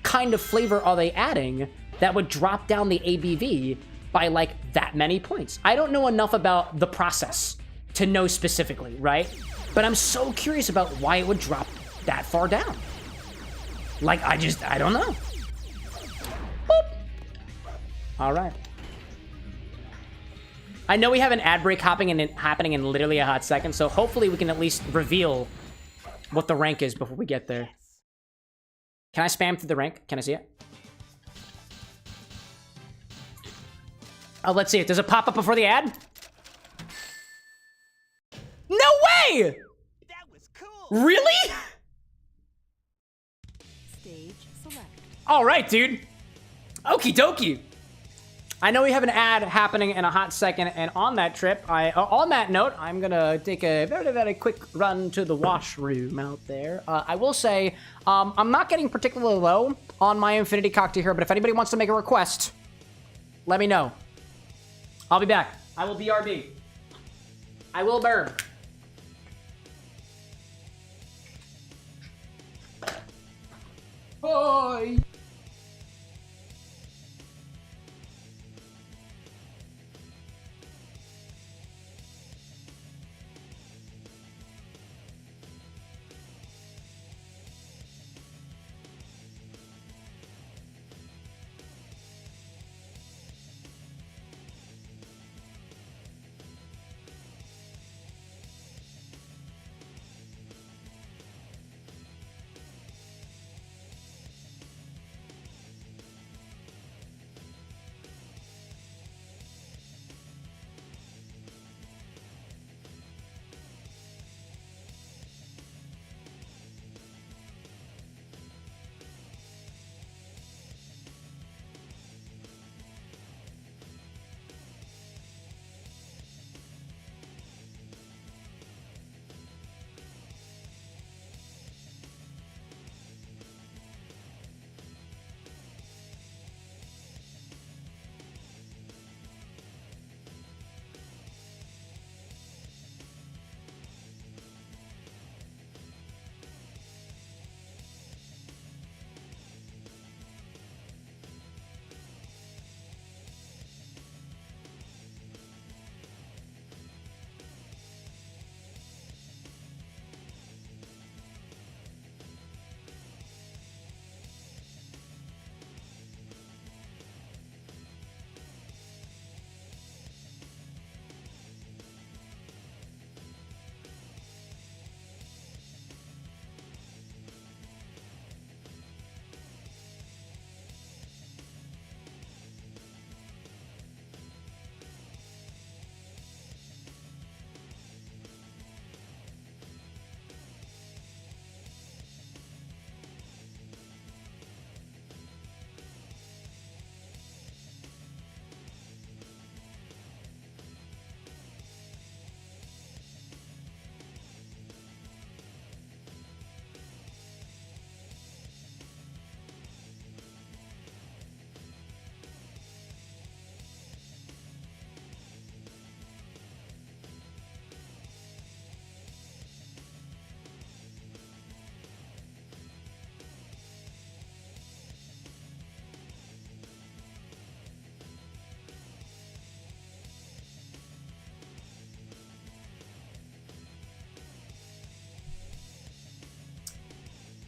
kind of flavor are they adding that would drop down the ABV by, like, that many points? I don't know enough about the process to know specifically, right? But I'm so curious about why it would drop that far down. Like, I don't know. Boop. All right. I know we have an ad break happening in literally a hot second, so hopefully we can at least reveal what the rank is before we get there. Can I spam through the rank? Can I see it? Oh, let's see it. Does it pop up before the ad? No way! That was cool. Really? Stage select. All right, dude. Okie dokie. I know we have an ad happening in a hot second, and on that trip, on that note, I'm gonna take a very, very quick run to the washroom out there. I will say, I'm not getting particularly low on my Infinity Cocktail here, but if anybody wants to make a request, let me know. I'll be back. I will BRB. I will burn. Bye.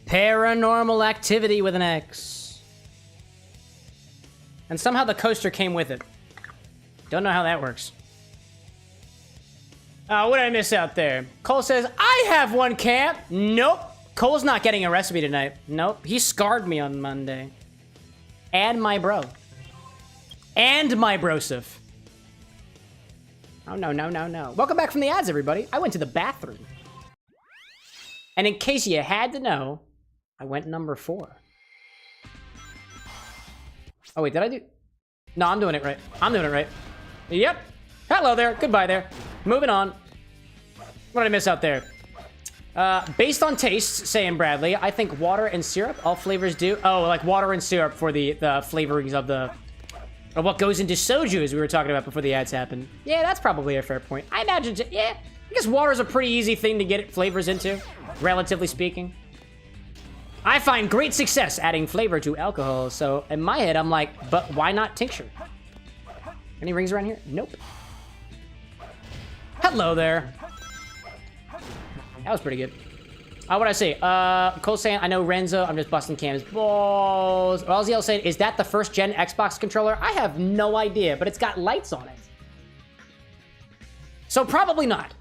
Paranormal Activity with an X. And somehow the coaster came with it. Don't know how that works. Oh, what did I miss out there? Cole says, I have one, Camp. Nope. Cole's not getting a recipe tonight. Nope. He scarred me on Monday. And my bro. And my brosif. Oh, no, no, no, no. Welcome back from the ads, everybody. I went to the bathroom. And in case you had to know, I went number 4. Oh, wait, did I do? No, I'm doing it right. I'm doing it right. Yep. Hello there. Goodbye there. Moving on. What did I miss out there? Based on tastes, saying Bradley, I think water and syrup, all flavors do. Oh, like water and syrup for the flavorings of what goes into soju, as we were talking about before the ads happened. Yeah, that's probably a fair point. I imagine, yeah, I guess water is a pretty easy thing to get flavors into, relatively speaking. I find great success adding flavor to alcohol, so in my head, I'm like, but why not tincture? Any rings around here? Nope. Hello there. That was pretty good. What'd I say? Cole saying, I know Renzo, I'm just busting Cam's balls. Raziel saying, is that the first gen Xbox controller? I have no idea, but it's got lights on it. So probably not.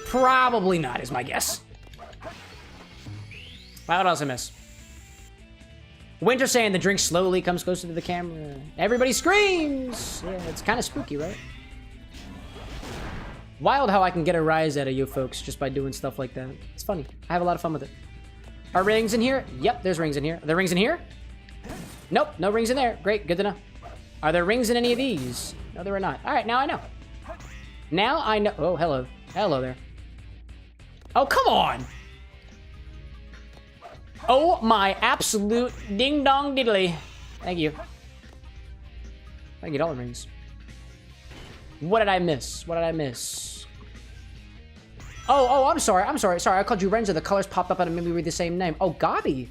Probably not is my guess. Wow, what else I miss? Winter saying the drink slowly comes closer to the camera. Everybody screams! Yeah, it's kind of spooky, right? Wild how I can get a rise out of you folks just by doing stuff like that. It's funny. I have a lot of fun with it. Are rings in here? Yep, there's rings in here. Are there rings in here? Nope, no rings in there. Great, good to know. Are there rings in any of these? No, there are not. All right, now I know. Now I know. Oh, hello. Hello there. Oh, come on! Oh, my absolute ding-dong diddly. Thank you. I get all the rings. What did I miss? What did I miss? Oh, I'm sorry. I'm sorry. Sorry, I called you Renzo. The colors popped up and maybe read the same name. Oh, Gabi.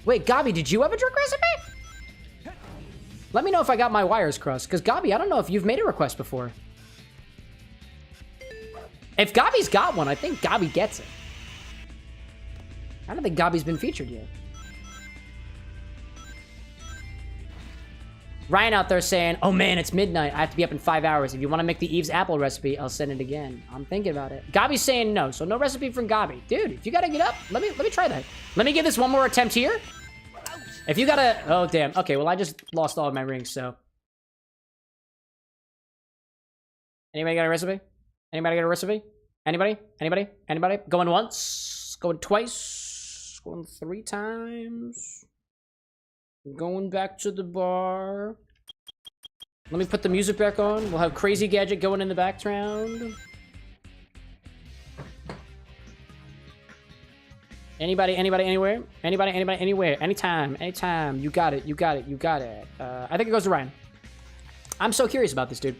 Wait, Gabi, did you have a drink recipe? Let me know if I got my wires crossed. Because, Gabi, I don't know if you've made a request before. If Gabi's got one, I think Gabi gets it. I don't think Gabi's been featured yet. Ryan out there saying, oh man, it's midnight. I have to be up in 5 hours. If you want to make the Eve's apple recipe, I'll send it again. I'm thinking about it. Gabi's saying no, so no recipe from Gabi. Dude, if you gotta get up, let me try that. Let me give this one more attempt here. If you gotta, oh damn. Okay, well I just lost all of my rings, so. Anybody got a recipe? Anybody got a recipe? Anybody? Anybody? Anybody? Going once, going twice, going 3 times. Going back to the bar. Let me put the music back on. We'll have Crazy Gadget going in the background. Anybody, anywhere? Anybody, anywhere? Anytime. You got it. I think it goes to Ryan. I'm so curious about this, dude.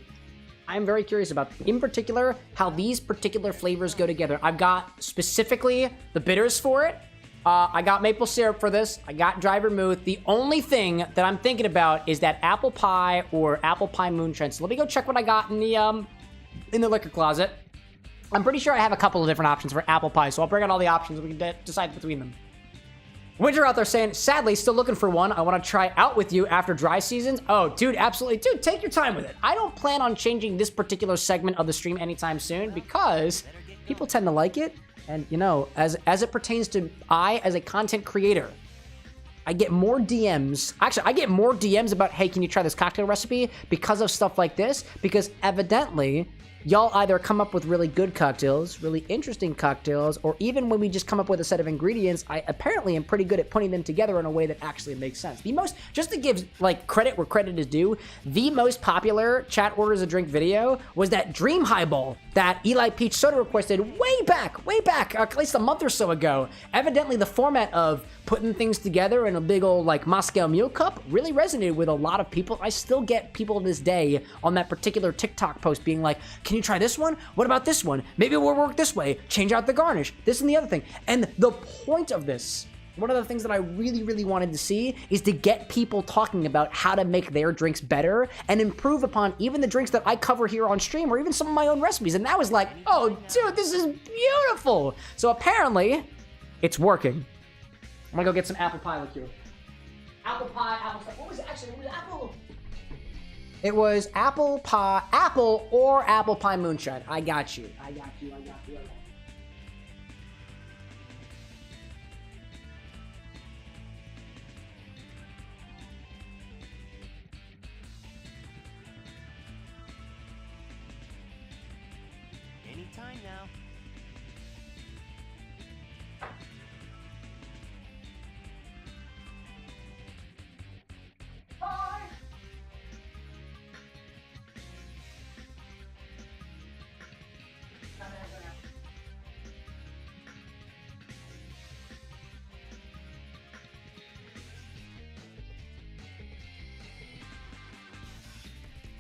I'm very curious about, in particular, how these particular flavors go together. I've got specifically the bitters for it. I got maple syrup for this. I got dry vermouth. The only thing that I'm thinking about is that apple pie or apple pie moonshine. So let me go check what I got in the liquor closet. I'm pretty sure I have a couple of different options for apple pie, so I'll bring out all the options and we can decide between them. Winter out there saying, sadly, still looking for one. I want to try out with you after dry seasons. Oh, dude, absolutely. Dude, take your time with it. I don't plan on changing this particular segment of the stream anytime soon because people tend to like it. And, you know, as it pertains to as a content creator, I get more DMs. Actually, I get more DMs about, hey, can you try this cocktail recipe? Because of stuff like this. Because evidently, y'all either come up with really good cocktails, really interesting cocktails, or even when we just come up with a set of ingredients, I apparently am pretty good at putting them together in a way that actually makes sense. Just to give, like, credit where credit is due, the most popular chat orders a drink video was that Dream Highball that Eli Peach Soda requested way back, at least a month or so ago. Evidently, the format of putting things together in a big old, like, Moscow Mule cup really resonated with a lot of people. I still get people to this day on that particular TikTok post being like, can you try this one? What about this one? Maybe it will work this way. Change out the garnish. This and the other thing. And the point of this, one of the things that I really, really wanted to see is to get people talking about how to make their drinks better and improve upon even the drinks that I cover here on stream or even some of my own recipes. And that was like, oh, dude, this is beautiful. So apparently, it's working. I'm gonna go get some apple pie liqueur. Apple pie, apple stuff. What was it? Actually, it was apple. It was apple pie, apple or apple pie moonshine. I got you. Anytime now.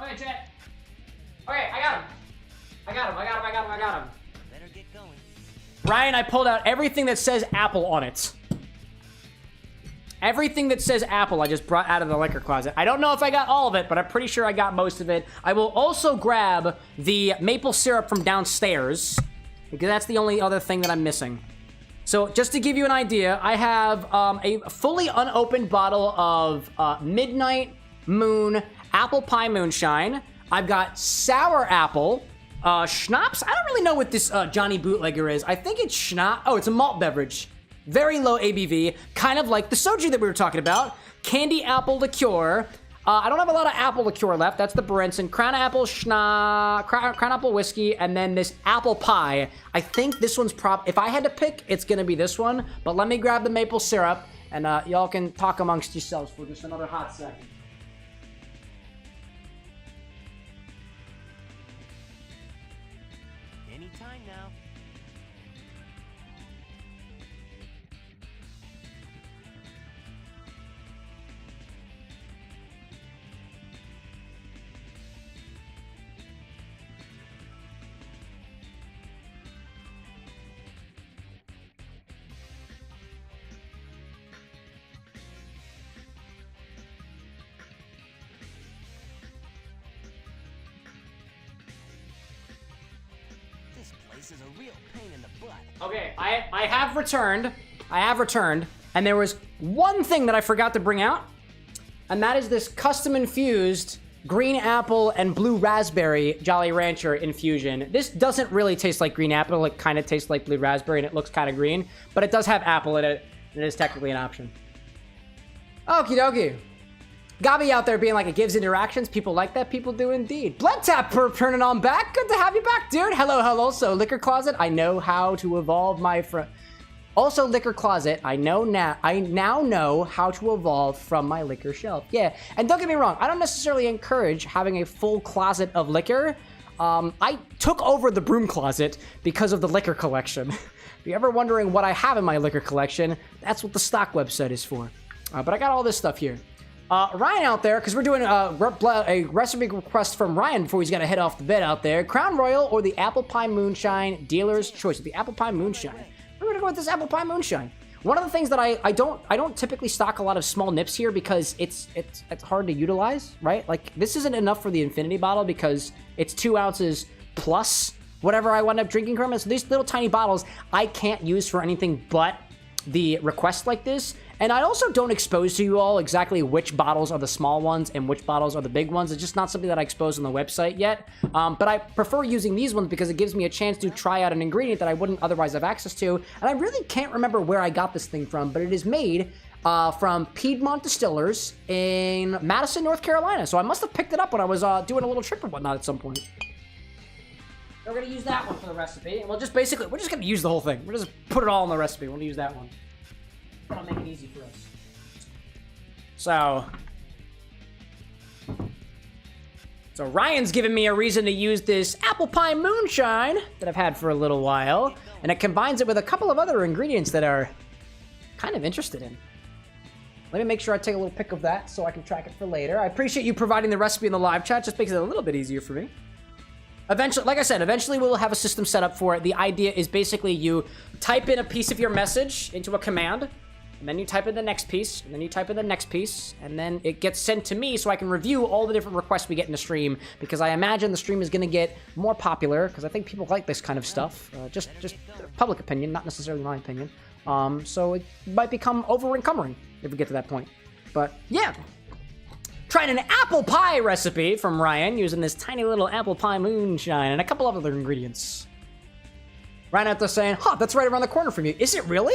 Okay, chat. Okay, I got him. Better get going. Ryan, I pulled out everything that says apple on it. Everything that says apple I just brought out of the liquor closet. I don't know if I got all of it, but I'm pretty sure I got most of it. I will also grab the maple syrup from downstairs, because that's the only other thing that I'm missing. So just to give you an idea, I have a fully unopened bottle of Midnight Moon apple pie moonshine. I've got sour apple, schnapps. I don't really know what this Johnny Bootlegger is. I think it's schnapps. Oh, it's a malt beverage. very low ABV, kind of like the soju that we were talking about. Candy apple liqueur. I don't have a lot of apple liqueur left. That's the Brinson. Crown apple Crown apple whiskey, and then this apple pie. I think this one's if I had to pick, it's gonna be this one. But let me grab the maple syrup, and y'all can talk amongst yourselves for just another hot second. Anytime now. This place is a real pain in the butt. Okay, I have returned. And there was one thing that I forgot to bring out, and that is this custom infused green apple and blue raspberry Jolly Rancher infusion. This doesn't really taste like green apple. It kind of tastes like blue raspberry, and it looks kind of green, but it does have apple in it, and it is technically an option. Okie dokie. Gabi out there being like, it gives interactions. People like that. People do indeed. Blood Tap per turning on back. Good to have you back, dude. Hello. So, Liquor Closet, I know how to evolve my friend. Also, Liquor Closet, I now know how to evolve from my liquor shelf. Yeah, and don't get me wrong, I don't necessarily encourage having a full closet of liquor. I took over the broom closet because of the liquor collection. If you're ever wondering what I have in my liquor collection, that's what the stock website is for. But I got all this stuff here. Ryan out there, because we're doing a recipe request from Ryan before he's got to head off the bed out there. Crown Royal or the Apple Pie Moonshine, dealer's choice. The Apple Pie Moonshine. We're gonna go with this Apple Pie Moonshine. One of the things that I don't typically stock a lot of small nips here because it's hard to utilize, right? Like, this isn't enough for the infinity bottle because it's 2 ounces plus whatever I wind up drinking from it. So these little tiny bottles I can't use for anything but the request like this. And I also don't expose to you all exactly which bottles are the small ones and which bottles are the big ones. It's just not something that I expose on the website yet. But I prefer using these ones because it gives me a chance to try out an ingredient that I wouldn't otherwise have access to. And I really can't remember where I got this thing from, but it is made from Piedmont Distillers in Madison, North Carolina. So I must have picked it up when I was doing a little trip or whatnot at some point. We're gonna use that one for the recipe. And we're just gonna use the whole thing. We're just put it all in the recipe. We're gonna use that one. That'll make it easy for us. So Ryan's giving me a reason to use this Apple Pie Moonshine that I've had for a little while, and it combines it with a couple of other ingredients that are kind of interested in. Let me make sure I take a little pic of that so I can track it for later. I appreciate you providing the recipe in the live chat. Just makes it a little bit easier for me. Eventually, like I said, eventually we'll have a system set up for it. The idea is basically you type in a piece of your message into a command, and then you type in the next piece, and then you type in the next piece, and then it gets sent to me so I can review all the different requests we get in the stream, because I imagine the stream is going to get more popular, because I think people like this kind of stuff. Just public opinion, not necessarily my opinion. So it might become over-encumbering if we get to that point. But yeah. Trying an apple pie recipe from Ryan using this tiny little apple pie moonshine and a couple of other ingredients. Ryan out there saying, huh, that's right around the corner from you. Is it really?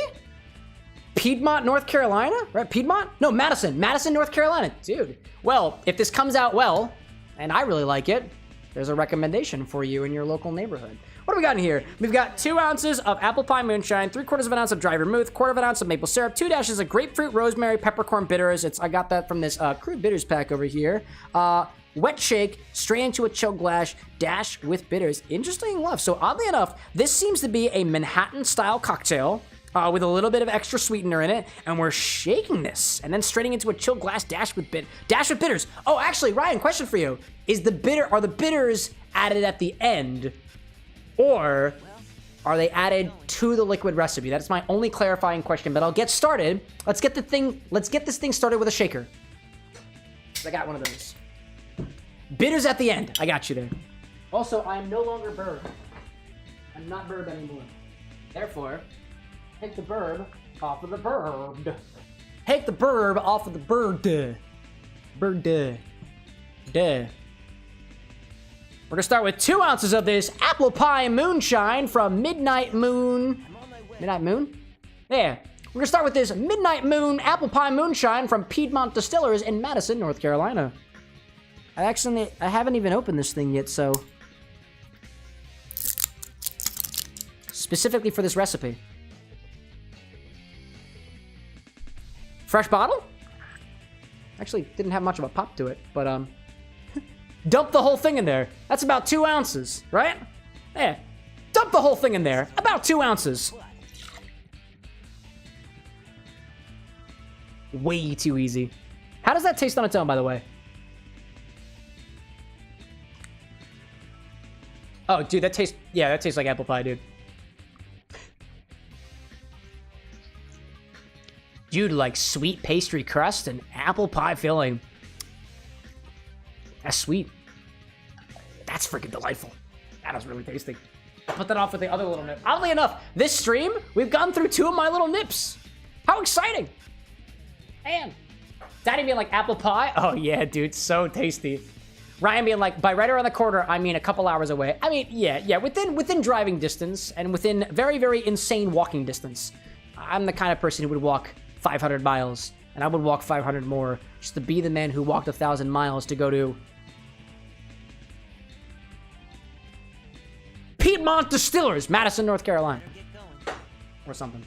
Piedmont, North Carolina? Right, Piedmont? No, Madison, North Carolina. Dude, well, if this comes out well, and I really like it, there's a recommendation for you in your local neighborhood. What do we got in here? We've got 2 ounces of apple pie moonshine, 3/4 of an ounce of dry vermouth, 1/4 of an ounce of maple syrup, 2 dashes of grapefruit, rosemary, peppercorn bitters. I got that from this crude bitters pack over here. Wet shake, straight into a chill glass, dash with bitters. Interesting enough. So oddly enough, this seems to be a Manhattan-style cocktail with a little bit of extra sweetener in it, and we're shaking this, and then straining into a chill glass, dash with bitters. Oh, actually, Ryan, question for you: are the bitters added at the end? Or are they added to the liquid recipe? That's my only clarifying question, but I'll get started. Let's get this thing started with a shaker. I got one of those. Bitters at the end. I got you there. Also, I am no longer Burb. I'm not Burb anymore. Therefore, take the Burb off of the Burb. Take the Burb off of the Bird. Bird. Duh. We're gonna start with 2 ounces of this apple pie moonshine from Midnight Moon. Midnight Moon? Yeah. We're gonna start with this Midnight Moon Apple Pie Moonshine from Piedmont Distillers in Madison, North Carolina. I haven't even opened this thing yet, so... Specifically for this recipe. Fresh bottle? Actually, didn't have much of a pop to it, but, dump the whole thing in there. That's about 2 ounces, right? Yeah. Dump the whole thing in there. About 2 ounces. Way too easy. How does that taste on its own, by the way? Oh, dude, that tastes like apple pie, dude. Dude, like sweet pastry crust and apple pie filling. That's sweet. That's freaking delightful. That was really tasty. I'll put that off with the other little nip. Oddly enough, this stream, we've gone through 2 of my little nips. How exciting. Man. Daddy being like, apple pie? Oh, yeah, dude, so tasty. Ryan being like, by right around the corner, I mean a couple hours away. I mean, yeah, within driving distance and within very, very insane walking distance. I'm the kind of person who would walk 500 miles, and I would walk 500 more just to be the man who walked 1,000 miles to go to Piedmont Distillers, Madison, North Carolina. Or something.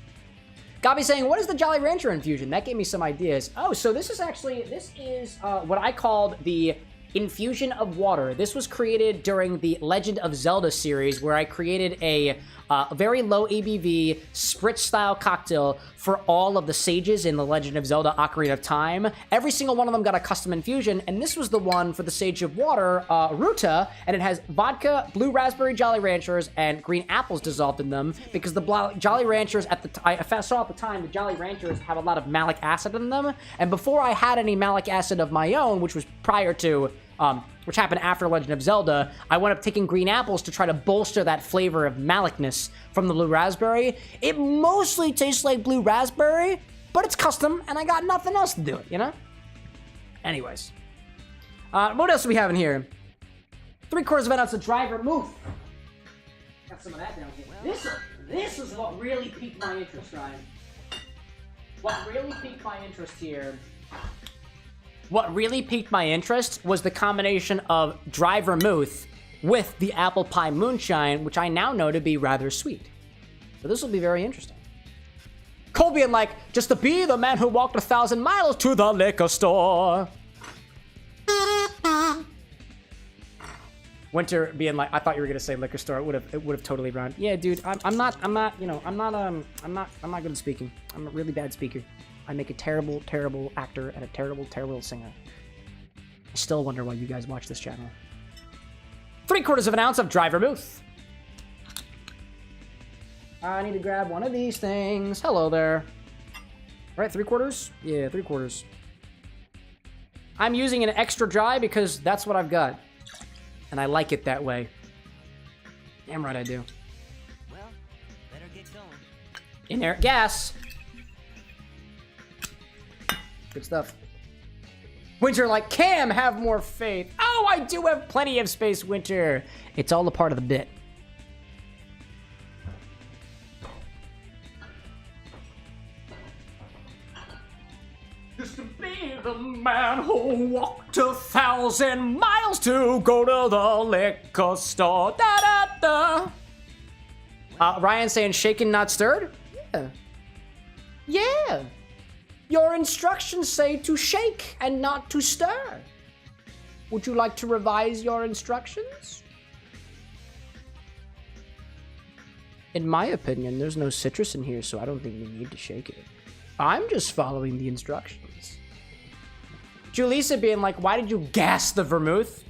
Gabby saying, what is the Jolly Rancher infusion? That gave me some ideas. Oh, so this is what I called the infusion of water. This was created during the Legend of Zelda series, where I created a very low ABV spritz-style cocktail for all of the sages in the Legend of Zelda Ocarina of Time. Every single one of them got a custom infusion, and this was the one for the Sage of Water, Ruta, and it has vodka, blue raspberry Jolly Ranchers, and green apples dissolved in them, because the Jolly Ranchers, I saw at the time, the Jolly Ranchers have a lot of malic acid in them, and before I had any malic acid of my own, which was prior to... which happened after Legend of Zelda, I wound up taking green apples to try to bolster that flavor of malicness from the blue raspberry. It mostly tastes like blue raspberry, but it's custom, and I got nothing else to do it, you know? Anyways. What else do we have in here? 3/4 of an ounce of dry vermouth. Got some of that down here. This is what really piqued my interest, Ryan. What really piqued my interest here... What really piqued my interest was the combination of dry vermouth with the apple pie moonshine, which I now know to be rather sweet. So this will be very interesting. Cole being like, just to be the man who walked 1,000 miles to the liquor store. Winter being like, I thought you were gonna say liquor store. It would have totally rhymed. Yeah, dude, I'm not good at speaking. I'm a really bad speaker. I make a terrible, terrible actor and a terrible, terrible singer. I still wonder why you guys watch this channel. 3/4 of an ounce of dry vermouth. I need to grab one of these things. Hello there. Right, 3/4? Yeah, 3/4. I'm using an extra dry because that's what I've got. And I like it that way. Damn right I do. Well, better get going. Inert gas. Good stuff. Winter like, Cam, have more faith. Oh, I do have plenty of space, Winter. It's all a part of the bit. Just to be the man who walked 1,000 miles to go to the liquor store. Da da da. Ryan saying shaken, not stirred? Yeah. Yeah. Your instructions say to shake and not to stir. Would you like to revise your instructions? In my opinion, there's no citrus in here, so I don't think we need to shake it. I'm just following the instructions. Julissa being like, why did you gas the vermouth?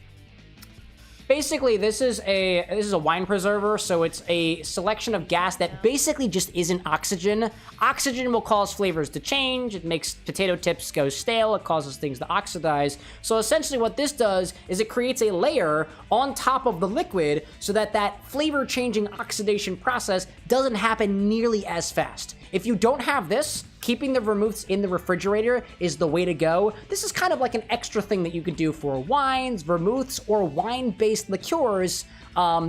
Basically, this is a wine preserver, so it's a selection of gas that basically just isn't oxygen. Oxygen will cause flavors to change. It makes potato chips go stale. It causes things to oxidize. So essentially what this does is it creates a layer on top of the liquid so that that flavor-changing oxidation process doesn't happen nearly as fast. If you don't have this, keeping the vermouths in the refrigerator is the way to go. This is kind of like an extra thing that you could do for wines, vermouths, or wine-based liqueurs,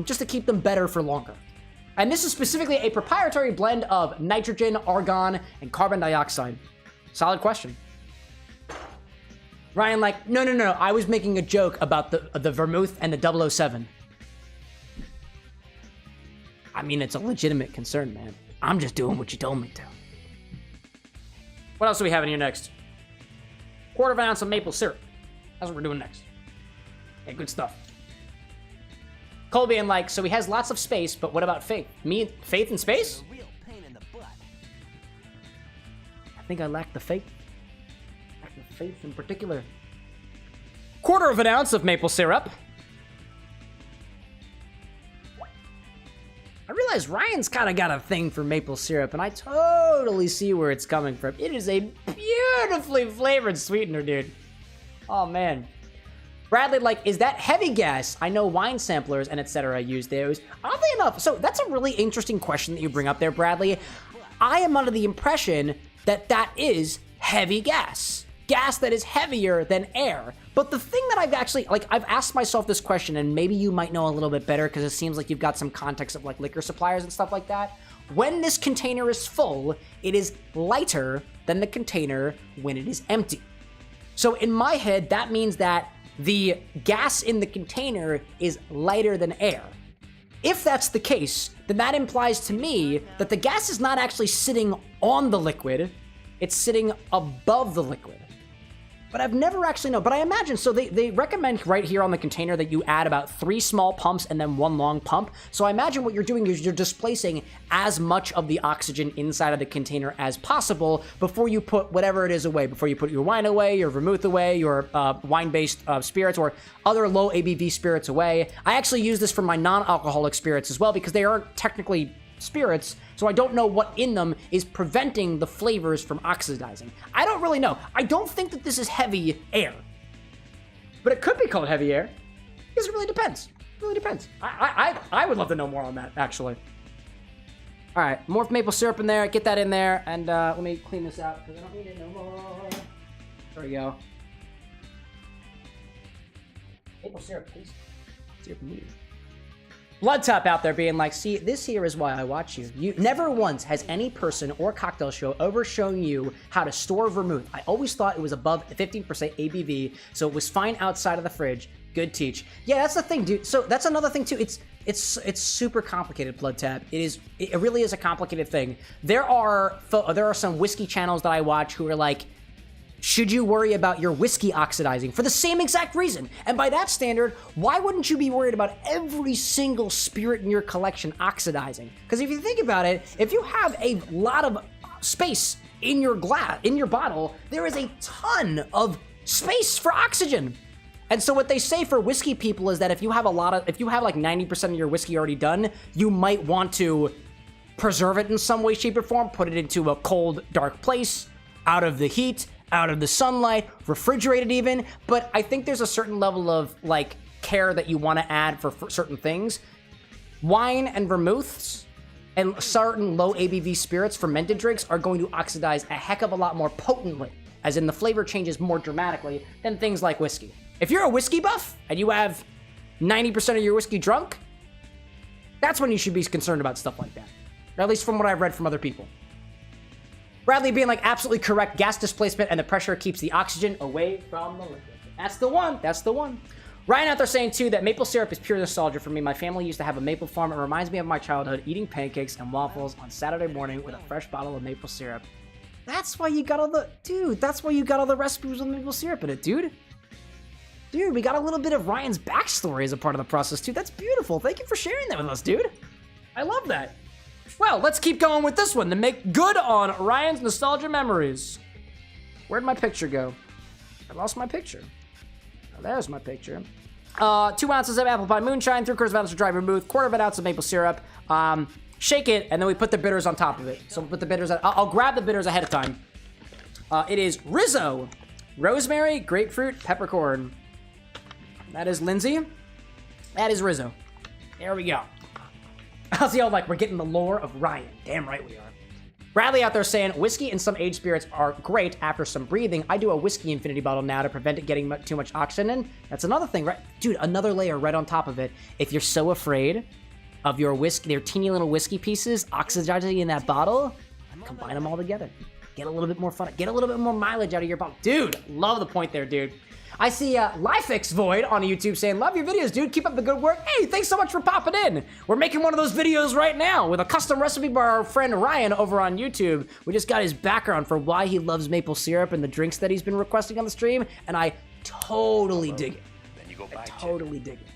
just to keep them better for longer. And this is specifically a proprietary blend of nitrogen, argon, and carbon dioxide. Solid question. Ryan like, no, I was making a joke about the vermouth and the 007. I mean, it's a legitimate concern, man. I'm just doing what you told me to. What else do we have in here next? Quarter of an ounce of maple syrup. That's what we're doing next. Okay, good stuff. Cole being like, so he has lots of space, but what about faith? Faith in space? A real pain in the butt. I think I lack the faith. The faith in particular. Quarter of an ounce of maple syrup. I realize Ryan's kind of got a thing for maple syrup, and I totally see where it's coming from. It is a beautifully flavored sweetener, dude. Oh, man. Bradley, like, is that heavy gas? I know wine samplers and etc. use those. Oddly enough, so that's a really interesting question that you bring up there, Bradley. I am under the impression that that is heavy gas. Gas that is heavier than air. But the thing that I've actually, like, I've asked myself this question, and maybe you might know a little bit better because it seems like you've got some context of, like, liquor suppliers and stuff like that. When this container is full, it is lighter than the container when it is empty. So in my head, that means that the gas in the container is lighter than air. If that's the case, then that implies to me that the gas is not actually sitting on the liquid, it's sitting above the liquid. But I've never actually known. But I imagine, so they recommend right here on the container that you add about 3 small pumps and then 1 long pump. So I imagine what you're doing is you're displacing as much of the oxygen inside of the container as possible before you put whatever it is away, before you put your wine away, your vermouth away, your wine-based spirits or other low ABV spirits away. I actually use this for my non-alcoholic spirits as well because they aren't technically spirits, so I don't know what in them is preventing the flavors from oxidizing. I don't really know. I don't think that this is heavy air, but it could be called heavy air because it really depends. It really depends. I would love to know more on that, actually. All right, more maple syrup in there. Get that in there, and let me clean this out because I don't need it no more. There we go. Maple syrup, please. Syrup, please. Blood Top out there being like, see, this here is why I watch you. You never once has any person or cocktail show ever shown you how to store vermouth. I always thought it was above 15% ABV, so it was fine outside of the fridge. Good teach. Yeah, that's the thing, dude. So that's another thing too. It's super complicated, Blood Tap. It really is a complicated thing. There are some whiskey channels that I watch who are like, should you worry about your whiskey oxidizing for the same exact reason? And by that standard, why wouldn't you be worried about every single spirit in your collection oxidizing? Because if you think about it, if you have a lot of space in your bottle, there is a ton of space for oxygen. And so what they say for whiskey people is that if you have like 90% of your whiskey already done, you might want to preserve it in some way, shape, or form, put it into a cold, dark place, out of the heat, out of the sunlight, refrigerated even, but I think there's a certain level of like care that you want to add for certain things. Wine and vermouths and certain low ABV spirits, fermented drinks, are going to oxidize a heck of a lot more potently, as in the flavor changes more dramatically than things like whiskey. If you're a whiskey buff and you have 90% of your whiskey drunk, that's when you should be concerned about stuff like that. Or at least from what I've read from other people. Bradley being like, absolutely correct. Gas displacement and the pressure keeps the oxygen away from the liquid. That's the one. That's the one. Ryan out there saying, too, that maple syrup is pure nostalgia for me. My family used to have a maple farm. It reminds me of my childhood eating pancakes and waffles on Saturday morning with a fresh bottle of maple syrup. That's why you got all the... Dude, that's why you got all the recipes with maple syrup in it, dude. Dude, we got a little bit of Ryan's backstory as a part of the process, too. That's beautiful. Thank you for sharing that with us, dude. I love that. Well, let's keep going with this one to make good on Ryan's nostalgia memories. Where'd my picture go? I lost my picture. Oh, there's my picture. 2 ounces of apple pie moonshine, 3/4 of an ounce of dry vermouth, 1/4 of an ounce of maple syrup. Shake it, and then we put the bitters on top of it. So we'll put the bitters. I'll grab the bitters ahead of time. It is Rizzo, rosemary, grapefruit, peppercorn. That is Lindsay. That is Rizzo. There we go. How's the old like, we're getting the lore of Ryan. Damn right we are. Bradley out there saying, whiskey and some aged spirits are great after some breathing. I do a whiskey infinity bottle now to prevent it getting too much oxygen in. That's another thing, right? Dude, another layer right on top of it. If you're so afraid of your whiskey, their teeny little whiskey pieces, oxidizing in that bottle, combine them all together. Get a little bit more fun, get a little bit more mileage out of your bottle. Dude, love the point there, dude. I see Lifex Void on YouTube saying, love your videos, dude. Keep up the good work. Hey, thanks so much for popping in. We're making one of those videos right now with a custom recipe by our friend Ryan over on YouTube. We just got his background for why he loves maple syrup and the drinks that he's been requesting on the stream, and I totally dig it. I totally dig it.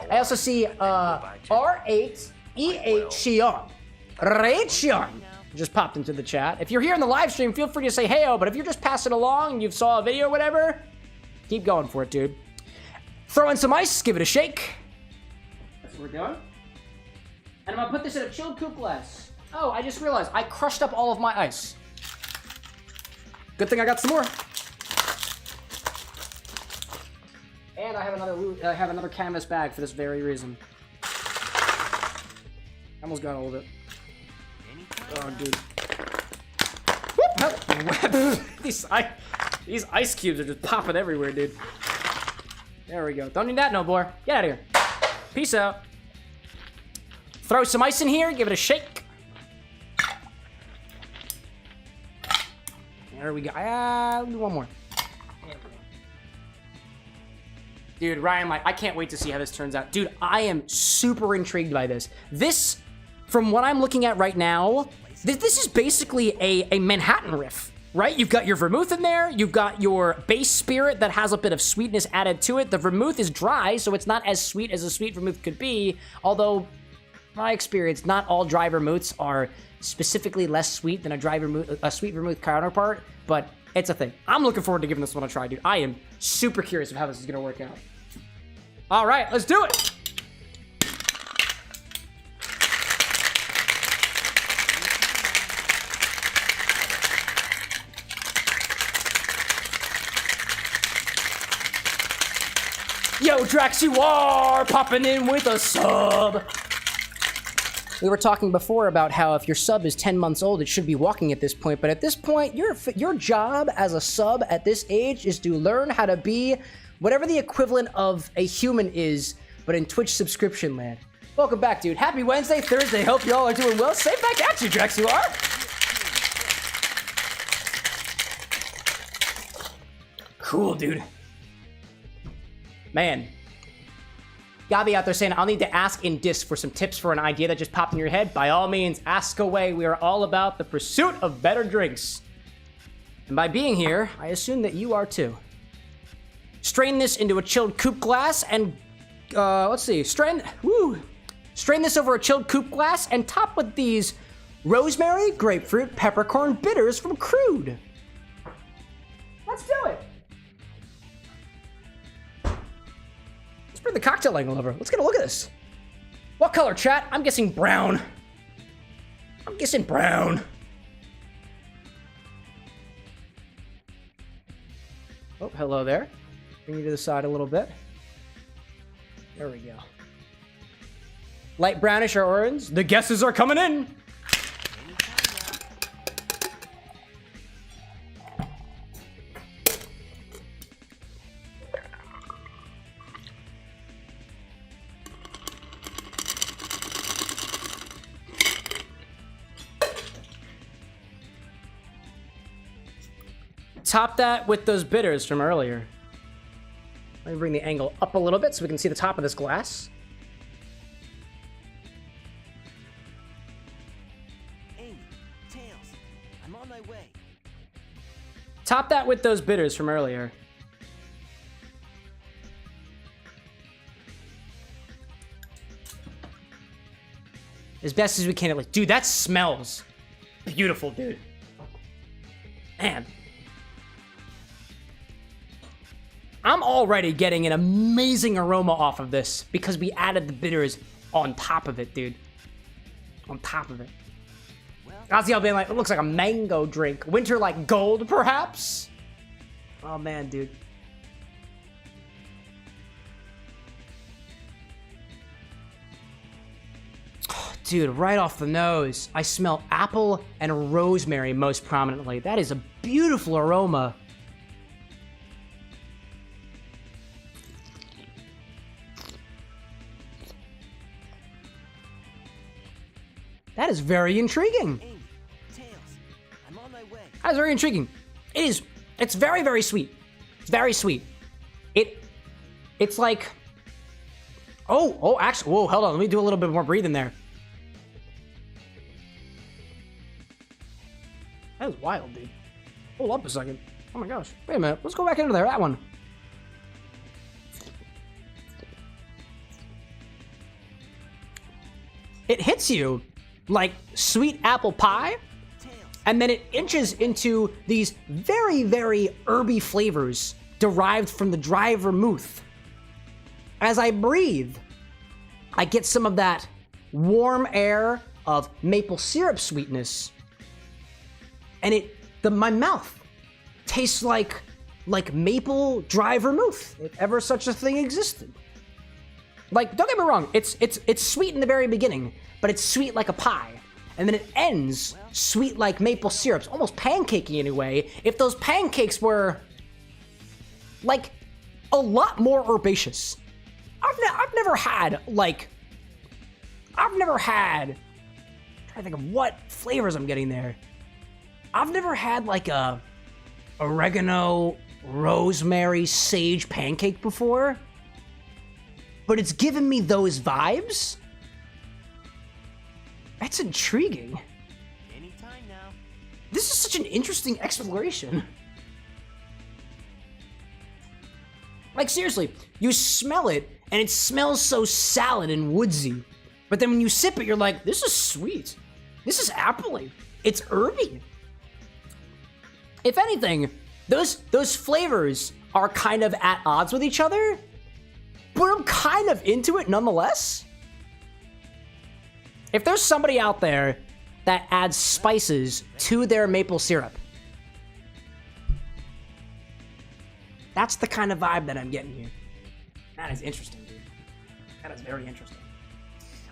I also see R8E8 Rachel just popped into the chat. If you're here in the live stream, feel free to say hey-oh, but if you're just passing along and you saw a video or whatever, keep going for it, dude. Throw in some ice, give it a shake. That's what we're doing. And I'm gonna put this in a chilled coupe glass. Oh, I just realized I crushed up all of my ice. Good thing I got some more. And I have another canvas bag for this very reason. Almost got all of it. Oh, dude. Whoop. These ice cubes are just popping everywhere, dude. There we go. Don't need that no more. Get out of here. Peace out. Throw some ice in here. Give it a shake. There we go. Do one more. Dude, Ryan, like, I can't wait to see how this turns out. Dude, I am super intrigued by this. This, from what I'm looking at right now, this is basically a Manhattan riff, right? You've got your vermouth in there. You've got your base spirit that has a bit of sweetness added to it. The vermouth is dry, so it's not as sweet as a sweet vermouth could be. Although, my experience, not all dry vermouths are specifically less sweet than a sweet vermouth counterpart, but it's a thing. I'm looking forward to giving this one a try, dude. I am super curious of how this is gonna work out. All right, let's do it. Yo, Drax, you are popping in with a sub. We were talking before about how if your sub is 10 months old, it should be walking at this point. But at this point, your job as a sub at this age is to learn how to be whatever the equivalent of a human is, but in Twitch subscription land. Welcome back, dude. Happy Wednesday, Thursday. Hope y'all are doing well. Same back at you, Drax, you are. Cool, dude. Man. Gabi out there saying, I'll need to ask in disc for some tips for an idea that just popped in your head. By all means, ask away. We are all about the pursuit of better drinks. And by being here, I assume that you are too. Strain this into a chilled coupe glass and, let's see, strain this over a chilled coupe glass and top with these rosemary, grapefruit, peppercorn bitters from Crude. Let's do it. Let's bring the cocktail angle over. Let's get a look at this. What color, chat? I'm guessing brown. I'm guessing brown. Oh, hello there. Bring you to the side a little bit. There we go. Light brownish or orange. The guesses are coming in. Top that with those bitters from earlier. Let me bring the angle up a little bit so we can see the top of this glass. Amy, Tails, I'm on my way. Top that with those bitters from earlier. As best as we can. Dude, that smells beautiful, dude. Man. I'm already getting an amazing aroma off of this because we added the bitters on top of it, dude. On top of it. Ozzy, I'll be like, it looks like a mango drink. Winter like gold, perhaps? Oh, man, dude. Oh, dude, right off the nose, I smell apple and rosemary most prominently. That is a beautiful aroma. That is very intriguing. Amy, Tails, I'm on my way. That is very intriguing. It's very, very sweet. It's very sweet. It's like, actually, whoa, hold on. Let me do a little bit more breathing there. That is wild, dude. Hold up a second. Oh my gosh. Wait a minute. Let's go back into there. That one. It hits you like sweet apple pie, and then it inches into these very, very herby flavors derived from the dry vermouth. As I breathe, I get some of that warm air of maple syrup sweetness, and my mouth tastes like maple dry vermouth, if ever such a thing existed. Like, don't get me wrong, it's sweet in the very beginning, but it's sweet like a pie. And then it ends sweet like maple syrups, almost pancakey in a way, if those pancakes were, like, a lot more herbaceous. I've never had, I'm trying to think of what flavors I'm getting there. I've never had, like, a oregano, rosemary, sage pancake before, but it's given me those vibes. That's intriguing. Anytime now. This is such an interesting exploration. Like, seriously, you smell it, and it smells so salad and woodsy. But then when you sip it, you're like, this is sweet. This is apple-y. It's herby. If anything, those flavors are kind of at odds with each other, but I'm kind of into it nonetheless. If there's somebody out there that adds spices to their maple syrup, that's the kind of vibe that I'm getting here. That is interesting, dude. That is very interesting.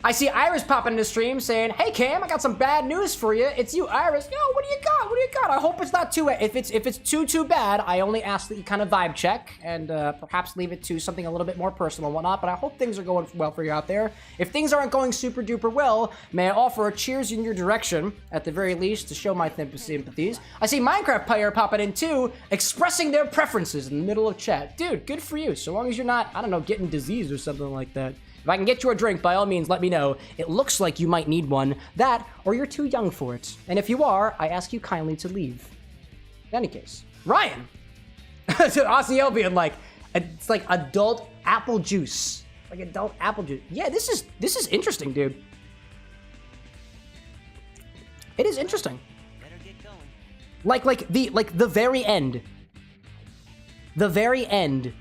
I see Iris popping in the stream saying, "Hey Cam, I got some bad news for you. It's you, Iris. Yo, what do you got? What do you got? I hope it's not too. If it's too bad, I only ask that you kind of vibe check and perhaps leave it to something a little bit more personal and whatnot. But I hope things are going well for you out there. If things aren't going super duper well, may I offer a cheers in your direction at the very least to show my sympathies. I see Minecraft player popping in too, expressing their preferences in the middle of chat. Dude, good for you. So long as you're not, I don't know, getting diseased or something like that. If I can get you a drink, by all means, let me know. It looks like you might need one. That, or you're too young for it. And if you are, I ask you kindly to leave. In any case, Ryan! So Osceola being like, it's like adult apple juice. Like adult apple juice. Yeah, this is interesting, dude. It is interesting. Better get going. Like the very end. The very end.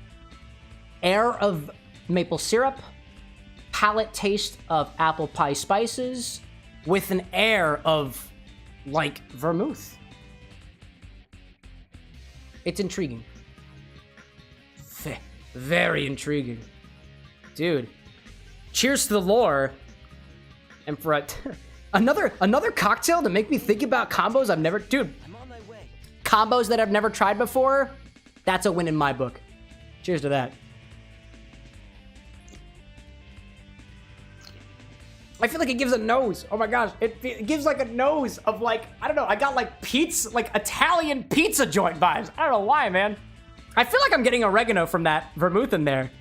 Air of maple syrup. Palate taste of apple pie spices with an air of, like, vermouth. It's intriguing. Very intriguing. Dude. Cheers to the lore. And for another cocktail to make me think about combos I've never... Dude. I'm on my way. Combos that I've never tried before, that's a win in my book. Cheers to that. I feel like it gives a nose. Oh my gosh. It gives like a nose of like, I don't know. I got like pizza, like Italian pizza joint vibes. I don't know why, man. I feel like I'm getting oregano from that vermouth in there.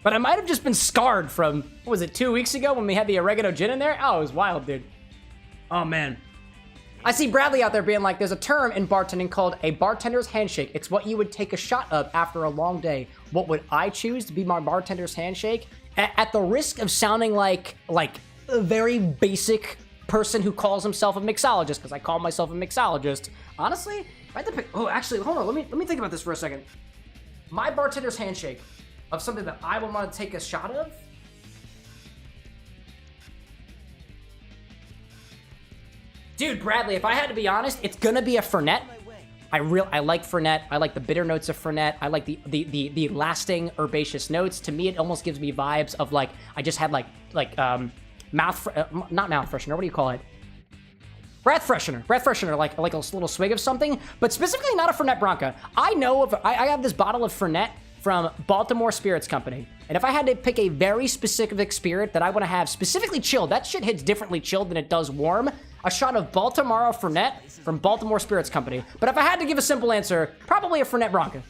But I might have just been scarred from, what was it, 2 weeks ago when we had the oregano gin in there? Oh, it was wild, dude. Oh, man. I see Bradley out there being like, there's a term in bartending called a bartender's handshake. It's what you would take a shot of after a long day. What would I choose to be my bartender's handshake? At the risk of sounding like a very basic person who calls himself a mixologist, because I call myself a mixologist. Honestly, if I had to pick, oh, actually, hold on, let me think about this for a second. My bartender's handshake of something that I would want to take a shot of. Dude, Bradley, if I had to be honest, it's gonna be a Fernet. I like Fernet. I like the bitter notes of Fernet. I like the lasting herbaceous notes. To me, it almost gives me vibes of like I just had not mouth freshener. What do you call it? Breath freshener, like a little swig of something, but specifically not a Fernet Branca. I have this bottle of Fernet from Baltimore Spirits Company. And if I had to pick a very specific spirit that I want to have specifically chilled, that shit hits differently chilled than it does warm, a shot of Baltimore Fernet from Baltimore Spirits Company. But if I had to give a simple answer, probably a Fernet Branca.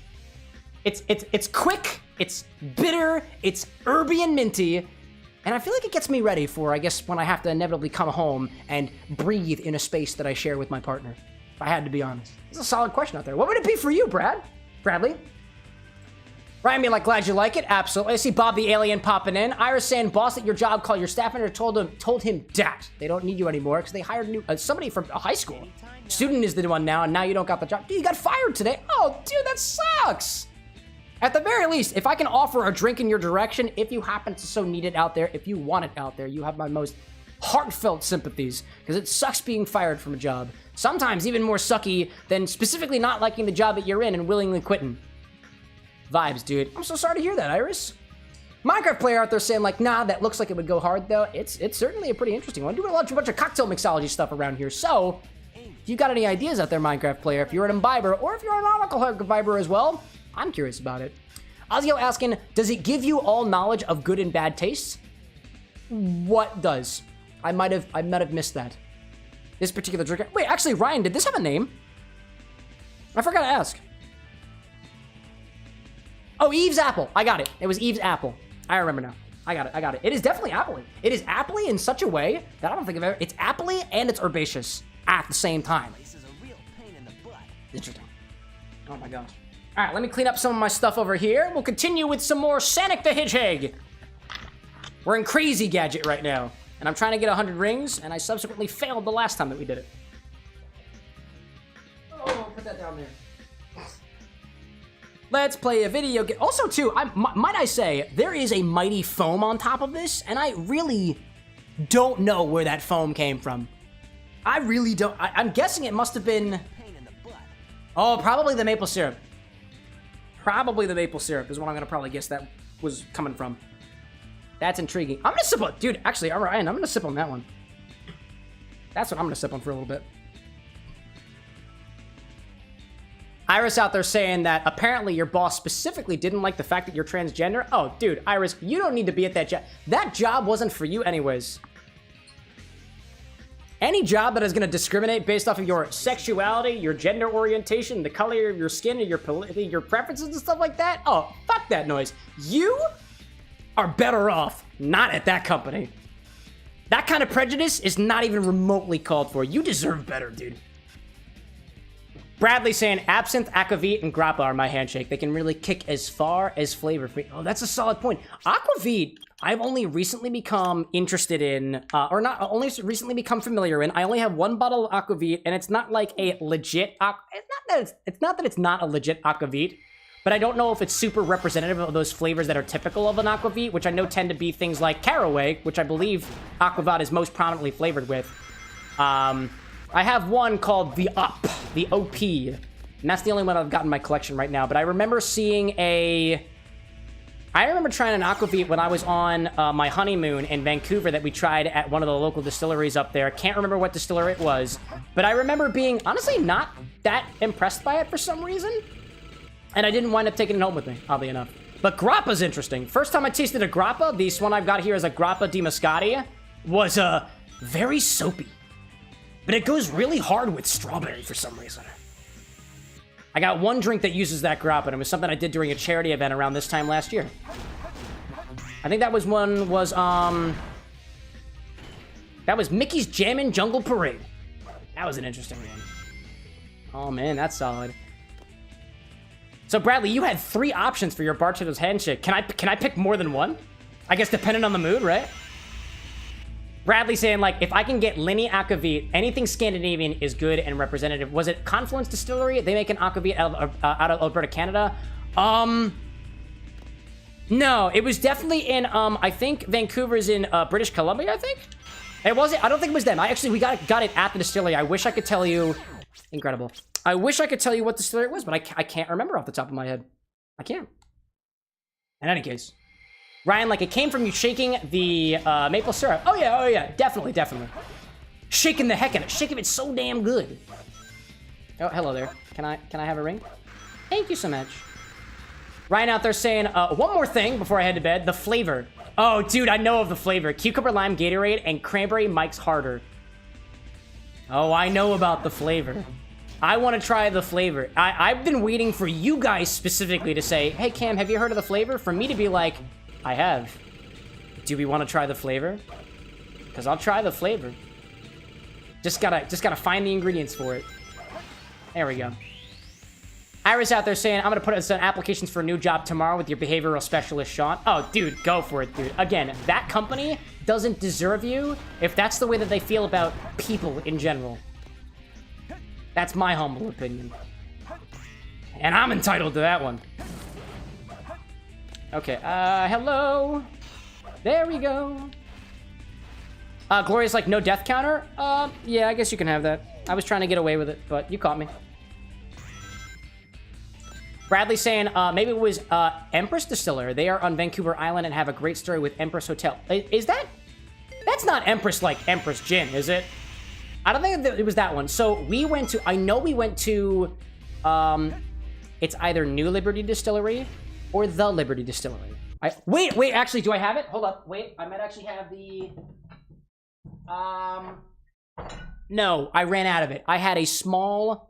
It's quick, it's bitter, it's herby and minty, and I feel like it gets me ready for, I guess, when I have to inevitably come home and breathe in a space that I share with my partner. If I had to be honest. It's a solid question out there. What would it be for you, Bradley? Ryan being like, glad you like it. Absolutely. I see Bob the Alien popping in. Iris saying, boss at your job called your staff manager, told him that they don't need you anymore because they hired somebody from high school. Student is the one now, and now you don't got the job. Dude, you got fired today. Oh, dude, that sucks. At the very least, if I can offer a drink in your direction, if you happen to so need it out there, if you want it out there, you have my most heartfelt sympathies, because it sucks being fired from a job. Sometimes even more sucky than specifically not liking the job that you're in and willingly quitting. Vibes, dude. I'm so sorry to hear that, Iris. Minecraft player out there saying like, nah, that looks like it would go hard though. It's certainly a pretty interesting one. I do a bunch of cocktail mixology stuff around here, so if you got any ideas out there, Minecraft player, if you're an imbiber or if you're an alcoholic imbiber as well, I'm curious about it. Ozio asking, does it give you all knowledge of good and bad tastes? What does? I might have missed that. This particular drink. Wait, actually, Ryan, did this have a name? I forgot to ask. Oh, Eve's Apple. I got it. It was Eve's Apple. I remember now. I got it. It is definitely appley. It is appley in such a way that I don't think I've ever... It's appley and it's herbaceous at the same time. This is a real pain in the butt. Interesting. Oh my gosh. All right, let me clean up some of my stuff over here. We'll continue with some more Sonic the Hedgehog. We're in crazy gadget right now. And I'm trying to get 100 rings, and I subsequently failed the last time that we did it. Oh, put that down there. Let's play a video game. Also, too, might I say, there is a mighty foam on top of this, and I really don't know where that foam came from. I really don't. I'm guessing it must have been... Pain in the butt. Oh, probably the maple syrup. Probably the maple syrup is what I'm going to probably guess that was coming from. That's intriguing. I'm going to sip on... Dude, actually, Ryan, I'm going to sip on that one. That's what I'm going to sip on for a little bit. Iris out there saying that apparently your boss specifically didn't like the fact that you're transgender. Oh, dude, Iris, you don't need to be at that job. That job wasn't for you anyways. Any job that is going to discriminate based off of your sexuality, your gender orientation, the color of your skin, or your preferences and stuff like that, oh, fuck that noise. You are better off not at that company. That kind of prejudice is not even remotely called for. You deserve better, dude. Bradley saying, absinthe, aquavit, and grappa are my handshake. They can really kick as far as flavor-free. Oh, that's a solid point. Aquavit, I've only recently become interested in, or not, only recently become familiar in. I only have one bottle of aquavit, and it's not like a legit, it's not that it's not a legit aquavit, but I don't know if it's super representative of those flavors that are typical of an aquavit, which I know tend to be things like caraway, which I believe aquavit is most prominently flavored with. I have one called the OP, and that's the only one I've got in my collection right now, but I remember seeing I remember trying an aquavit when I was on my honeymoon in Vancouver that we tried at one of the local distilleries up there. Can't remember what distillery it was, but I remember being, honestly, not that impressed by it for some reason, and I didn't wind up taking it home with me, oddly enough. But grappa's interesting. First time I tasted a grappa, this one I've got here is a grappa di Moscati, was very soapy. But it goes really hard with strawberry for some reason. I got one drink that uses that grappa, and it was something I did during a charity event around this time last year. I think that was that was Mickey's Jammin' Jungle Parade. That was an interesting one. Oh man, that's solid. So Bradley, you had 3 options for your bartender's handshake. Can I pick more than one? I guess depending on the mood, right? Bradley saying, like, if I can get Linny Aquavit, anything Scandinavian is good and representative. Was it Confluence Distillery? They make an Aquavit out of Alberta, Canada. No, it was definitely in, I think Vancouver's in British Columbia, I think? It wasn't, I don't think it was them. We got it at the distillery. I wish I could tell you. Incredible. I wish I could tell you what distillery it was, but I can't remember off the top of my head. I can't. In any case. Ryan, like, it came from you shaking the maple syrup. Oh yeah, definitely. Shaking the heck out of it. Shaking it so damn good. Oh, hello there. Can I have a ring? Thank you so much. Ryan out there saying, one more thing before I head to bed. The flavor. Oh, dude, I know of the flavor. Cucumber lime Gatorade and cranberry Mike's Harder. Oh, I know about the flavor. I want to try the flavor. I've been waiting for you guys specifically to say, hey, Cam, have you heard of the flavor? For me to be like, I have. Do we want to try the flavor? Because I'll try the flavor. Just gotta find the ingredients for it. There we go. Iris out there saying, I'm going to put in some applications for a new job tomorrow with your behavioral specialist, Sean. Oh, dude, go for it, dude. Again, that company doesn't deserve you if that's the way that they feel about people in general. That's my humble opinion. And I'm entitled to that one. Okay, hello. There we go. Gloria's like, no death counter? Yeah, I guess you can have that. I was trying to get away with it, but you caught me. Bradley saying, maybe it was Empress Distiller. They are on Vancouver Island and have a great story with Empress Hotel. Is that? That's not Empress like Empress Gin, is it? I don't think it was that one. So we went to, I know we went to, it's either New Liberty Distillery or The Liberty Distillery. Wait, actually, do I have it? Hold up, wait, I might actually have the, no, I ran out of it. I had a small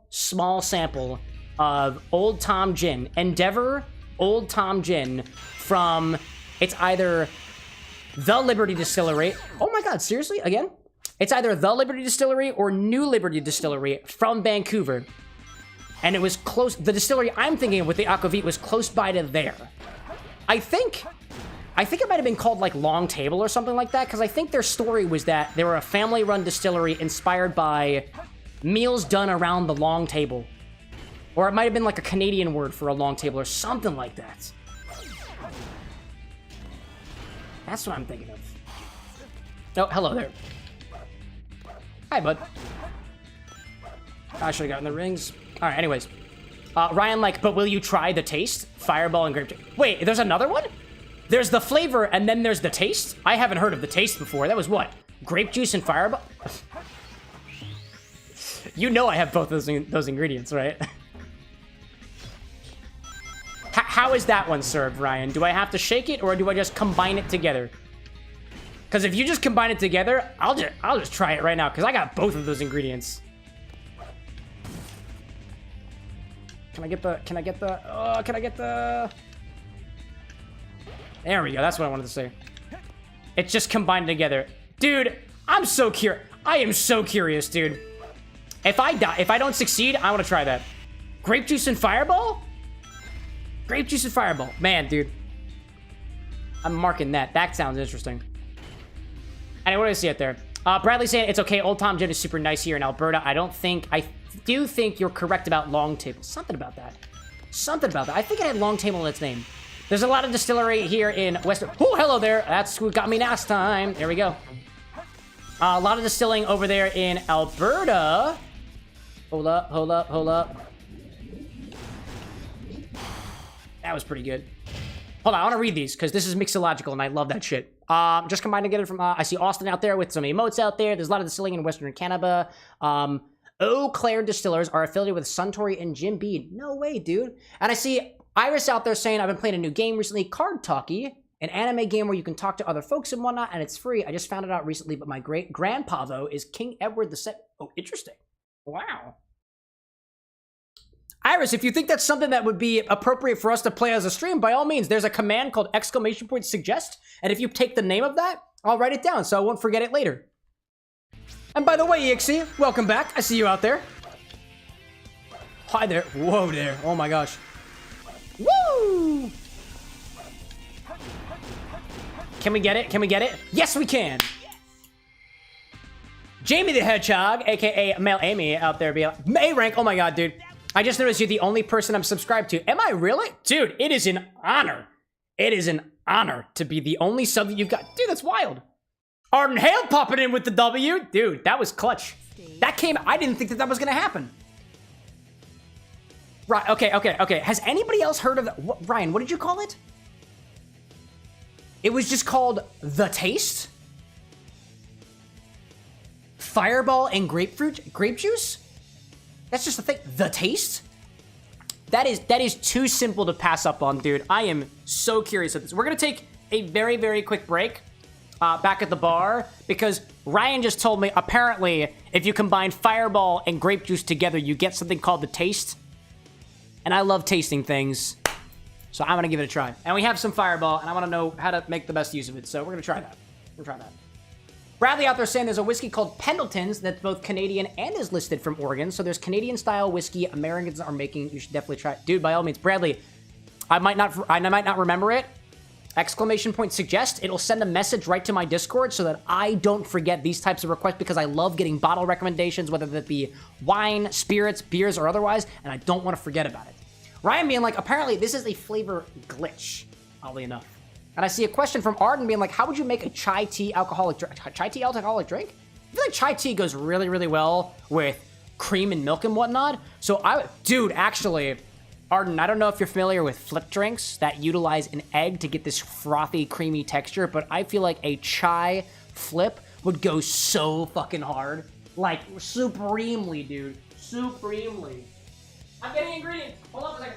sample of Old Tom Gin, Endeavor Old Tom Gin from, it's either The Liberty Distillery. Oh my God, seriously, again? It's either The Liberty Distillery or New Liberty Distillery from Vancouver. And it was close, the distillery I'm thinking of with the aquavit was close by to there. I think it might have been called like Long Table or something like that, because I think their story was that they were a family-run distillery inspired by meals done around the long table. Or it might have been like a Canadian word for a long table or something like that. That's what I'm thinking of. Oh, hello there. Hi, bud. I should have gotten the rings. All right, anyways. Ryan like, but will you try the taste? Fireball and grape juice. Wait, there's another one? There's the flavor and then there's the taste? I haven't heard of the taste before. That was what? Grape juice and fireball? You know I have both those ingredients, right? How is that one served, Ryan? Do I have to shake it or do I just combine it together? Because if you just combine it together, I'll just try it right now because I got both of those ingredients. Can I get the... There we go. That's what I wanted to say. It's just combined together. Dude, I'm so curious. I am so curious, dude. If I don't succeed, I want to try that. Grape juice and fireball? Grape juice and fireball. Man, dude. I'm marking that. That sounds interesting. Anyway, what do I see out there? Bradley saying, it's okay. Old Tom Gin is super nice here in Alberta. I do think you're correct about Long Table. Something about that. Something about that. I think it had Long Table in its name. There's a lot of distillery here in Western... Oh, hello there. That's who got me last time. There we go. A lot of distilling over there in Alberta. Hold up. That was pretty good. Hold on, I want to read these because this is mixological and I love that shit. Just combined together from, I see Austin out there with some emotes out there. There's a lot of distilling in Western Canada. Eau Claire Distillers are affiliated with Suntory and Jim Beam. No way, dude. And I see Iris out there saying, I've been playing a new game recently, Card Talkie, an anime game where you can talk to other folks and whatnot, and it's free. I just found it out recently, but my great-grandpa, though, is King Edward II. Oh, interesting. Wow. Iris, if you think that's something that would be appropriate for us to play as a stream, by all means, there's a command called !suggest, and if you take the name of that, I'll write it down so I won't forget it later. And by the way, Ixie, welcome back. I see you out there. Hi there. Whoa there. Oh my gosh. Woo! Can we get it? Can we get it? Yes, we can. Jamie the Hedgehog, aka Mel Amy, out there being like, A rank. Oh my god, dude. I just noticed you're the only person I'm subscribed to. Am I really? Dude, it is an honor. It is an honor to be the only sub that you've got. Dude, that's wild. Arden Hale popping in with the W. Dude, that was clutch. That came, I didn't think that was going to happen. Right, okay. Has anybody else heard of that? Ryan, what did you call it? It was just called The Taste? Fireball and grape juice? That's just the thing. The Taste? That is too simple to pass up on, dude. I am so curious of this. We're gonna take a very, very quick break back at the bar because Ryan just told me apparently if you combine Fireball and grape juice together, you get something called the taste. And I love tasting things, so I'm gonna give it a try. And we have some Fireball, and I want to know how to make the best use of it. So we're gonna try that. Bradley out there saying there's a whiskey called Pendleton's that's both Canadian and is listed from Oregon. So there's Canadian-style whiskey Americans are making. You should definitely try it. Dude, by all means. Bradley, I might not remember it. Exclamation point suggest. It'll send a message right to my Discord so that I don't forget these types of requests because I love getting bottle recommendations, whether that be wine, spirits, beers, or otherwise, and I don't want to forget about it. Ryan being like, apparently this is a flavor glitch, oddly enough. And I see a question from Arden being like, how would you make a chai tea alcoholic drink? I feel like chai tea goes really, really well with cream and milk and whatnot. So dude, actually, Arden, I don't know if you're familiar with flip drinks that utilize an egg to get this frothy, creamy texture, but I feel like a chai flip would go so fucking hard. Like, supremely, dude. Supremely. I'm getting ingredients. Hold on a second.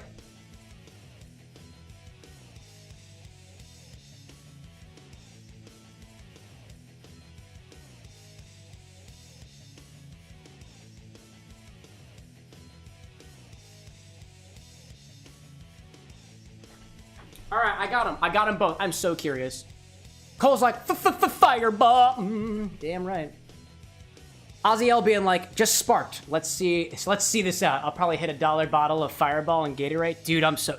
All right, I got them. I got them both. I'm so curious. Cole's like, fireball. Damn right. Ozzy L being like, just sparked. Let's see this out. I'll probably hit a $1 bottle of Fireball and Gatorade. Dude, I'm so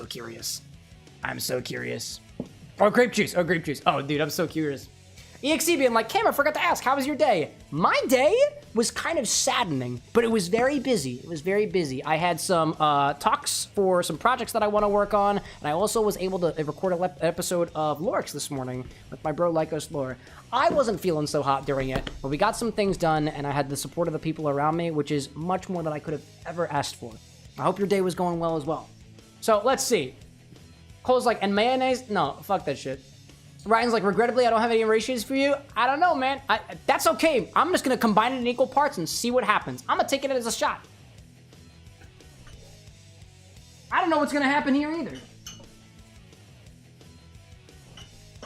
curious. I'm so curious. Oh, grape juice. Oh, dude, I'm so curious. EXE being like, Cam, I forgot to ask, how was your day? My day was kind of saddening, but it was very busy. I had some talks for some projects that I want to work on, and I also was able to record an episode of Lorix this morning with my bro Lycos Lore. I wasn't feeling so hot during it, but we got some things done, and I had the support of the people around me, which is much more than I could have ever asked for. I hope your day was going well as well. So, let's see. Cole's like, and mayonnaise? No, fuck that shit. Ryan's like, regrettably, I don't have any ratios for you. I don't know, man. That's okay. I'm just going to combine it in equal parts and see what happens. I'm going to take it as a shot. I don't know what's going to happen here either.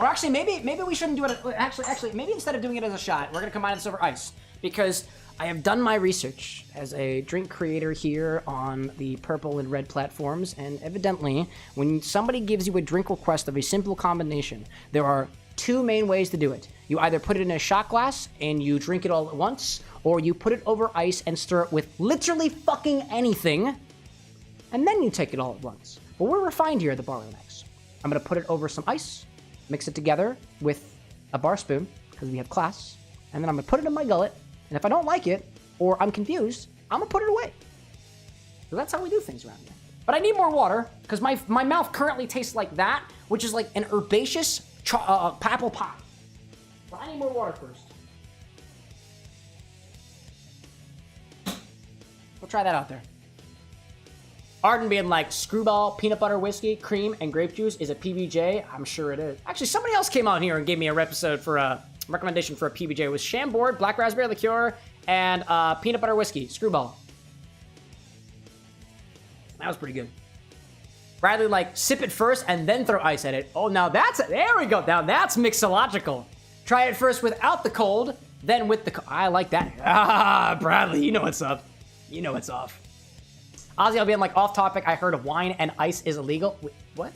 Or actually, maybe we shouldn't do it. Actually, maybe instead of doing it as a shot, we're going to combine this over ice. Because I have done my research as a drink creator here on the purple and red platforms, and evidently, when somebody gives you a drink request of a simple combination, there are two main ways to do it. You either put it in a shot glass and you drink it all at once, or you put it over ice and stir it with literally fucking anything, and then you take it all at once. But we're refined here at the Bar with an X. I'm gonna put it over some ice, mix it together with a bar spoon, because we have class, and then I'm gonna put it in my gullet. And if I don't like it, or I'm confused, I'm gonna put it away. So that's how we do things around here. But I need more water, because my mouth currently tastes like that, which is like an herbaceous apple pie. So I need more water first. We'll try that out there. Arden being like, screwball, peanut butter whiskey, cream, and grape juice is a PBJ. I'm sure it is. Actually, somebody else came out here and gave me a episode for a recommendation for a PBJ. It was Chambord, black raspberry liqueur, and peanut butter whiskey, screwball. That was pretty good. Bradley like, sip it first and then throw ice at it. Oh, now there we go. Now that's mixological. Try it first without the cold, then with the cold. I like that. Ah, Bradley, you know what's up. You know what's off. Ozzy, I'll be like, off topic, I heard of wine and ice is illegal. Wait, what?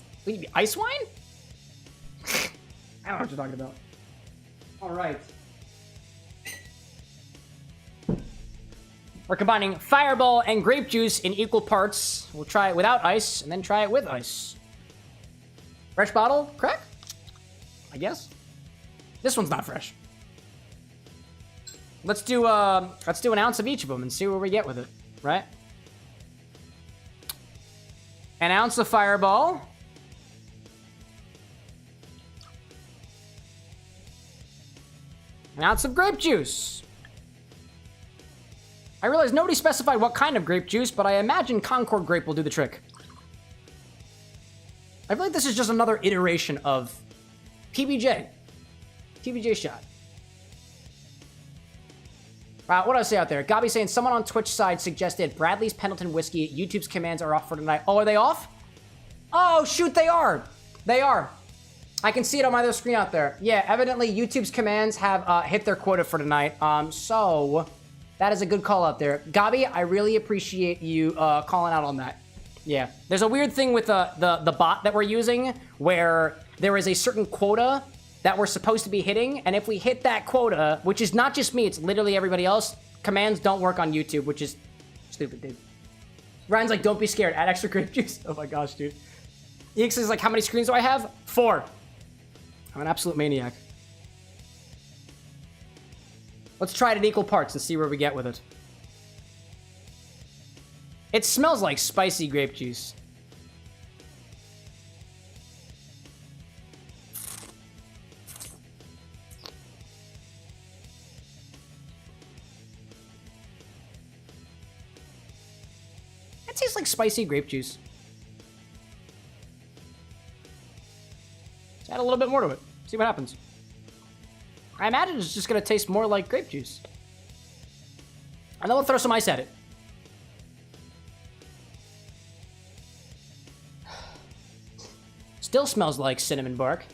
Ice wine? I don't know what you're talking about. All right. We're combining Fireball and grape juice in equal parts. We'll try it without ice and then try it with ice. Fresh bottle, crack? I guess. This one's not fresh. Let's do an ounce of each of them and see where we get with it, right? An ounce of Fireball. An ounce of grape juice. I realize nobody specified what kind of grape juice, but I imagine Concord grape will do the trick. I feel like this is just another iteration of PBJ. PBJ shot. What do I say out there? Gabi saying someone on Twitch side suggested Bradley's Pendleton Whiskey. YouTube's commands are off for tonight. Oh, are they off? Oh, shoot, they are. They are. I can see it on my other screen out there. Yeah, evidently YouTube's commands have hit their quota for tonight. So that is a good call out there. Gabi, I really appreciate you calling out on that. Yeah. There's a weird thing with the bot that we're using where there is a certain quota that we're supposed to be hitting, and if we hit that quota, which is not just me, it's literally everybody else, commands don't work on YouTube, which is stupid, dude. Ryan's like, don't be scared, add extra grape juice. Oh my gosh, dude. EX is like, how many screens do I have? 4. I'm an absolute maniac. Let's try it in equal parts and see where we get with it. It smells like spicy grape juice. It tastes like spicy grape juice. Let's add a little bit more to it. See what happens. I imagine it's just going to taste more like grape juice. And then we'll throw some ice at it. Still smells like cinnamon bark.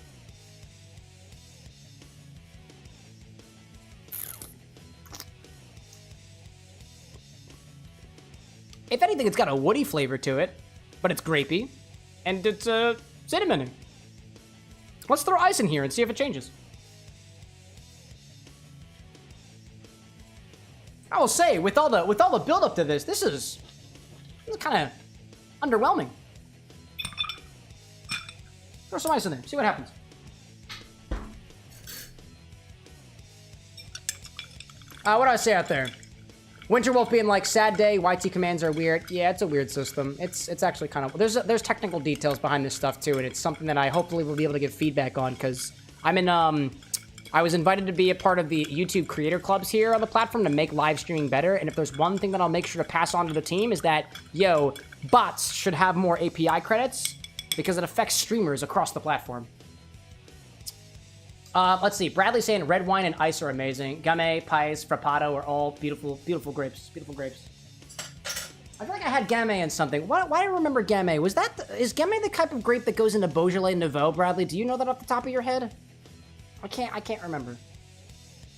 If anything, it's got a woody flavor to it, but it's grapey, and it's cinnamony. Let's throw ice in here and see if it changes. I will say, with all the build up to this is kind of underwhelming. Throw some ice in there, see what happens. What do I say out there? Winterwolf being like, sad day, YT commands are weird. Yeah, it's a weird system. It's actually kind of... There's technical details behind this stuff, too, and it's something that I hopefully will be able to give feedback on, because I'm in, I was invited to be a part of the YouTube creator clubs here on the platform to make live streaming better, and if there's one thing that I'll make sure to pass on to the team is that, yo, bots should have more API credits, because it affects streamers across the platform. Let's see. Bradley saying red wine and ice are amazing. Game, Pies, Frappato are all beautiful, beautiful grapes. Beautiful grapes. I feel like I had Game and something. Why do I remember Game? Is Game the type of grape that goes into Beaujolais Nouveau, Bradley? Do you know that off the top of your head? I can't remember.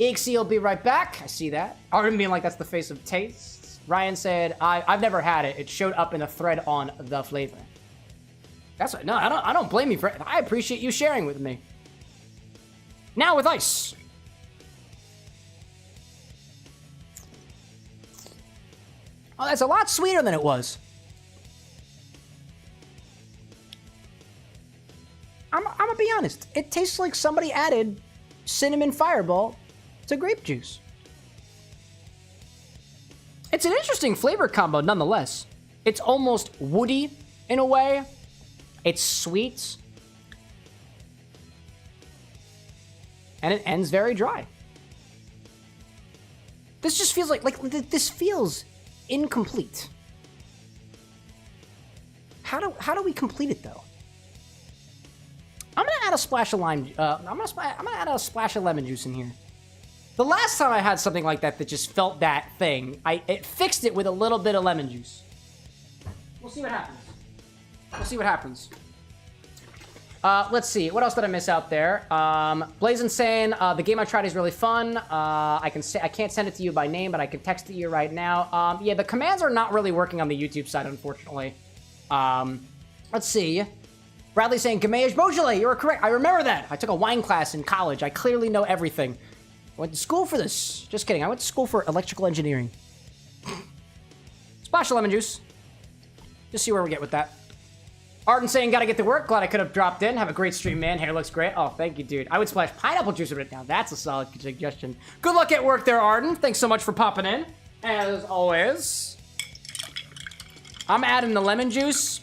EXE will be right back. I see that. Arden being like, that's the face of taste. Ryan said, I've never had it. It showed up in a thread on the flavor. That's what, no, I don't blame you for it. I appreciate you sharing with me. Now with ice. Oh, that's a lot sweeter than it was. I'm gonna be honest. It tastes like somebody added cinnamon fireball to grape juice. It's an interesting flavor combo nonetheless. It's almost woody in a way. It's sweet. And it ends very dry. This just feels like this feels incomplete. How do we complete it though? I'm gonna add a splash of lime. I'm gonna add a splash of lemon juice in here. The last time I had something like that that just felt that thing, it fixed it with a little bit of lemon juice. We'll see what happens. We'll see what happens. Let's see. What else did I miss out there? Blazin saying the game I tried is really fun. I can't send it to you by name, but I can text it to you right now. Yeah, the commands are not really working on the YouTube side, unfortunately. Let's see. Bradley saying Gamay Beaujolais. You were correct. I remember that. I took a wine class in college. I clearly know everything. I went to school for this. Just kidding. I went to school for electrical engineering. Splash of lemon juice. Just see where we get with that. Arden saying, gotta get to work. Glad I could have dropped in. Have a great stream, man. Hair looks great. Oh, thank you, dude. I would splash pineapple juice with it now. That's a solid suggestion. Good luck at work there, Arden. Thanks so much for popping in. As always. I'm adding the lemon juice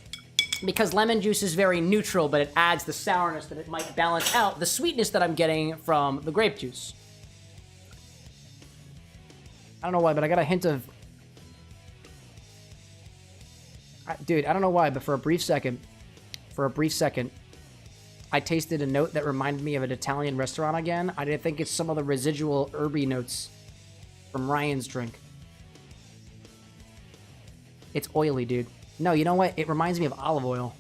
because lemon juice is very neutral, but it adds the sourness that it might balance out the sweetness that I'm getting from the grape juice. I don't know why, but I got a hint of... Dude, I don't know why, but for a brief second, I tasted a note that reminded me of an Italian restaurant again. I think it's some of the residual herby notes from Ryan's drink. It's oily, dude. No, you know what? It reminds me of olive oil.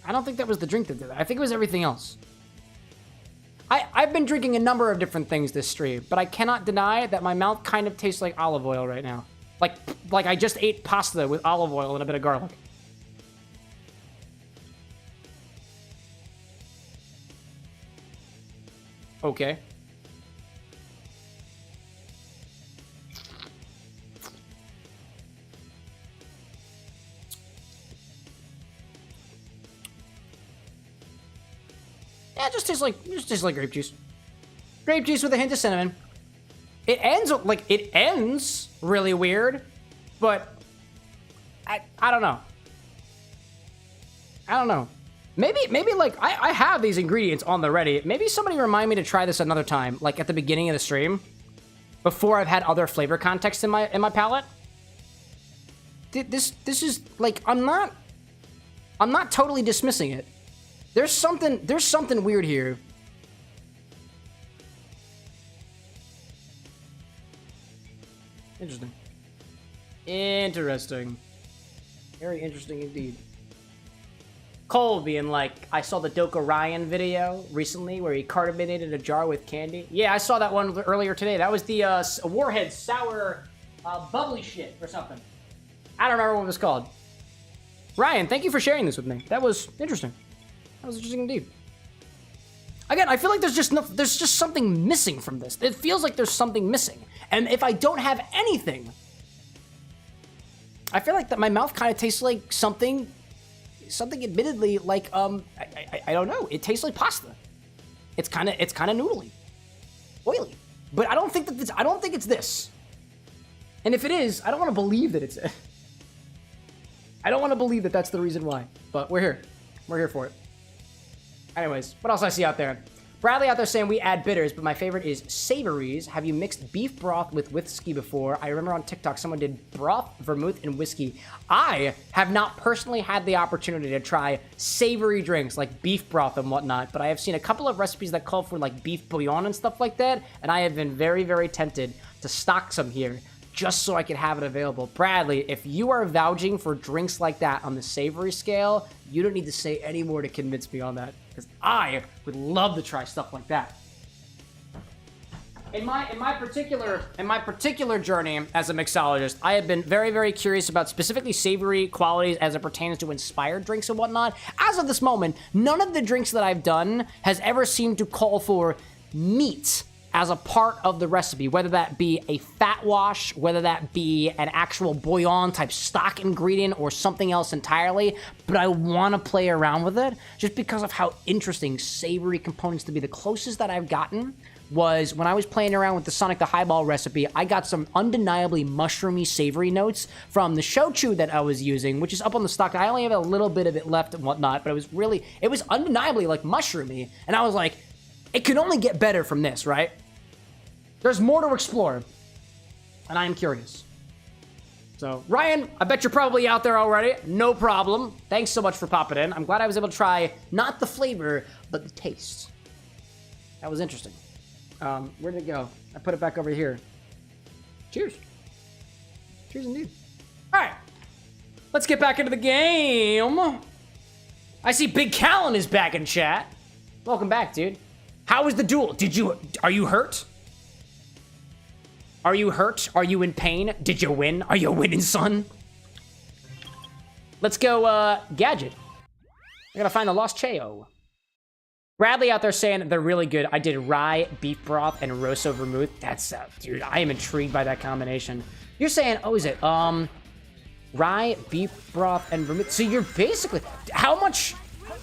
I don't think that was the drink that did that. I think it was everything else. I've been drinking a number of different things this stream, but I cannot deny that my mouth kind of tastes like olive oil right now. Like I just ate pasta with olive oil and a bit of garlic. Okay. Yeah, it just tastes like grape juice. Grape juice with a hint of cinnamon. It ends really weird, but I don't know. I don't know. Maybe like I have these ingredients on the ready. Maybe somebody remind me to try this another time, like at the beginning of the stream, before I've had other flavor context in my palate. This is like I'm not totally dismissing it. There's something weird here. Interesting. Interesting. Very interesting indeed. Cole being like, I saw the Doko Ryan video recently where he carbonated a jar with candy. Yeah, I saw that one earlier today. That was the Warhead sour bubbly shit or something. I don't remember what it was called. Ryan, thank you for sharing this with me. That was interesting. That was interesting indeed. Again, I feel like there's just something missing from this. It feels like there's something missing. And if I don't have anything, I feel like that my mouth kind of tastes like something admittedly like I don't know. It tastes like pasta. It's kind of noodly, oily. But I don't think it's this. And if it is, I don't want to believe that it's it. I don't want to believe that that's the reason why. But we're here. We're here for it. Anyways, what else I see out there? Bradley out there saying we add bitters, but my favorite is savories. Have you mixed beef broth with whiskey before? I remember on TikTok someone did broth, vermouth, and whiskey. I have not personally had the opportunity to try savory drinks like beef broth and whatnot, but I have seen a couple of recipes that call for like beef bouillon and stuff like that, and I have been very, very tempted to stock some here just so I could have it available. Bradley, if you are vouching for drinks like that on the savory scale, you don't need to say any more to convince me on that, because I would love to try stuff like that. In my particular journey as a mixologist, I have been very, very curious about specifically savory qualities as it pertains to inspired drinks and whatnot. As of this moment, none of the drinks that I've done has ever seemed to call for meat as a part of the recipe, whether that be a fat wash, whether that be an actual bouillon type stock ingredient or something else entirely, but I want to play around with it just because of how interesting savory components to be. The closest that I've gotten was when I was playing around with the Sonic the Highball recipe. I got some undeniably mushroomy savory notes from the shochu that I was using, which is up on the stock. I only have a little bit of it left and whatnot, but it was undeniably like mushroomy, and I was like, it can only get better from this, right? There's more to explore, and I am curious. So, Ryan, I bet you're probably out there already. No problem. Thanks so much for popping in. I'm glad I was able to try not the flavor, but the taste. That was interesting. Where did it go? I put it back over here. Cheers. Cheers indeed. All right. Let's get back into the game. I see Big Callan is back in chat. Welcome back, dude. How was the duel? Are you hurt? Are you hurt? Are you in pain? Did you win? Are you winning, son? Let's go, Gadget. I gotta find the Lost Cheo. Bradley out there saying they're really good. I did rye, beef broth, and Rosso vermouth. That's, dude, I am intrigued by that combination. You're saying, oh, is it, rye, beef broth, and vermouth? So you're basically, how much,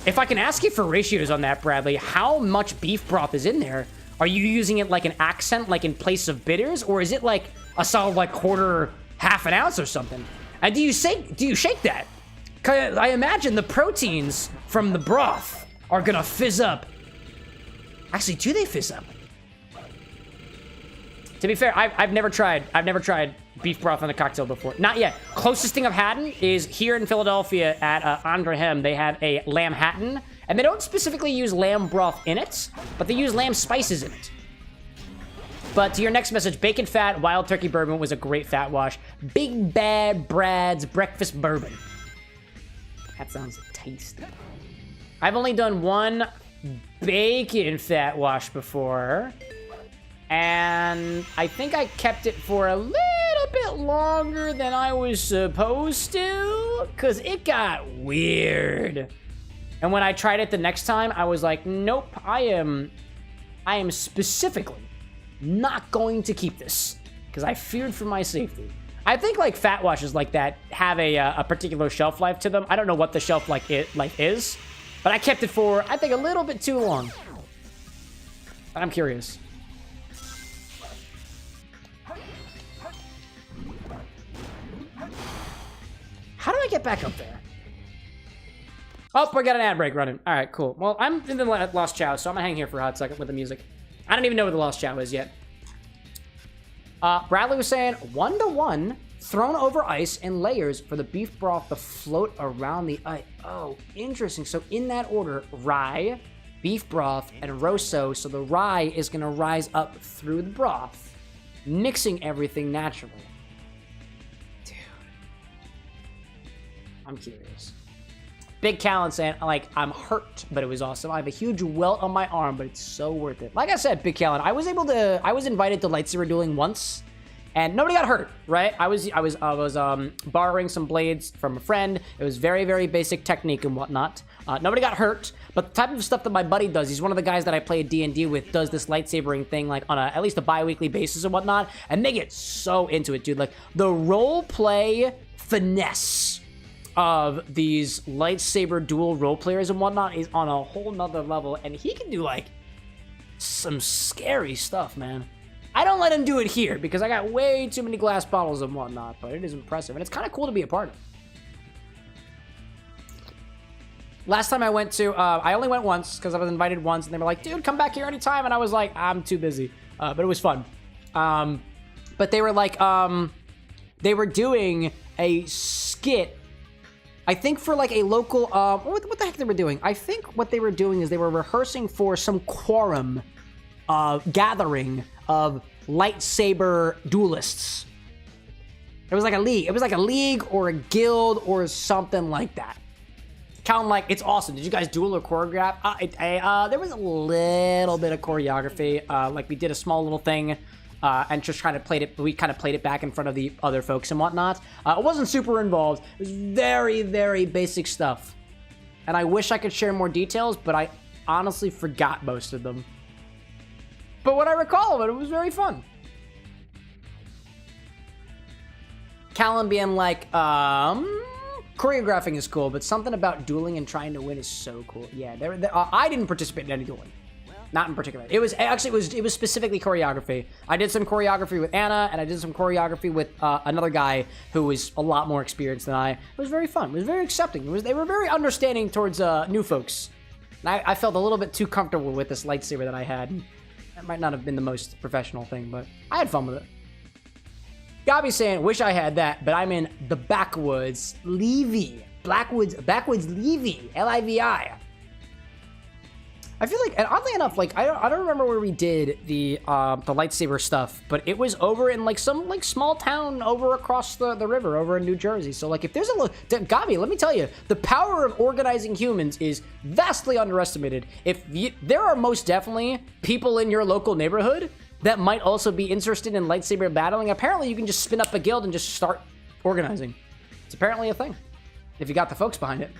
if I can ask you for ratios on that, Bradley, how much beef broth is in there? Are you using it like an accent, like in place of bitters? Or is it like a solid like quarter, half an ounce or something? And do you shake that? 'Cause I imagine the proteins from the broth are gonna fizz up. Actually, do they fizz up? To be fair, I've never tried beef broth in a cocktail before. Not yet. Closest thing I've had is here in Philadelphia at Andre Hem. They have a lamb hatton, And they don't specifically use lamb broth in it, but they use lamb spices in it. But to your next message, bacon fat, wild turkey bourbon was a great fat wash. Big Bad Brad's breakfast bourbon. That sounds tasty. I've only done one bacon fat wash before. And I think I kept it for a little bit longer than I was supposed to, because it got weird. And when I tried it the next time, I was like, nope, I am specifically not going to keep this, because I feared for my safety. I think like fat washes like that have a particular shelf life to them. I don't know what the shelf life is, but I kept it for, I think, a little bit too long. But I'm curious. How do I get back up there? Oh, we got an ad break running. All right, cool. Well, I'm in the Lost Chow, so I'm gonna hang here for a hot second with the music. I don't even know where the Lost Chow is yet. Bradley was saying 1-to-1 thrown over ice in layers for the beef broth to float around the ice. Oh, interesting. So in that order, rye, beef broth, and rosso. So the rye is gonna rise up through the broth, mixing everything naturally. Dude, I'm curious. Big Callan saying, like, I'm hurt, but it was awesome. I have a huge welt on my arm, but it's so worth it. Like I said, Big Callan, I was invited to lightsaber dueling once, and nobody got hurt, right? I was borrowing some blades from a friend. It was very, very basic technique and whatnot. Nobody got hurt, but the type of stuff that my buddy does, he's one of the guys that I play D&D with, does this lightsabering thing, like, on at least a bi-weekly basis and whatnot, and they get so into it, dude. Like, the role play finesse of these lightsaber dual role players and whatnot is on a whole nother level, and he can do like some scary stuff, man. I don't let him do it here because I got way too many glass bottles and whatnot, but it is impressive, and it's kind of cool to be a part of. Last time I went to, I only went once because I was invited once, and they were like, dude, come back here anytime, and I was like, I'm too busy, but it was fun. But they were like, they were doing a skit, I think, for like a local, what the heck they were doing? I think what they were doing is they were rehearsing for some quorum gathering of lightsaber duelists. It was like a league. It was like a league or a guild or something like that. Count like, it's awesome. Did you guys duel or choreograph? There was a little bit of choreography. Like we did a small little thing. And just trying to play it, we kind of played it back in front of the other folks and whatnot. It wasn't super involved. It was very, very basic stuff. And I wish I could share more details, but I honestly forgot most of them. But what I recall of it was very fun. Callan being like, choreographing is cool, but something about dueling and trying to win is so cool. Yeah, I didn't participate in any dueling. Not in particular. It was specifically choreography. I did some choreography with Anna, and I did some choreography with another guy who was a lot more experienced than I. It was very fun. It was very accepting. They were very understanding towards new folks. And I felt a little bit too comfortable with this lightsaber that I had. That might not have been the most professional thing, but I had fun with it. Gabi's saying, wish I had that, but I'm in the backwoods. Levy. Backwoods Levy. L-I-V-I. I feel like, and oddly enough, like I don't remember where we did the lightsaber stuff, but it was over in like some like small town over across the river over in New Jersey. So like if there's Gabi, let me tell you, the power of organizing humans is vastly underestimated. There are most definitely people in your local neighborhood that might also be interested in lightsaber battling. Apparently you can just spin up a guild and just start organizing. It's apparently a thing if you got the folks behind it.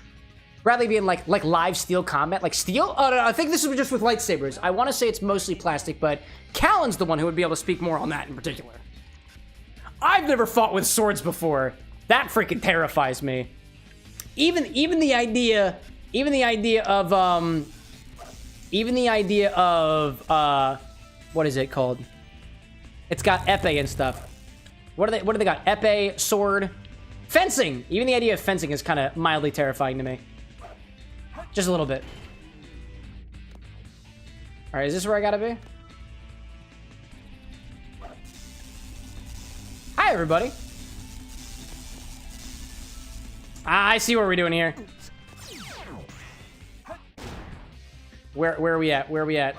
Bradley being like live steel combat, like steel? Oh, no, I think this is just with lightsabers. I want to say it's mostly plastic, but Callan's the one who would be able to speak more on that in particular. I've never fought with swords before. That freaking terrifies me. Even the idea of what is it called? It's got epee and stuff. What do they got? Epee, sword, fencing. Even the idea of fencing is kind of mildly terrifying to me. Just a little bit. All right, is this where I gotta be? Hi, everybody. I see what we're doing here. Where are we at? Where are we at?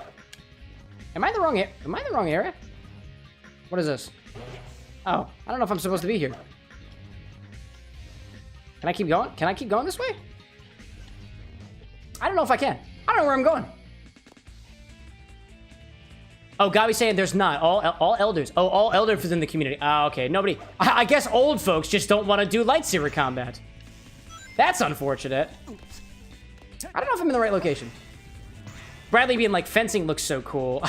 Am I in the wrong area? What is this? Oh, I don't know if I'm supposed to be here. Can I keep going? Can I keep going this way? I don't know if I can. I don't know where I'm going. Oh, Gabi's saying there's not. All elders. Oh, all elders in the community. Oh, okay. Nobody. I guess old folks just don't want to do lightsaber combat. That's unfortunate. I don't know if I'm in the right location. Bradley being like, fencing looks so cool.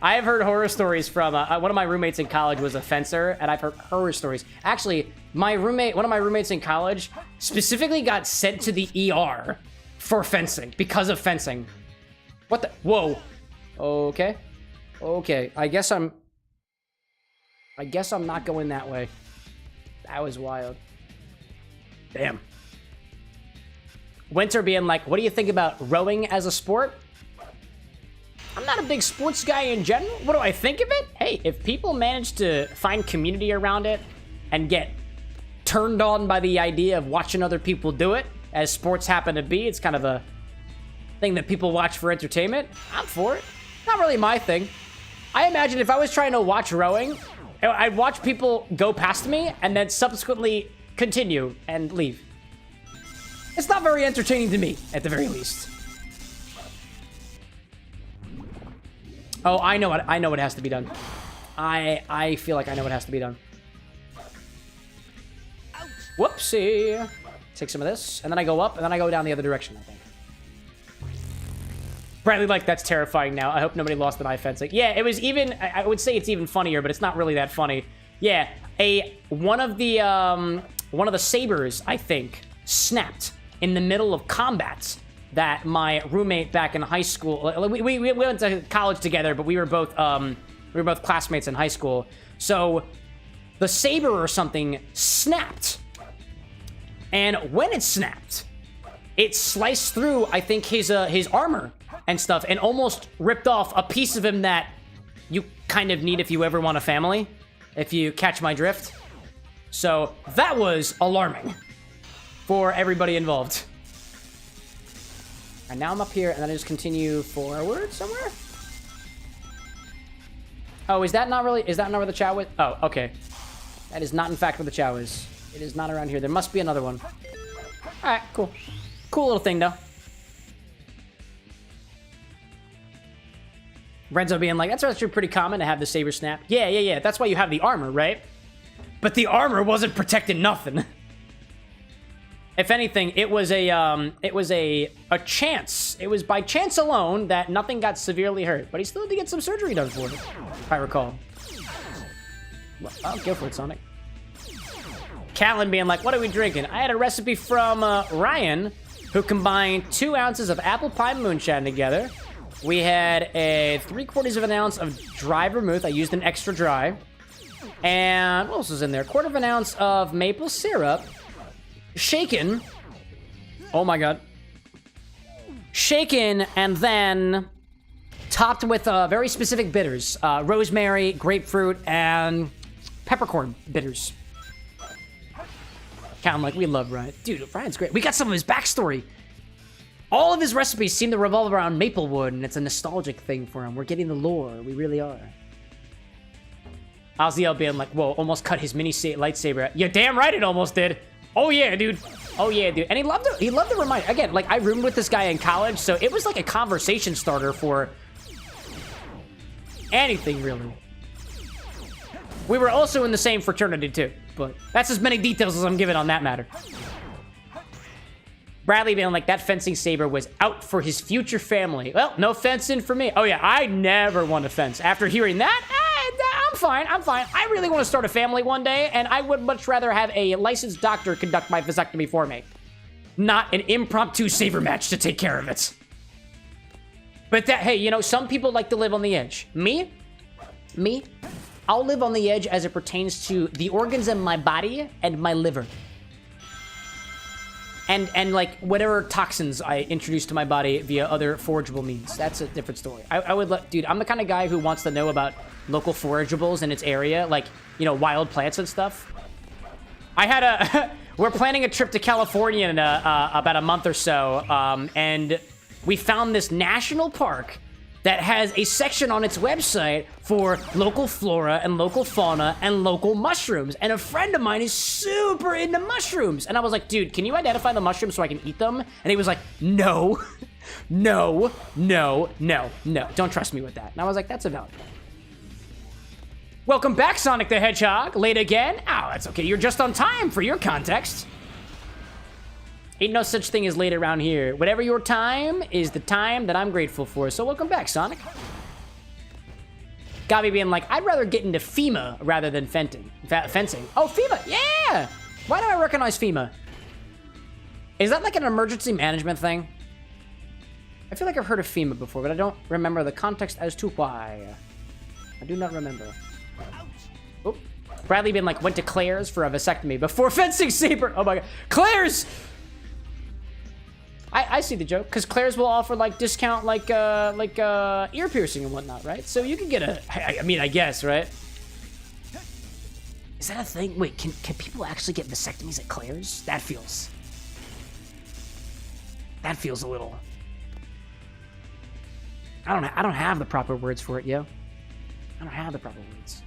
I have heard horror stories from one of my roommates in college was a fencer, and I've heard horror stories. Actually, one of my roommates in college specifically got sent to the ER for fencing, because of fencing. What the? Whoa. Okay. Okay. I guess I'm not going that way. That was wild. Damn. Winter being like, what do you think about rowing as a sport? I'm not a big sports guy in general. What do I think of it? Hey, if people manage to find community around it and get turned on by the idea of watching other people do it, as sports happen to be, it's kind of a thing that people watch for entertainment. I'm for it. Not really my thing. I imagine if I was trying to watch rowing, I'd watch people go past me and then subsequently continue and leave. It's not very entertaining to me, at the very least. Oh, I know what has to be done. I feel like I know what has to be done. Whoopsie. Take some of this, and then I go up, and then I go down the other direction, I think. Bradley, like, that's terrifying now. I hope nobody lost an eye fencing. Yeah, it was even, I would say it's even funnier, but it's not really that funny. Yeah, one of the sabers, I think, snapped in the middle of combats that my roommate back in high school, we went to college together, but we were both classmates in high school. So the saber or something snapped. And when it snapped, it sliced through, I think, his armor and stuff, and almost ripped off a piece of him that you kind of need if you ever want a family, if you catch my drift. So that was alarming for everybody involved. And now I'm up here, and then I just continue forward somewhere? Oh, is that not where the chow is? Oh, okay. That is not, in fact, where the chow is. It is not around here. There must be another one. Alright, cool. Cool little thing, though. Renzo being like, that's actually pretty common to have the saber snap. Yeah. That's why you have the armor, right? But the armor wasn't protecting nothing. If anything, it was a chance. It was by chance alone that nothing got severely hurt. But he still had to get some surgery done for it, if I recall. Well, I'll go for it, Sonic. Callan being like, what are we drinking? I had a recipe from Ryan, who combined 2 ounces of apple pie moonshine together. We had a 3/4 of an ounce of dry vermouth. I used an extra dry. And what else was in there? 1/4 of an ounce of maple syrup. Shaken. Oh my god. Shaken and then topped with very specific bitters. Rosemary, grapefruit, and peppercorn bitters. Count like, we love Ryan. Dude, Ryan's great. We got some of his backstory. All of his recipes seem to revolve around maplewood, and it's a nostalgic thing for him. We're getting the lore. We really are. Aziel being like, whoa, almost cut his mini lightsaber. You're damn right it almost did. Oh yeah, dude. Oh yeah, dude. And he loved to remind, again, like, I roomed with this guy in college, so it was like a conversation starter for anything, really. We were also in the same fraternity, too. But that's as many details as I'm giving on that matter. Bradley being like, that fencing saber was out for his future family. Well, no fencing for me. Oh, yeah, I never want to fence. After hearing that, I'm fine. I really want to start a family one day, and I would much rather have a licensed doctor conduct my vasectomy for me. Not an impromptu saber match to take care of it. But that, hey, you know, some people like to live on the edge. Me, I'll live on the edge as it pertains to the organs in my body and my liver. And like, whatever toxins I introduce to my body via other forageable means. That's a different story. I would let, dude, I'm the kind of guy who wants to know about local forageables in its area, like, you know, wild plants and stuff. I had we're planning a trip to California in about a month or so, and we found this national park that has a section on its website for local flora and local fauna and local mushrooms. And a friend of mine is super into mushrooms. And I was like, dude, can you identify the mushrooms so I can eat them? And he was like, no, no, no, no, no. Don't trust me with that. And I was like, that's a valid point. Welcome back, Sonic the Hedgehog. Late again? Oh, that's okay. You're just on time for your context. Ain't no such thing as late around here. Whatever your time is the time that I'm grateful for. So welcome back, Sonic. Got me being like, I'd rather get into FEMA rather than fencing. Oh, FEMA, yeah! Why do I recognize FEMA? Is that like an emergency management thing? I feel like I've heard of FEMA before, but I don't remember the context as to why. I do not remember. Oh, Bradley being like, went to Claire's for a vasectomy before fencing Saber. Oh my god, Claire's! I see the joke, because Claire's will offer like discount like ear piercing and whatnot, right? So you can get a, I mean, I guess, right? Is that a thing? Wait, can people actually get vasectomies at Claire's? That feels a little. I don't have the proper words for it, yo. I don't have the proper words.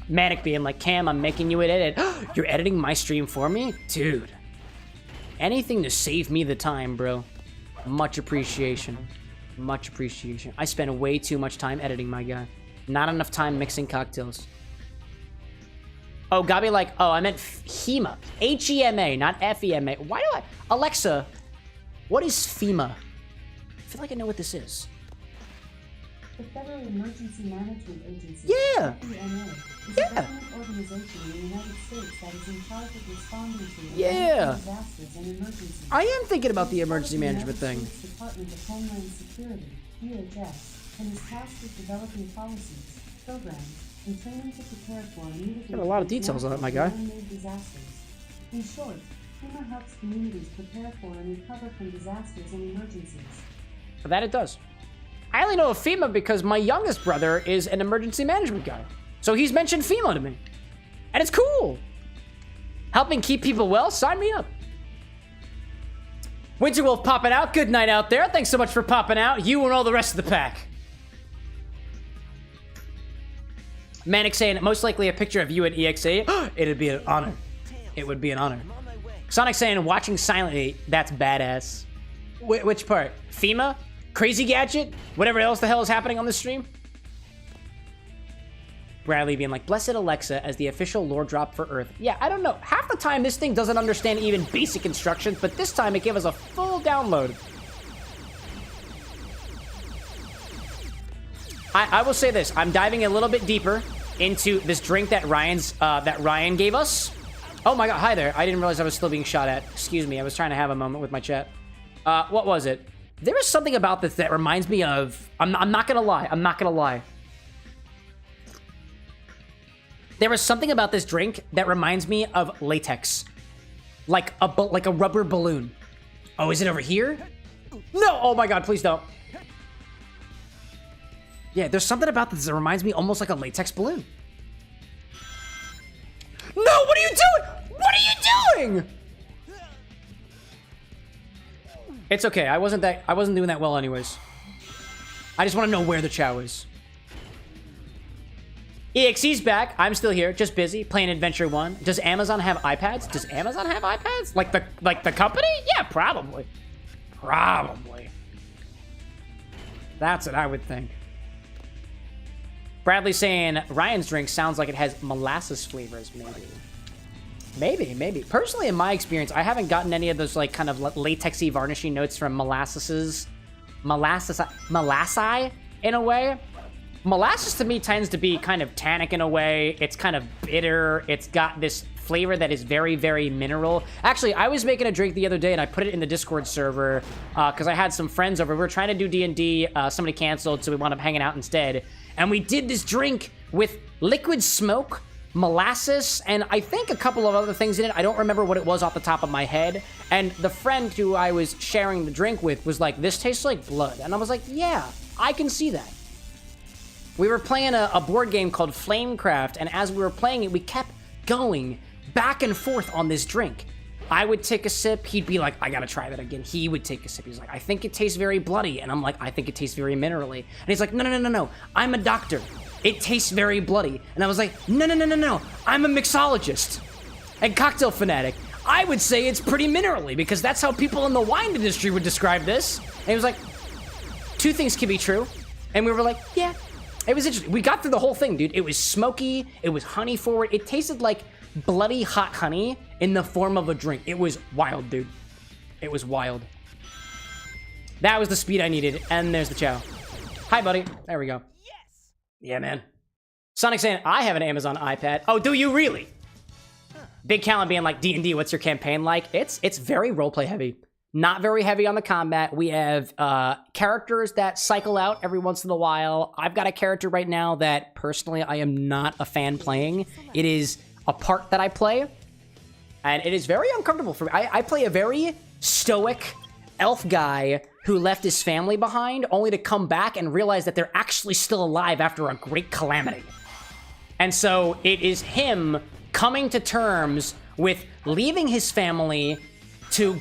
Manic being like, Cam, I'm making you an edit. You're editing my stream for me? Dude. Anything to save me the time, bro. Much appreciation. Much appreciation. I spend way too much time editing, my guy. Not enough time mixing cocktails. Oh, Gabi like, oh, I meant HEMA. H-E-M-A, not F-E-M-A. Why do I... Alexa, what is FEMA? I feel like I know what this is. The Federal Emergency Management Agency, Yeah. FEMA, is Yeah. a government organization in the United States that is in charge of responding to Yeah. disasters and emergencies. I am thinking about the emergency management thing. The Department of Homeland Security, DHS, and is tasked with developing policies, programs, and training to prepare for immediate Got a lot of details on it, my guy. man-made disasters. In short, FEMA helps communities prepare for and recover from disasters and emergencies. That it does. I only know of FEMA because my youngest brother is an emergency management guy. So he's mentioned FEMA to me. And it's cool. Helping keep people well, sign me up. Winterwolf popping out. Good night out there. Thanks so much for popping out. You and all the rest of the pack. Manic saying, most likely a picture of you at EXA. It'd be an honor. It would be an honor. Sonic saying, watching silently. That's badass. Which part? FEMA? Crazy Gadget? Whatever else the hell is happening on this stream? Bradley being like, blessed Alexa as the official lore drop for Earth. Yeah, I don't know. Half the time this thing doesn't understand even basic instructions, but this time it gave us a full download. I will say this. I'm diving a little bit deeper into this drink that Ryan gave us. Oh my god, hi there. I didn't realize I was still being shot at. Excuse me, I was trying to have a moment with my chat. What was it? There was something about this that reminds me of... I'm not gonna lie. I'm not gonna lie. There was something about this drink that reminds me of latex. Like a rubber balloon. Oh, is it over here? No! Oh my god, please don't. Yeah, there's something about this that reminds me almost like a latex balloon. No, what are you doing? What are you doing? It's okay. I wasn't doing that well anyways. I just want to know where the chow is. EXE's back. I'm still here, just busy playing Adventure 1. Does Amazon have iPads? Does Amazon have iPads? Like the company? Yeah, probably. Probably. That's what I would think. Bradley saying Ryan's drink sounds like it has molasses flavors, maybe. Maybe. Personally, in my experience, I haven't gotten any of those like kind of latexy varnishy notes from molasses in a way. Molasses to me tends to be kind of tannic in a way. It's kind of bitter. It's got this flavor that is very, very mineral. Actually, I was making a drink the other day and I put it in the Discord server because I had some friends over. We were trying to do D&D. Somebody canceled, so we wound up hanging out instead. And we did this drink with liquid smoke, molasses, and I think a couple of other things in it. I don't remember what it was off the top of my head. And the friend who I was sharing the drink with was like, this tastes like blood. And I was like, yeah, I can see that. We were playing a board game called Flamecraft, and as we were playing it, we kept going back and forth on this drink. I would take a sip. He'd be like, I gotta try that again. He would take a sip. He's like, I think it tastes very bloody. And I'm like, I think it tastes very minerally. And he's like, no. I'm a doctor. It tastes very bloody. And I was like, no. I'm a mixologist and cocktail fanatic. I would say it's pretty minerally because that's how people in the wine industry would describe this. And he was like, two things can be true. And we were like, yeah. It was interesting. We got through the whole thing, dude. It was smoky. It was honey forward. It tasted like bloody hot honey in the form of a drink. It was wild, dude. It was wild. That was the speed I needed. And there's the chow. Hi, buddy. There we go. Yes! Yeah, man. Sonic saying, I have an Amazon iPad. Oh, do you really? Big Callan being like, D&D, what's your campaign like? It's very roleplay heavy. Not very heavy on the combat. We have characters that cycle out every once in a while. I've got a character right now that personally I am not a fan playing. It is a part that I play, and it is very uncomfortable for me. I play a very stoic elf guy who left his family behind only to come back and realize that they're actually still alive after a great calamity. And so it is him coming to terms with leaving his family to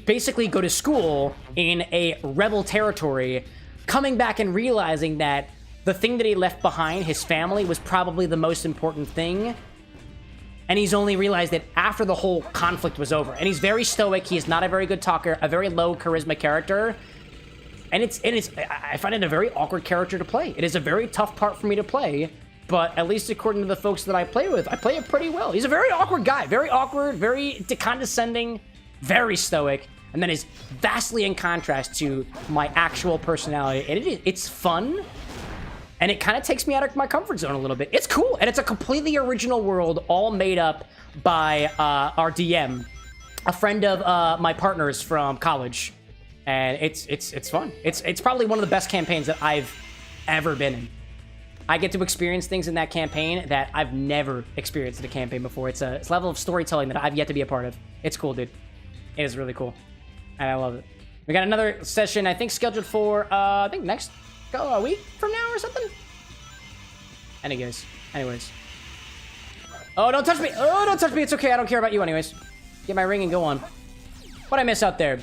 basically go to school in a rebel territory, coming back and realizing that the thing that he left behind, his family, was probably the most important thing. And he's only realized that after the whole conflict was over. And he's very stoic. He is not a very good talker, a very low charisma character. And I find it a very awkward character to play. It is a very tough part for me to play, but at least according to the folks that I play with, I play it pretty well. He's a very awkward guy, very awkward, very condescending, very stoic, and then is vastly in contrast to my actual personality. And it's fun, and it kind of takes me out of my comfort zone a little bit. It's cool, and it's a completely original world, all made up by our DM, a friend of my partner's from college, and it's fun. It's probably one of the best campaigns that I've ever been in. I get to experience things in that campaign that I've never experienced in a campaign before. It's a level of storytelling that I've yet to be a part of. It's cool, dude. It is really cool, and I love it. We got another session, I think, scheduled for, I think next a week from now or something. Anyways. Oh, don't touch me. Oh, don't touch me. It's okay. I don't care about you anyways. Get my ring and go on. What'd I miss out there?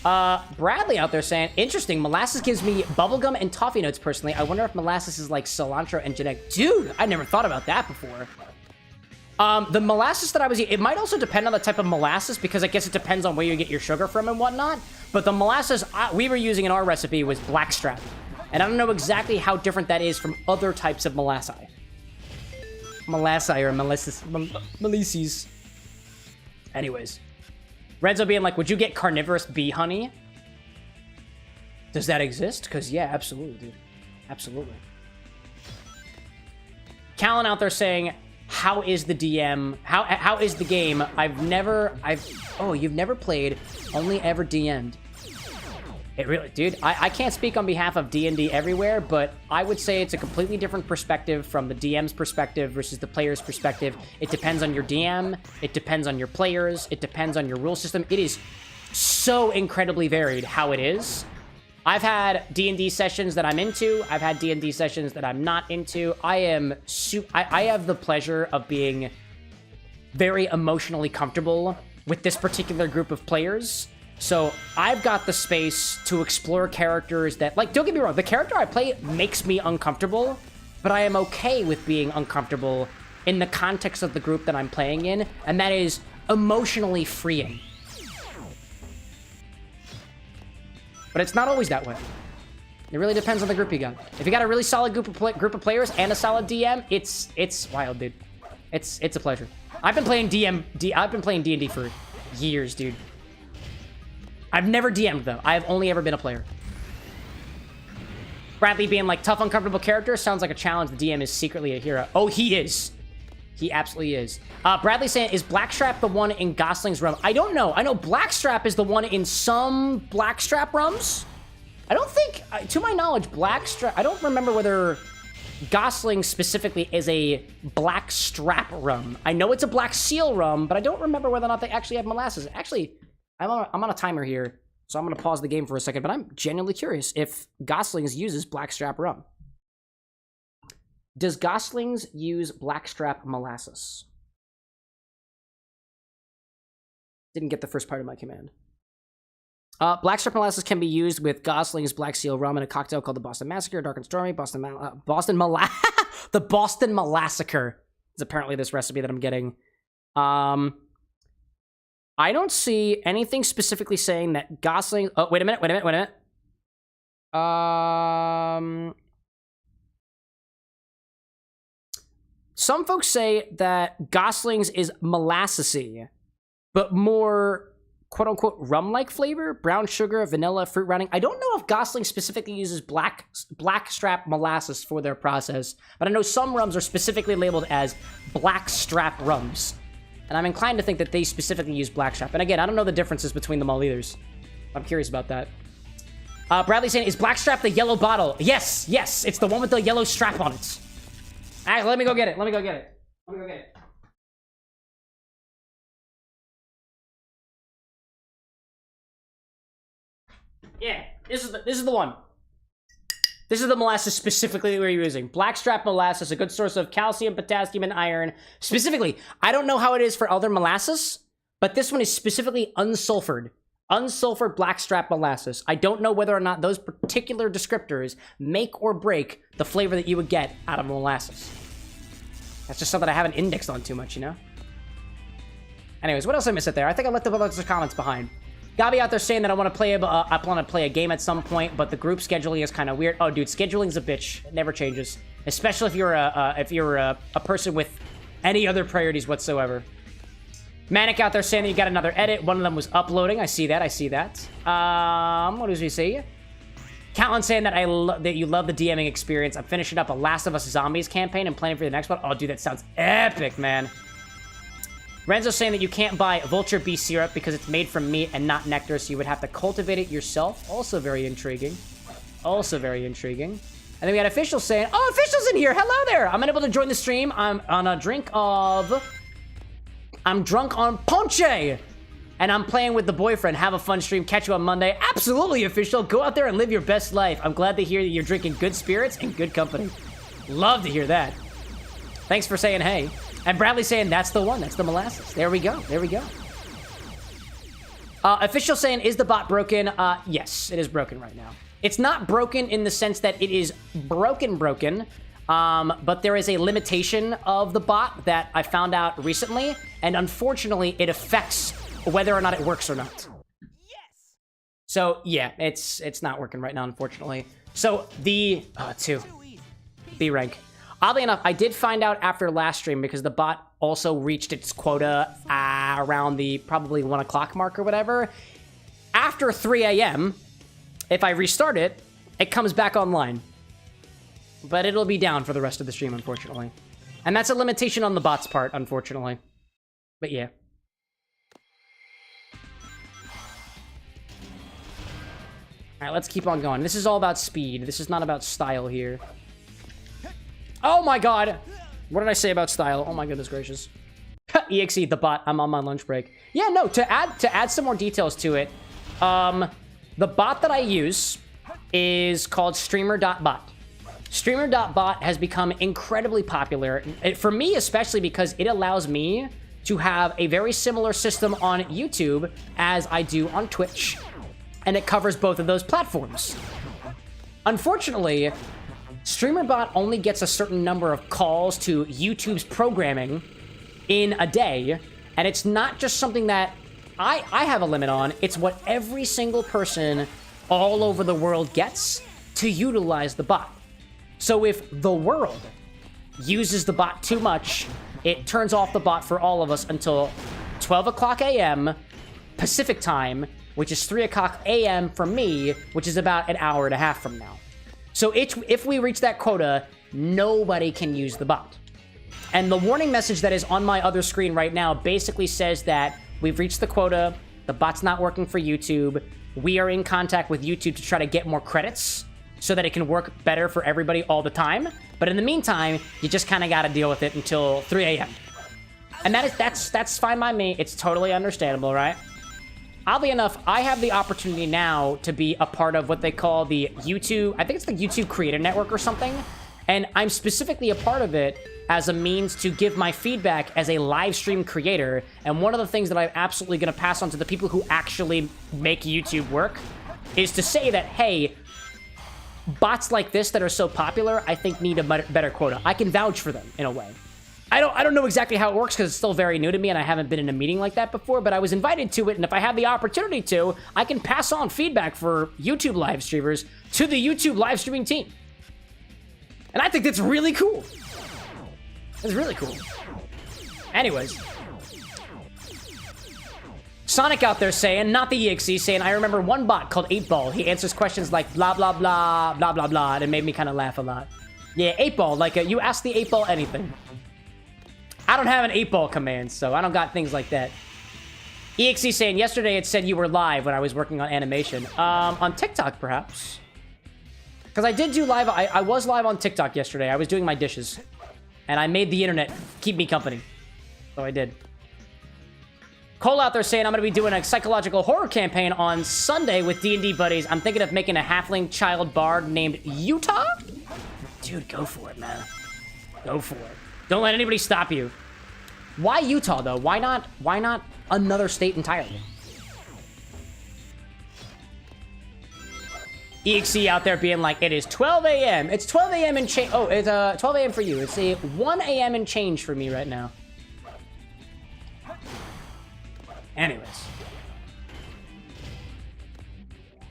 Bradley out there saying, interesting, molasses gives me bubblegum and toffee notes personally. I wonder if molasses is like cilantro and genetic. Dude, I never thought about that before. The molasses that I was eating, it might also depend on the type of molasses because I guess it depends on where you get your sugar from and whatnot. But the molasses we were using in our recipe was blackstrap. And I don't know exactly how different that is from other types of molassi. Molassi or molasses. Anyways. Renzo being like, would you get carnivorous bee honey? Does that exist? Because yeah, absolutely, dude. Absolutely. Callan out there saying, how is the DM? How is the game? Oh, you've never played, only ever DM'd. It really, dude, I can't speak on behalf of D&D everywhere, but I would say it's a completely different perspective from the DM's perspective versus the player's perspective. It depends on your DM, it depends on your players, it depends on your rule system. It is so incredibly varied how it is. I've had D&D sessions that I'm into, I've had D&D sessions that I'm not into. I have the pleasure of being very emotionally comfortable with this particular group of players. So I've got the space to explore characters that, like, don't get me wrong, the character I play makes me uncomfortable, but I am okay with being uncomfortable in the context of the group that I'm playing in, and that is emotionally freeing. But it's not always that way. It really depends on the group you got. If you got a really solid group of players and a solid DM, it's wild, dude. It's a pleasure. I've been playing D&D for years, dude. I've never DM'd, though. I have only ever been a player. Bradley being like, tough, uncomfortable character. Sounds like a challenge. The DM is secretly a hero. Oh, he is. He absolutely is. Bradley saying, is Blackstrap the one in Gosling's rum? I don't know. I know Blackstrap is the one in some Blackstrap rums. I don't think, to my knowledge, Blackstrap... I don't remember whether Gosling specifically is a Blackstrap rum. I know it's a Black Seal rum, but I don't remember whether or not they actually have molasses. Actually... I'm on a timer here, so I'm going to pause the game for a second, but I'm genuinely curious if Gosling's uses Blackstrap rum. Does Gosling's use Blackstrap molasses? Didn't get the first part of my command. Blackstrap molasses can be used with Gosling's Black Seal rum in a cocktail called the Boston Massacre, Dark and Stormy, the Boston Malassacre is apparently this recipe that I'm getting. I don't see anything specifically saying that Gosling... Oh, wait a minute. Some folks say that Gosling's is molassesy, but more quote-unquote rum-like flavor, brown sugar, vanilla, fruit rounding. I don't know if Gosling specifically uses blackstrap molasses for their process, but I know some rums are specifically labeled as blackstrap rums. And I'm inclined to think that they specifically use blackstrap. And again, I don't know the differences between them all either. I'm curious about that. Bradley's saying, is blackstrap the yellow bottle? Yes, it's the one with the yellow strap on it. All right, let me go get it. Yeah, this is the one. This is the molasses specifically that we're using. Blackstrap molasses, a good source of calcium, potassium, and iron. Specifically, I don't know how it is for other molasses, but this one is specifically unsulfured. Unsulfured blackstrap molasses. I don't know whether or not those particular descriptors make or break the flavor that you would get out of molasses. That's just something I haven't indexed on too much, you know? Anyways, what else did I miss it there? I think I left a bunch of comments behind. Gabi out there saying that I want to play a game at some point, but the group scheduling is kind of weird. Oh, dude, scheduling's a bitch. It never changes, especially if you're a person with any other priorities whatsoever. Manic out there saying that you got another edit. One of them was uploading. I see that. What does he say? Callan saying that that you love the DMing experience. I'm finishing up a Last of Us Zombies campaign and planning for the next one. Oh, dude, that sounds epic, man. Renzo saying that you can't buy Vulture Bee syrup because it's made from meat and not nectar, so you would have to cultivate it yourself. Also very intriguing. And then we got Official saying, oh, Official's in here. Hello there. I'm unable to join the stream. I'm drunk on ponche. And I'm playing with the boyfriend. Have a fun stream. Catch you on Monday. Absolutely, Official. Go out there and live your best life. I'm glad to hear that you're drinking good spirits and good company. Love to hear that. Thanks for saying hey. And Bradley saying that's the one. That's the molasses. There we go. Official saying, is the bot broken? Yes, it is broken right now. It's not broken in the sense that it is broken. But there is a limitation of the bot that I found out recently. And unfortunately, it affects whether or not it works or not. Yes. So yeah, it's not working right now, unfortunately. So the B rank. Oddly enough, I did find out after last stream because the bot also reached its quota around the probably 1 o'clock mark or whatever. After 3 a.m., if I restart it, it comes back online. But it'll be down for the rest of the stream, unfortunately. And that's a limitation on the bot's part, unfortunately. But yeah. Alright, let's keep on going. This is all about speed. This is not about style here. Oh my god! What did I say about style? Oh my goodness gracious. EXE, the bot. I'm on my lunch break. Yeah, no, to add some more details to it, the bot that I use is called streamer.bot. Streamer.bot has become incredibly popular, for me especially because it allows me to have a very similar system on YouTube as I do on Twitch, and it covers both of those platforms. Unfortunately, StreamerBot only gets a certain number of calls to YouTube's programming in a day, and it's not just something that I have a limit on, it's what every single person all over the world gets to utilize the bot. So if the world uses the bot too much, it turns off the bot for all of us until 12 o'clock a.m. Pacific time, which is 3 o'clock a.m. for me, which is about an hour and a half from now. So if we reach that quota, nobody can use the bot. And the warning message that is on my other screen right now basically says that we've reached the quota, the bot's not working for YouTube, we are in contact with YouTube to try to get more credits so that it can work better for everybody all the time. But in the meantime, you just kind of got to deal with it until 3 a.m. And that's fine by me. It's totally understandable, right? Oddly enough, I have the opportunity now to be a part of what they call the YouTube, I think it's the YouTube Creator Network or something. And I'm specifically a part of it as a means to give my feedback as a live stream creator. And one of the things that I'm absolutely going to pass on to the people who actually make YouTube work is to say that, hey, bots like this that are so popular, I think need a better quota. I can vouch for them in a way. I don't know exactly how it works because it's still very new to me and I haven't been in a meeting like that before, but I was invited to it, and if I have the opportunity to, I can pass on feedback for YouTube live streamers to the YouTube live streaming team. And I think that's really cool. It's really cool. Anyways. Sonic out there saying, not the EXE, saying, I remember one bot called 8-Ball. He answers questions like blah, blah, blah, blah, blah, blah, and it made me kind of laugh a lot. Yeah, 8-Ball, like you ask the 8-Ball anything. I don't have an 8-Ball command, so I don't got things like that. EXE saying, yesterday it said you were live when I was working on animation. On TikTok, perhaps. Because I did do live, I was live on TikTok yesterday. I was doing my dishes. And I made the internet keep me company. So I did. Cole out there saying I'm going to be doing a psychological horror campaign on Sunday with D&D buddies. I'm thinking of making a halfling child bard named Utah? Dude, go for it, man. Go for it. Don't let anybody stop you. Why Utah, though? Why not another state entirely? EXE out there being like, it is 12 a.m. It's 12 a.m. and change. Oh, it's 12 a.m. for you. It's a 1 a.m. and change for me right now. Anyways.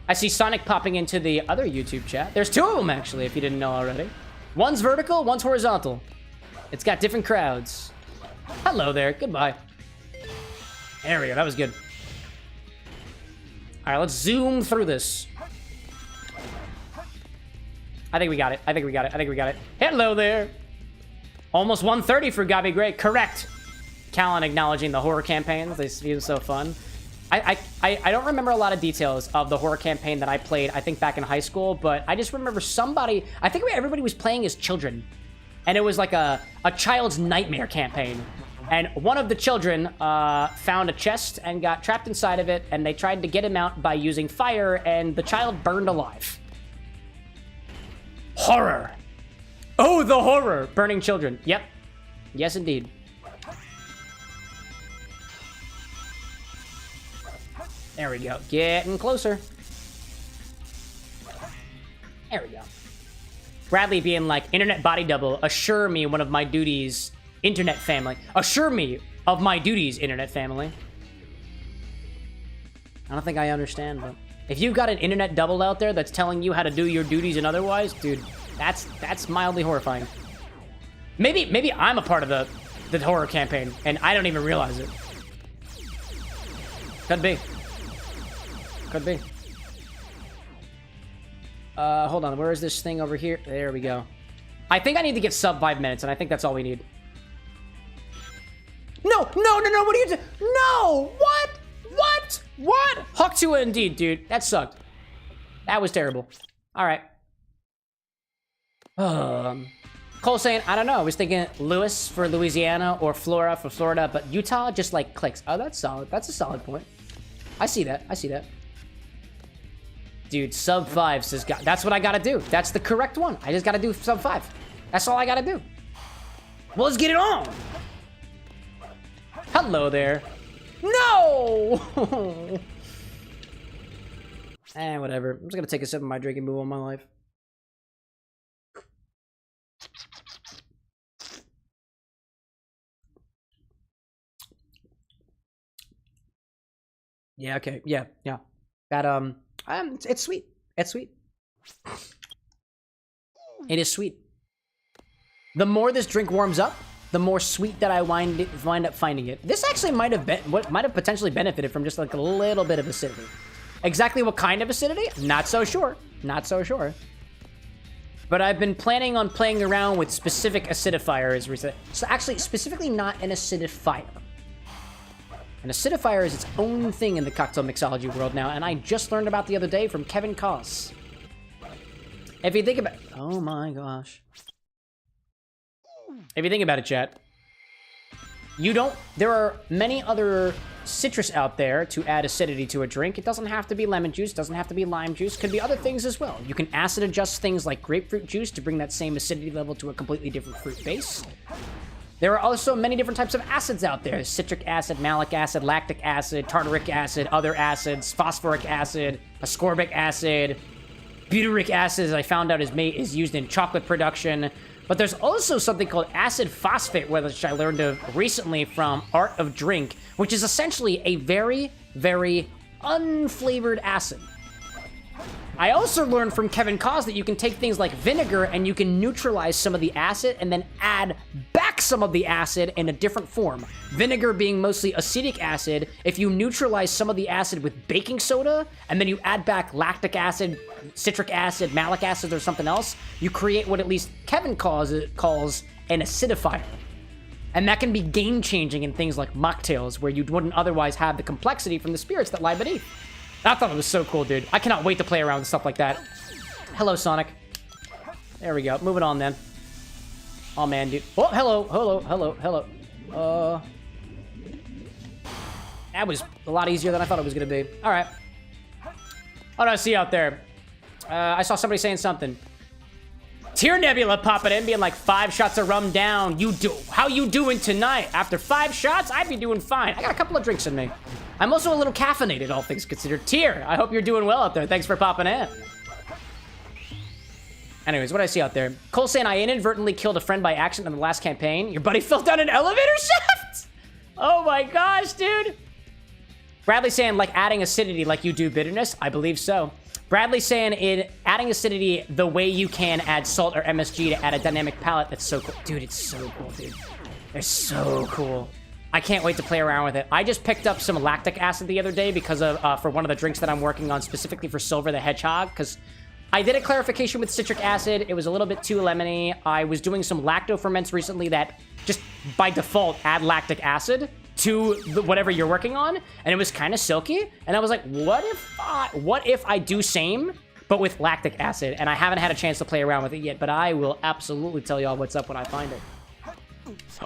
I see Sonic popping into the other YouTube chat. There's two of them, actually, if you didn't know already. One's vertical, one's horizontal. It's got different crowds. Hello there. Goodbye. There we go. That was good. All right, let's zoom through this. I think we got it. I think we got it. I think we got it. Hello there. Almost 130 for Gabi Gray. Correct. Callan acknowledging the horror campaigns. They seem so fun. I don't remember a lot of details of the horror campaign that I played, I think, back in high school, but I just remember somebody... I think everybody was playing as children. And it was like a child's nightmare campaign. And one of the children found a chest and got trapped inside of it, and they tried to get him out by using fire, and the child burned alive. Horror. Oh, the horror. Burning children. Yep. Yes, indeed. There we go. Getting closer. There we go. Bradley being like, internet body double, assure me one of my duties, internet family. Assure me of my duties, internet family. I don't think I understand, but if you've got an internet double out there that's telling you how to do your duties and otherwise, dude, that's mildly horrifying. Maybe I'm a part of the horror campaign and I don't even realize it. Could be. Could be. Hold on. Where is this thing over here? There we go. I think I need to get sub 5 minutes, and I think that's all we need. No! What are you doing? No! What? Huck to it indeed, dude. That sucked. That was terrible. All right. Cole saying, I don't know. I was thinking Lewis for Louisiana or Flora for Florida, but Utah just like clicks. Oh, that's solid. That's a solid point. I see that. Dude, sub 5 says, that's what I gotta do. That's the correct one. I just gotta do sub 5. That's all I gotta do. Well, let's get it on. Hello there. No! Whatever. I'm just gonna take a sip of my drink and move on my life. Yeah, okay. Yeah. That, it's sweet. It's sweet. It is sweet. The more this drink warms up, the more sweet that I wind up finding it. This actually might have potentially benefited from just like a little bit of acidity. Exactly what kind of acidity? Not so sure. But I've been planning on playing around with specific acidifiers recently. So actually, specifically not an acidifier. An acidifier is its own thing in the cocktail mixology world now, and I just learned about the other day from Kevin Koss. If you think about... Oh my gosh. If you think about it, chat, you don't... There are many other citrus out there to add acidity to a drink. It doesn't have to be lemon juice, doesn't have to be lime juice, could be other things as well. You can acid adjust things like grapefruit juice to bring that same acidity level to a completely different fruit base. There are also many different types of acids out there. Citric acid, malic acid, lactic acid, tartaric acid, other acids, phosphoric acid, ascorbic acid, butyric acid, as I found out is used in chocolate production. But there's also something called acid phosphate, which I learned of recently from Art of Drink, which is essentially a very, very unflavored acid. I also learned from Kevin Cause that you can take things like vinegar and you can neutralize some of the acid and then add back some of the acid in a different form. Vinegar being mostly acetic acid, if you neutralize some of the acid with baking soda and then you add back lactic acid, citric acid, malic acid, or something else, you create what at least Kevin calls an acidifier. And that can be game-changing in things like mocktails, where you wouldn't otherwise have the complexity from the spirits that lie beneath. I thought it was so cool, dude. I cannot wait to play around with stuff like that. Hello, Sonic. There we go. Moving on, then. Oh, man, dude. Oh, hello. That was a lot easier than I thought it was going to be. All right. What do I see out there? I saw somebody saying something. Tear Nebula popping in, being like, 5 shots of rum down. How you doing tonight? After 5 shots, I'd be doing fine. I got a couple of drinks in me. I'm also a little caffeinated, all things considered. Tear, I hope you're doing well out there. Thanks for popping in. Anyways, what do I see out there? Cole saying, I inadvertently killed a friend by accident in the last campaign. Your buddy fell down an elevator shaft? Oh my gosh, dude. Bradley saying, like adding acidity like you do bitterness? I believe so. Bradley saying, adding acidity the way you can add salt or MSG to add a dynamic palette. That's so cool. Dude, it's so cool, dude. It's so cool. I can't wait to play around with it. I just picked up some lactic acid the other day because of for one of the drinks that I'm working on, specifically for Silver the Hedgehog, because I did a clarification with citric acid. It was a little bit too lemony. I was doing some lacto ferments recently that just by default add lactic acid to whatever you're working on, and it was kind of silky. And I was like, what if I do same, but with lactic acid? And I haven't had a chance to play around with it yet, but I will absolutely tell y'all what's up when I find it.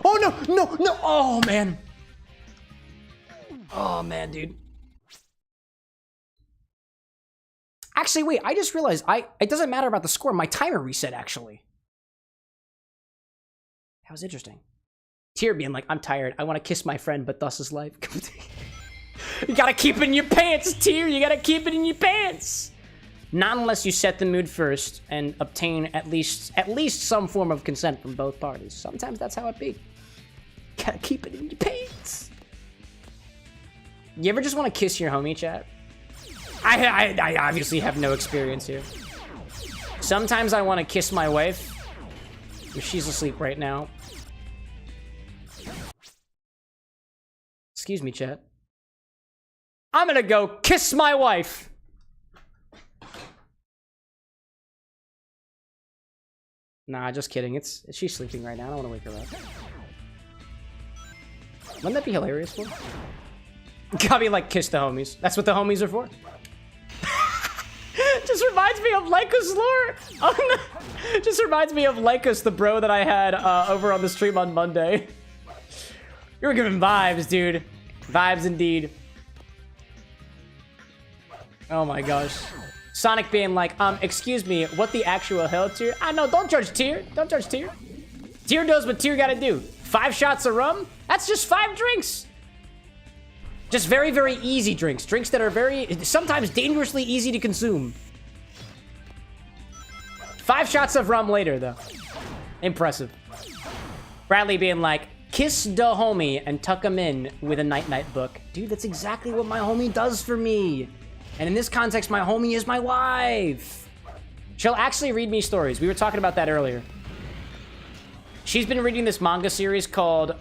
Oh, no. Oh, man. Oh, man, dude. Actually, wait. I just realized it doesn't matter about the score. My timer reset, actually. That was interesting. Tear being like, I'm tired. I want to kiss my friend, but thus is life. You gotta keep it in your pants, Tear. You gotta keep it in your pants. Not unless you set the mood first and obtain at least some form of consent from both parties. Sometimes that's how it be. Gotta keep it in your pants. You ever just want to kiss your homie, chat? I obviously have no experience here. Sometimes I want to kiss my wife. She's asleep right now. Excuse me, chat. I'm gonna go kiss my wife. Nah, just kidding. She's sleeping right now. I don't want to wake her up. Wouldn't that be hilarious for? Gotta be like, kiss the homies. That's what the homies are for. Just reminds me of Lycos lore. Oh, no. Just reminds me of Lycos, the bro that I had over on the stream on Monday. You were giving vibes, dude. Vibes indeed. Oh my gosh. Sonic being like, excuse me, what the actual hell, Tear? No, don't judge Tear. Don't judge Tear. Tear knows what Tear gotta do. 5 shots of rum? That's just 5 drinks. Just very, very easy drinks. Drinks that are sometimes dangerously easy to consume. 5 shots of rum later, though. Impressive. Bradley being like, kiss da homie and tuck him in with a night-night book. Dude, that's exactly what my homie does for me. And in this context, my homie is my wife. She'll actually read me stories. We were talking about that earlier. She's been reading this manga series called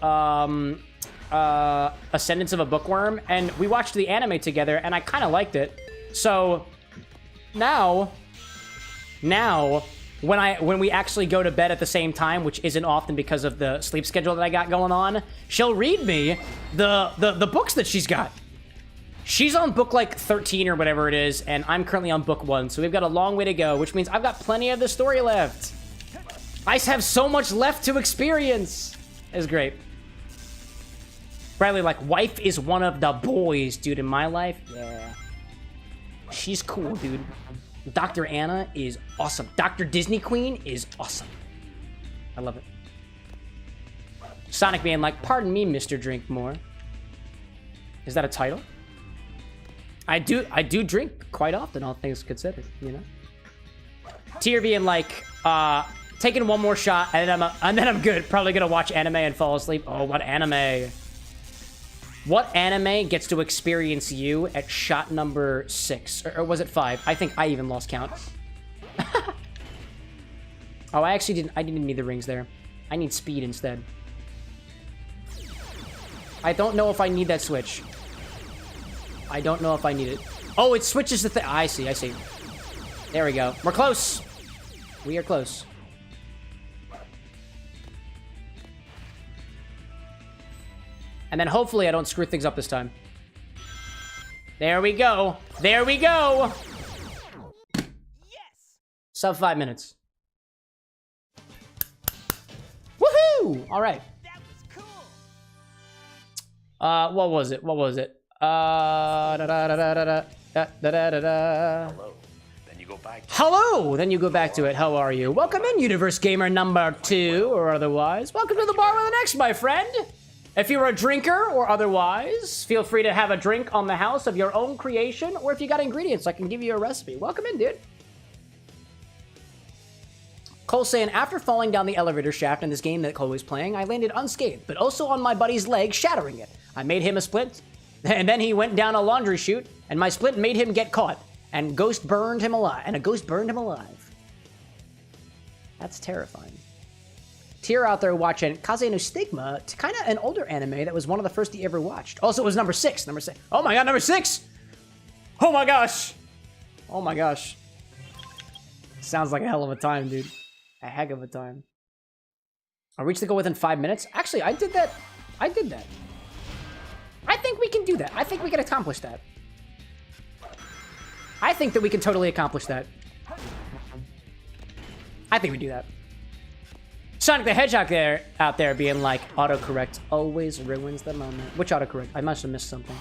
Ascendance of a Bookworm, and we watched the anime together, and I kind of liked it. So now when we actually go to bed at the same time, which isn't often because of the sleep schedule that I got going on, she'll read me the books that she's got. She's on book like 13 or whatever it is, and I'm currently on book 1, so we've got a long way to go, which means I've got plenty of the story left. I have so much left to experience. It's great. Bradley, like, wife is one of the boys, dude, in my life. Yeah. She's cool, dude. Dr. Anna is awesome. Dr. Disney Queen is awesome. I love it. Sonic being like, pardon me, Mr. Drinkmore. Is that a title? I do drink quite often, all things considered, you know? Tier being like, taking one more shot, and then I'm good. Probably gonna watch anime and fall asleep. Oh, what anime? What anime gets to experience you at shot number 6? Or was it 5? I think I even lost count. Oh, I didn't need the rings there. I need speed instead. I don't know if I need that switch. I don't know if I need it. Oh, it switches the thing. I see. There we go. We're close. We are close. And then hopefully I don't screw things up this time. There we go. There we go. Yes! Sub 5 minutes. Woohoo! All right. That was cool! What was it? Hello. Then you go back to Hello! Then you go back to it. How are you? Welcome in, Universe Gamer number 2, or otherwise. Welcome to the bar with an X, my friend. If you're a drinker or otherwise, feel free to have a drink on the house of your own creation, or if you got ingredients, I can give you a recipe. Welcome in, dude. Cole saying, after falling down the elevator shaft in this game that Cole was playing, I landed unscathed, but also on my buddy's leg, shattering it. I made him a splint, and then he went down a laundry chute, and my splint made him get caught, and a ghost burned him alive. That's terrifying. Tier out there watching Kaze no Stigma, kind of an older anime that was one of the first he ever watched. Also, it was number 6. Oh my god, number 6! Oh my gosh! Oh my gosh. Sounds like a hell of a time, dude. A heck of a time. I reached the goal within 5 minutes. Actually, I did that. I think we can do that. I think we can accomplish that. I think that we can totally accomplish that. I think we do that. Sonic the Hedgehog out there being like, autocorrect always ruins the moment. Which autocorrect? I must have missed something.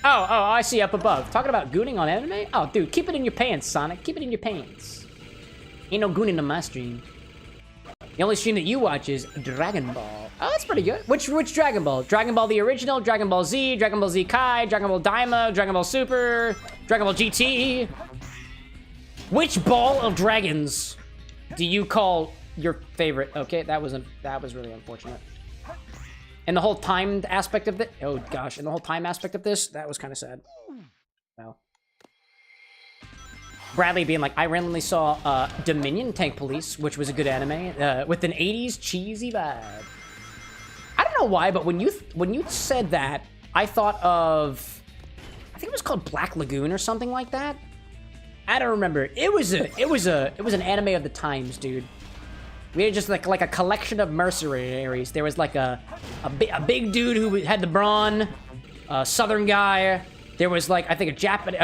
Oh, I see up above. Talking about gooning on anime? Oh, dude, keep it in your pants, Sonic. Keep it in your pants. Ain't no gooning on my stream. The only stream that you watch is Dragon Ball. Oh, that's pretty good. Which Dragon Ball? Dragon Ball the original, Dragon Ball Z, Dragon Ball Z Kai, Dragon Ball Daima, Dragon Ball Super, Dragon Ball GT. Which ball of dragons do you call your favorite? Okay, that was really unfortunate. And the whole timed aspect of it. Oh gosh, and the whole time aspect of this, that was kind of sad. Well, Bradley being like, I randomly saw Dominion Tank Police, which was a good anime with an 80s cheesy vibe. I don't know why, but when you said that, I thought of, I think it was called Black Lagoon or something like that. I don't remember. It was an anime of the times, dude. We had just like a collection of mercenaries. There was like a big dude who had the brawn, a southern guy. There was like, I think a Japanese,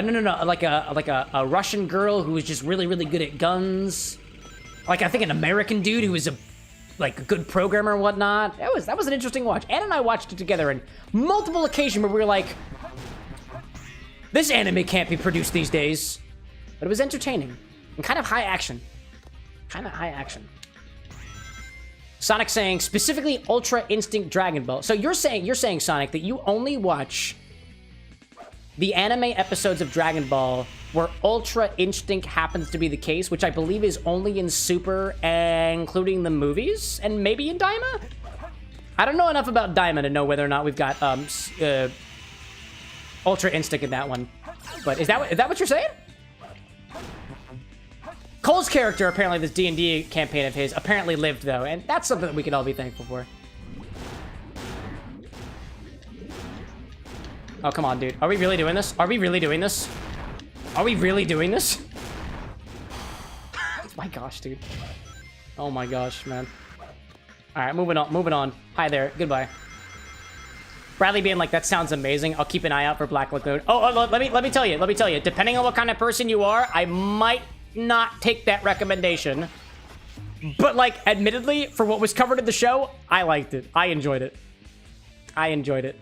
like a Russian girl who was just really good at guns. Like I think an American dude who was a good programmer and whatnot. That was an interesting watch. Ann and I watched it together on multiple occasions where we were like, this anime can't be produced these days. But it was entertaining and kind of high action. Sonic saying specifically Ultra Instinct Dragon Ball. So you're saying Sonic that you only watch the anime episodes of Dragon Ball where Ultra Instinct happens to be the case, which I believe is only in Super, including the movies, and maybe in Daima? I don't know enough about Daima to know whether or not we've got Ultra Instinct in that one. But is that what you're saying? Cole's character, apparently this D&D campaign of his, apparently lived, though, and that's something that we can all be thankful for. Oh, come on, dude. Are we really doing this? My gosh, dude. Oh my gosh, man. Alright, moving on. Hi there. Goodbye. Bradley being like, that sounds amazing. I'll keep an eye out for Black Lagoon. Oh, let me tell you. Depending on what kind of person you are, I might not take that recommendation. But, like, admittedly, for what was covered in the show, I liked it. I enjoyed it. I enjoyed it.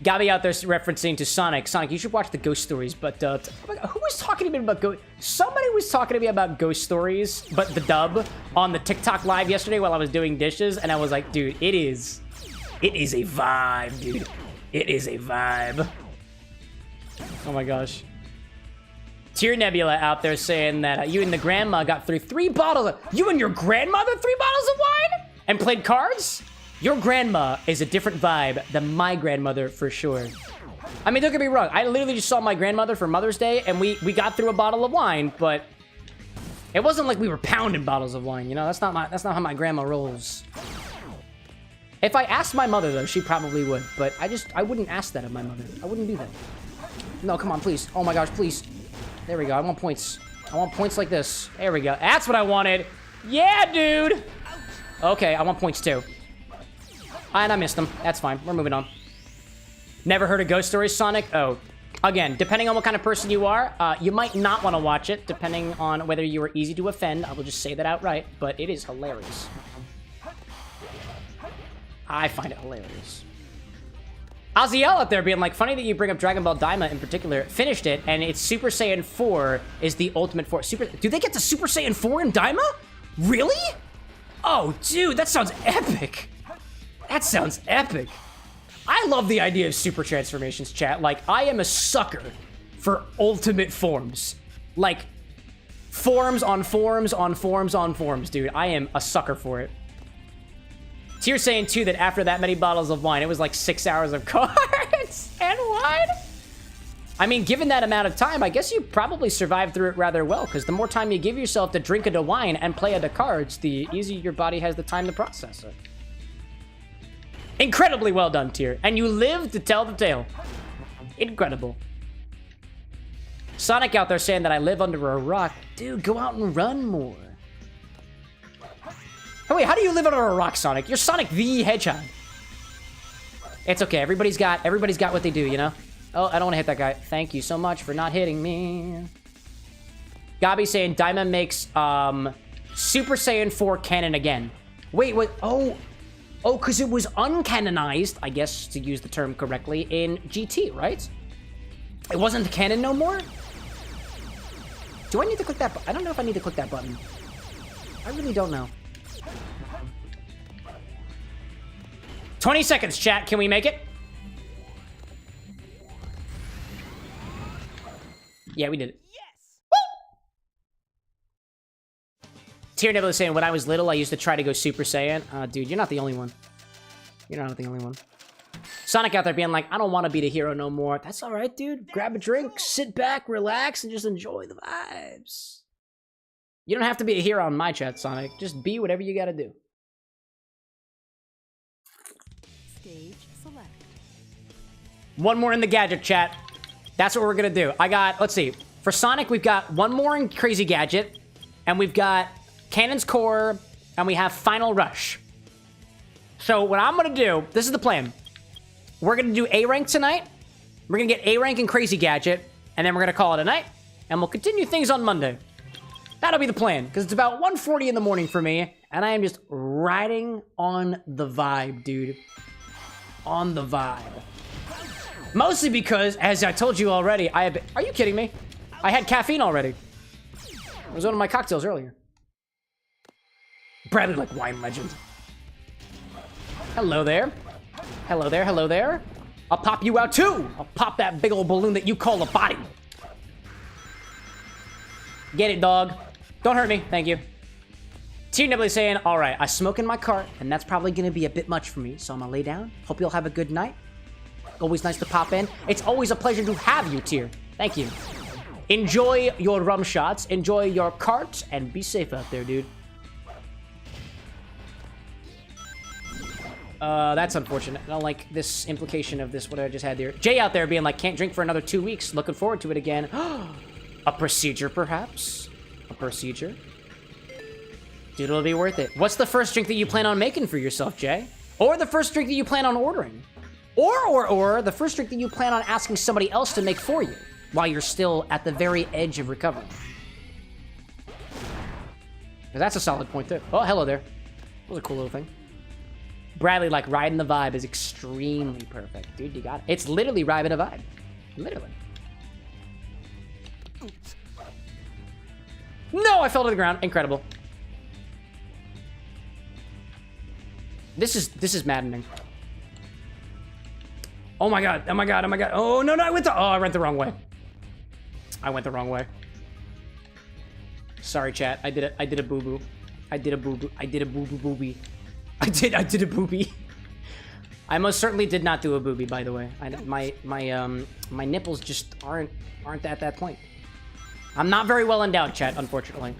Gabby out there referencing to Sonic. Sonic, you should watch the Ghost Stories, but, who was talking to me about Ghost... Somebody was talking to me about Ghost Stories, but the dub, on the TikTok live yesterday while I was doing dishes, and I was like, dude, it is a vibe, dude. It is a vibe. Oh my gosh. Tear Nebula out there saying that you and the grandma got through 3 bottles of... You and your grandmother 3 bottles of wine? And played cards? Your grandma is a different vibe than my grandmother for sure. I mean, don't get me wrong. I literally just saw my grandmother for Mother's Day, and we got through a bottle of wine, but it wasn't like we were pounding bottles of wine, you know? That's not how my grandma rolls. If I asked my mother, though, she probably would, but I wouldn't ask that of my mother. I wouldn't do that. No, come on, please. Oh my gosh, please. There we go. I want points. I want points like this. There we go. That's what I wanted. Yeah, dude. Okay, I want points too. And I missed them. That's fine. We're moving on. Never heard of Ghost Stories, Sonic? Oh. Again, depending on what kind of person you are, you might not want to watch it, depending on whether you are easy to offend. I will just say that outright, but it is hilarious. I find it hilarious. Aziel out there being like, funny that you bring up Dragon Ball Daima in particular. Finished it, and it's Super Saiyan 4 is the ultimate form. Do they get to Super Saiyan 4 in Daima? Really? Oh, dude, that sounds epic. That sounds epic. I love the idea of super transformations, chat. Like, I am a sucker for ultimate forms. Like, forms on forms on forms on forms, dude. I am a sucker for it. Tear saying, too, that after that many bottles of wine, it was like 6 hours of cards and wine. I mean, given that amount of time, I guess you probably survived through it rather well, because the more time you give yourself to drink a de wine and play a de cards, the easier your body has the time to process it. Incredibly well done, Tyr. And you live to tell the tale. Incredible. Sonic out there saying that I live under a rock. Dude, go out and run more. Oh, wait, how do you live under a rock, Sonic? You're Sonic the Hedgehog. It's okay. Everybody's got what they do, you know? Oh, I don't want to hit that guy. Thank you so much for not hitting me. Gabi saying Daima makes Super Saiyan 4 canon again. Wait, what? Oh, because it was uncanonized, I guess, to use the term correctly, in GT, right? It wasn't canon no more? Do I need to click that button? I don't know if I need to click that button. I really don't know. 20 seconds, chat. Can we make it? Yeah, we did it. Yes! Woo! Tear Nebula saying, when I was little, I used to try to go Super Saiyan. Dude, you're not the only one. You're not the only one. Sonic out there being like, I don't want to be the hero no more. That's all right, dude. Grab a drink, sit back, relax, and just enjoy the vibes. You don't have to be a hero on my chat, Sonic. Just be whatever you gotta do. Stage select. One more in the gadget, chat. That's what we're gonna do. I got, let's see. For Sonic, we've got one more in Crazy Gadget, and we've got Cannon's Core, and we have Final Rush. So what I'm gonna do, this is the plan. We're gonna do A rank tonight. We're gonna get A rank in Crazy Gadget, and then we're gonna call it a night, and we'll continue things on Monday. That'll be the plan, because it's about 1:40 in the morning for me, and I am just riding on the vibe, dude. On the vibe. Mostly because, as I told you already, I have been... Are you kidding me? I had caffeine already. It was one of my cocktails earlier. Bradley like wine legend. Hello there. Hello there, hello there. I'll pop you out too. I'll pop that big old balloon that you call a body. Get it, dog. Don't hurt me, thank you. T-Nebly saying, all right, I smoke in my cart, and that's probably gonna be a bit much for me, so I'm gonna lay down. Hope you'll have a good night. Always nice to pop in. It's always a pleasure to have you, Tyr. Thank you. Enjoy your rum shots, enjoy your cart, and be safe out there, dude. That's unfortunate. I don't like this implication of this, what I just had there. Jay out there being like, can't drink for another 2 weeks. Looking forward to it again. A procedure, perhaps? A procedure? Dude, it'll be worth it. What's the first drink that you plan on making for yourself, Jay? Or the first drink that you plan on ordering? Or the first drink that you plan on asking somebody else to make for you while you're still at the very edge of recovery. That's a solid point, too. Oh, hello there. That was a cool little thing. Bradley, like, riding the vibe is extremely perfect. Dude, you got it. It's literally riding a vibe. Literally. No, I fell to the ground. Incredible. This is maddening. Oh my god. Oh my god. Oh my god. Oh no, no, I went the wrong way. I went the wrong way. Sorry, chat. I did a boo-boo. I did a boo-boo. I did a boo-boo boobie. I did a boobie. I most certainly did not do a boobie, by the way. My nipples just aren't at that point. I'm not very well endowed, chat, unfortunately.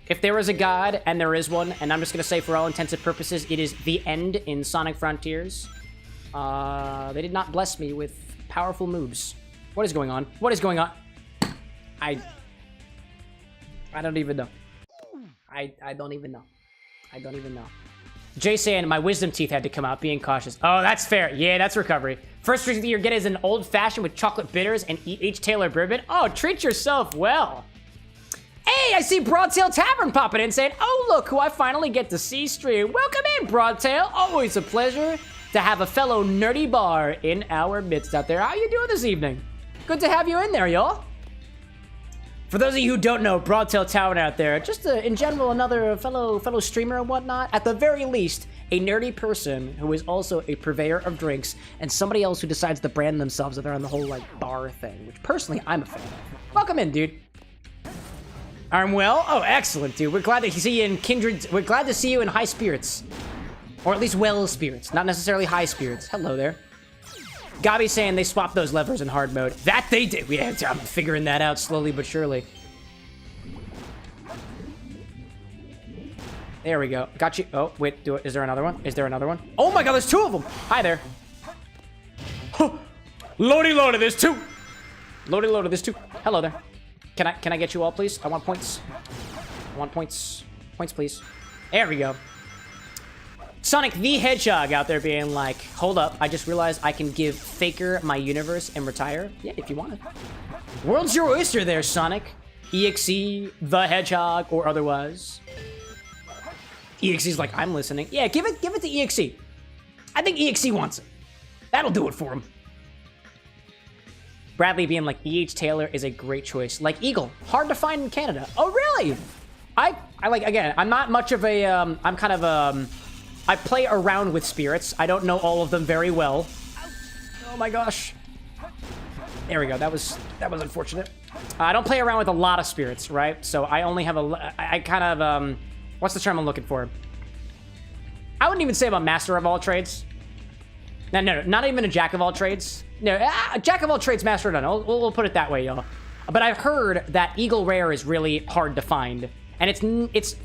If there is a god, and there is one, and I'm just gonna say for all intents and purposes, it is the end in Sonic Frontiers. They did not bless me with powerful moves. What is going on? What is going on? I don't even know. I don't even know. I don't even know. Jay saying my wisdom teeth had to come out, being cautious. Oh, that's fair. Yeah, that's recovery. First drink that you're getting is an old fashioned with chocolate bitters and H. Taylor bourbon. Oh, treat yourself well. Hey, I see Broadtail Tavern popping in saying, oh, look who I finally get to see stream. Welcome in, Broadtail. Always a pleasure to have a fellow nerdy bar in our midst out there. How you doing this evening? Good to have you in there, y'all. For those of you who don't know, Broadtail Tavern out there, just in general, another fellow streamer and whatnot. At the very least, a nerdy person who is also a purveyor of drinks and somebody else who decides to brand themselves that they're on the whole, like, bar thing, which personally I'm a fan of. Welcome in, dude. I'm well. Oh, excellent, dude. We're glad to see you in kindred. We're glad to see you in high spirits, or at least well spirits, not necessarily high spirits. Hello there. Gabi saying they swapped those levers in hard mode. That they did. Yeah, I'm figuring that out slowly but surely. There we go. Got you. Oh, wait. Is there another one? Is there another one? Oh my god, there's two of them. Hi there. Loady, there's two. Loady, there's two. Hello there. Can I get you all, please? I want points. I want points. Points, please. There we go. Sonic the Hedgehog out there being like, hold up, I just realized I can give Faker my universe and retire. Yeah, if you want it. World's your oyster there, Sonic. EXE, the Hedgehog, or otherwise. EXE's like, I'm listening. Yeah, give it to EXE. I think EXE wants it. That'll do it for him. Bradley being like, E.H. Taylor is a great choice. Like Eagle, hard to find in Canada. Oh, really? I like, again, I'm not much of a, I'm kind of, I play around with spirits. I don't know all of them very well. Oh my gosh. There we go. That was unfortunate. I don't play around with a lot of spirits, right? So I only have I kind of, what's the term I'm looking for? I wouldn't even say I'm a master of all trades. No, not even a jack of all trades. No, a jack of all trades, master of none. We'll put it that way, y'all. But I've heard that Eagle Rare is really hard to find. And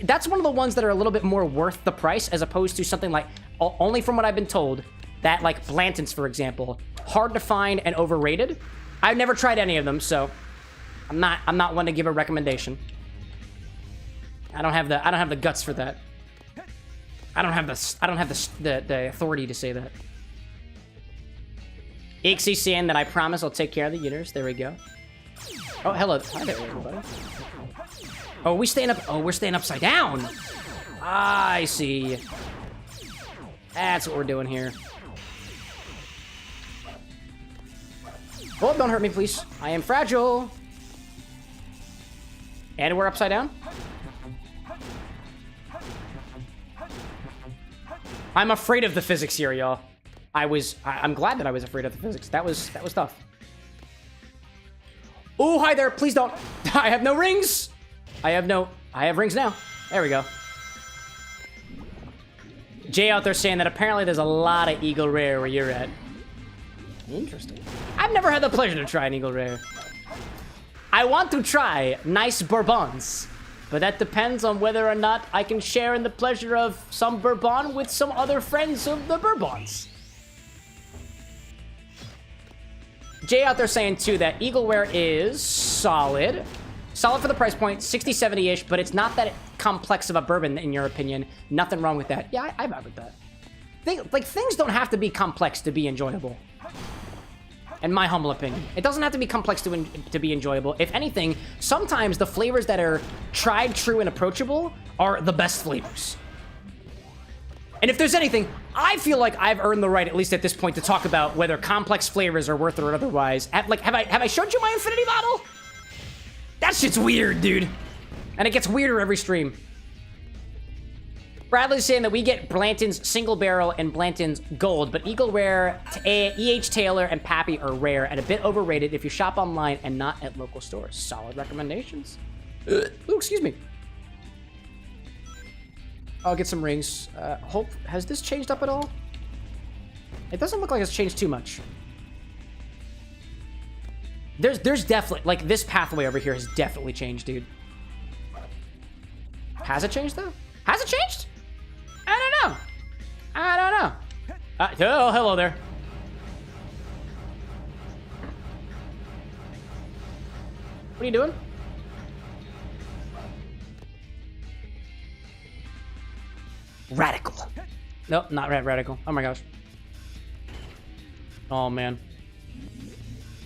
that's one of the ones that are a little bit more worth the price as opposed to something like, only from what I've been told, that like Blanton's, for example, hard to find and overrated. I've never tried any of them, so I'm not one to give a recommendation. I don't have the guts for that. I don't have the authority to say that. EXE saying that I promise I'll take care of the universe. There we go. Oh, hello. Hi there, everybody. Oh, we're staying upside down. I see. That's what we're doing here. Oh, don't hurt me, please. I am fragile. And we're upside down. I'm afraid of the physics here, y'all. I'm glad that I was afraid of the physics. That was tough. Oh, hi there. Please don't. I have no rings. I have rings now. There we go. Jay out there saying that apparently there's a lot of Eagle Rare where you're at. Interesting. I've never had the pleasure to try an Eagle Rare. I want to try nice bourbons, but that depends on whether or not I can share in the pleasure of some bourbon with some other friends of the bourbons. Jay out there saying, too, that Eagle Rare is solid. Solid for the price point, 60, 70-ish, but it's not that complex of a bourbon, in your opinion. Nothing wrong with that. Yeah, I vibe with that. Things don't have to be complex to be enjoyable. in my humble opinion. It doesn't have to be complex to be enjoyable. If anything, sometimes the flavors that are tried, true, and approachable are the best flavors. And if there's anything, I feel like I've earned the right, at least at this point, to talk about whether complex flavors are worth it or otherwise. Have I showed you my infinity bottle? That shit's weird, dude. And it gets weirder every stream. Bradley's saying that we get Blanton's single barrel and Blanton's gold, but Eagle Rare, E.H. Taylor, and Pappy are rare and a bit overrated if you shop online and not at local stores. Solid recommendations. Ooh, excuse me. I'll get some rings. Hope, has this changed up at all? It doesn't look like it's changed too much. There's definitely, like, this pathway over here has definitely changed, dude. Has it changed, though? Has it changed? I don't know. I don't know. Oh, hello there. What are you doing? Radical. Nope, not radical. Oh my gosh. Oh man.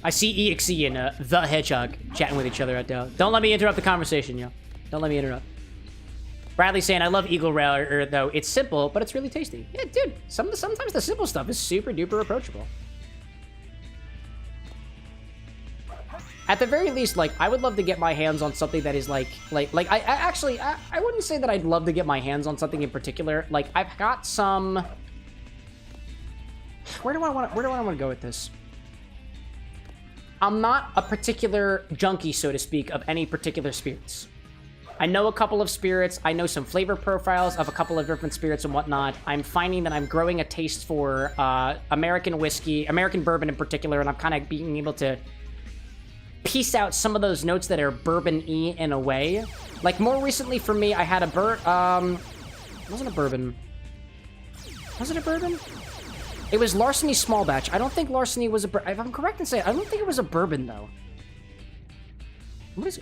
I see EXE and the Hedgehog chatting with each other out there. Don't let me interrupt the conversation, yo. Don't let me interrupt. Bradley saying, I love Eagle Rare, though. It's simple, but it's really tasty. Yeah, dude. Sometimes the simple stuff is super duper approachable. At the very least, like, I would love to get my hands on something that is like I wouldn't say that I'd love to get my hands on something in particular. Like, I've got some. Where do I want to go with this? I'm not a particular junkie, so to speak, of any particular spirits. I know a couple of spirits. I know some flavor profiles of a couple of different spirits and whatnot. I'm finding that I'm growing a taste for American whiskey, American bourbon in particular, and I'm kind of being able to piece out some of those notes that are bourbon-y in a way. Like, more recently for me, I had a wasn't a bourbon. Was it a bourbon? It was Larceny Small Batch. I don't think Larceny was a if I'm correct in saying, I don't think it was a bourbon, though.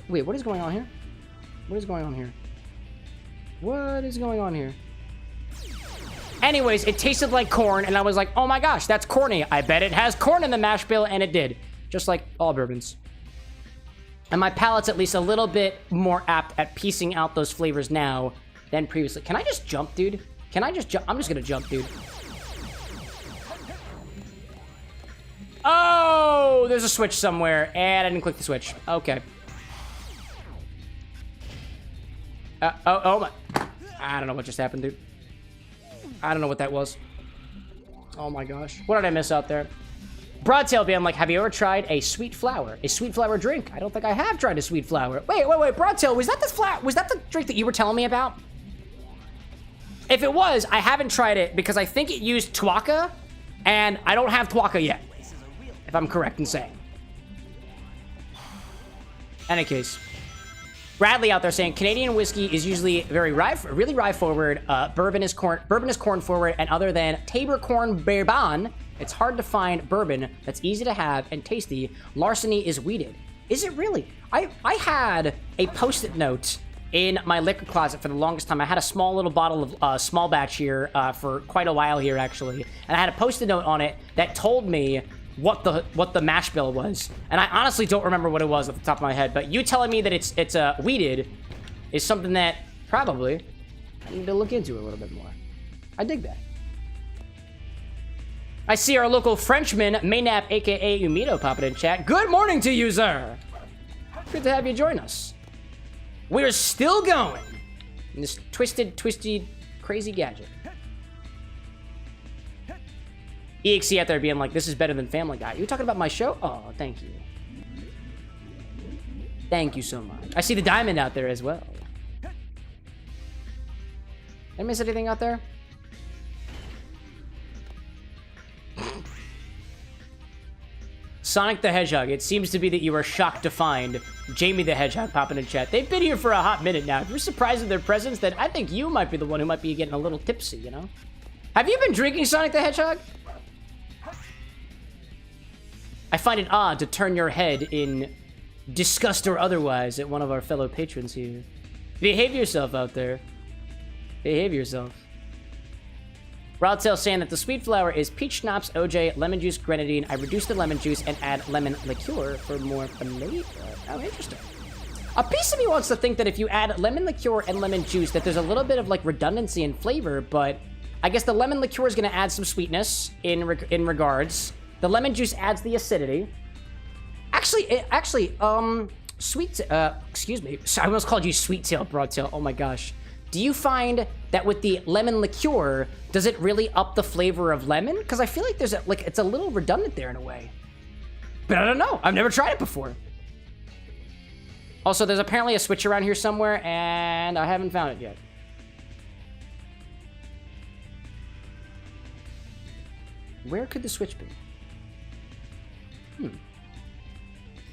Wait, what is going on here? What is going on here? What is going on here? Anyways, it tasted like corn, and I was like, oh my gosh, that's corny. I bet it has corn in the mash bill, and it did. Just like all bourbons. And my palate's at least a little bit more apt at piecing out those flavors now than previously. Can I just jump, dude? Can I just jump? I'm just gonna jump, dude. Oh, there's a switch somewhere, and I didn't click the switch. Okay. Oh my. I don't know what just happened, dude. I don't know what that was. Oh my gosh. What did I miss out there? Broadtail being like, have you ever tried a sweet flower? A sweet flower drink? I don't think I have tried a sweet flower. Wait. Broadtail, was that the drink that you were telling me about? If it was, I haven't tried it because I think it used Tuaca, and I don't have Tuaca yet. If I'm correct in saying. Any case. Bradley out there saying Canadian whiskey is usually really rye forward. Bourbon is corn forward, and other than Tabor corn bourbon, it's hard to find bourbon that's easy to have and tasty. Larceny is weeded. Is it really? I had a post-it note in my liquor closet for the longest time. I had a small little bottle of small batch here for quite a while here actually, and I had a post-it note on it that told me what the mash bill was, and I honestly don't remember what it was off the top of my head. But you telling me that it's weeded is something that probably I need to look into a little bit more. I dig that. I see our local Frenchman, Maynap, aka Umito, popping in chat. Good morning to you, sir. Good to have you join us. We're still going in this twisted, crazy gadget. EXE out there being like, this is better than Family Guy. You talking about my show? Oh, thank you. Thank you so much. I see the diamond out there as well. Did I miss anything out there? Sonic the Hedgehog. It seems to be that you are shocked to find Jamie the Hedgehog popping in chat. They've been here for a hot minute now. If you're surprised at their presence, then I think you might be the one who might be getting a little tipsy, you know? Have you been drinking Sonic the Hedgehog? I find it odd to turn your head in disgust or otherwise at one of our fellow patrons here. Behave yourself out there. Behave yourself. Broadtail saying that the sweet flower is peach schnapps, OJ, lemon juice, grenadine. I reduce the lemon juice and add lemon liqueur for more flavor. Oh, interesting. A piece of me wants to think that if you add lemon liqueur and lemon juice, that there's a little bit of like redundancy in flavor, but I guess the lemon liqueur is going to add some sweetness in regards. The lemon juice adds the acidity. Actually, sweet, excuse me. I almost called you Sweet Tail, Broadtail. Oh my gosh. Do you find that with the lemon liqueur, does it really up the flavor of lemon? Because I feel like there's it's a little redundant there in a way. But I don't know. I've never tried it before. Also, there's apparently a switch around here somewhere, and I haven't found it yet. Where could the switch be?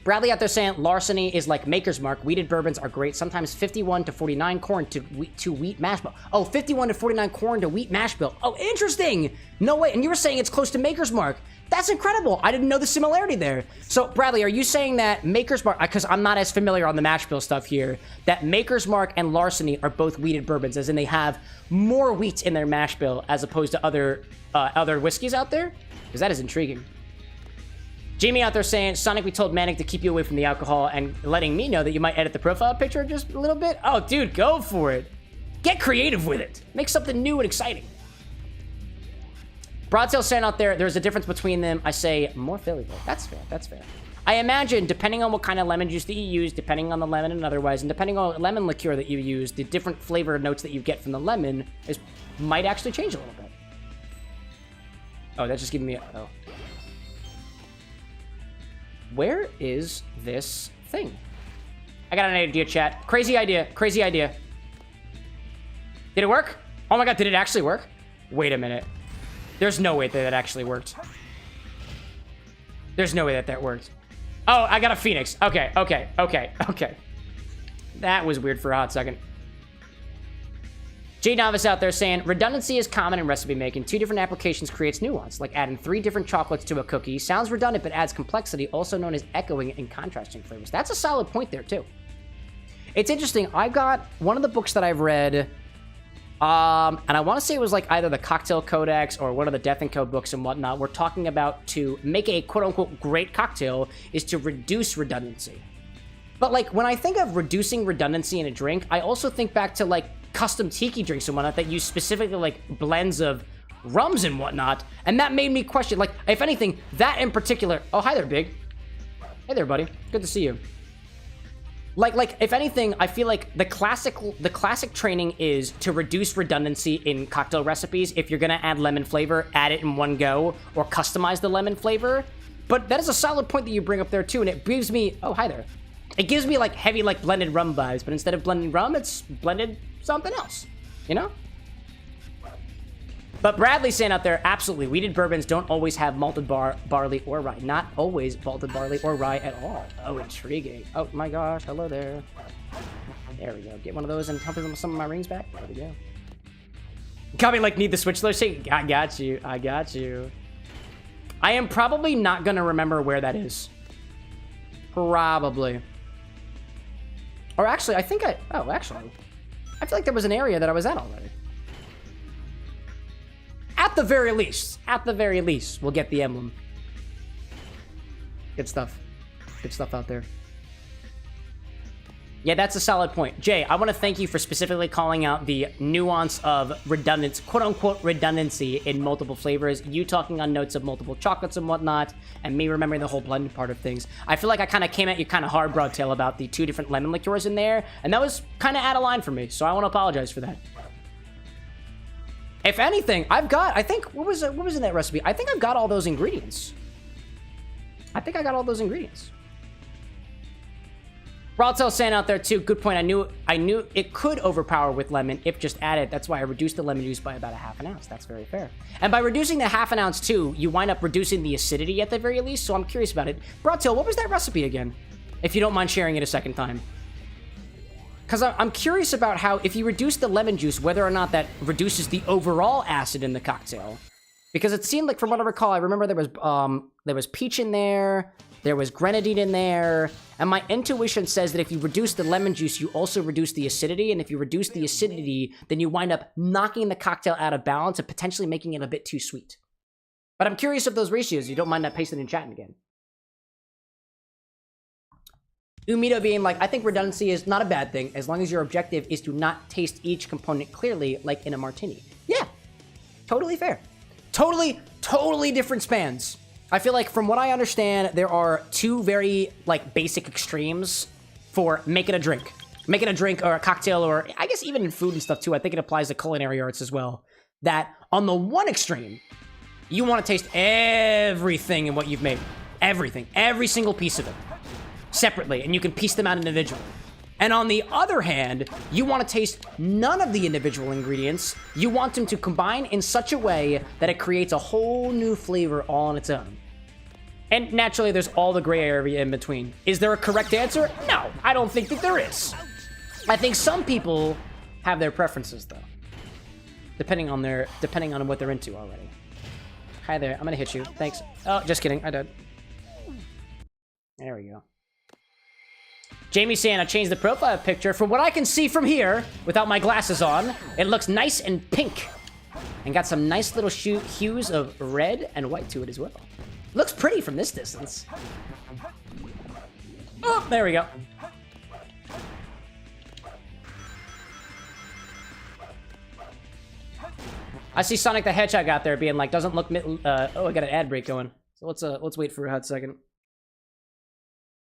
Bradley out there saying larceny is like Maker's Mark. Wheated bourbons are great. Sometimes 51 to 49 corn to wheat mash bill. Oh, 51 to 49 corn to wheat mash bill. Oh, interesting. No way. And you were saying it's close to Maker's Mark. That's incredible. I didn't know the similarity there. So, Bradley, are you saying that Maker's Mark, because I'm not as familiar on the mash bill stuff here, that Maker's Mark and larceny are both wheated bourbons, as in they have more wheat in their mash bill as opposed to other whiskeys out there? Because that is intriguing. Jamie out there saying, Sonic, we told Manic to keep you away from the alcohol and letting me know that you might edit the profile picture just a little bit. Oh, dude, go for it. Get creative with it. Make something new and exciting. Broadtail saying out there, there's a difference between them. I say more flavorful. That's fair. That's fair. I imagine, depending on what kind of lemon juice that you use, depending on the lemon and otherwise, and depending on what lemon liqueur that you use, the different flavor notes that you get from the lemon might actually change a little bit. Oh, that's just giving me a... Oh. Where is this thing? I got an idea, chat. Crazy idea. Crazy idea. Did it work? Oh my god, did it actually work? Wait a minute. There's no way that actually worked. There's no way that worked. Oh, I got a phoenix. Okay. That was weird for a hot second. J Novice out there saying, redundancy is common in recipe making. 2 different applications creates nuance, like adding 3 different chocolates to a cookie. Sounds redundant, but adds complexity, also known as echoing and contrasting flavors. That's a solid point there, too. It's interesting. I got one of the books that I've read, and I want to say it was like either the Cocktail Codex or one of the Death & Co books and whatnot. We're talking about to make a quote-unquote great cocktail is to reduce redundancy. But, like, when I think of reducing redundancy in a drink, I also think back to, like, custom tiki drinks and whatnot that use specifically like blends of rums and whatnot, and that made me question, like, if anything, that in particular. Oh, hi there, Big. Hey there, buddy. Good to see you. Like if anything, I feel like the classic training is to reduce redundancy in cocktail recipes. If you're gonna add lemon flavor, add it in one go or customize the lemon flavor. But that is a solid point that you bring up there too, and it gives me, oh, hi there. It gives me like heavy like blended rum vibes, but instead of blending rum, it's blended something else, you know? But Bradley saying out there, absolutely, wheated bourbons don't always have malted barley or rye. Not always malted barley or rye at all. Oh, intriguing. Oh my gosh, hello there. There we go. Get one of those and help some of my rings back. There we go. Got me like need the switch though. Say, I got you. I got you. I am probably not gonna remember where that is. Probably. Or actually, I think actually, I feel like there was an area that I was at already. At the very least, we'll get the emblem. Good stuff. Good stuff out there. Yeah, that's a solid point. Jay, I want to thank you for specifically calling out the nuance of redundancy, quote-unquote redundancy in multiple flavors, you talking on notes of multiple chocolates and whatnot, and me remembering the whole blended part of things. I feel like I kind of came at you kind of hard, Broadtail, about the 2 different lemon liqueurs in there, and that was kind of out of line for me, so I want to apologize for that. If anything, I think, what was in that recipe? I think I've got all those ingredients. Broadtail saying out there too, good point. I knew it could overpower with lemon if just added. That's why I reduced the lemon juice by about a ½ an ounce. That's very fair. And by reducing the ½ an ounce too, you wind up reducing the acidity at the very least, so I'm curious about it. Broadtail, what was that recipe again? If you don't mind sharing it a second time. Because I'm curious about how, if you reduce the lemon juice, whether or not that reduces the overall acid in the cocktail. Because it seemed like, from what I recall, I remember there was peach in there. There was grenadine in there. And my intuition says that if you reduce the lemon juice, you also reduce the acidity. And if you reduce the acidity, then you wind up knocking the cocktail out of balance and potentially making it a bit too sweet. But I'm curious of those ratios. You don't mind that pasting in chat again. Umido being like, I think redundancy is not a bad thing as long as your objective is to not taste each component clearly like in a martini. Yeah, totally fair. Totally different spans. I feel like from what I understand, there are two very like basic extremes for making a drink. Making a drink or a cocktail, or I guess even in food and stuff too. I think it applies to culinary arts as well. That on the one extreme, you want to taste everything in what you've made. Everything. Every single piece of it. Separately, and you can piece them out individually. And on the other hand, you want to taste none of the individual ingredients. You want them to combine in such a way that it creates a whole new flavor all on its own. And naturally, there's all the gray area in between. Is there a correct answer? No, I don't think that there is. I think some people have their preferences, though. Depending on what they're into already. Hi there, I'm gonna hit you. Thanks. Oh, just kidding, I did. There we go. Jamie saying I changed the profile picture. From what I can see from here, without my glasses on, it looks nice and pink. And got some nice little hues of red and white to it as well. Looks pretty from this distance. Oh, there we go. I see Sonic the Hedgehog out there being like, doesn't look... oh, I got an ad break going. So let's wait for a hot second.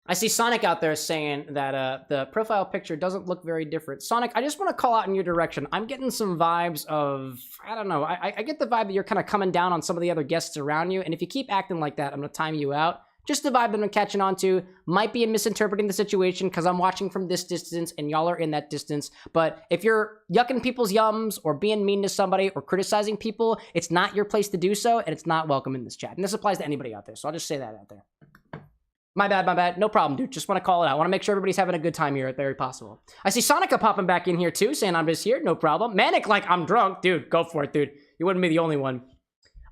I see Sonic out there saying that the profile picture doesn't look very different. Sonic, I just want to call out in your direction. I'm getting some vibes of, I don't know, I get the vibe that you're kind of coming down on some of the other guests around you, and if you keep acting like that, I'm going to time you out. Just the vibe that I'm catching on to. Might be misinterpreting the situation because I'm watching from this distance and y'all are in that distance. But if you're yucking people's yums or being mean to somebody or criticizing people, it's not your place to do so, and it's not welcome in this chat. And this applies to anybody out there, so I'll just say that out there. My bad. No problem, dude. Just want to call it out. I want to make sure everybody's having a good time here if very possible. I see Sonica popping back in here too, saying I'm just here. No problem. Manic like I'm drunk. Dude, go for it, dude. You wouldn't be the only one.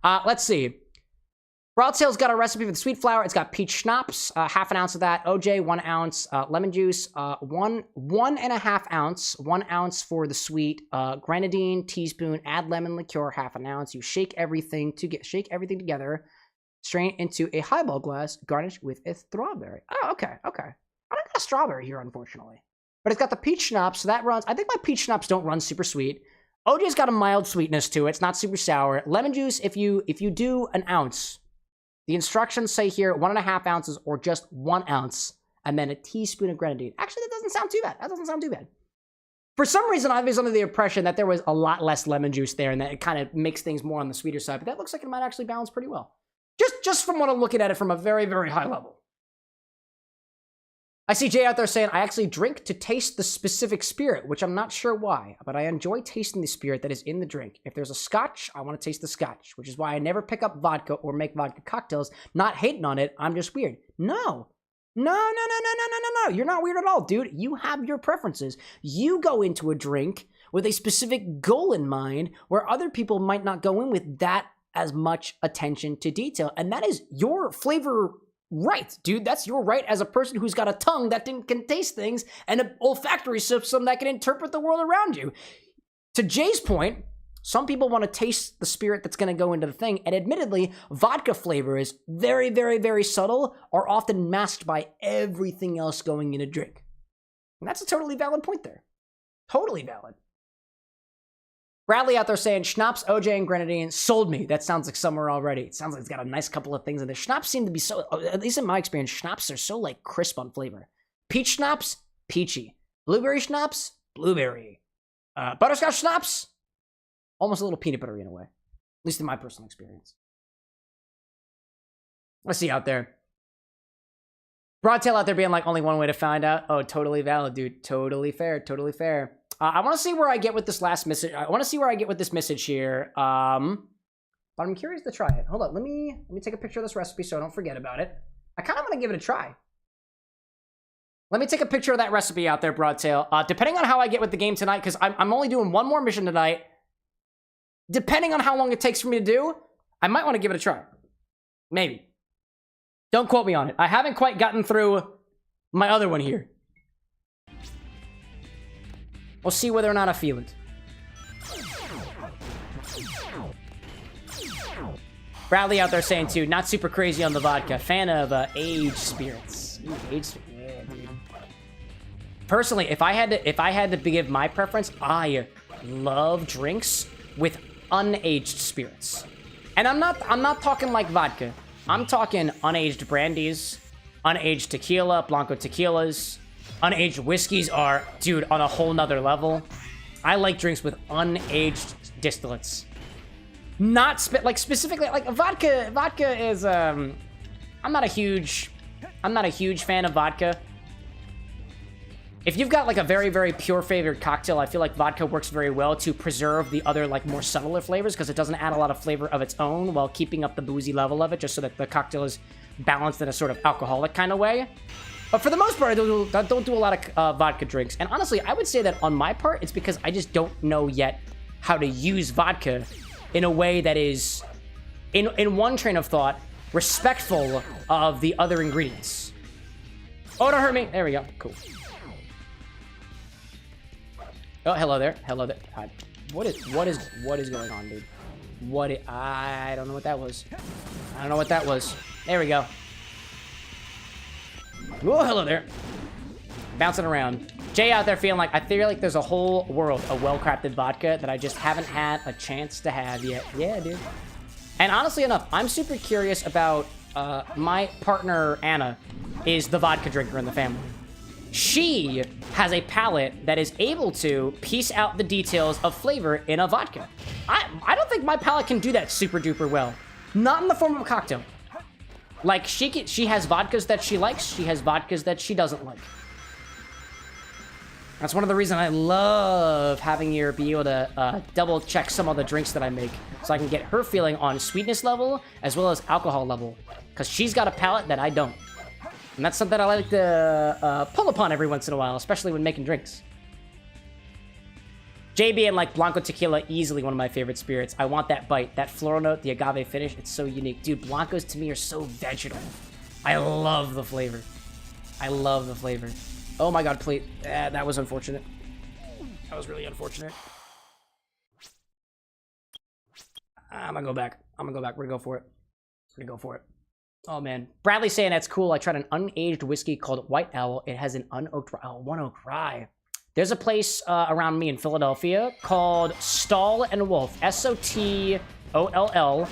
Let's see. Broadtail's got a recipe for the sweet flour. It's got peach schnapps, half an ounce of that. OJ, 1 ounce. Lemon juice, 1.5 ounce. 1 ounce for the sweet. Grenadine, teaspoon. Add lemon liqueur, half an ounce. You shake everything together. Strain into a highball glass, garnish with a strawberry. Oh, okay. I don't got a strawberry here, unfortunately. But it's got the peach schnapps, so that runs... I think my peach schnapps don't run super sweet. OJ's got a mild sweetness to it. It's not super sour. Lemon juice, if you do an ounce, the instructions say here 1.5 ounces or just 1 ounce, and then a teaspoon of grenadine. Actually, that doesn't sound too bad. For some reason, I was under the impression that there was a lot less lemon juice there, and that it kind of makes things more on the sweeter side, but that looks like it might actually balance pretty well. Just from what I'm looking at it from a very, very high level. I see Jay out there saying, I actually drink to taste the specific spirit, which I'm not sure why, but I enjoy tasting the spirit that is in the drink. If there's a scotch, I want to taste the scotch, which is why I never pick up vodka or make vodka cocktails. Not hating on it, I'm just weird. No. You're not weird at all, dude. You have your preferences. You go into a drink with a specific goal in mind where other people might not go in with that as much attention to detail. And that is your flavor right, dude. That's your right as a person who's got a tongue that can taste things and an olfactory system that can interpret the world around you. To Jay's point, some people want to taste the spirit that's going to go into the thing. And admittedly, vodka flavor is very, very, very subtle or often masked by everything else going in a drink. And that's a totally valid point there. Totally valid. Bradley out there saying, schnapps, OJ, and grenadine sold me. That sounds like somewhere already. It sounds like it's got a nice couple of things in there. Schnapps seem to be so, at least in my experience, schnapps are so like crisp on flavor. Peach schnapps, peachy. Blueberry schnapps, blueberry. Butterscotch schnapps, almost a little peanut buttery in a way. At least in my personal experience. Let's see out there. Broadtail out there being like, only one way to find out. Oh, totally valid, dude. Totally fair. I want to see where I get with this last message. I want to see where I get with this message here. But I'm curious to try it. Hold on. Let me take a picture of this recipe so I don't forget about it. I kind of want to give it a try. Let me take a picture of that recipe out there, Broadtail. Depending on how I get with the game tonight, because I'm only doing one more mission tonight. Depending on how long it takes for me to do, I might want to give it a try. Maybe. Don't quote me on it. I haven't quite gotten through my other one here. We'll see whether or not I feel it. Bradley out there saying too, not super crazy on the vodka. Fan of aged spirits. Ooh, aged, yeah, dude. Personally, if I had to give my preference, I love drinks with unaged spirits. And I'm not talking like vodka. I'm talking unaged brandies, unaged tequila, blanco tequilas, unaged whiskeys are, dude, on a whole nother level. I like drinks with unaged distillates. Not specifically like vodka. Vodka is I'm not a huge fan of vodka. If you've got like a very, very pure flavored cocktail, I feel like vodka works very well to preserve the other like more subtler flavors because it doesn't add a lot of flavor of its own while keeping up the boozy level of it, just so that the cocktail is balanced in a sort of alcoholic kind of way. But for the most part, I don't do a lot of vodka drinks. And honestly, I would say that on my part, it's because I just don't know yet how to use vodka in a way that is, in one train of thought, respectful of the other ingredients. Oh, don't hurt me. There we go. Cool. Oh, hello there. Hello there. Hi. What is going on, dude? I don't know what that was. I don't know what that was. There we go. Oh, hello there. Bouncing around. Jay out there feeling like, I feel like there's a whole world of well-crafted vodka that I just haven't had a chance to have yet. Yeah, dude. And honestly enough, I'm super curious about, my partner, Anna, is the vodka drinker in the family. She has a palate that is able to piece out the details of flavor in a vodka. I don't think my palate can do that super duper well. Not in the form of a cocktail. Like, she has vodkas that she likes, she has vodkas that she doesn't like. That's one of the reasons I love having her be able to double check some of the drinks that I make, so I can get her feeling on sweetness level as well as alcohol level, because she's got a palate that I don't. And that's something I like to pull upon every once in a while, especially when making drinks. JB and like Blanco Tequila, easily one of my favorite spirits. I want that bite, that floral note, the agave finish. It's so unique. Dude, Blancos to me are so vegetal. I love the flavor. I love the flavor. Oh my god, please. That was unfortunate. That was really unfortunate. I'm gonna go back. We're gonna go for it. Oh man. Bradley saying that's cool. I tried an unaged whiskey called White Owl. It has an unoaked rye. Oh, one oak rye. There's a place around me in Philadelphia called Stall and Wolf. SOTOLL &WOLFE.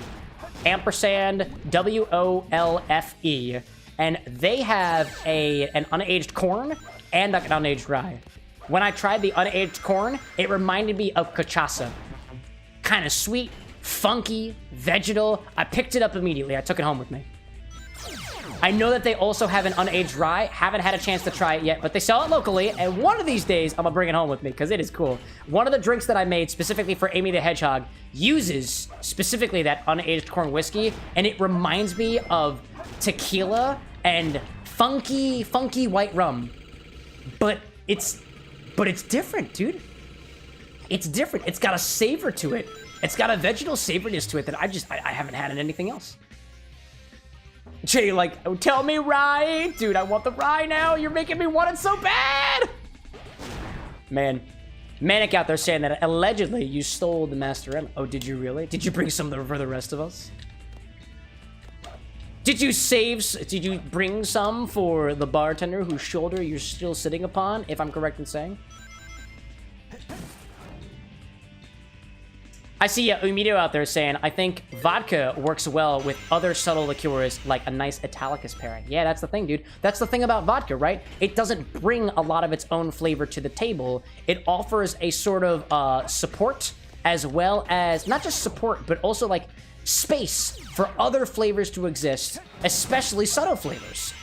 And they have an unaged corn and an unaged rye. When I tried the unaged corn, it reminded me of cachaça. Kind of sweet, funky, vegetal. I picked it up immediately. I took it home with me. I know that they also have an unaged rye. Haven't had a chance to try it yet, but they sell it locally, and one of these days, I'm gonna bring it home with me, because it is cool. One of the drinks that I made specifically for Amy the Hedgehog uses specifically that unaged corn whiskey, and it reminds me of tequila and funky white rum. But it's different, dude. It's different. It's got a savor to it. It's got a vegetal savoriness to it that I haven't had in anything else. Jay, like, oh, tell me rye. Dude, I want the rye now. You're making me want it so bad. Man. Manic out there saying that allegedly you stole the Master M. Oh, did you really? Did you bring some for the rest of us? Did you bring some for the bartender whose shoulder you're still sitting upon, if I'm correct in saying? I see Umido out there saying, I think vodka works well with other subtle liqueurs, like a nice Italicus pairing. Yeah, that's the thing, dude. That's the thing about vodka, right? It doesn't bring a lot of its own flavor to the table. It offers a sort of support, as well as, not just support, but also like space for other flavors to exist, especially subtle flavors.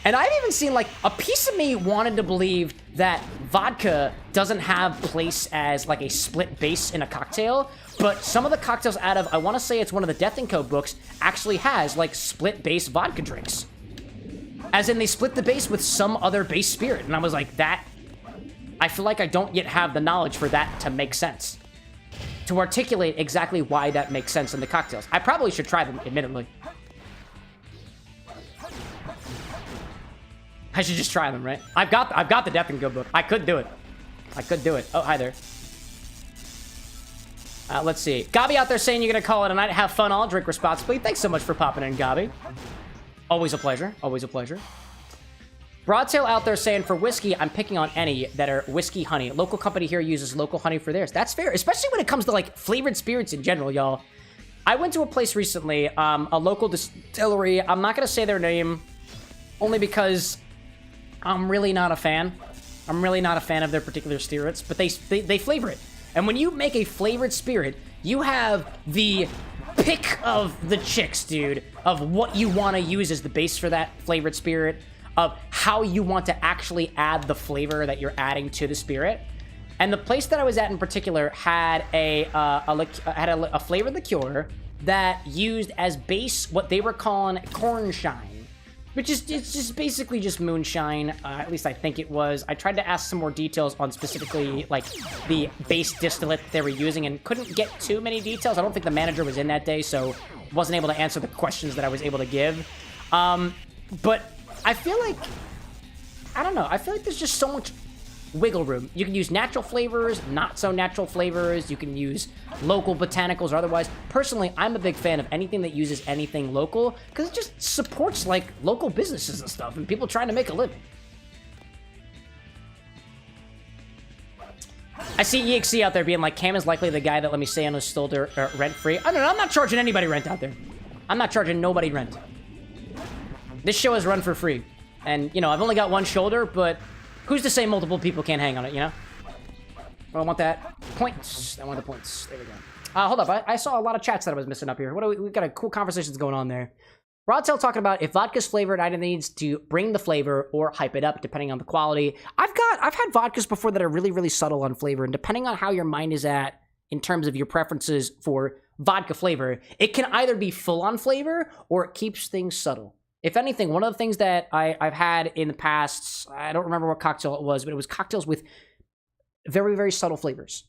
And I've even seen, like, a piece of me wanted to believe that vodka doesn't have place as, like, a split base in a cocktail, but some of the cocktails out of, I want to say it's one of the Death & Co. books, actually has, like, split base vodka drinks. As in, they split the base with some other base spirit, and I was like, that... I feel like I don't yet have the knowledge for that to make sense. To articulate exactly why that makes sense in the cocktails. I probably should try them, admittedly. I should just try them, right? I've got the Death and Go book. I could do it. I could do it. Oh, hi there. Let's see. Gabi out there saying you're going to call it a night. Have fun all. Drink responsibly. Thanks so much for popping in, Gabi. Always a pleasure. Always a pleasure. Broadtail out there saying for whiskey, I'm picking on any that are whiskey honey. Local company here uses local honey for theirs. That's fair, especially when it comes to like flavored spirits in general, y'all. I went to a place recently, a local distillery. I'm not going to say their name only because I'm really not a fan. I'm really not a fan of their particular spirits, but they flavor it. And when you make a flavored spirit, you have the pick of the chicks, dude, of what you want to use as the base for that flavored spirit, of how you want to actually add the flavor that you're adding to the spirit. And the place that I was at in particular had a flavored liqueur that used as base what they were calling corn shine, which is it's just basically just moonshine. At least I think it was. I tried to ask some more details on specifically like the base distillate that they were using and couldn't get too many details. I don't think the manager was in that day, so wasn't able to answer the questions that I was able to give. But I feel like, I don't know, I feel like there's just so much wiggle room. You can use natural flavors, not so natural flavors. You can use local botanicals or otherwise. Personally, I'm a big fan of anything that uses anything local because it just supports like local businesses and stuff and people trying to make a living. I see EXC out there being like, Cam is likely the guy that let me stay on his shoulder rent-free. I don't know, I'm not charging anybody rent out there. I'm not charging nobody rent. This show is run for free. And, you know, I've only got one shoulder, but who's to say multiple people can't hang on it, you know? Well, I want that. Points. I want the points. There we go. Hold up. I saw a lot of chats that I was missing up here. What do we got a cool conversations going on there. Broadtail talking about if vodka's flavored, either needs to bring the flavor or hype it up, depending on the quality. I've had vodkas before that are really, really subtle on flavor, and depending on how your mind is at in terms of your preferences for vodka flavor, it can either be full on flavor or it keeps things subtle. If anything, one of the things that I've had in the past, I don't remember what cocktail it was, but it was cocktails with very, very subtle flavors.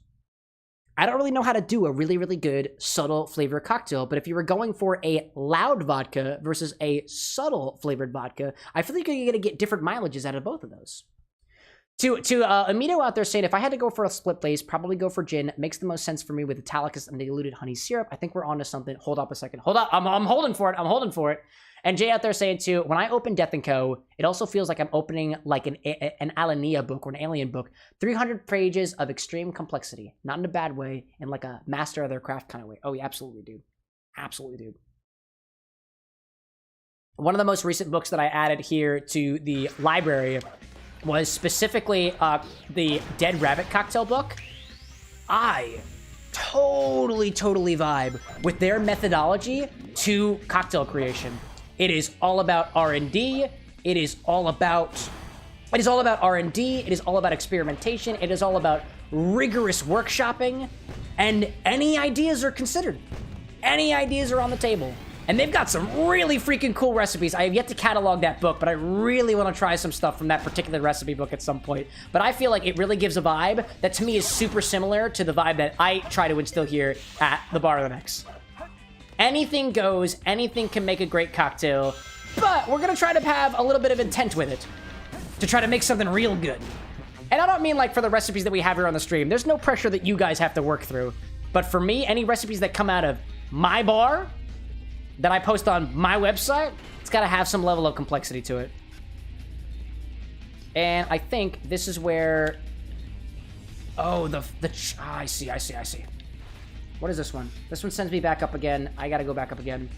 I don't really know how to do a really, really good subtle flavor cocktail, but if you were going for a loud vodka versus a subtle flavored vodka, I feel like you're going to get different mileages out of both of those. To Amito out there saying, if I had to go for a split base, probably go for gin. Makes the most sense for me with Italicus and diluted honey syrup. I think we're onto something. Hold up a second. Hold up. I'm holding for it. I'm holding for it. And Jay out there saying too, when I open Death & Co., it also feels like I'm opening like an Alania book or an Alien book. 300 pages of extreme complexity. Not in a bad way, in like a master of their craft kind of way. Oh, yeah, absolutely, dude. Absolutely, dude. One of the most recent books that I added here to the library was specifically the Dead Rabbit cocktail book. I totally vibe with their methodology to cocktail creation. It is all about R&D. It is all about R&D. It is all about experimentation. It is all about rigorous workshopping. And any ideas are considered. Any ideas are on the table. And they've got some really freaking cool recipes. I have yet to catalog that book, but I really want to try some stuff from that particular recipe book at some point. But I feel like it really gives a vibe that to me is super similar to the vibe that I try to instill here at the Bar of the Next. Anything goes, anything can make a great cocktail, but we're going to try to have a little bit of intent with it to try to make something real good. And I don't mean like for the recipes that we have here on the stream. There's no pressure that you guys have to work through. But for me, any recipes that come out of my bar that I post on my website, it's got to have some level of complexity to it. And I think this is where... Oh, I see. What is this one? This one sends me back up again. I got to go back up again.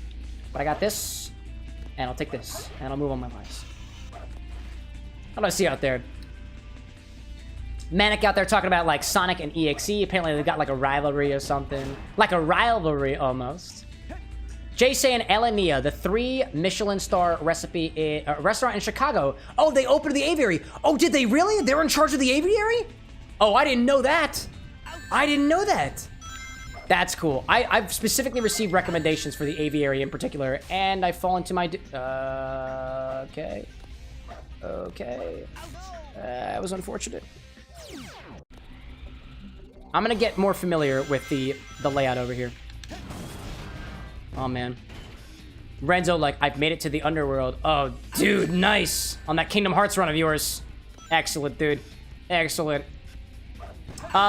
But I got this, and I'll take this, and I'll move on my lines. What do I see out there? Manic out there talking about, like, Sonic and EXE. Apparently they've got, like, a rivalry or something. Like a rivalry, almost. Jay saying Elenia, the 3 Michelin star recipe restaurant in Chicago. Oh, they opened the aviary. Oh, did they really? They're in charge of the aviary? Oh, I didn't know that. I didn't know that. That's cool. I've specifically received recommendations for the aviary in particular, and I fall into my... Okay. That was unfortunate. I'm gonna get more familiar with the layout over here. Oh, man. Renzo, like, I've made it to the underworld. Oh, dude, nice. On that Kingdom Hearts run of yours. Excellent, dude. Excellent.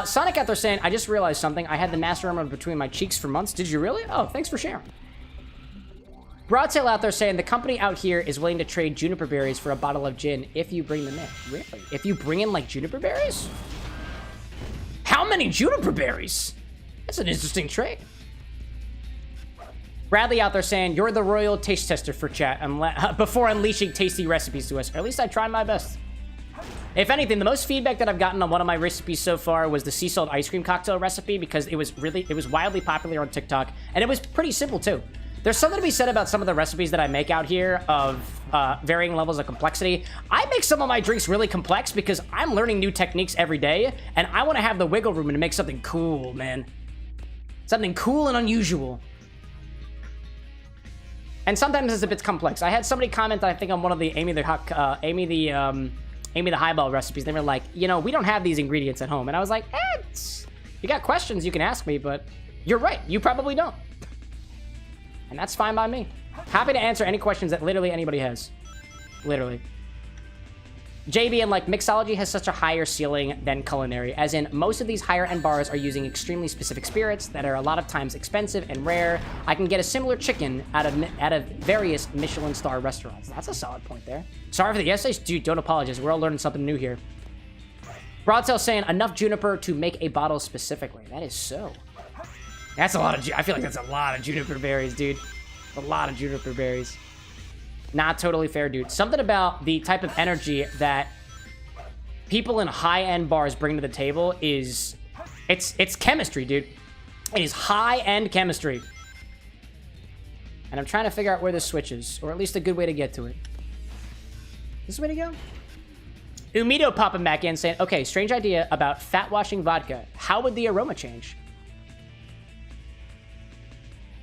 Sonic out there saying, I just realized something. I had the Master Armor between my cheeks for months. Did you really? Oh, thanks for sharing. Broadtail out there saying, the company out here is willing to trade juniper berries for a bottle of gin if you bring them in. Really? If you bring in, like, juniper berries? How many juniper berries? That's an interesting trade. Bradley out there saying, you're the royal taste tester for chat before unleashing tasty recipes to us. Or at least I tried my best. If anything, the most feedback that I've gotten on one of my recipes so far was the sea salt ice cream cocktail recipe because it was wildly popular on TikTok. And it was pretty simple too. There's something to be said about some of the recipes that I make out here of varying levels of complexity. I make some of my drinks really complex because I'm learning new techniques every day. And I want to have the wiggle room to make something cool, man. Something cool and unusual. And sometimes it's a bit complex. I had somebody comment, I think, on one of the Amy the Highball recipes. They were like, you know, we don't have these ingredients at home. And I was like, you got questions, you can ask me, but you're right. You probably don't. And that's fine by me. Happy to answer any questions that literally anybody has. Literally. JB and like, mixology has such a higher ceiling than culinary, as in most of these higher end bars are using extremely specific spirits that are a lot of times expensive and rare. I can get a similar chicken out of various Michelin star restaurants. That's a solid point there. Sorry for the essays, dude, don't apologize. We're all learning something new here. Broadtail saying enough juniper to make a bottle specifically. That is so. That's a lot of, I feel like that's a lot of juniper berries, dude. A lot of juniper berries. Not totally fair, dude. Something about the type of energy that people in high-end bars bring to the table is... It's chemistry, dude. It is high-end chemistry. And I'm trying to figure out where this switch is, or at least a good way to get to it. This the way to go? Umido popping back in saying, okay, strange idea about fat-washing vodka. How would the aroma change?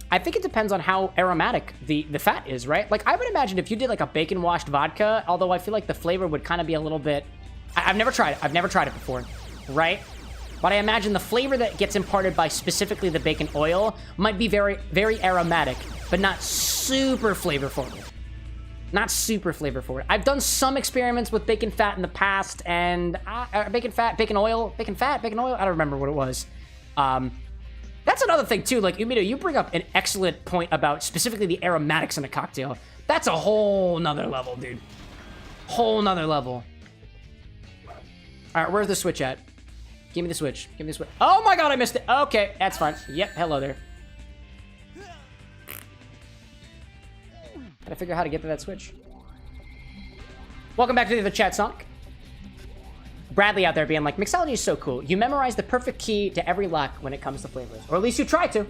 I think it depends on how aromatic the fat is, right? Like, I would imagine if you did, like, a bacon-washed vodka, although I feel like the flavor would kind of be a little bit... I've never tried it. I've never tried it before, right? But I imagine the flavor that gets imparted by specifically the bacon oil might be very, very aromatic, but not super flavorful. Not super flavorful. I've done some experiments with bacon fat in the past, and... bacon fat, bacon oil, bacon fat, bacon oil? I don't remember what it was. That's another thing, too. Like, Umido, you bring up an excellent point about specifically the aromatics in a cocktail. That's a whole nother level, dude. Whole nother level. All right, where's the switch at? Give me the switch. Give me the switch. Oh, my God, I missed it. Okay, that's fine. Yep, hello there. Gotta figure out how to get to that switch. Welcome back to the chat, Sonic. Bradley out there being like, mixology is so cool. You memorize the perfect key to every lock when it comes to flavors. Or at least you try to.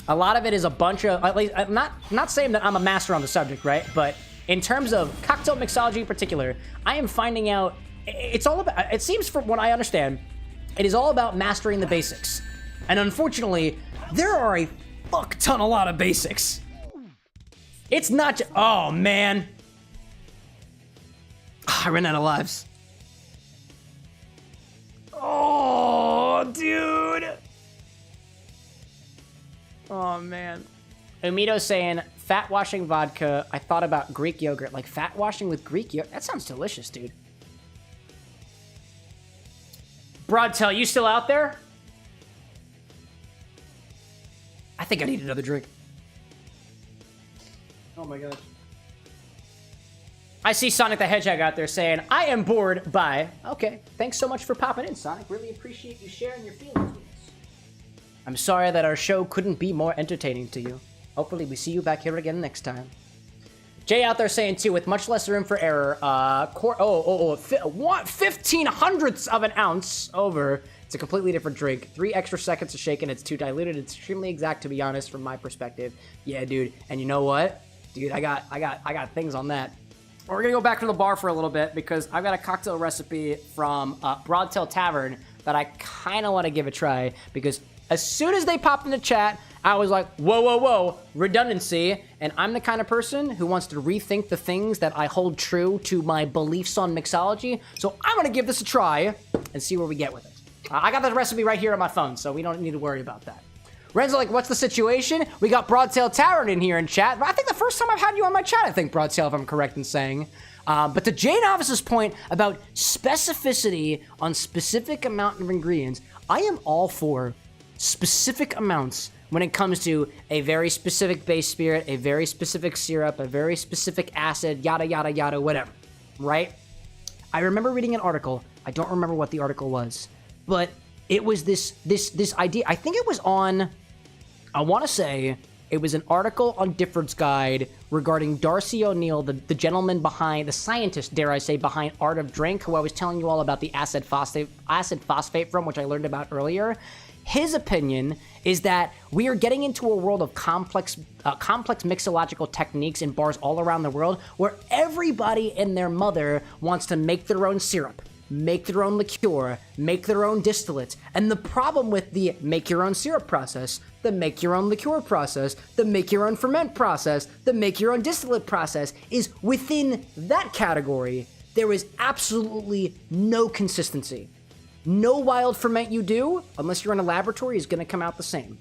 A lot of it is a bunch of... At least, I'm not saying that I'm a master on the subject, right? But in terms of cocktail mixology in particular, I am finding out... It's all about... It seems, from what I understand, it is all about mastering the basics. And unfortunately, there are a fuck ton a lot of basics. It's not just... Oh, man. I ran out of lives. Oh, dude. Oh, man. Umido saying, fat washing vodka. I thought about Greek yogurt. Like fat washing with Greek yogurt. That sounds delicious, dude. Broadtail, you still out there? I think I need another drink. Oh, my God. I see Sonic the Hedgehog out there saying, I am bored by... Okay, thanks so much for popping in, Sonic. Really appreciate you sharing your feelings with us. I'm sorry that our show couldn't be more entertaining to you. Hopefully we see you back here again next time. Jay out there saying, too, with much less room for error, 15 hundredths of an ounce over. It's a completely different drink. 3 extra seconds to shake and it's too diluted. It's extremely exact, to be honest, from my perspective. Yeah, dude. And you know what? Dude, I got things on that. We're gonna go back to the bar for a little bit because I've got a cocktail recipe from Broadtail Tavern that I kind of want to give a try because as soon as they popped in the chat, I was like, whoa, whoa, whoa, redundancy. And I'm the kind of person who wants to rethink the things that I hold true to my beliefs on mixology. So I'm gonna give this a try and see where we get with it. I got the recipe right here on my phone, so we don't need to worry about that. Ren's like, what's the situation? We got Broadtail Tavern in here in chat. I think the first time I've had you on my chat, I think, Broadtail, if I'm correct in saying. But to Jay Novice's point about specificity on specific amount of ingredients, I am all for specific amounts when it comes to a very specific base spirit, a very specific syrup, a very specific acid, yada, yada, yada, whatever, right? I remember reading an article. I don't remember what the article was, but it was this idea. I think it was on, I want to say, it was an article on Difford's Guide regarding Darcy O'Neill, the gentleman behind, the scientist, dare I say, behind Art of Drink, who I was telling you all about the acid phosphate from, which I learned about earlier. His opinion is that we are getting into a world of complex mixological techniques in bars all around the world where everybody and their mother wants to make their own syrup, make their own liqueur, make their own distillate. And the problem with the make your own syrup process, the make your own liqueur process, the make your own ferment process, the make your own distillate process is within that category, there is absolutely no consistency. No wild ferment you do, unless you're in a laboratory, is going to come out the same.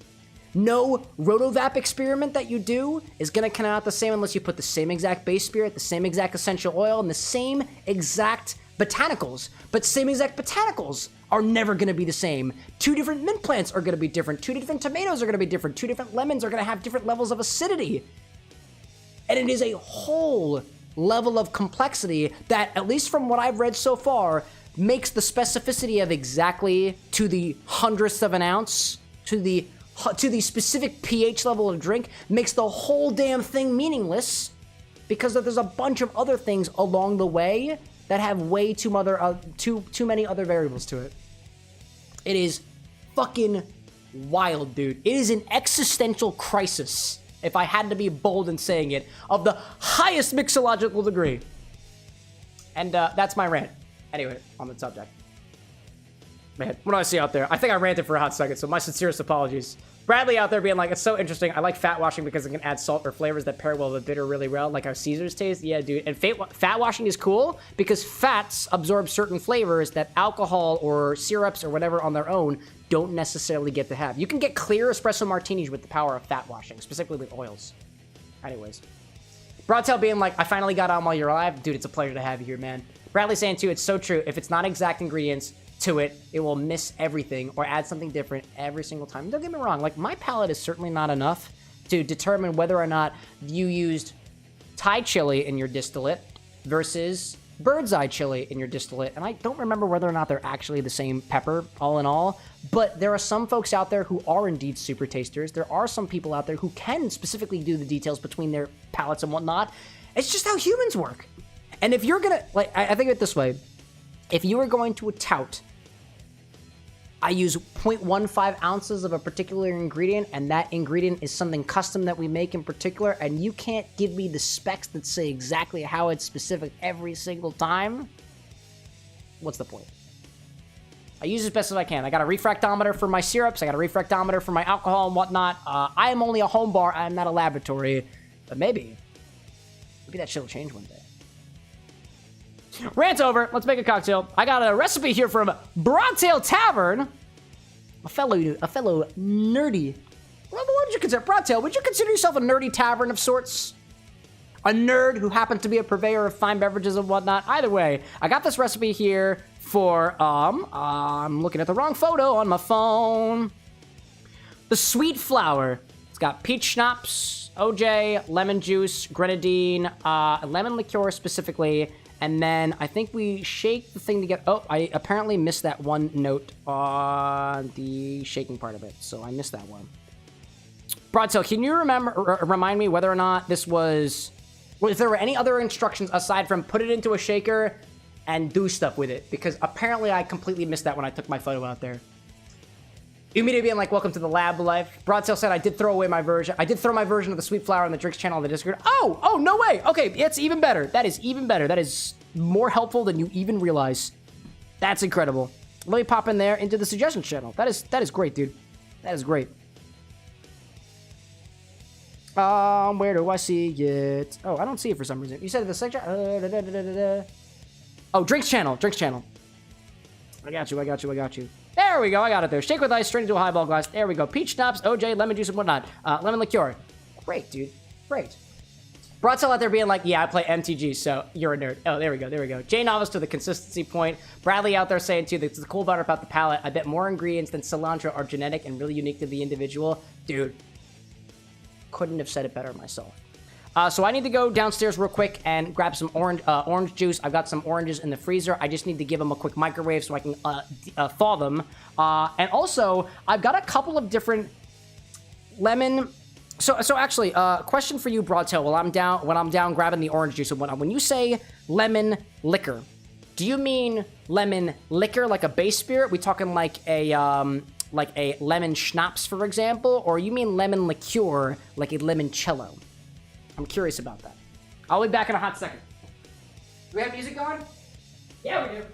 No rotovap experiment that you do is going to come out the same unless you put the same exact base spirit, the same exact essential oil, and the same exact botanicals. But same exact botanicals are never going to be the same. 2 different mint plants are going to be different. 2 different tomatoes are going to be different. 2 different lemons are going to have different levels of acidity. And it is a whole level of complexity that, at least from what I've read so far, makes the specificity of exactly to the hundredth of an ounce, to the specific pH level of drink, makes the whole damn thing meaningless because there's a bunch of other things along the way that have way too many other variables to it. It is fucking wild, dude. It is an existential crisis, if I had to be bold in saying it, of the highest mixological degree. And that's my rant. Anyway, on the subject. Man, what do I see out there? I think I ranted for a hot second, so my sincerest apologies. Bradley out there being like, it's so interesting. I like fat washing because it can add salt or flavors that pair well with bitter really well, like how Caesars taste. Yeah, dude. And fat washing is cool because fats absorb certain flavors that alcohol or syrups or whatever on their own don't necessarily get to have. You can get clear espresso martinis with the power of fat washing, specifically with oils. Anyways. Broadtail being like, I finally got on while you're alive. Dude, it's a pleasure to have you here, man. Bradley saying too, it's so true. If it's not exact ingredients to it, it will miss everything or add something different every single time. Don't get me wrong, like my palate is certainly not enough to determine whether or not you used Thai chili in your distillate versus bird's eye chili in your distillate. And I don't remember whether or not they're actually the same pepper all in all, but there are some folks out there who are indeed super tasters. There are some people out there who can specifically do the details between their palates and whatnot. It's just how humans work. And if you're gonna, like, I think of it this way. If you were going to tout, I use 0.15 ounces of a particular ingredient, and that ingredient is something custom that we make in particular, and you can't give me the specs that say exactly how it's specific every single time, what's the point? I use as best as I can. I got a refractometer for my syrups. I got a refractometer for my alcohol and whatnot. I am only a home bar. I am not a laboratory. But maybe that shit'll change one day. Rant over. Let's make a cocktail. I got a recipe here from Broadtail Tavern. A fellow nerdy. What would you consider? Broadtail, would you consider yourself a nerdy tavern of sorts? A nerd who happens to be a purveyor of fine beverages and whatnot? Either way, I got this recipe here for, I'm looking at the wrong photo on my phone. The Sweet Flower. It's got peach schnapps, OJ, lemon juice, grenadine, lemon liqueur specifically, and then I think we shake the thing to get... Oh, I apparently missed that one note on the shaking part of it, so I missed that one. Broadtail, can you remind me whether or not this was... If there were any other instructions aside from put it into a shaker and do stuff with it? Because apparently I completely missed that when I took my photo out there. Immediately being like, welcome to the lab life. Broadtail said I did throw away my version. I did throw my version of the Sweet Flower on the Drinks channel on the Discord. Oh, no way. Okay, it's even better. That is even better. That is more helpful than you even realize. That's incredible. Let me pop in there into the suggestions channel. That is great, dude. That is great. Where do I see it? Oh, I don't see it for some reason. You said the section. Oh, Drinks channel. Drinks channel. I got you. There we go. I got it there. Shake with ice, straight into a highball glass. There we go. Peach schnapps, OJ, lemon juice, and whatnot. Lemon liqueur. Great, dude. Great. Broadtail out there being like, yeah, I play MTG, so you're a nerd. Oh, there we go. There we go. Jay Novice to the consistency point. Bradley out there saying, too, that's the cool part about the palette. I bet more ingredients than cilantro are genetic and really unique to the individual. Dude, couldn't have said it better myself. So I need to go downstairs real quick and grab some orange juice. I've got some oranges in the freezer. I just need to give them a quick microwave so I can thaw them. And also, I've got a couple of different lemon... So actually, question for you, Broadtail, when I'm down grabbing the orange juice and whatnot. When you say lemon liquor, do you mean lemon liquor, like a base spirit? We talking like a lemon schnapps, for example? Or you mean lemon liqueur, like a limoncello? I'm curious about that. I'll be back in a hot second. Do we have music going? Yeah, we do.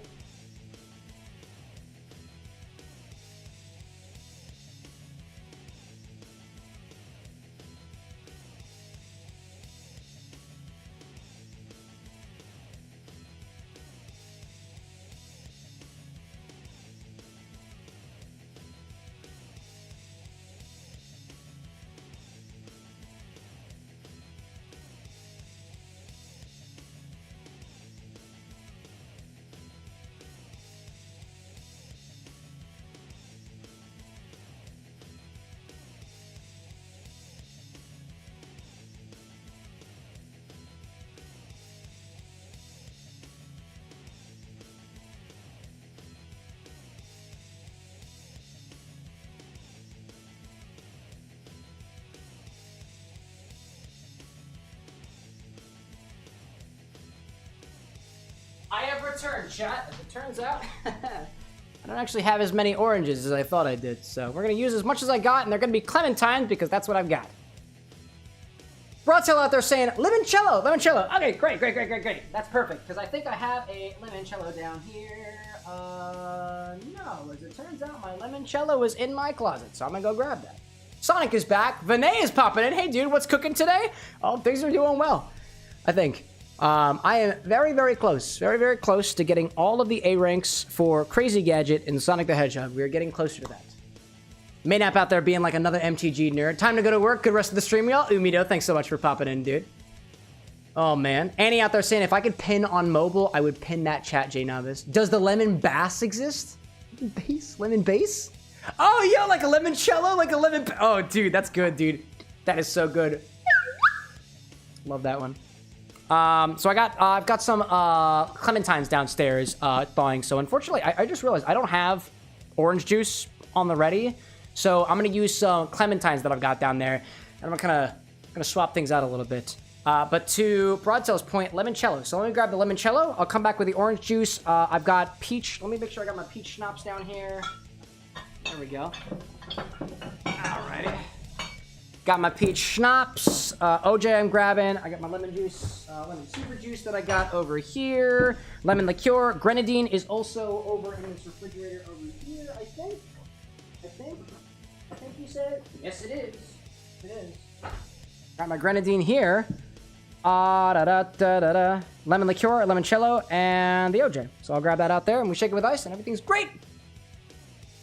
I have returned, chat. As it turns out, I don't actually have as many oranges as I thought I did. So we're going to use as much as I got, and they're going to be clementines because that's what I've got. Broadtail out there saying, limoncello, limoncello. Okay, great. That's perfect, because I think I have a limoncello down here. No, as it turns out, my limoncello is in my closet, so I'm going to go grab that. Sonic is back. Vinay is popping in. Hey, dude, what's cooking today? Oh, things are doing well, I think. I am very close to getting all of the A ranks for Crazy Gadget in Sonic the Hedgehog. We are getting closer to that. Maynap out there being like another MTG nerd. Time to go to work. Good rest of the stream, y'all. Umido, thanks so much for popping in, dude. Oh, man. Annie out there saying, if I could pin on mobile, I would pin that chat, J Novice. Does the lemon bass exist? Lemon bass? Oh, yo, like a limoncello? Like a lemon... Oh, dude, that's good, dude. That is so good. Love that one. So I've got some clementines downstairs thawing. So unfortunately, I just realized I don't have orange juice on the ready. So I'm gonna use some clementines that I've got down there, and I'm gonna swap things out a little bit. But to Broadtail's point, limoncello. So let me grab the limoncello. I'll come back with the orange juice. I've got peach. Let me make sure I got my peach schnapps down here. There we go. Alrighty. Got my peach schnapps. OJ I'm grabbing. I got my lemon juice, lemon super juice that I got over here. Lemon liqueur. Grenadine is also over in this refrigerator over here, I think. I think you said. Yes, it is. It is. Got my grenadine here. Lemon liqueur, limoncello, and the OJ. So I'll grab that out there and we shake it with ice and everything's great.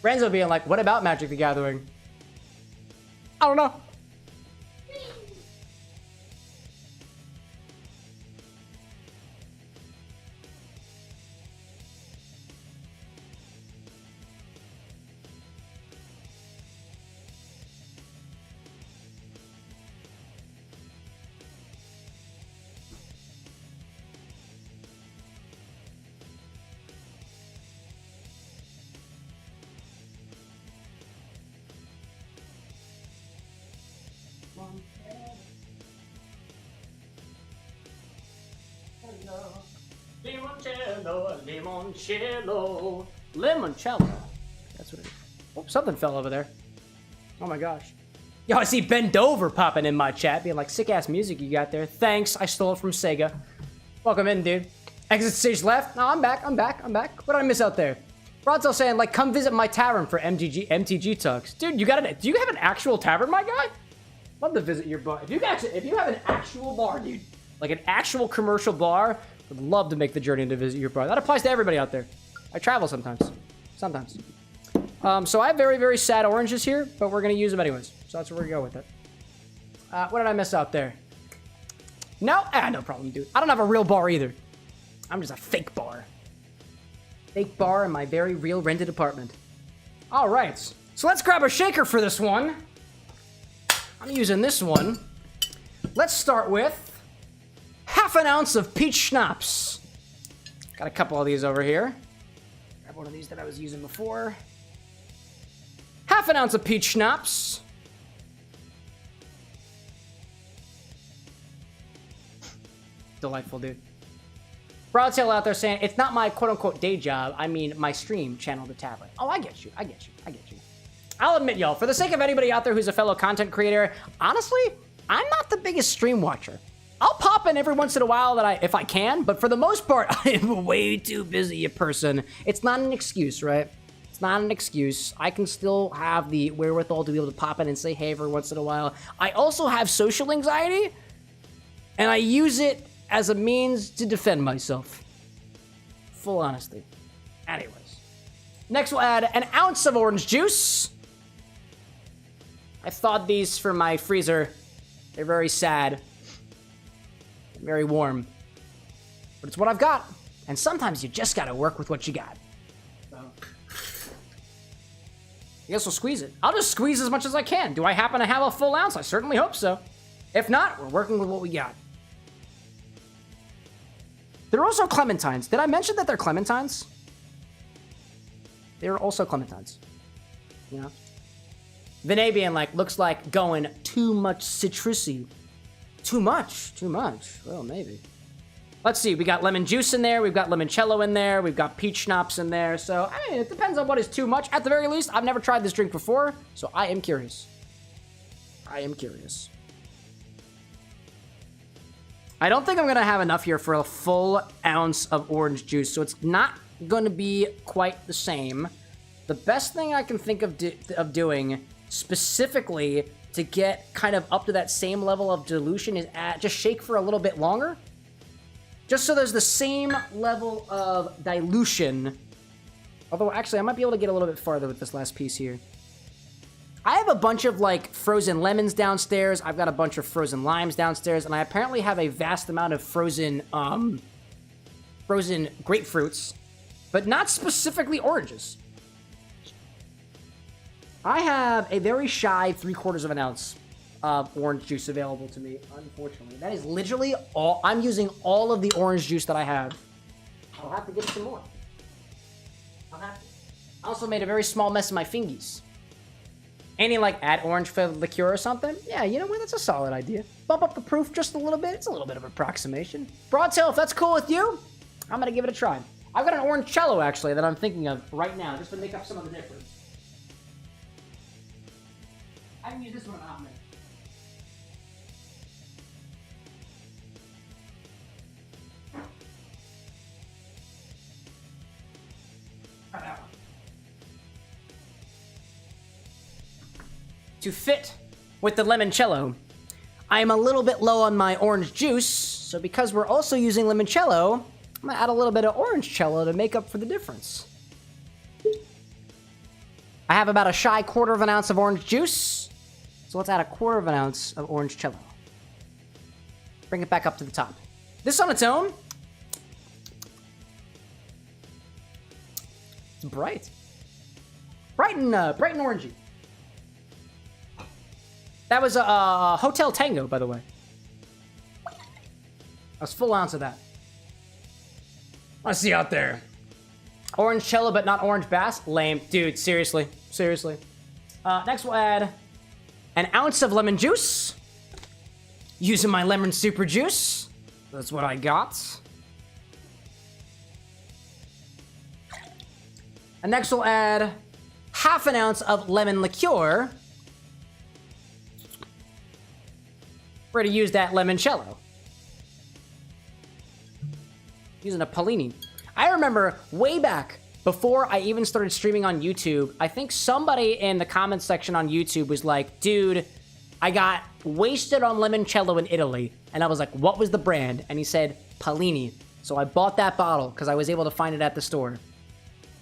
Renzo being like, what about Magic the Gathering? I don't know. Limoncello. That's what it is. Oh, something fell over there. Oh my gosh. Yo, I see Ben Dover popping in my chat, being like, sick ass music you got there. Thanks, I stole it from Sega. Welcome in, dude. Exit stage left. No, I'm back. What did I miss out there? Rod's saying, like, come visit my tavern for MTG talks. Dude, do you have an actual tavern, my guy? Love to visit your bar. If you have an actual bar, dude, like an actual commercial bar, would love to make the journey to visit your bar. That applies to everybody out there. I travel sometimes. So I have very, very sad oranges here, but we're going to use them anyways. So that's where we're going to go with it. What did I miss out there? No? No problem, dude. I don't have a real bar either. I'm just a fake bar. Fake bar in my very real rented apartment. All right. So let's grab a shaker for this one. I'm using this one. Let's start with half an ounce of peach schnapps. Got a couple of these over here. Grab one of these that I was using before. Half an ounce of peach schnapps. Delightful, dude. Broadtail out there saying, it's not my quote-unquote day job. I mean, my stream channel, the tablet. Oh, I get you. I get you. I get you. I'll admit, y'all, for the sake of anybody out there who's a fellow content creator, honestly, I'm not the biggest stream watcher. I'll pop in every once in a while if I can, but for the most part, I am a way too busy a person. It's not an excuse, right? It's not an excuse. I can still have the wherewithal to be able to pop in and say hey every once in a while. I also have social anxiety, and I use it as a means to defend myself. Full honesty. Anyways. Next we'll add an ounce of orange juice. I thawed these for my freezer. They're very sad. Very warm. But it's what I've got. And sometimes you just gotta work with what you got. So. I guess we'll squeeze it. I'll just squeeze as much as I can. Do I happen to have a full ounce? I certainly hope so. If not, we're working with what we got. They're also clementines. Did I mention that they're clementines? They're also clementines. You know? Vinay being like, looks like going too much citrusy. Too much? Too much. Well, maybe. Let's see. We got lemon juice in there. We've got limoncello in there. We've got peach schnapps in there. So, I mean, it depends on what is too much. At the very least, I've never tried this drink before, so I am curious. I am curious. I don't think I'm going to have enough here for a full ounce of orange juice, so it's not going to be quite the same. The best thing I can think of doing specifically to get kind of up to that same level of dilution is just shake for a little bit longer. Just so there's the same level of dilution. Although, actually, I might be able to get a little bit farther with this last piece here. I have a bunch of, like, frozen lemons downstairs. I've got a bunch of frozen limes downstairs. And I apparently have a vast amount of frozen grapefruits. But not specifically oranges. I have a very shy 3/4 of an ounce of orange juice available to me, unfortunately. That is literally all. I'm using all of the orange juice that I have. I'll have to get some more. I'll have to. I also made a very small mess of my fingies. Any, like, add orange flavored liqueur or something? Yeah, you know what? That's a solid idea. Bump up the proof just a little bit. It's a little bit of approximation. Broadtail, if that's cool with you, I'm going to give it a try. I've got an orange cello, actually, that I'm thinking of right now, just to make up some of the difference. I can use this one in a hot minute. Try that one. To fit with the limoncello, I am a little bit low on my orange juice, so because we're also using limoncello, I'm gonna add a little bit of orange cello to make up for the difference. I have about a shy 1/4 of an ounce of orange juice, so let's add a 1/4 of an ounce of orange cello. Bring it back up to the top. This on its own, it's bright. Bright and orangey. That was a Hotel Tango, by the way. That's full ounce of that. I see out there. Orange cello, but not orange bass? Lame. Dude, seriously. Seriously. Next we'll add an ounce of lemon juice. Using my lemon super juice. That's what I got. And next we'll add half an ounce of lemon liqueur. We're going to use that limoncello. Using a Pellini. I remember way back before I even started streaming on YouTube, I think somebody in the comments section on YouTube was like, dude, I got wasted on limoncello in Italy. And I was like, what was the brand? And he said, Pellini. So I bought that bottle because I was able to find it at the store.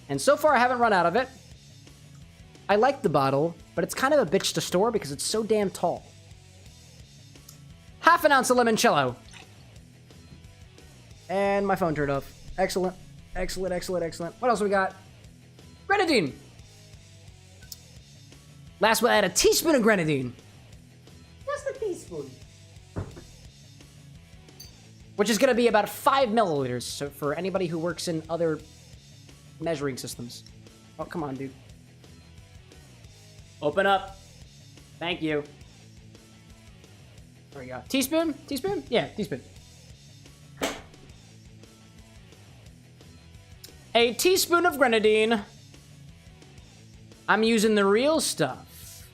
And so far I haven't run out of it. I like the bottle, but it's kind of a bitch to store because it's so damn tall. Half an ounce of limoncello. And my phone turned off. Excellent. Excellent, excellent, excellent. What else we got? Grenadine. Last we'll add a teaspoon of grenadine. Just a teaspoon. Which is going to be about 5 milliliters. So for anybody who works in other measuring systems. Oh, come on, dude. Open up. Thank you. There we go. Teaspoon? Teaspoon? Yeah, teaspoon. A teaspoon of grenadine. I'm using the real stuff.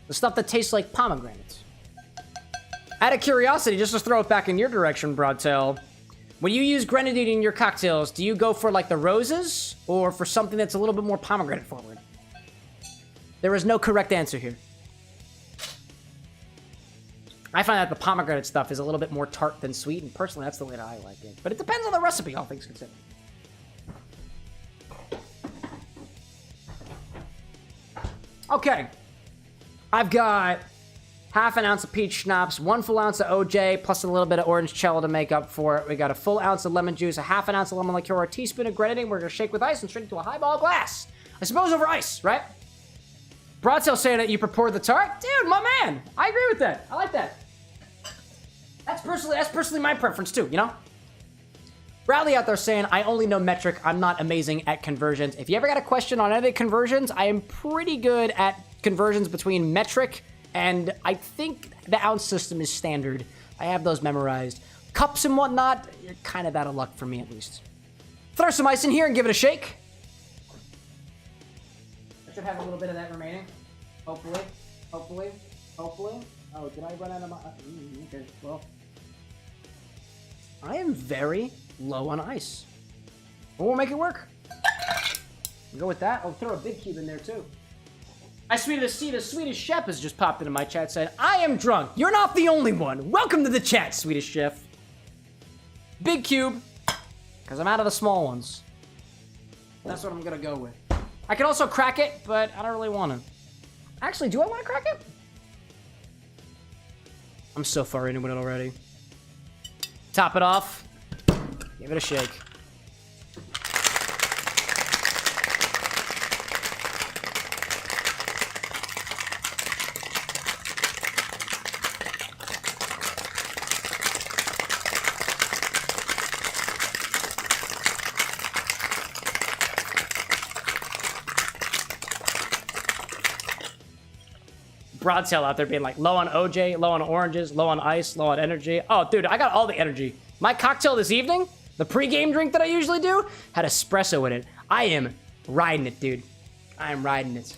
The stuff that tastes like pomegranate. Out of curiosity, just to throw it back in your direction, Broadtail, when you use grenadine in your cocktails, do you go for like the roses or for something that's a little bit more pomegranate forward? There is no correct answer here. I find that the pomegranate stuff is a little bit more tart than sweet, and personally, that's the way that I like it. But it depends on the recipe, all things considered. Okay. I've got half an ounce of peach schnapps, 1 full ounce of OJ, plus a little bit of orange cello to make up for it. We got a full ounce of lemon juice, a half an ounce of lemon liqueur, a teaspoon of grenadine. We're going to shake with ice and straight into a highball glass. I suppose over ice, right? Broadtail saying that you prefer the tart? Dude, my man. I agree with that. I like that. That's personally my preference too, you know? Bradley out there saying, I only know metric. I'm not amazing at conversions. If you ever got a question on any conversions, I am pretty good at conversions between metric and I think the ounce system is standard. I have those memorized. Cups and whatnot, you're kind of out of luck for me at least. Throw some ice in here and give it a shake. I should have a little bit of that remaining. Hopefully. Hopefully. Hopefully. Oh, did I run out of my... okay, well. I am very low on ice. But we'll make it work. We'll go with that. I'll throw a big cube in there, too. I see the Swedish chef has just popped into my chat saying, I am drunk. You're not the only one. Welcome to the chat, Swedish chef. Big cube. Because I'm out of the small ones. That's what I'm going to go with. I could also crack it, but I don't really want to. Actually, do I want to crack it? I'm so far into it already. Top it off. Give it a shake. Broadtail out there being like low on OJ, low on oranges, low on ice, low on energy. Oh, dude, I got all the energy. My cocktail this evening, the pre-game drink that I usually do, had espresso in it. I am riding it, dude. I am riding it.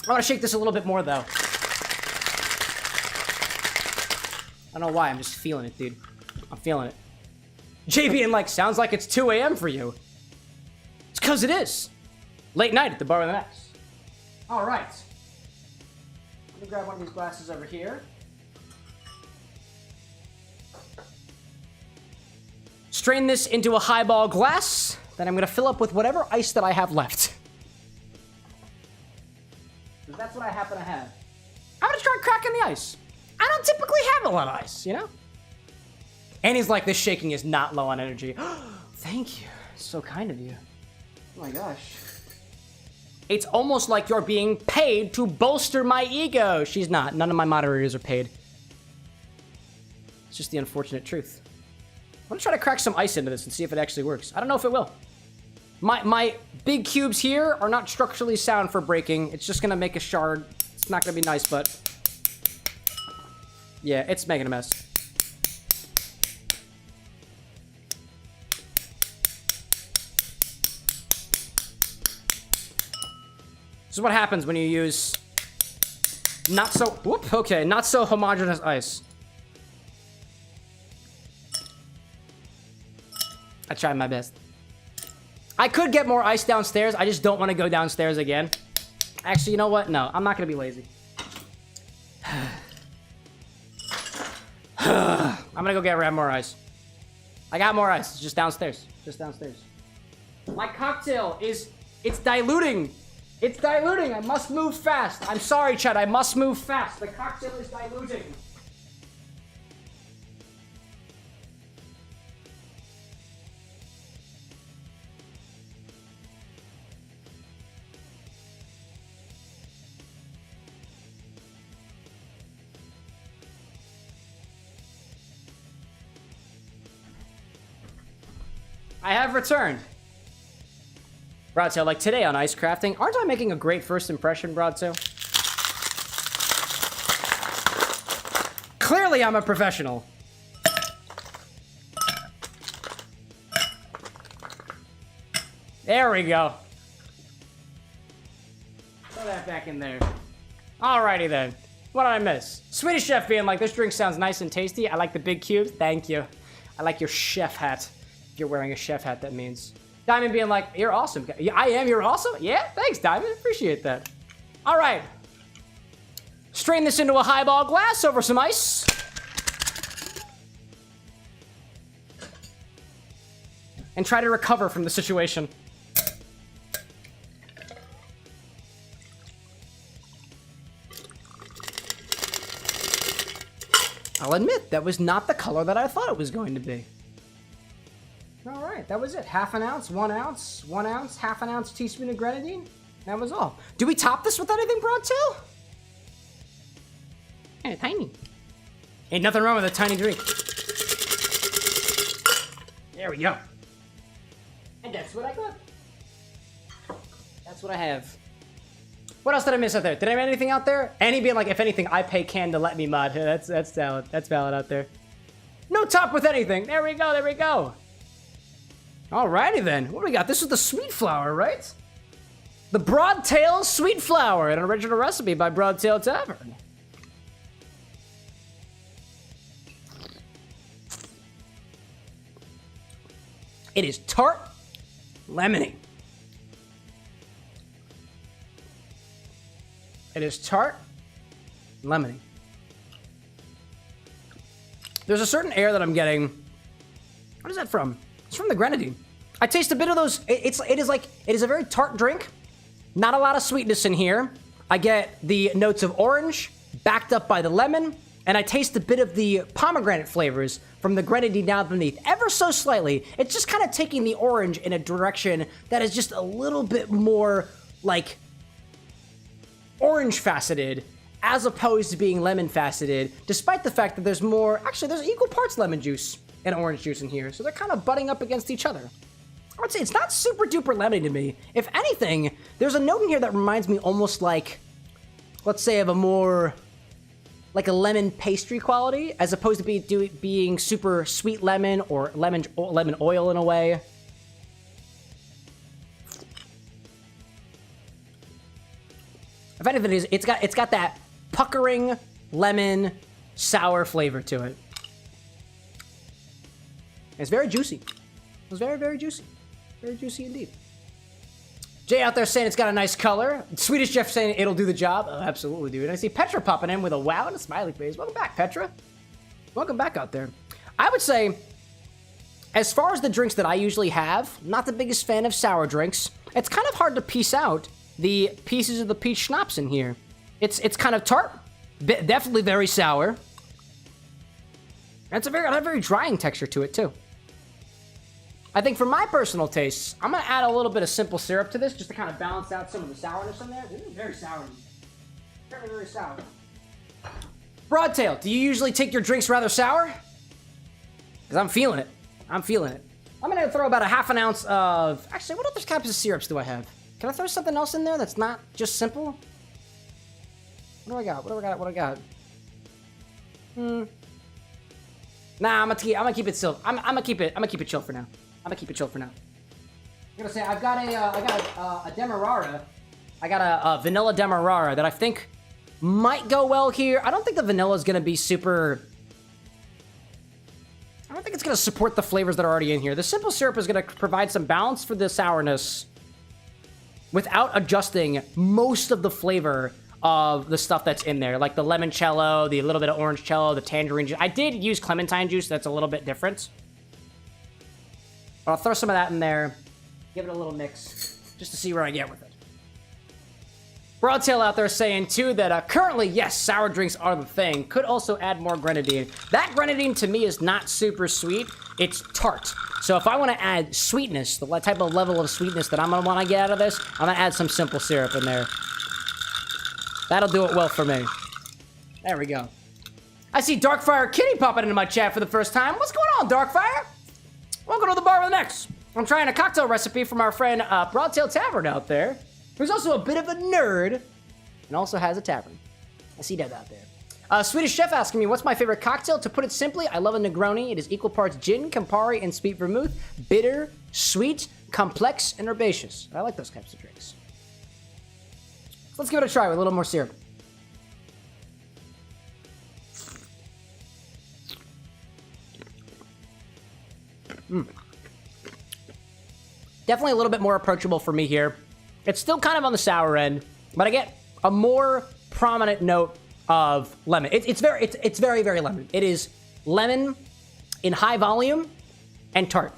I want to shake this a little bit more, though. I don't know why, I'm just feeling it, dude. I'm feeling it. JB and like, sounds like it's 2 a.m. for you. It's because it is. Late night at the bar with an X. All right. Let me grab one of these glasses over here. Strain this into a highball glass. Then I'm going to fill up with whatever ice that I have left. Because that's what I happen to have. I'm going to try cracking the ice. I don't typically have a lot of ice, you know? And he's like, this shaking is not low on energy. Thank you. So kind of you. Oh my gosh. It's almost like you're being paid to bolster my ego. She's not. None of my moderators are paid. It's just the unfortunate truth. I'm gonna try to crack some ice into this and see if it actually works. I don't know if it will. My big cubes here are not structurally sound for breaking. It's just gonna make a shard. It's not gonna be nice, but... yeah, it's making a mess. This is what happens when you use not so homogeneous ice. I tried my best. I could get more ice downstairs. I just don't want to go downstairs again. Actually, you know what? No, I'm not going to be lazy. I'm going to go grab more ice. I got more ice. It's just downstairs. Just downstairs. My cocktail is It's diluting. It's diluting. I must move fast. I'm sorry, Chad. I must move fast. The cocktail is diluting. I have returned. Broadtail, like today on ice crafting, aren't I making a great first impression, Broadtail? Clearly I'm a professional. There we go. Throw that back in there. Alrighty then. What did I miss? Swedish Chef being like, this drink sounds nice and tasty. I like the big cubes. Thank you. I like your chef hat. If you're wearing a chef hat, that means. Diamond being like, you're awesome. Yeah, I am, you're awesome? Yeah, thanks, Diamond. Appreciate that. All right. Strain this into a highball glass over some ice. And try to recover from the situation. I'll admit, that was not the color that I thought it was going to be. All right, that was it. Half an ounce, 1 ounce, 1 ounce, half an ounce teaspoon of grenadine. That was all. Do we top this with anything, Broadtail? Kinda tiny. Ain't nothing wrong with a tiny drink. There we go. And that's what I got. That's what I have. What else did I miss out there? Did I miss anything out there? Annie being like, if anything, I pay Can to let me mod. That's valid. That's valid out there. No top with anything. There we go. There we go. Alrighty then. What do we got? This is the sweet flower, right? The Broadtail Sweet Flower, an original recipe by Broadtail Tavern. It is tart, lemony. It is tart, lemony. There's a certain air that I'm getting. What is that from? It's from the grenadine. I taste a bit of those. It is a very tart drink. Not a lot of sweetness in here. I get the notes of orange backed up by the lemon, and I taste a bit of the pomegranate flavors from the grenadine down beneath, ever so slightly. It's just kind of taking the orange in a direction that is just a little bit more like orange faceted as opposed to being lemon faceted, despite the fact that there's equal parts lemon juice and orange juice in here, so they're kind of butting up against each other. I would say it's not super duper lemony to me. If anything, there's a note in here that reminds me almost like, let's say, of a more like a lemon pastry quality, as opposed to being super sweet lemon or lemon oil in a way. If anything, it's got that puckering lemon sour flavor to it. It's very juicy. It was very, very juicy. Very juicy indeed. Jay out there saying it's got a nice color. Swedish Jeff saying it'll do the job. Oh, absolutely, dude. And I see Petra popping in with a wow and a smiley face. Welcome back, Petra. Welcome back out there. I would say, as far as the drinks that I usually have, not the biggest fan of sour drinks. It's kind of hard to piece out the pieces of the peach schnapps in here. It's kind of tart. Definitely very sour. It's a very drying texture to it, too. I think for my personal tastes, I'm going to add a little bit of simple syrup to this just to kind of balance out some of the sourness in there. This is very sour. Very, very sour. Broadtail, do you usually take your drinks rather sour? Because I'm feeling it. I'm feeling it. I'm going to throw about a half an ounce of... Actually, what other types of syrups do I have? Can I throw something else in there that's not just simple? What do I got? What do I got? Nah, I'm gonna keep it chill. I'm gonna keep it chill for now. I'm gonna say I got a Demerara. I got a vanilla Demerara that I think might go well here. I don't think the vanilla is gonna be super. I don't think it's gonna support the flavors that are already in here. The simple syrup is gonna provide some balance for the sourness without adjusting most of the flavor of the stuff that's in there, like the limoncello, the little bit of orange cello, the tangerine juice. I did use clementine juice. That's a little bit different. But I'll throw some of that in there. Give it a little mix. just to see where I get with it. Broadtail out there saying, too, that currently, yes, sour drinks are the thing. Could also add more grenadine. That grenadine, to me, is not super sweet. It's tart. So if I want to add sweetness, the type of level of sweetness that I'm going to want to get out of this, I'm going to add some simple syrup in there. That'll do it well for me. There we go. I see Darkfire Kitty popping into my chat for the first time. What's going on, Darkfire? Welcome to the Bar with an X. I'm trying a cocktail recipe from our friend Broadtail Tavern out there, who's also a bit of a nerd and also has a tavern. I see that out there. Swedish Chef asking me, what's my favorite cocktail? To put it simply, I love a Negroni. It is equal parts gin, Campari, and sweet vermouth. Bitter, sweet, complex, and herbaceous. I like those types of drinks. So let's give it a try with a little more syrup. Definitely a little bit more approachable for me here. It's still kind of on the sour end, but I get a more prominent note of lemon. It's very, very lemon. It is lemon in high volume and tart.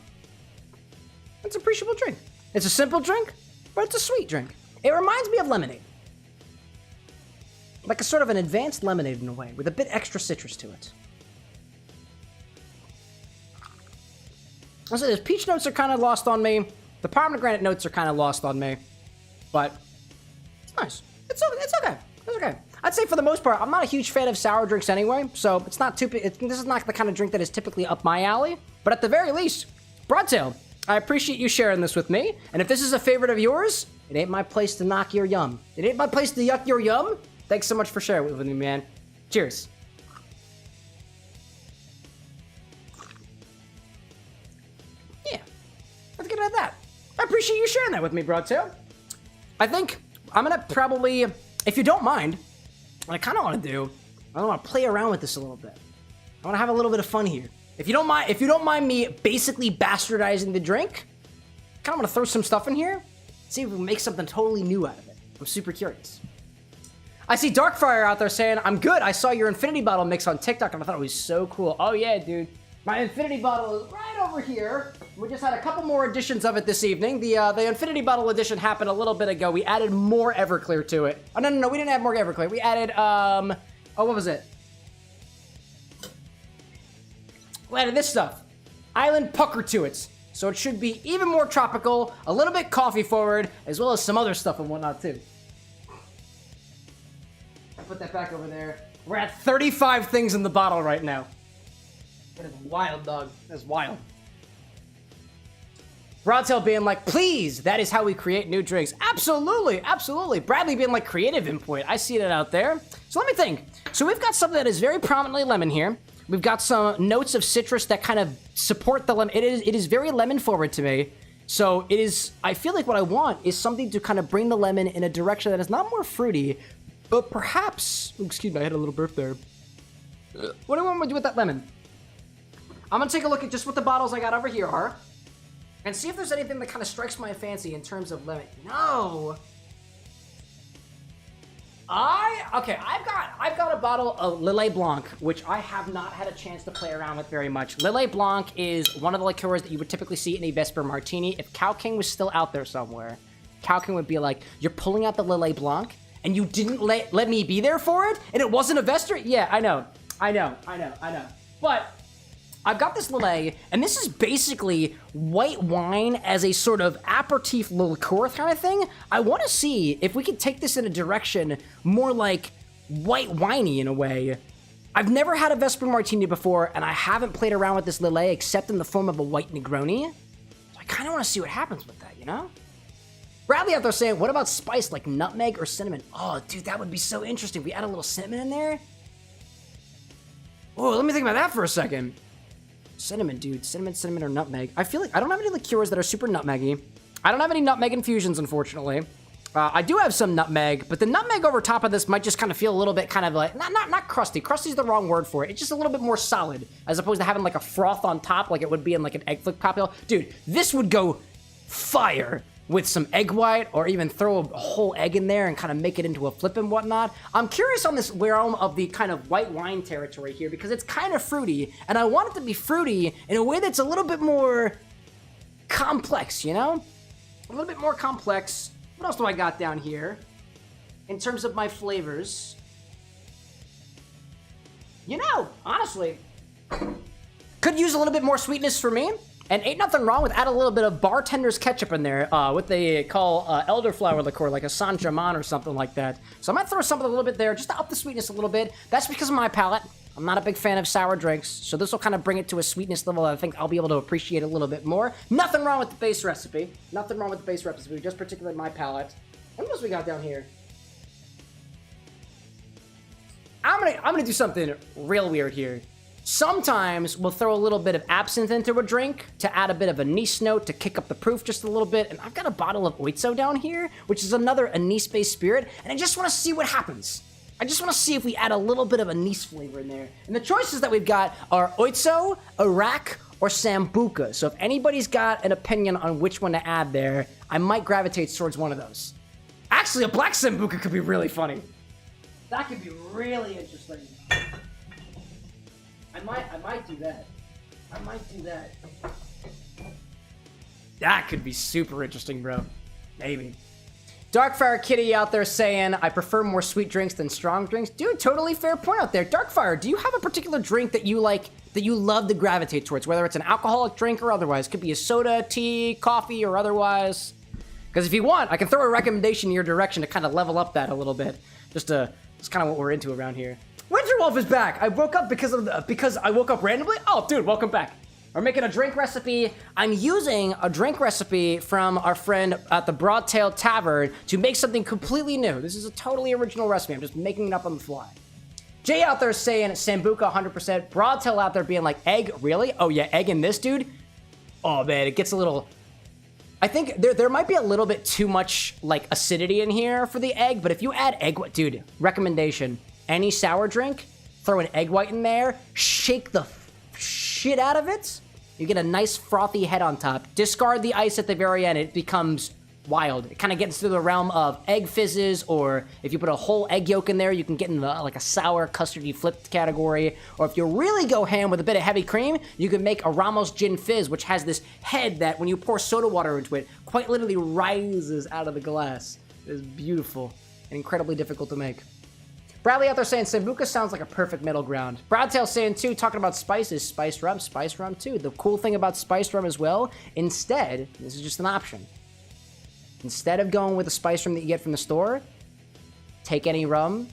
It's an appreciable drink. It's a simple drink, but it's a sweet drink. It reminds me of lemonade. Like a sort of an advanced lemonade in a way, with a bit extra citrus to it. Also, the peach notes are kind of lost on me. The pomegranate notes are kind of lost on me. But it's nice. It's okay. It's okay. I'd say for the most part, I'm not a huge fan of sour drinks anyway, so it's not too. This is not the kind of drink that is typically up my alley. But at the very least, Broadtail, I appreciate you sharing this with me. And if this is a favorite of yours, it ain't my place to knock your yum. It ain't my place to yuck your yum. Thanks so much for sharing it with me, man. Cheers. Yeah, let's get at that. I appreciate you sharing that with me, Broadtail. I think I'm gonna probably, if you don't mind, what I kind of want to do, I want to play around with this a little bit. I want to have a little bit of fun here. If you don't mind me basically bastardizing the drink, kind of want to throw some stuff in here, see if we can make something totally new out of it. I'm super curious. I see Darkfire out there saying, I'm good. I saw your infinity bottle mix on TikTok and I thought it was so cool. Oh yeah, dude. My infinity bottle is right over here. We just had a couple more editions of it this evening. The infinity bottle edition happened a little bit ago. We added more Everclear to it. Oh, no, we didn't add more Everclear. We added, what was it? We added this stuff. Island Pucker to it. So it should be even more tropical, a little bit coffee forward, as well as some other stuff and whatnot too. I'll put that back over there. We're at 35 things in the bottle right now. That is wild, dog. That's wild. Broadtail being like, please, that is how we create new drinks. Absolutely, absolutely. Bradley being like, creative input. I see that out there. So let me think. So we've got something that is very prominently lemon here. We've got some notes of citrus that kind of support the lemon. It is very lemon forward to me. So it is, I feel like what I want is something to kind of bring the lemon in a direction that is not more fruity, but perhaps, excuse me, I had a little burp there. What do I want to do with that lemon? I'm going to take a look at just what the bottles I got over here are and see if there's anything that kind of strikes my fancy in terms of lemon. No. I've got a bottle of Lillet Blanc, which I have not had a chance to play around with very much. Lillet Blanc is one of the liqueurs that you would typically see in a Vesper Martini. If Cow King was still out there somewhere, Cow King would be like, you're pulling out the Lillet Blanc and you didn't let me be there for it? And it wasn't a Vesper? Yeah, I know. But I've got this Lillet, and this is basically white wine as a sort of aperitif liqueur kind of thing. I want to see if we can take this in a direction more like white winey in a way. I've never had a Vesper Martini before, and I haven't played around with this Lillet except in the form of a white Negroni. So I kind of want to see what happens with that, you know? Bradley out there saying, what about spice like nutmeg or cinnamon? Oh, dude, that would be so interesting. We add a little cinnamon in there. Oh, let me think about that for a second. Cinnamon, dude. Cinnamon, or nutmeg. I feel like I don't have any liqueurs that are super nutmeggy. I don't have any nutmeg infusions, unfortunately. I do have some nutmeg, but the nutmeg over top of this might just kind of feel a little bit kind of like, not crusty. Crusty's the wrong word for it. It's just a little bit more solid, as opposed to having like a froth on top like it would be in like an egg flip cocktail. Dude, this would go fire with some egg white, or even throw a whole egg in there and kind of make it into a flip and whatnot. I'm curious on this realm of the kind of white wine territory here, because it's kind of fruity, and I want it to be fruity in a way that's a little bit more complex, you know? a little bit more complex. What else do I got down here? In terms of my flavors. You know, honestly, could use a little bit more sweetness for me. And ain't nothing wrong with add a little bit of bartender's ketchup in there, what they call elderflower liqueur, like a Saint Germain or something like that. So I might throw something a little bit there just to up the sweetness a little bit. That's because of my palate. I'm not a big fan of sour drinks, so this will kind of bring it to a sweetness level that I think I'll be able to appreciate a little bit more. Nothing wrong with the base recipe. Nothing wrong with the base recipe, just particularly my palate. And what else we got down here? I'm gonna do something real weird here. Sometimes we'll throw a little bit of absinthe into a drink to add a bit of anise note to kick up the proof just a little bit. And I've got a bottle of oitzo down here, which is another anise-based spirit. And I just want to see what happens. I just want to see if we add a little bit of anise flavor in there. And the choices that we've got are oitzo, Iraq, or Sambuca. So if anybody's got an opinion on which one to add there, I might gravitate towards one of those. Actually, a black Sambuca could be really funny. That could be really interesting. I might do that. I might do that. That could be super interesting, bro. Maybe. Darkfire Kitty out there saying, I prefer more sweet drinks than strong drinks. Dude, totally fair point out there. Darkfire, do you have a particular drink that you like, that you love to gravitate towards, whether it's an alcoholic drink or otherwise? It could be a soda, tea, coffee, or otherwise. Because if you want, I can throw a recommendation in your direction to kind of level up that a little bit. That's kind of what we're into around here. Winterwolf is back. I woke up because I woke up randomly. Oh, dude, welcome back. We're making a drink recipe. I'm using a drink recipe from our friend at the Broadtail Tavern to make something completely new. This is a totally original recipe. I'm just making it up on the fly. Jay out there saying Sambuca 100%. Broadtail out there being like, egg, really? Oh yeah, egg in this, dude? Oh man, it gets a little... I think there might be a little bit too much like acidity in here for the egg, but if you add egg white, dude, recommendation, any sour drink, throw an egg white in there, shake the shit out of it, you get a nice frothy head on top. Discard the ice at the very end, it becomes wild. It kind of gets into the realm of egg fizzes, or if you put a whole egg yolk in there, you can get in the, like a sour custardy flipped category. Or if you really go ham with a bit of heavy cream, you can make a Ramos Gin Fizz, which has this head that when you pour soda water into it, quite literally rises out of the glass. It is beautiful and incredibly difficult to make. Bradley out there saying Sambuca sounds like a perfect middle ground. Broadtail saying too, talking about spices, spiced rum too. The cool thing about spiced rum as well, instead, this is just an option. Instead of going with the spice rum that you get from the store, take any rum,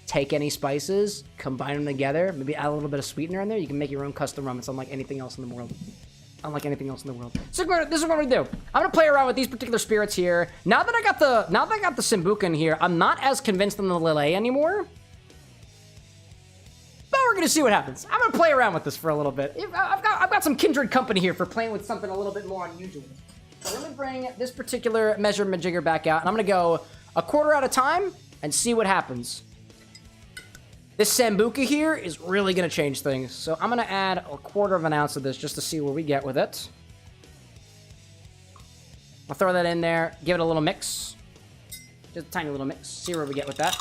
take any spices, combine them together, maybe add a little bit of sweetener in there. You can make your own custom rum. It's unlike anything else in the world. Unlike anything else in the world. So this is what I'm gonna do. I'm gonna play around with these particular spirits here. Now that I got the Sambuca in here, I'm not as convinced on the Lillet anymore. But we're gonna see what happens. I'm gonna play around with this for a little bit. I've got some kindred company here for playing with something a little bit more unusual. So let me bring this particular measurement jigger back out, and I'm gonna go a quarter at a time and see what happens. This Sambuca here is really gonna change things. So I'm gonna add a quarter of an ounce of this just to see where we get with it. I'll throw that in there, give it a little mix. Just a tiny little mix, see where we get with that.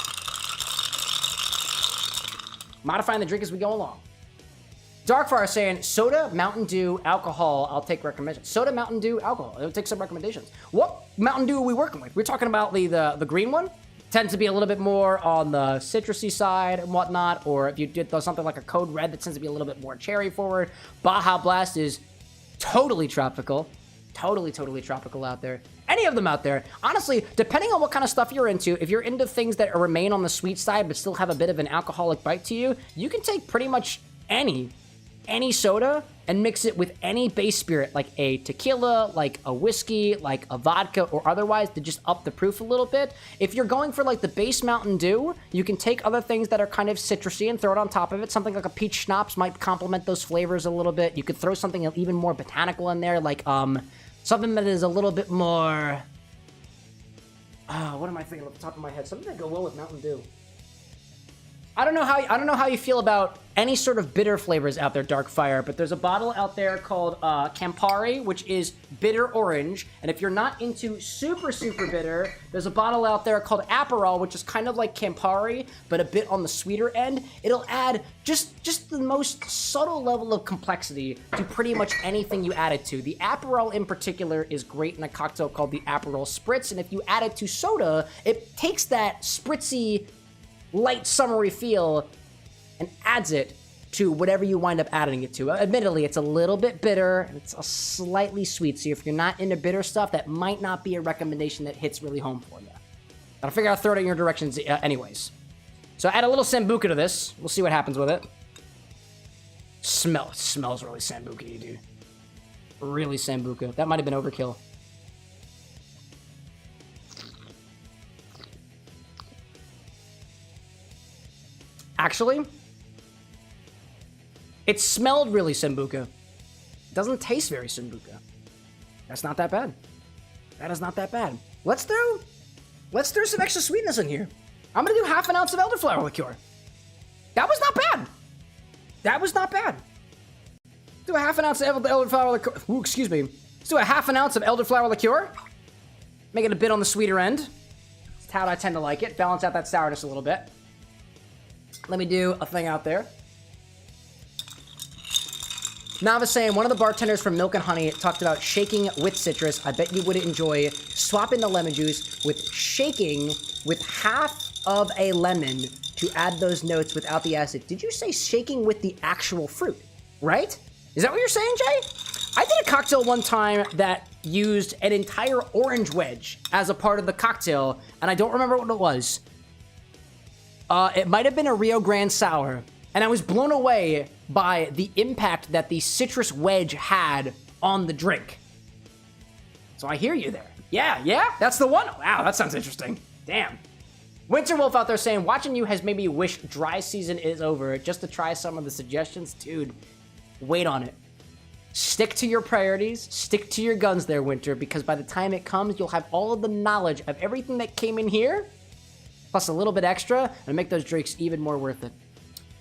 Modifying the drink as we go along. Darkfire saying, soda, Mountain Dew, alcohol, I'll take recommendations. Soda, Mountain Dew, alcohol, I'll take some recommendations. What Mountain Dew are we working with? We're talking about the green one? Tends to be a little bit more on the citrusy side and whatnot, or if you did something like a Code Red that tends to be a little bit more cherry forward. Baja Blast is totally tropical. Totally tropical out there. Any of them out there. Honestly, depending on what kind of stuff you're into, if you're into things that remain on the sweet side but still have a bit of an alcoholic bite to you, you can take pretty much any soda and mix it with any base spirit, like a tequila, like a whiskey, like a vodka, or otherwise to just up the proof a little bit. If you're going for like the base Mountain Dew, you can take other things that are kind of citrusy and throw it on top of it. Something like a peach schnapps might complement those flavors a little bit. You could throw something even more botanical in there, like something that is a little bit more... what am I thinking off the top of my head? Something that go well with Mountain Dew. I don't know how you feel about any sort of bitter flavors out there, Darkfire, but there's a bottle out there called Campari, which is bitter orange. And if you're not into super bitter, there's a bottle out there called Aperol, which is kind of like Campari, but a bit on the sweeter end. It'll add just the most subtle level of complexity to pretty much anything you add it to. The Aperol in particular is great in a cocktail called the Aperol Spritz, and if you add it to soda, it takes that spritzy, light summery feel and adds it to whatever you wind up adding it to. Admittedly, it's a little bit bitter and it's a slightly sweet, so if you're not into bitter stuff, that might not be a recommendation that hits really home for you. But I'll figure I'll throw it in your directions anyways. So add a little Sambuca to this. We'll see what happens with it. Smells really Sambuca-y, dude. Really Sambuca. That might have been overkill. Actually, it smelled really Sambuca. It doesn't taste very Sambuca. That's not that bad. That is not that bad. Let's throw some extra sweetness in here. I'm gonna do half an ounce of elderflower liqueur. That was not bad. That was not bad. Do a half an ounce of elderflower liqueur. Ooh, excuse me. Let's do a half an ounce of elderflower liqueur. Make it a bit on the sweeter end. That's how I tend to like it. Balance out that sourness a little bit. Let me do a thing out there. Now I was saying, one of the bartenders from Milk and Honey talked about shaking with citrus. I bet you would enjoy swapping the lemon juice with shaking with half of a lemon to add those notes without the acid. Did you say shaking with the actual fruit, right? Is that what you're saying, Jay? I did a cocktail one time that used an entire orange wedge as a part of the cocktail, and I don't remember what it was. It might have been a Rio Grande Sour, and I was blown away by the impact that the citrus wedge had on the drink. So I hear you there. Yeah, that's the one. Wow, that sounds interesting. Damn. Winter Wolf out there saying, watching you has made me wish dry season is over just to try some of the suggestions. Dude, wait on it. Stick to your priorities, stick to your guns there, Winter, because by the time it comes, you'll have all of the knowledge of everything that came in here, plus a little bit extra, and make those drinks even more worth it.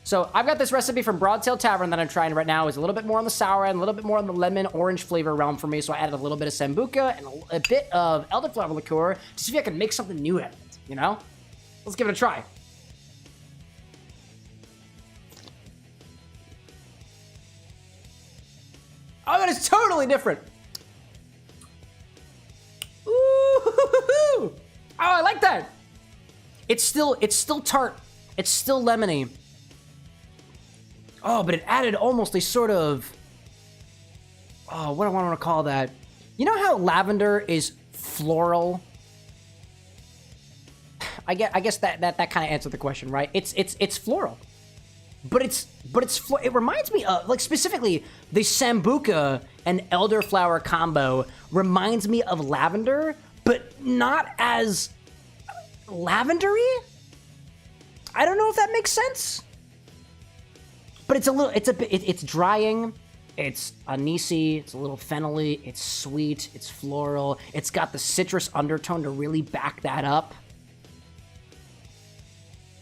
So I've got this recipe from Broadtail Tavern that I'm trying right now. It's a little bit more on the sour end, a little bit more on the lemon orange flavor realm for me. So I added a little bit of Sambuca and a bit of elderflower liqueur to see if I can make something new out of it, you know? Let's give it a try. Oh, that is totally different. Ooh, oh, I like that. It's still tart. It's still lemony. Oh, but it added almost a sort of, oh, what do I want to call that? You know how lavender is floral? I guess that kind of answered the question, right? It's floral. But it reminds me of, like, specifically the Sambuca and elderflower combo reminds me of lavender, but not as lavendery. I don't know if that makes sense. But it's drying. It's anisey. It's a little fennelly. It's sweet. It's floral. It's got the citrus undertone to really back that up.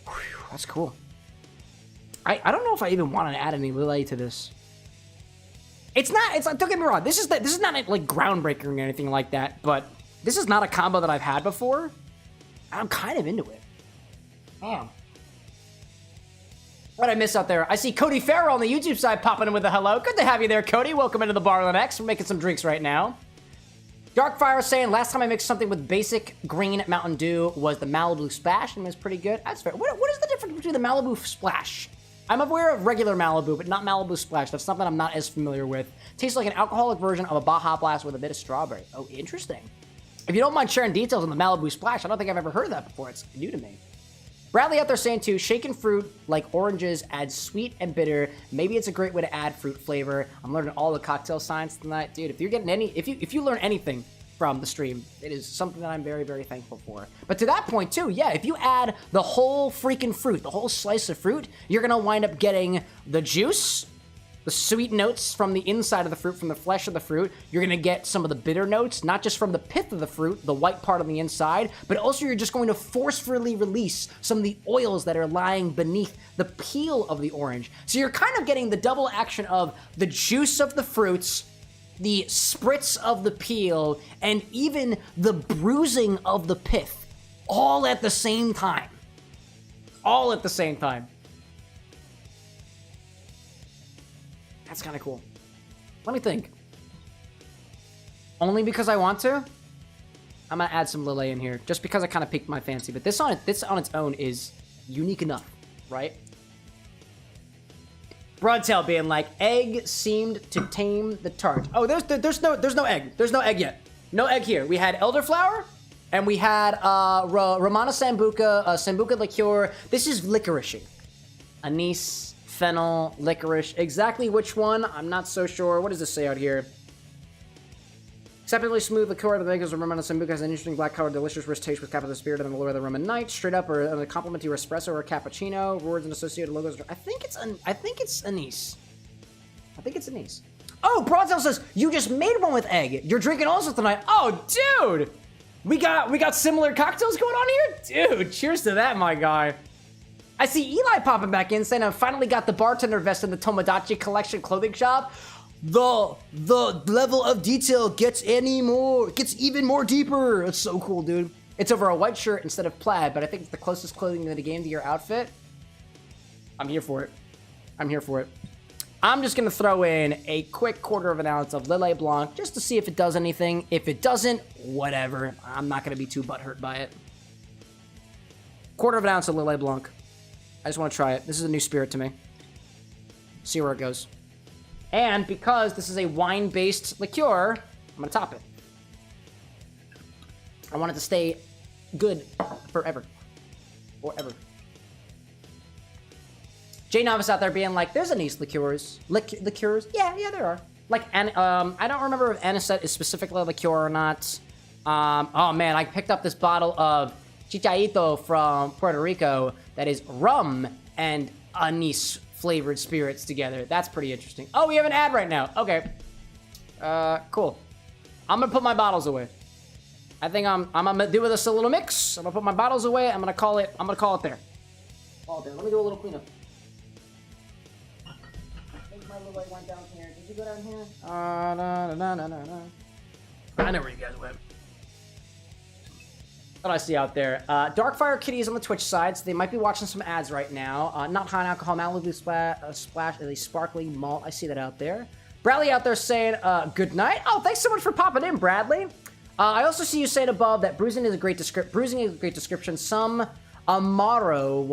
Whew, that's cool. I don't know if I even want to add any lillet to this. It's like, don't get me wrong. This is not like groundbreaking or anything like that. But this is not a combo that I've had before. I'm kind of into it. Damn. What'd I miss out there? I see Cody Farrell on the YouTube side popping in with a hello. Good to have you there, Cody. Welcome into the Bar with an X. We're making some drinks right now. Darkfire saying, last time I mixed something with basic green Mountain Dew was the Malibu Splash, and it was pretty good. That's fair. What is the difference between the Malibu Splash? I'm aware of regular Malibu, but not Malibu Splash. That's something I'm not as familiar with. Tastes like an alcoholic version of a Baja Blast with a bit of strawberry. Oh, interesting. If you don't mind sharing details on the Malibu Splash, I don't think I've ever heard of that before. It's new to me. Bradley out there saying too, shaken fruit like oranges adds sweet and bitter. Maybe it's a great way to add fruit flavor. I'm learning all the cocktail science tonight, dude. If you're getting if you learn anything from the stream, it is something that I'm very, very thankful for. But to that point too, yeah, if you add the whole freaking fruit, the whole slice of fruit, you're gonna wind up getting the juice, the sweet notes from the inside of the fruit, from the flesh of the fruit. You're gonna get some of the bitter notes, not just from the pith of the fruit, the white part on the inside, but also you're just going to forcefully release some of the oils that are lying beneath the peel of the orange. So you're kind of getting the double action of the juice of the fruits, the spritz of the peel, and even the bruising of the pith, all at the same time. All at the same time. That's kind of cool. Let me think. Only because I want to, I'm gonna add some Lillet in here, just because I kind of piqued my fancy. But this on its own is unique enough, right? Broadtail being like, egg seemed to tame the tart. Oh, there's no egg. There's no egg yet. No egg here. We had elderflower, and we had Romana Sambuca, Sambuca liqueur. This is licoricey. Anise, fennel, licorice. Exactly which one, I'm not so sure. What does this say out here? Acceptably smooth liqueur. The makers of Romana Sambuca has an interesting black color, delicious rich taste with capital spirit and the lure of the rum and night. Straight up, or a compliment to your espresso or a cappuccino. Words and associated logos. I think it's anise. I think it's anise. Oh, Broadtail says you just made one with egg. You're drinking also tonight. Oh, dude, we got similar cocktails going on here, dude. Cheers to that, my guy. I see Eli popping back in saying I finally got the bartender vest in the Tomodachi collection clothing shop. The level of detail gets even more deeper. It's so cool, dude. It's over a white shirt instead of plaid, but I think it's the closest clothing in the game to your outfit. I'm here for it. I'm here for it. I'm just gonna throw in a quick 1/4 of an ounce of Lillet Blanc just to see if it does anything. If it doesn't, whatever. I'm not gonna be too butthurt by it. 1/4 of an ounce of Lillet Blanc. I just want to try it. This is a new spirit to me. See where it goes. And because this is a wine-based liqueur, I'm going to top it. I want it to stay good forever. Forever. Jay Novice out there being like, there's anise liqueurs. Liqueurs? Yeah, there are. Like, I don't remember if anisette is specifically a liqueur or not. Oh man, I picked up this bottle of Chichaito from Puerto Rico that is rum and anise flavored spirits together. That's pretty interesting. Oh, we have an ad right now. Okay. Cool. I'm gonna put my bottles away. I think I'm gonna do with this a little mix. I'm gonna put my bottles away. I'm gonna call it there. All there. Let me do a little cleanup. I think my little light went down here. Did you go down here? I know where you guys went. What do I see out there? Darkfire Kitty is on the Twitch side, so they might be watching some ads right now. Not high in alcohol, Malibu Splash is a sparkling malt. I see that out there. Bradley out there saying, good night. Oh, thanks so much for popping in, Bradley. I also see you saying above that bruising is a great description. Some Amarone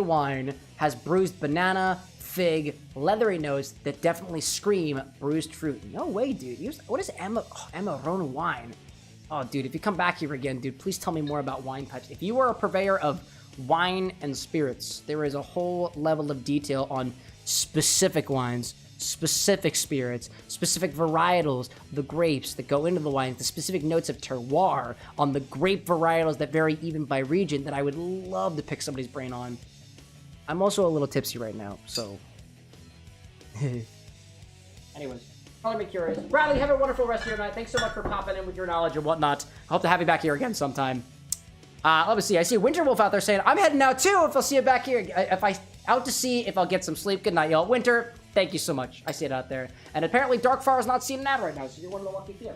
wine has bruised banana, fig, leathery notes that definitely scream bruised fruit. No way, dude. What is Amarone wine? Oh, dude, if you come back here again, dude, please tell me more about wine types. If you are a purveyor of wine and spirits, there is a whole level of detail on specific wines, specific spirits, specific varietals, the grapes that go into the wines, the specific notes of terroir, on the grape varietals that vary even by region that I would love to pick somebody's brain on. I'm also a little tipsy right now, so... Anyways. Probably be curious. Bradley, have a wonderful rest of your night. Thanks so much for popping in with your knowledge and whatnot. I hope to have you back here again sometime. Let me see. I see Winter Wolf out there saying, I'm heading out too if I'll see you back here. Out to see if I'll get some sleep. Good night, y'all. Winter, thank you so much. I see it out there. And apparently Darkfire is not seeing an ad right now, so you're one of the lucky few.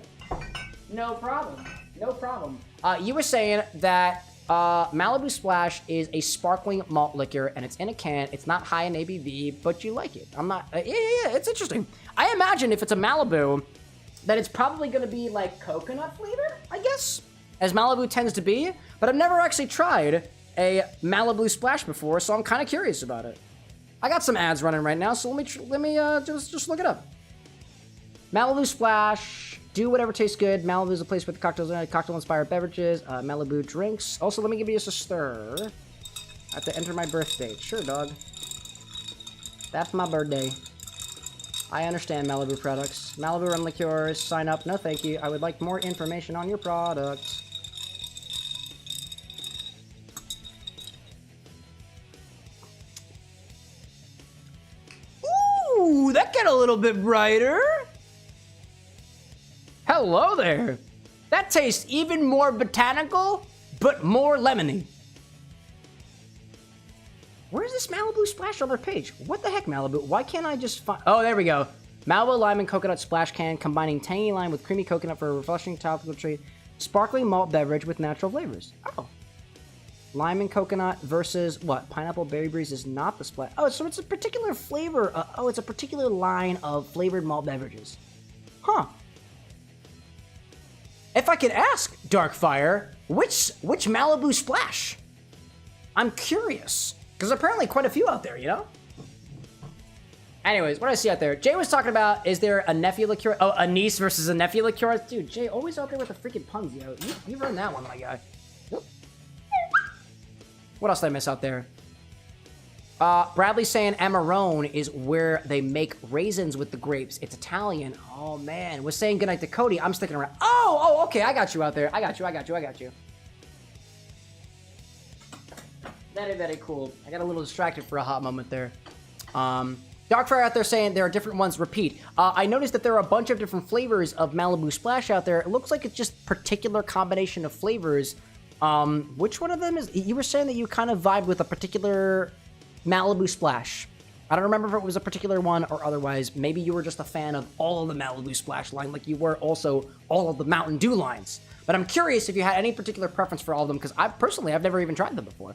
No problem. No problem. You were saying that Malibu Splash is a sparkling malt liquor, and it's in a can. It's not high in ABV, but you like it. I'm not... yeah, it's interesting. I imagine if it's a Malibu, that it's probably going to be like coconut flavor, I guess, as Malibu tends to be. But I've never actually tried a Malibu Splash before, so I'm kind of curious about it. I got some ads running right now, so let me just look it up. Malibu Splash, do whatever tastes good. Malibu is a place with cocktail-inspired beverages, Malibu drinks. Also, let me give you just a stir. I have to enter my birth date. Sure, dog. That's my birthday. I understand Malibu products. Malibu rum liqueurs, sign up. No, thank you. I would like more information on your product. get a little bit brighter. Hello there. That tastes even more botanical, but more lemony. Where's this Malibu Splash on their page? What the heck, Malibu? Why can't I just find... Oh, there we go. Malibu Lime and Coconut Splash Can, combining tangy lime with creamy coconut for a refreshing topical treat. Sparkling malt beverage with natural flavors. Oh. Lime and coconut versus what? Pineapple Berry Breeze is not the splash. Oh, so it's a particular flavor. It's a particular line of flavored malt beverages. Huh. If I could ask, Darkfire, which Malibu Splash? I'm curious. Because apparently quite a few out there, you know? Anyways, what I see out there? Jay was talking about, is there a nephew liqueur? Oh, a niece versus a nephew liqueur? Dude, Jay always out there with the freaking puns, yo. You run that one, my guy. What else did I miss out there? Bradley's saying Amarone is where they make raisins with the grapes. It's Italian. Oh, man. Was saying goodnight to Cody. I'm sticking around. Oh, okay. I got you out there. I got you. Very, very cool. I got a little distracted for a hot moment there. Darkfire out there saying there are different ones repeat. I noticed that there are a bunch of different flavors of Malibu Splash out there. It looks like it's just particular combination of flavors. Which one of them is... You were saying that you kind of vibe with a particular Malibu Splash. I don't remember if it was a particular one or otherwise. Maybe you were just a fan of all of the Malibu Splash line, like you were also all of the Mountain Dew lines. But I'm curious if you had any particular preference for all of them, because I've never even tried them before.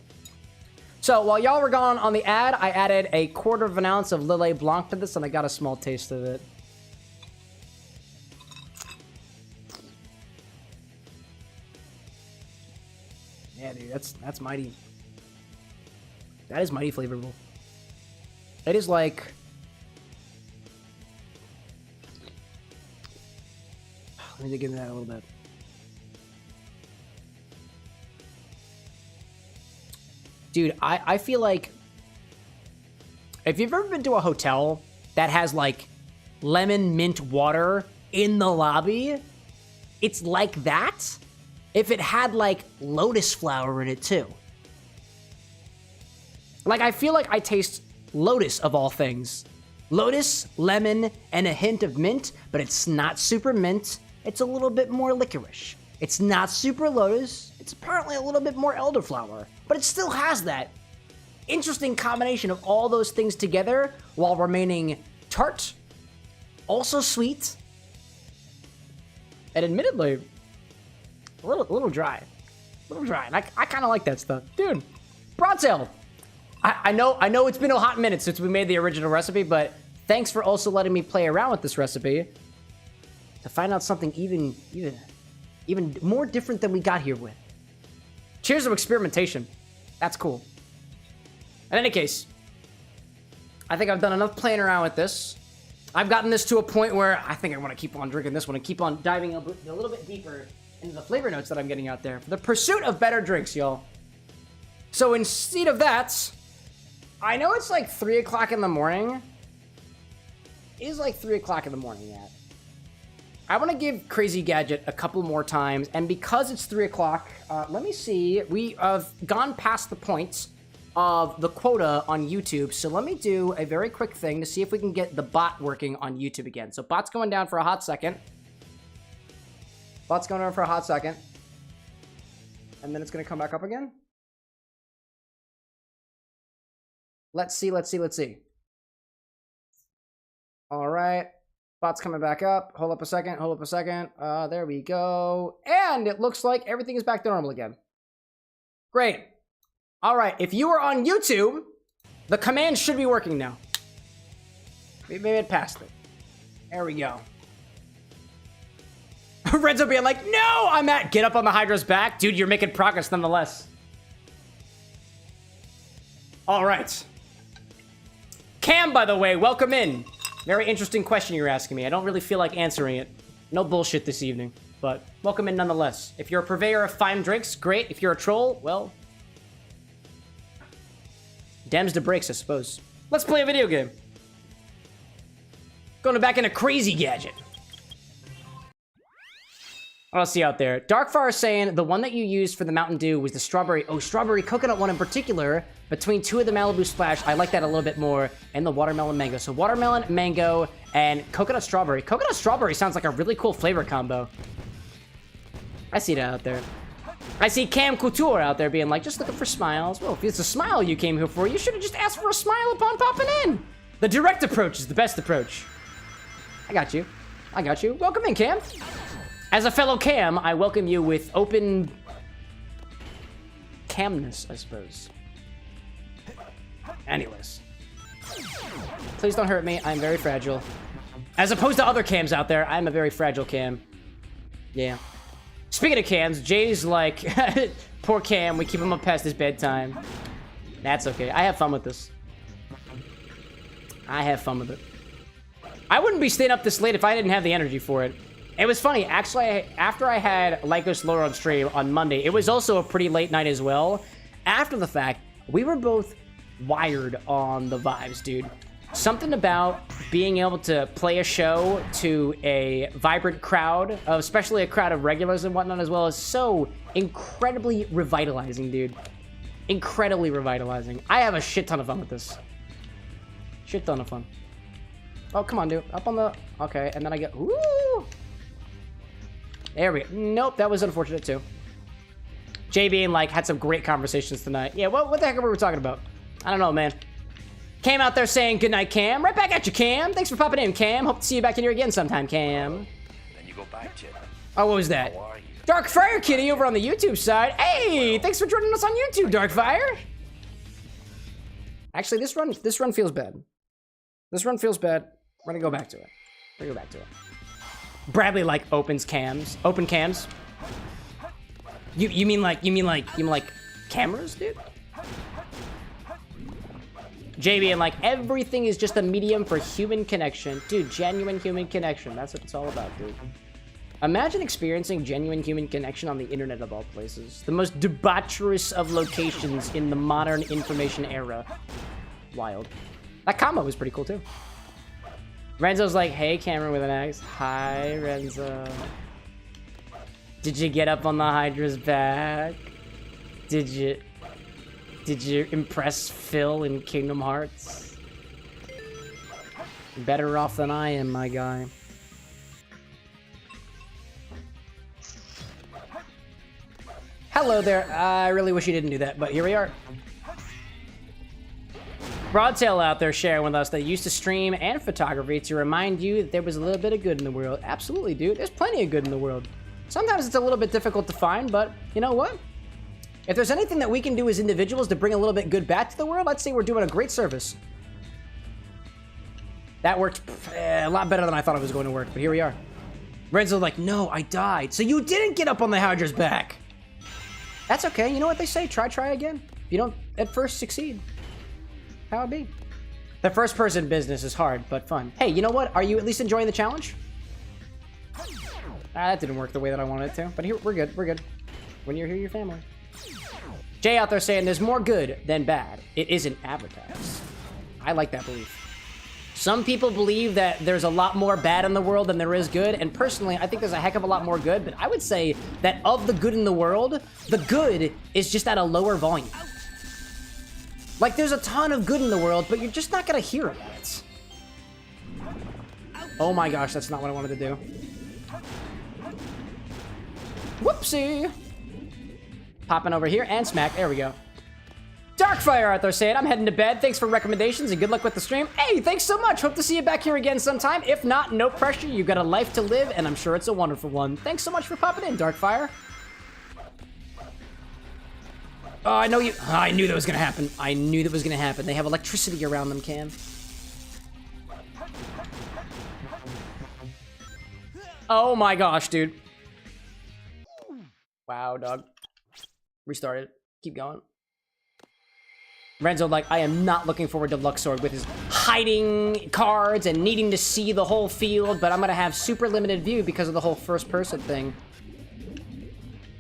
So, while y'all were gone on the ad, I added a 1/4 of an ounce of Lillet Blanc to this, and I got a small taste of it. Yeah, dude, that's mighty. That is mighty flavorful. It is like... Let me dig into that a little bit. Dude, I feel like... If you've ever been to a hotel that has, like, lemon mint water in the lobby, it's like that if it had, like, lotus flower in it, too. Like, I feel like I taste lotus, of all things. Lotus, lemon, and a hint of mint, but it's not super mint. It's a little bit more licorice. It's not super lotus. It's apparently a little bit more elderflower, but it still has that interesting combination of all those things together while remaining tart, also sweet, and admittedly, a little dry. And I kind of like that stuff. Dude, broad tail. I know it's been a hot minute since we made the original recipe, but thanks for also letting me play around with this recipe to find out something even more different than we got here with. Cheers to experimentation. That's cool. In any case, I think I've done enough playing around with this. I've gotten this to a point where I think I want to keep on drinking this one and keep on diving a little bit deeper into the flavor notes that I'm getting out there for the pursuit of better drinks, y'all. So instead of that, I know it's like 3 o'clock in the morning. It is like 3 o'clock in the morning yet. I want to give Crazy Gadget a couple more times, and because it's 3 o'clock, let me see. We have gone past the point of the quota on YouTube, so let me do a very quick thing to see if we can get the bot working on YouTube again. So bot's going down for a hot second. And then it's going to come back up again. Let's see. All right. Bot's coming back up. Hold up a second. There we go. And it looks like everything is back to normal again. Great. All right. If you are on YouTube, the command should be working now. We made it past it. There we go. Renzo being like, no, I'm at... Get up on the Hydra's back. Dude, you're making progress nonetheless. All right. Cam, by the way, welcome in. Very interesting question you're asking me. I don't really feel like answering it. No bullshit this evening, but welcome in nonetheless. If you're a purveyor of fine drinks, great. If you're a troll, well... Dems to breaks, I suppose. Let's play a video game. Going back into Crazy Gadget. What else see out there? Darkfire is saying the one that you used for the Mountain Dew was the strawberry. Oh, strawberry coconut one in particular. Between two of the Malibu Splash, I like that a little bit more. And the watermelon mango. So watermelon, mango, and coconut strawberry. Coconut strawberry sounds like a really cool flavor combo. I see that out there. I see Cam Couture out there being like, just looking for smiles. Well, if it's a smile you came here for, you should have just asked for a smile upon popping in. The direct approach is the best approach. I got you. I got you. Welcome in, Cam. As a fellow Cam, I welcome you with open camness, I suppose. Anyways. Please don't hurt me. I'm very fragile. As opposed to other Cams out there, I'm a very fragile Cam. Yeah. Speaking of Cams, Jay's like, poor Cam, we keep him up past his bedtime. That's okay. I have fun with this. I have fun with it. I wouldn't be staying up this late if I didn't have the energy for it. It was funny, actually, after I had Lycos Lore on stream on Monday, it was also a pretty late night as well. After the fact, we were both wired on the vibes, dude. Something about being able to play a show to a vibrant crowd, especially a crowd of regulars and whatnot as well, is so incredibly revitalizing, dude. Incredibly revitalizing. I have a shit ton of fun with this. Shit ton of fun. Oh, come on, dude. Up on the... Okay, and then I get... Ooh! There we go. Nope, that was unfortunate, too. JB and, like, had some great conversations tonight. Yeah, what the heck were we talking about? I don't know, man. Cam out there saying goodnight, Cam. Right back at you, Cam. Thanks for popping in, Cam. Hope to see you back in here again sometime, Cam. Then you go back to. Oh, what was that? How are you? Dark Fire Kitty over on the YouTube side. Hey, thanks for joining us on YouTube, Dark Fire. Actually, this run feels bad. This run feels bad. We're gonna go back to it. We're gonna go back to it. Bradley like opens cams. Open cams. You mean like cameras, dude? JB and like everything is just a medium for human connection. Dude, genuine human connection. That's what it's all about, dude. Imagine experiencing genuine human connection on the internet of all places. The most debaucherous of locations in the modern information era. Wild. That combo was pretty cool too. Renzo's like, hey, Cameron with an X. Hi, Renzo. Did you get up on the Hydra's back? Did you impress Phil in Kingdom Hearts? Better off than I am, my guy. Hello there. I really wish you didn't do that, but here we are. Broadtail out there sharing with us that used to stream and photography to remind you that there was a little bit of good in the world. Absolutely, dude. There's plenty of good in the world. Sometimes it's a little bit difficult to find, but you know what? If there's anything that we can do as individuals to bring a little bit good back to the world, I'd say we're doing a great service. That worked a lot better than I thought it was going to work, but here we are. Renzo like, no, I died. So you didn't get up on the Hydra's back. That's okay. You know what they say? Try again. If you don't at first succeed. How it be? The first person business is hard, but fun. Hey, you know what? Are you at least enjoying the challenge? That didn't work the way that I wanted it to, but here, we're good. We're good. When you're here, your family. Jay out there saying there's more good than bad. It isn't advertised. I like that belief. Some people believe that there's a lot more bad in the world than there is good, and personally, I think there's a heck of a lot more good, but I would say that of the good in the world, the good is just at a lower volume. Like, there's a ton of good in the world, but you're just not gonna hear about it. Oh my gosh, that's not what I wanted to do. Whoopsie! Popping over here and smack. There we go. Darkfire out there saying, I'm heading to bed. Thanks for recommendations and good luck with the stream. Hey, thanks so much. Hope to see you back here again sometime. If not, no pressure. You got a life to live, and I'm sure it's a wonderful one. Thanks so much for popping in, Darkfire. Oh, I know you. Oh, I knew that was gonna happen. I knew that was gonna happen. They have electricity around them, Cam. Oh my gosh, dude. Wow, dog. Restarted. Keep going. Renzo, like, I am not looking forward to Luxord with his hiding cards and needing to see the whole field, but I'm gonna have super limited view because of the whole first-person thing.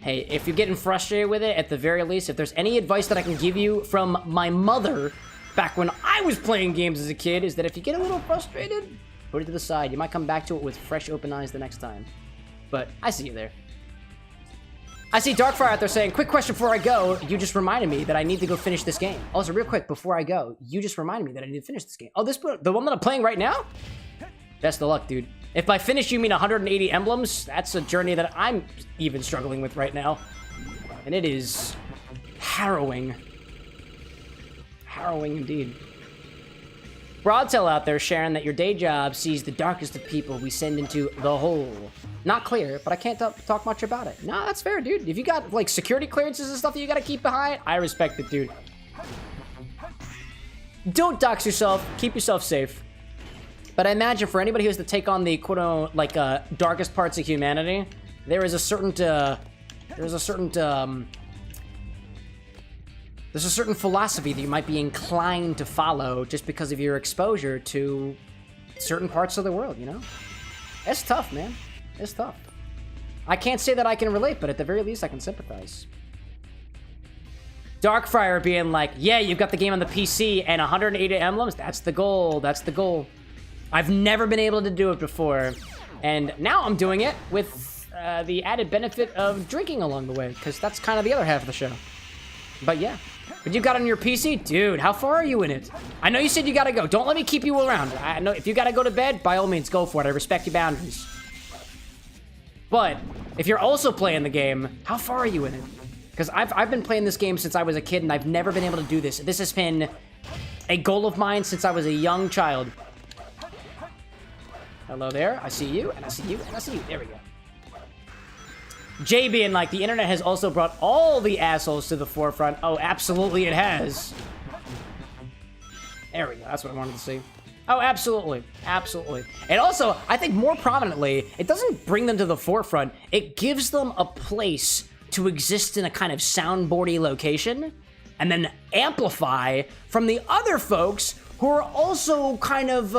Hey, if you're getting frustrated with it, at the very least, if there's any advice that I can give you from my mother back when I was playing games as a kid, is that if you get a little frustrated, put it to the side. You might come back to it with fresh, open eyes the next time. But I see you there. I see Darkfire out there saying, quick question before I go. You just reminded me that I need to go finish this game. Also, real quick, before I go, you just reminded me that I need to finish this game. Oh, the one that I'm playing right now? Best of luck, dude. If by finish you mean 180 emblems, that's a journey that I'm even struggling with right now. And it is harrowing. Harrowing indeed. Broadtail out there sharing that your day job sees the darkest of people we send into the hole. Not clear, but I can't talk much about it. No, that's fair, dude. If you got, like, security clearances and stuff that you gotta keep behind, I respect it, dude. Don't dox yourself. Keep yourself safe. But I imagine for anybody who has to take on the, quote, like, darkest parts of humanity, there is a certain, there's a certain philosophy that you might be inclined to follow just because of your exposure to certain parts of the world, you know? It's tough, man. It's tough. I can't say that I can relate, but at the very least, I can sympathize. Darkfire being like, yeah, you've got the game on the PC and 180 emblems. That's the goal. That's the goal. I've never been able to do it before. And now I'm doing it with the added benefit of drinking along the way, because that's kind of the other half of the show. But yeah. But you got it on your PC? Dude, how far are you in it? I know you said you gotta go. Don't let me keep you around. I know if you gotta go to bed, by all means, go for it. I respect your boundaries. But if you're also playing the game, how far are you in it? Because I've been playing this game since I was a kid, and I've never been able to do this. This has been a goal of mine since I was a young child. Hello there. I see you, and I see you, and I see you. There we go. Jay being like, the internet has also brought all the assholes to the forefront. Oh, absolutely it has. There we go. That's what I wanted to see. Oh, absolutely. Absolutely. And also, I think more prominently, it doesn't bring them to the forefront. It gives them a place to exist in a kind of soundboardy location and then amplify from the other folks who are also kind of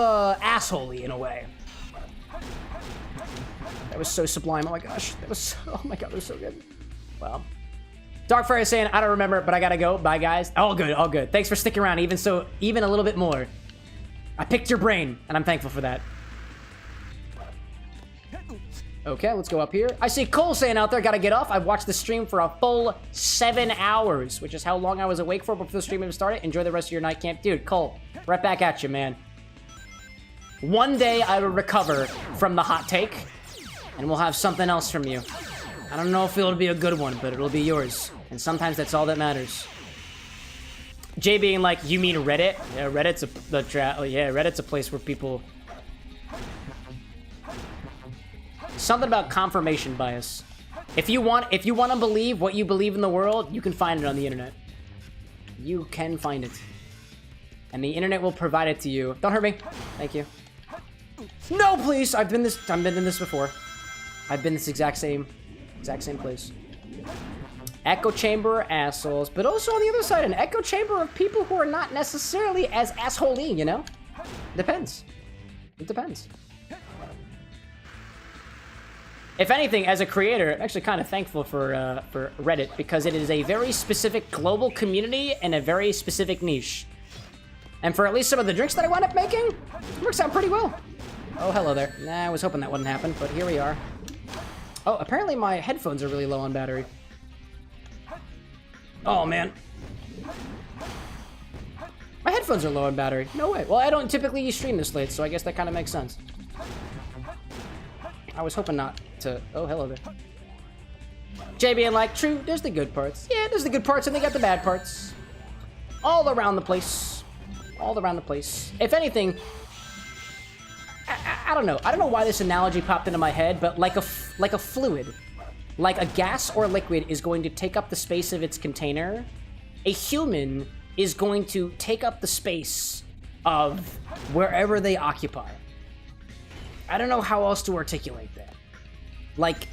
assholey in a way. That was so sublime. Oh my gosh. That was, oh my god, that was so good. Wow. Darkfire is saying, I don't remember, but I gotta go. Bye, guys. All good, all good. Thanks for sticking around, even a little bit more. I picked your brain, and I'm thankful for that. Okay, let's go up here. I see Cole saying out there, gotta get off. I've watched the stream for a full 7 hours, which is how long I was awake for before the stream even started. Enjoy the rest of your night camp. Dude, Cole, right back at you, man. One day I will recover from the hot take, and we'll have something else from you. I don't know if it'll be a good one, but it'll be yours. And sometimes that's all that matters. Jay being like, you mean Reddit? Yeah, Reddit's Reddit's a place where people... Something about confirmation bias. If you want to believe what you believe in the world, you can find it on the internet. You can find it. And the internet will provide it to you. Don't hurt me. Thank you. No, please! I've been in this before. I've been this exact same place. Echo chamber assholes, but also on the other side, an echo chamber of people who are not necessarily as assholey, you know? Depends. It depends. If anything, as a creator, I'm actually kind of thankful for Reddit, because it is a very specific global community and a very specific niche. And for at least some of the drinks that I wound up making, it works out pretty well. Oh, hello there. Nah, I was hoping that wouldn't happen, but here we are. Oh, apparently my headphones are really low on battery. Oh, man. My headphones are low on battery. No way. Well, I don't typically stream this late, so I guess that kind of makes sense. I was hoping not to... Oh, hello there. Jay being like, true, there's the good parts. Yeah, there's the good parts, and they got the bad parts. All around the place. All around the place. If anything... I don't know. I don't know why this analogy popped into my head, but like a fluid, like a gas or liquid is going to take up the space of its container, a human is going to take up the space of wherever they occupy. I don't know how else to articulate that. Like,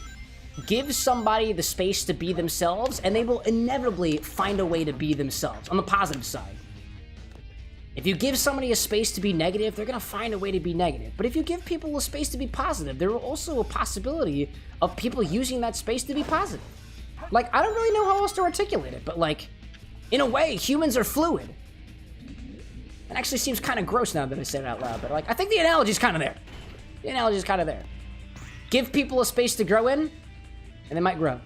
give somebody the space to be themselves, and they will inevitably find a way to be themselves, on the positive side. If you give somebody a space to be negative, they're gonna find a way to be negative. But if you give people a space to be positive, there are also a possibility of people using that space to be positive. Like, I don't really know how else to articulate it, but like, in a way, humans are fluid. It actually seems kind of gross now that I say it out loud, but like, I think the analogy's kind of there. The analogy's kind of there. Give people a space to grow in, and they might grow.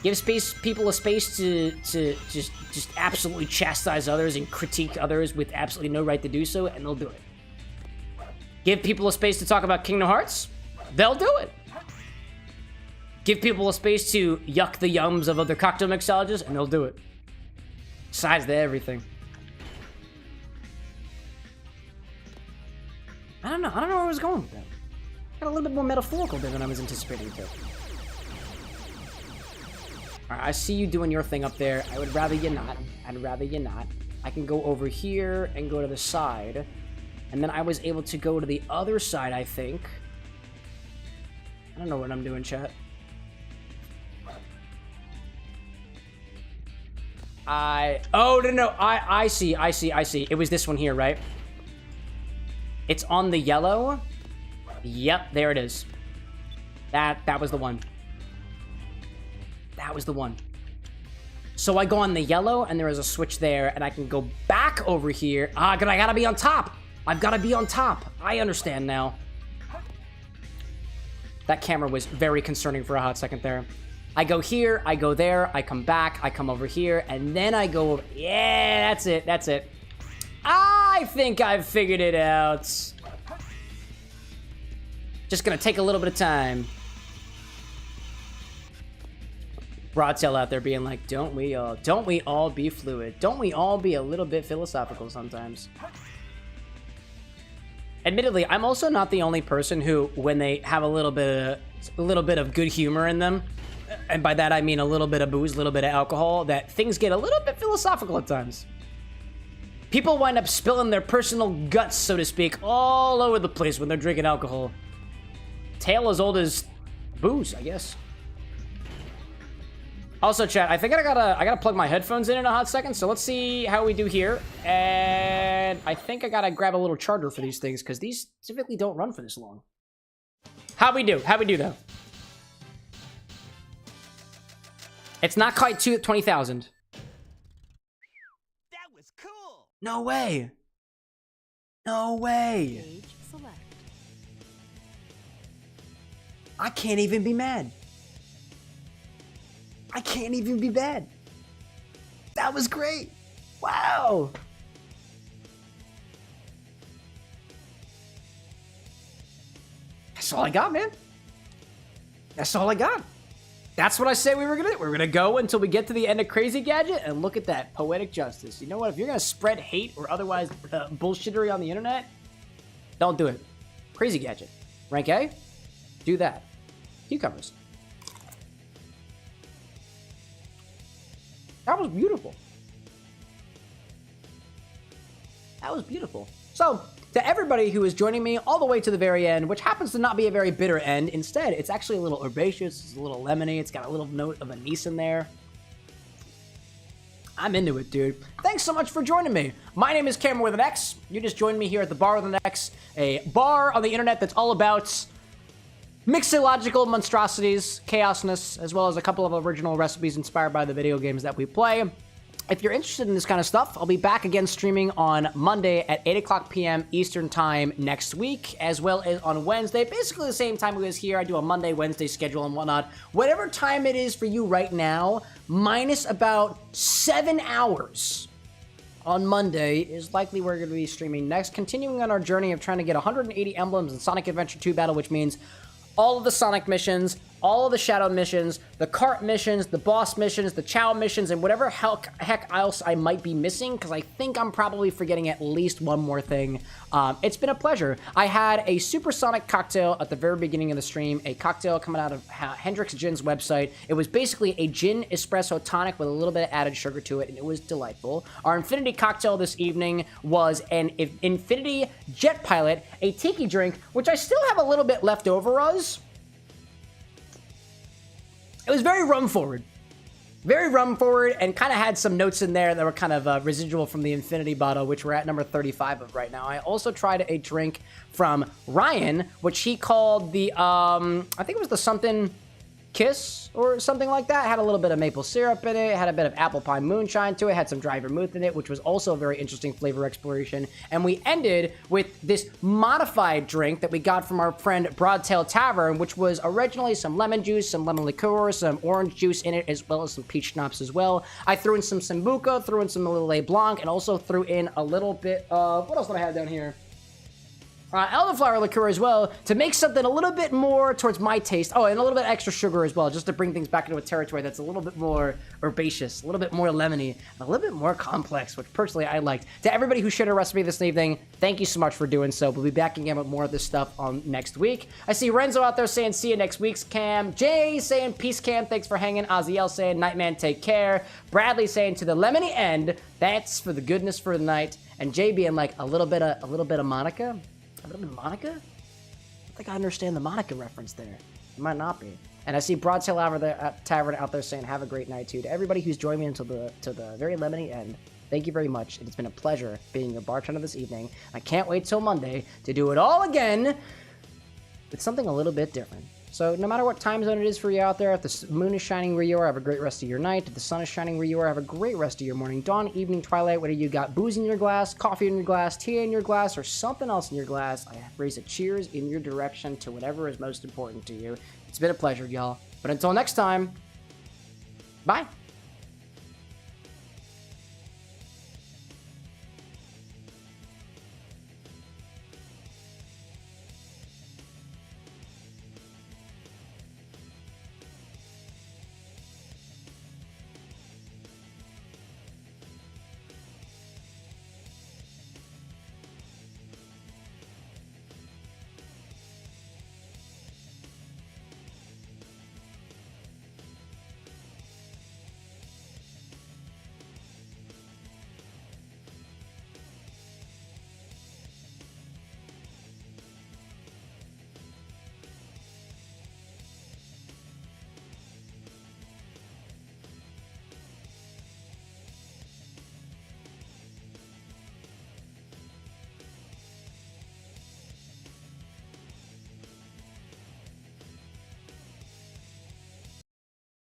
Give people a space to just absolutely chastise others and critique others with absolutely no right to do so, and they'll do it. Give people a space to talk about Kingdom Hearts, they'll do it. Give people a space to yuck the yums of other cocktail mixologists, and they'll do it. Besides everything. I don't know where I was going with that. Got a little bit more metaphorical there than I was anticipating to. Alright, I see you doing your thing up there. I would rather you not. I'd rather you not. I can go over here and go to the side. And then I was able to go to the other side, I think. I don't know what I'm doing, chat. Oh, no. I see. It was this one here, right? It's on the yellow. Yep, there it is. That was the one. That was the one. So I go on the yellow, and there is a switch there, and I can go back over here. I gotta be on top. I've gotta be on top. I understand now. That camera was very concerning for a hot second there. I go here, I go there, I come back, I come over here, and then I go over... Yeah, that's it. I think I've figured it out. Just gonna take a little bit of time. Broadtail out there being like, don't we all be fluid? Don't we all be a little bit philosophical sometimes? Admittedly, I'm also not the only person who, when they have a little bit of good humor in them, and by that I mean a little bit of booze, a little bit of alcohol, that things get a little bit philosophical at times. People wind up spilling their personal guts, so to speak, all over the place when they're drinking alcohol. Tale as old as booze, I guess. Also, chat, I think I gotta plug my headphones in a hot second, so let's see how we do here. And I think I gotta grab a little charger for these things, because these typically don't run for this long. How we do, though? It's not quite 20,000. That was cool. No way. No way. Stage select. I can't even be mad. I can't even be bad. That was great. Wow. That's all I got, man. That's all I got. That's what I said we were gonna do. We're gonna go until we get to the end of Crazy Gadget, and look at that poetic justice. You know what? If you're gonna spread hate or otherwise bullshittery on the internet, don't do it. Crazy Gadget. Rank A? Do that. Cucumbers. That was beautiful. That was beautiful. So, to everybody who is joining me all the way to the very end, which happens to not be a very bitter end, instead, it's actually a little herbaceous, it's a little lemony, it's got a little note of anise in there. I'm into it, dude. Thanks so much for joining me. My name is CameroxnWithAnX. You just joined me here at the Bar with an X, a bar on the internet that's all about mixological monstrosities, chaosness, as well as a couple of original recipes inspired by the video games that we play. If you're interested in this kind of stuff, I'll be back again streaming on Monday at 8 o'clock p.m. Eastern Time next week, as well as on Wednesday, basically the same time we was here. I do a Monday, Wednesday schedule and whatnot. Whatever time it is for you right now, minus about 7 hours on Monday is likely we're going to be streaming next, continuing on our journey of trying to get 180 emblems in Sonic Adventure 2 Battle, which means all of the Sonic missions, all of the Shadow missions, the cart missions, the boss missions, the Chow missions, and whatever heck else I might be missing, because I think I'm probably forgetting at least one more thing. It's been a pleasure. I had a Supersonic cocktail at the very beginning of the stream, a cocktail coming out of Hendrick's Gin's website. It was basically a gin espresso tonic with a little bit of added sugar to it, and it was delightful. Our Infinity cocktail this evening was an Infinity Jet Pilot, a tiki drink, which I still have a little bit left over us. It was very rum forward, and kind of had some notes in there that were kind of residual from the Infinity bottle, which we're at number 35 of right now. I also tried a drink from Ryan, which he called the, I think it was the something Kiss or something like that. It had a little bit of maple syrup in it. It had a bit of apple pie moonshine to it. It had some dry vermouth in it, which was also a very interesting flavor exploration. And we ended with this modified drink that we got from our friend Broadtail Tavern, which was originally some lemon juice, some lemon liqueur, some orange juice in it, as well as some peach schnapps as well. I threw in some Sambuca, threw in some Lillet Blanc, and also threw in a little bit of, what else did I have down here? Elderflower liqueur as well, to make something a little bit more towards my taste. Oh, and a little bit extra sugar as well, just to bring things back into a territory that's a little bit more herbaceous, a little bit more lemony, and a little bit more complex, which personally I liked. To everybody who shared a recipe this evening, thank you so much for doing so. We'll be back again with more of this stuff on next week. I see Renzo out there saying, see you next week's Cam. Jay saying, peace Cam, thanks for hanging. Aziel saying, Nightman, take care. Bradley saying, to the lemony end, that's for the goodness for the night. And Jay being like, a little bit of Monica. A little bit of Monica? I don't think I understand the Monica reference there. It might not be. And I see Broadtail Tavern out there saying, have a great night, too. To everybody who's joined me until the very lemony end, thank you very much. It's been a pleasure being your bartender this evening. I can't wait till Monday to do it all again with something a little bit different. So no matter what time zone it is for you out there, if the moon is shining where you are, have a great rest of your night. If the sun is shining where you are, have a great rest of your morning, dawn, evening, twilight, whether you got booze in your glass, coffee in your glass, tea in your glass, or something else in your glass, I raise a cheers in your direction to whatever is most important to you. It's been a pleasure, y'all. But until next time, bye.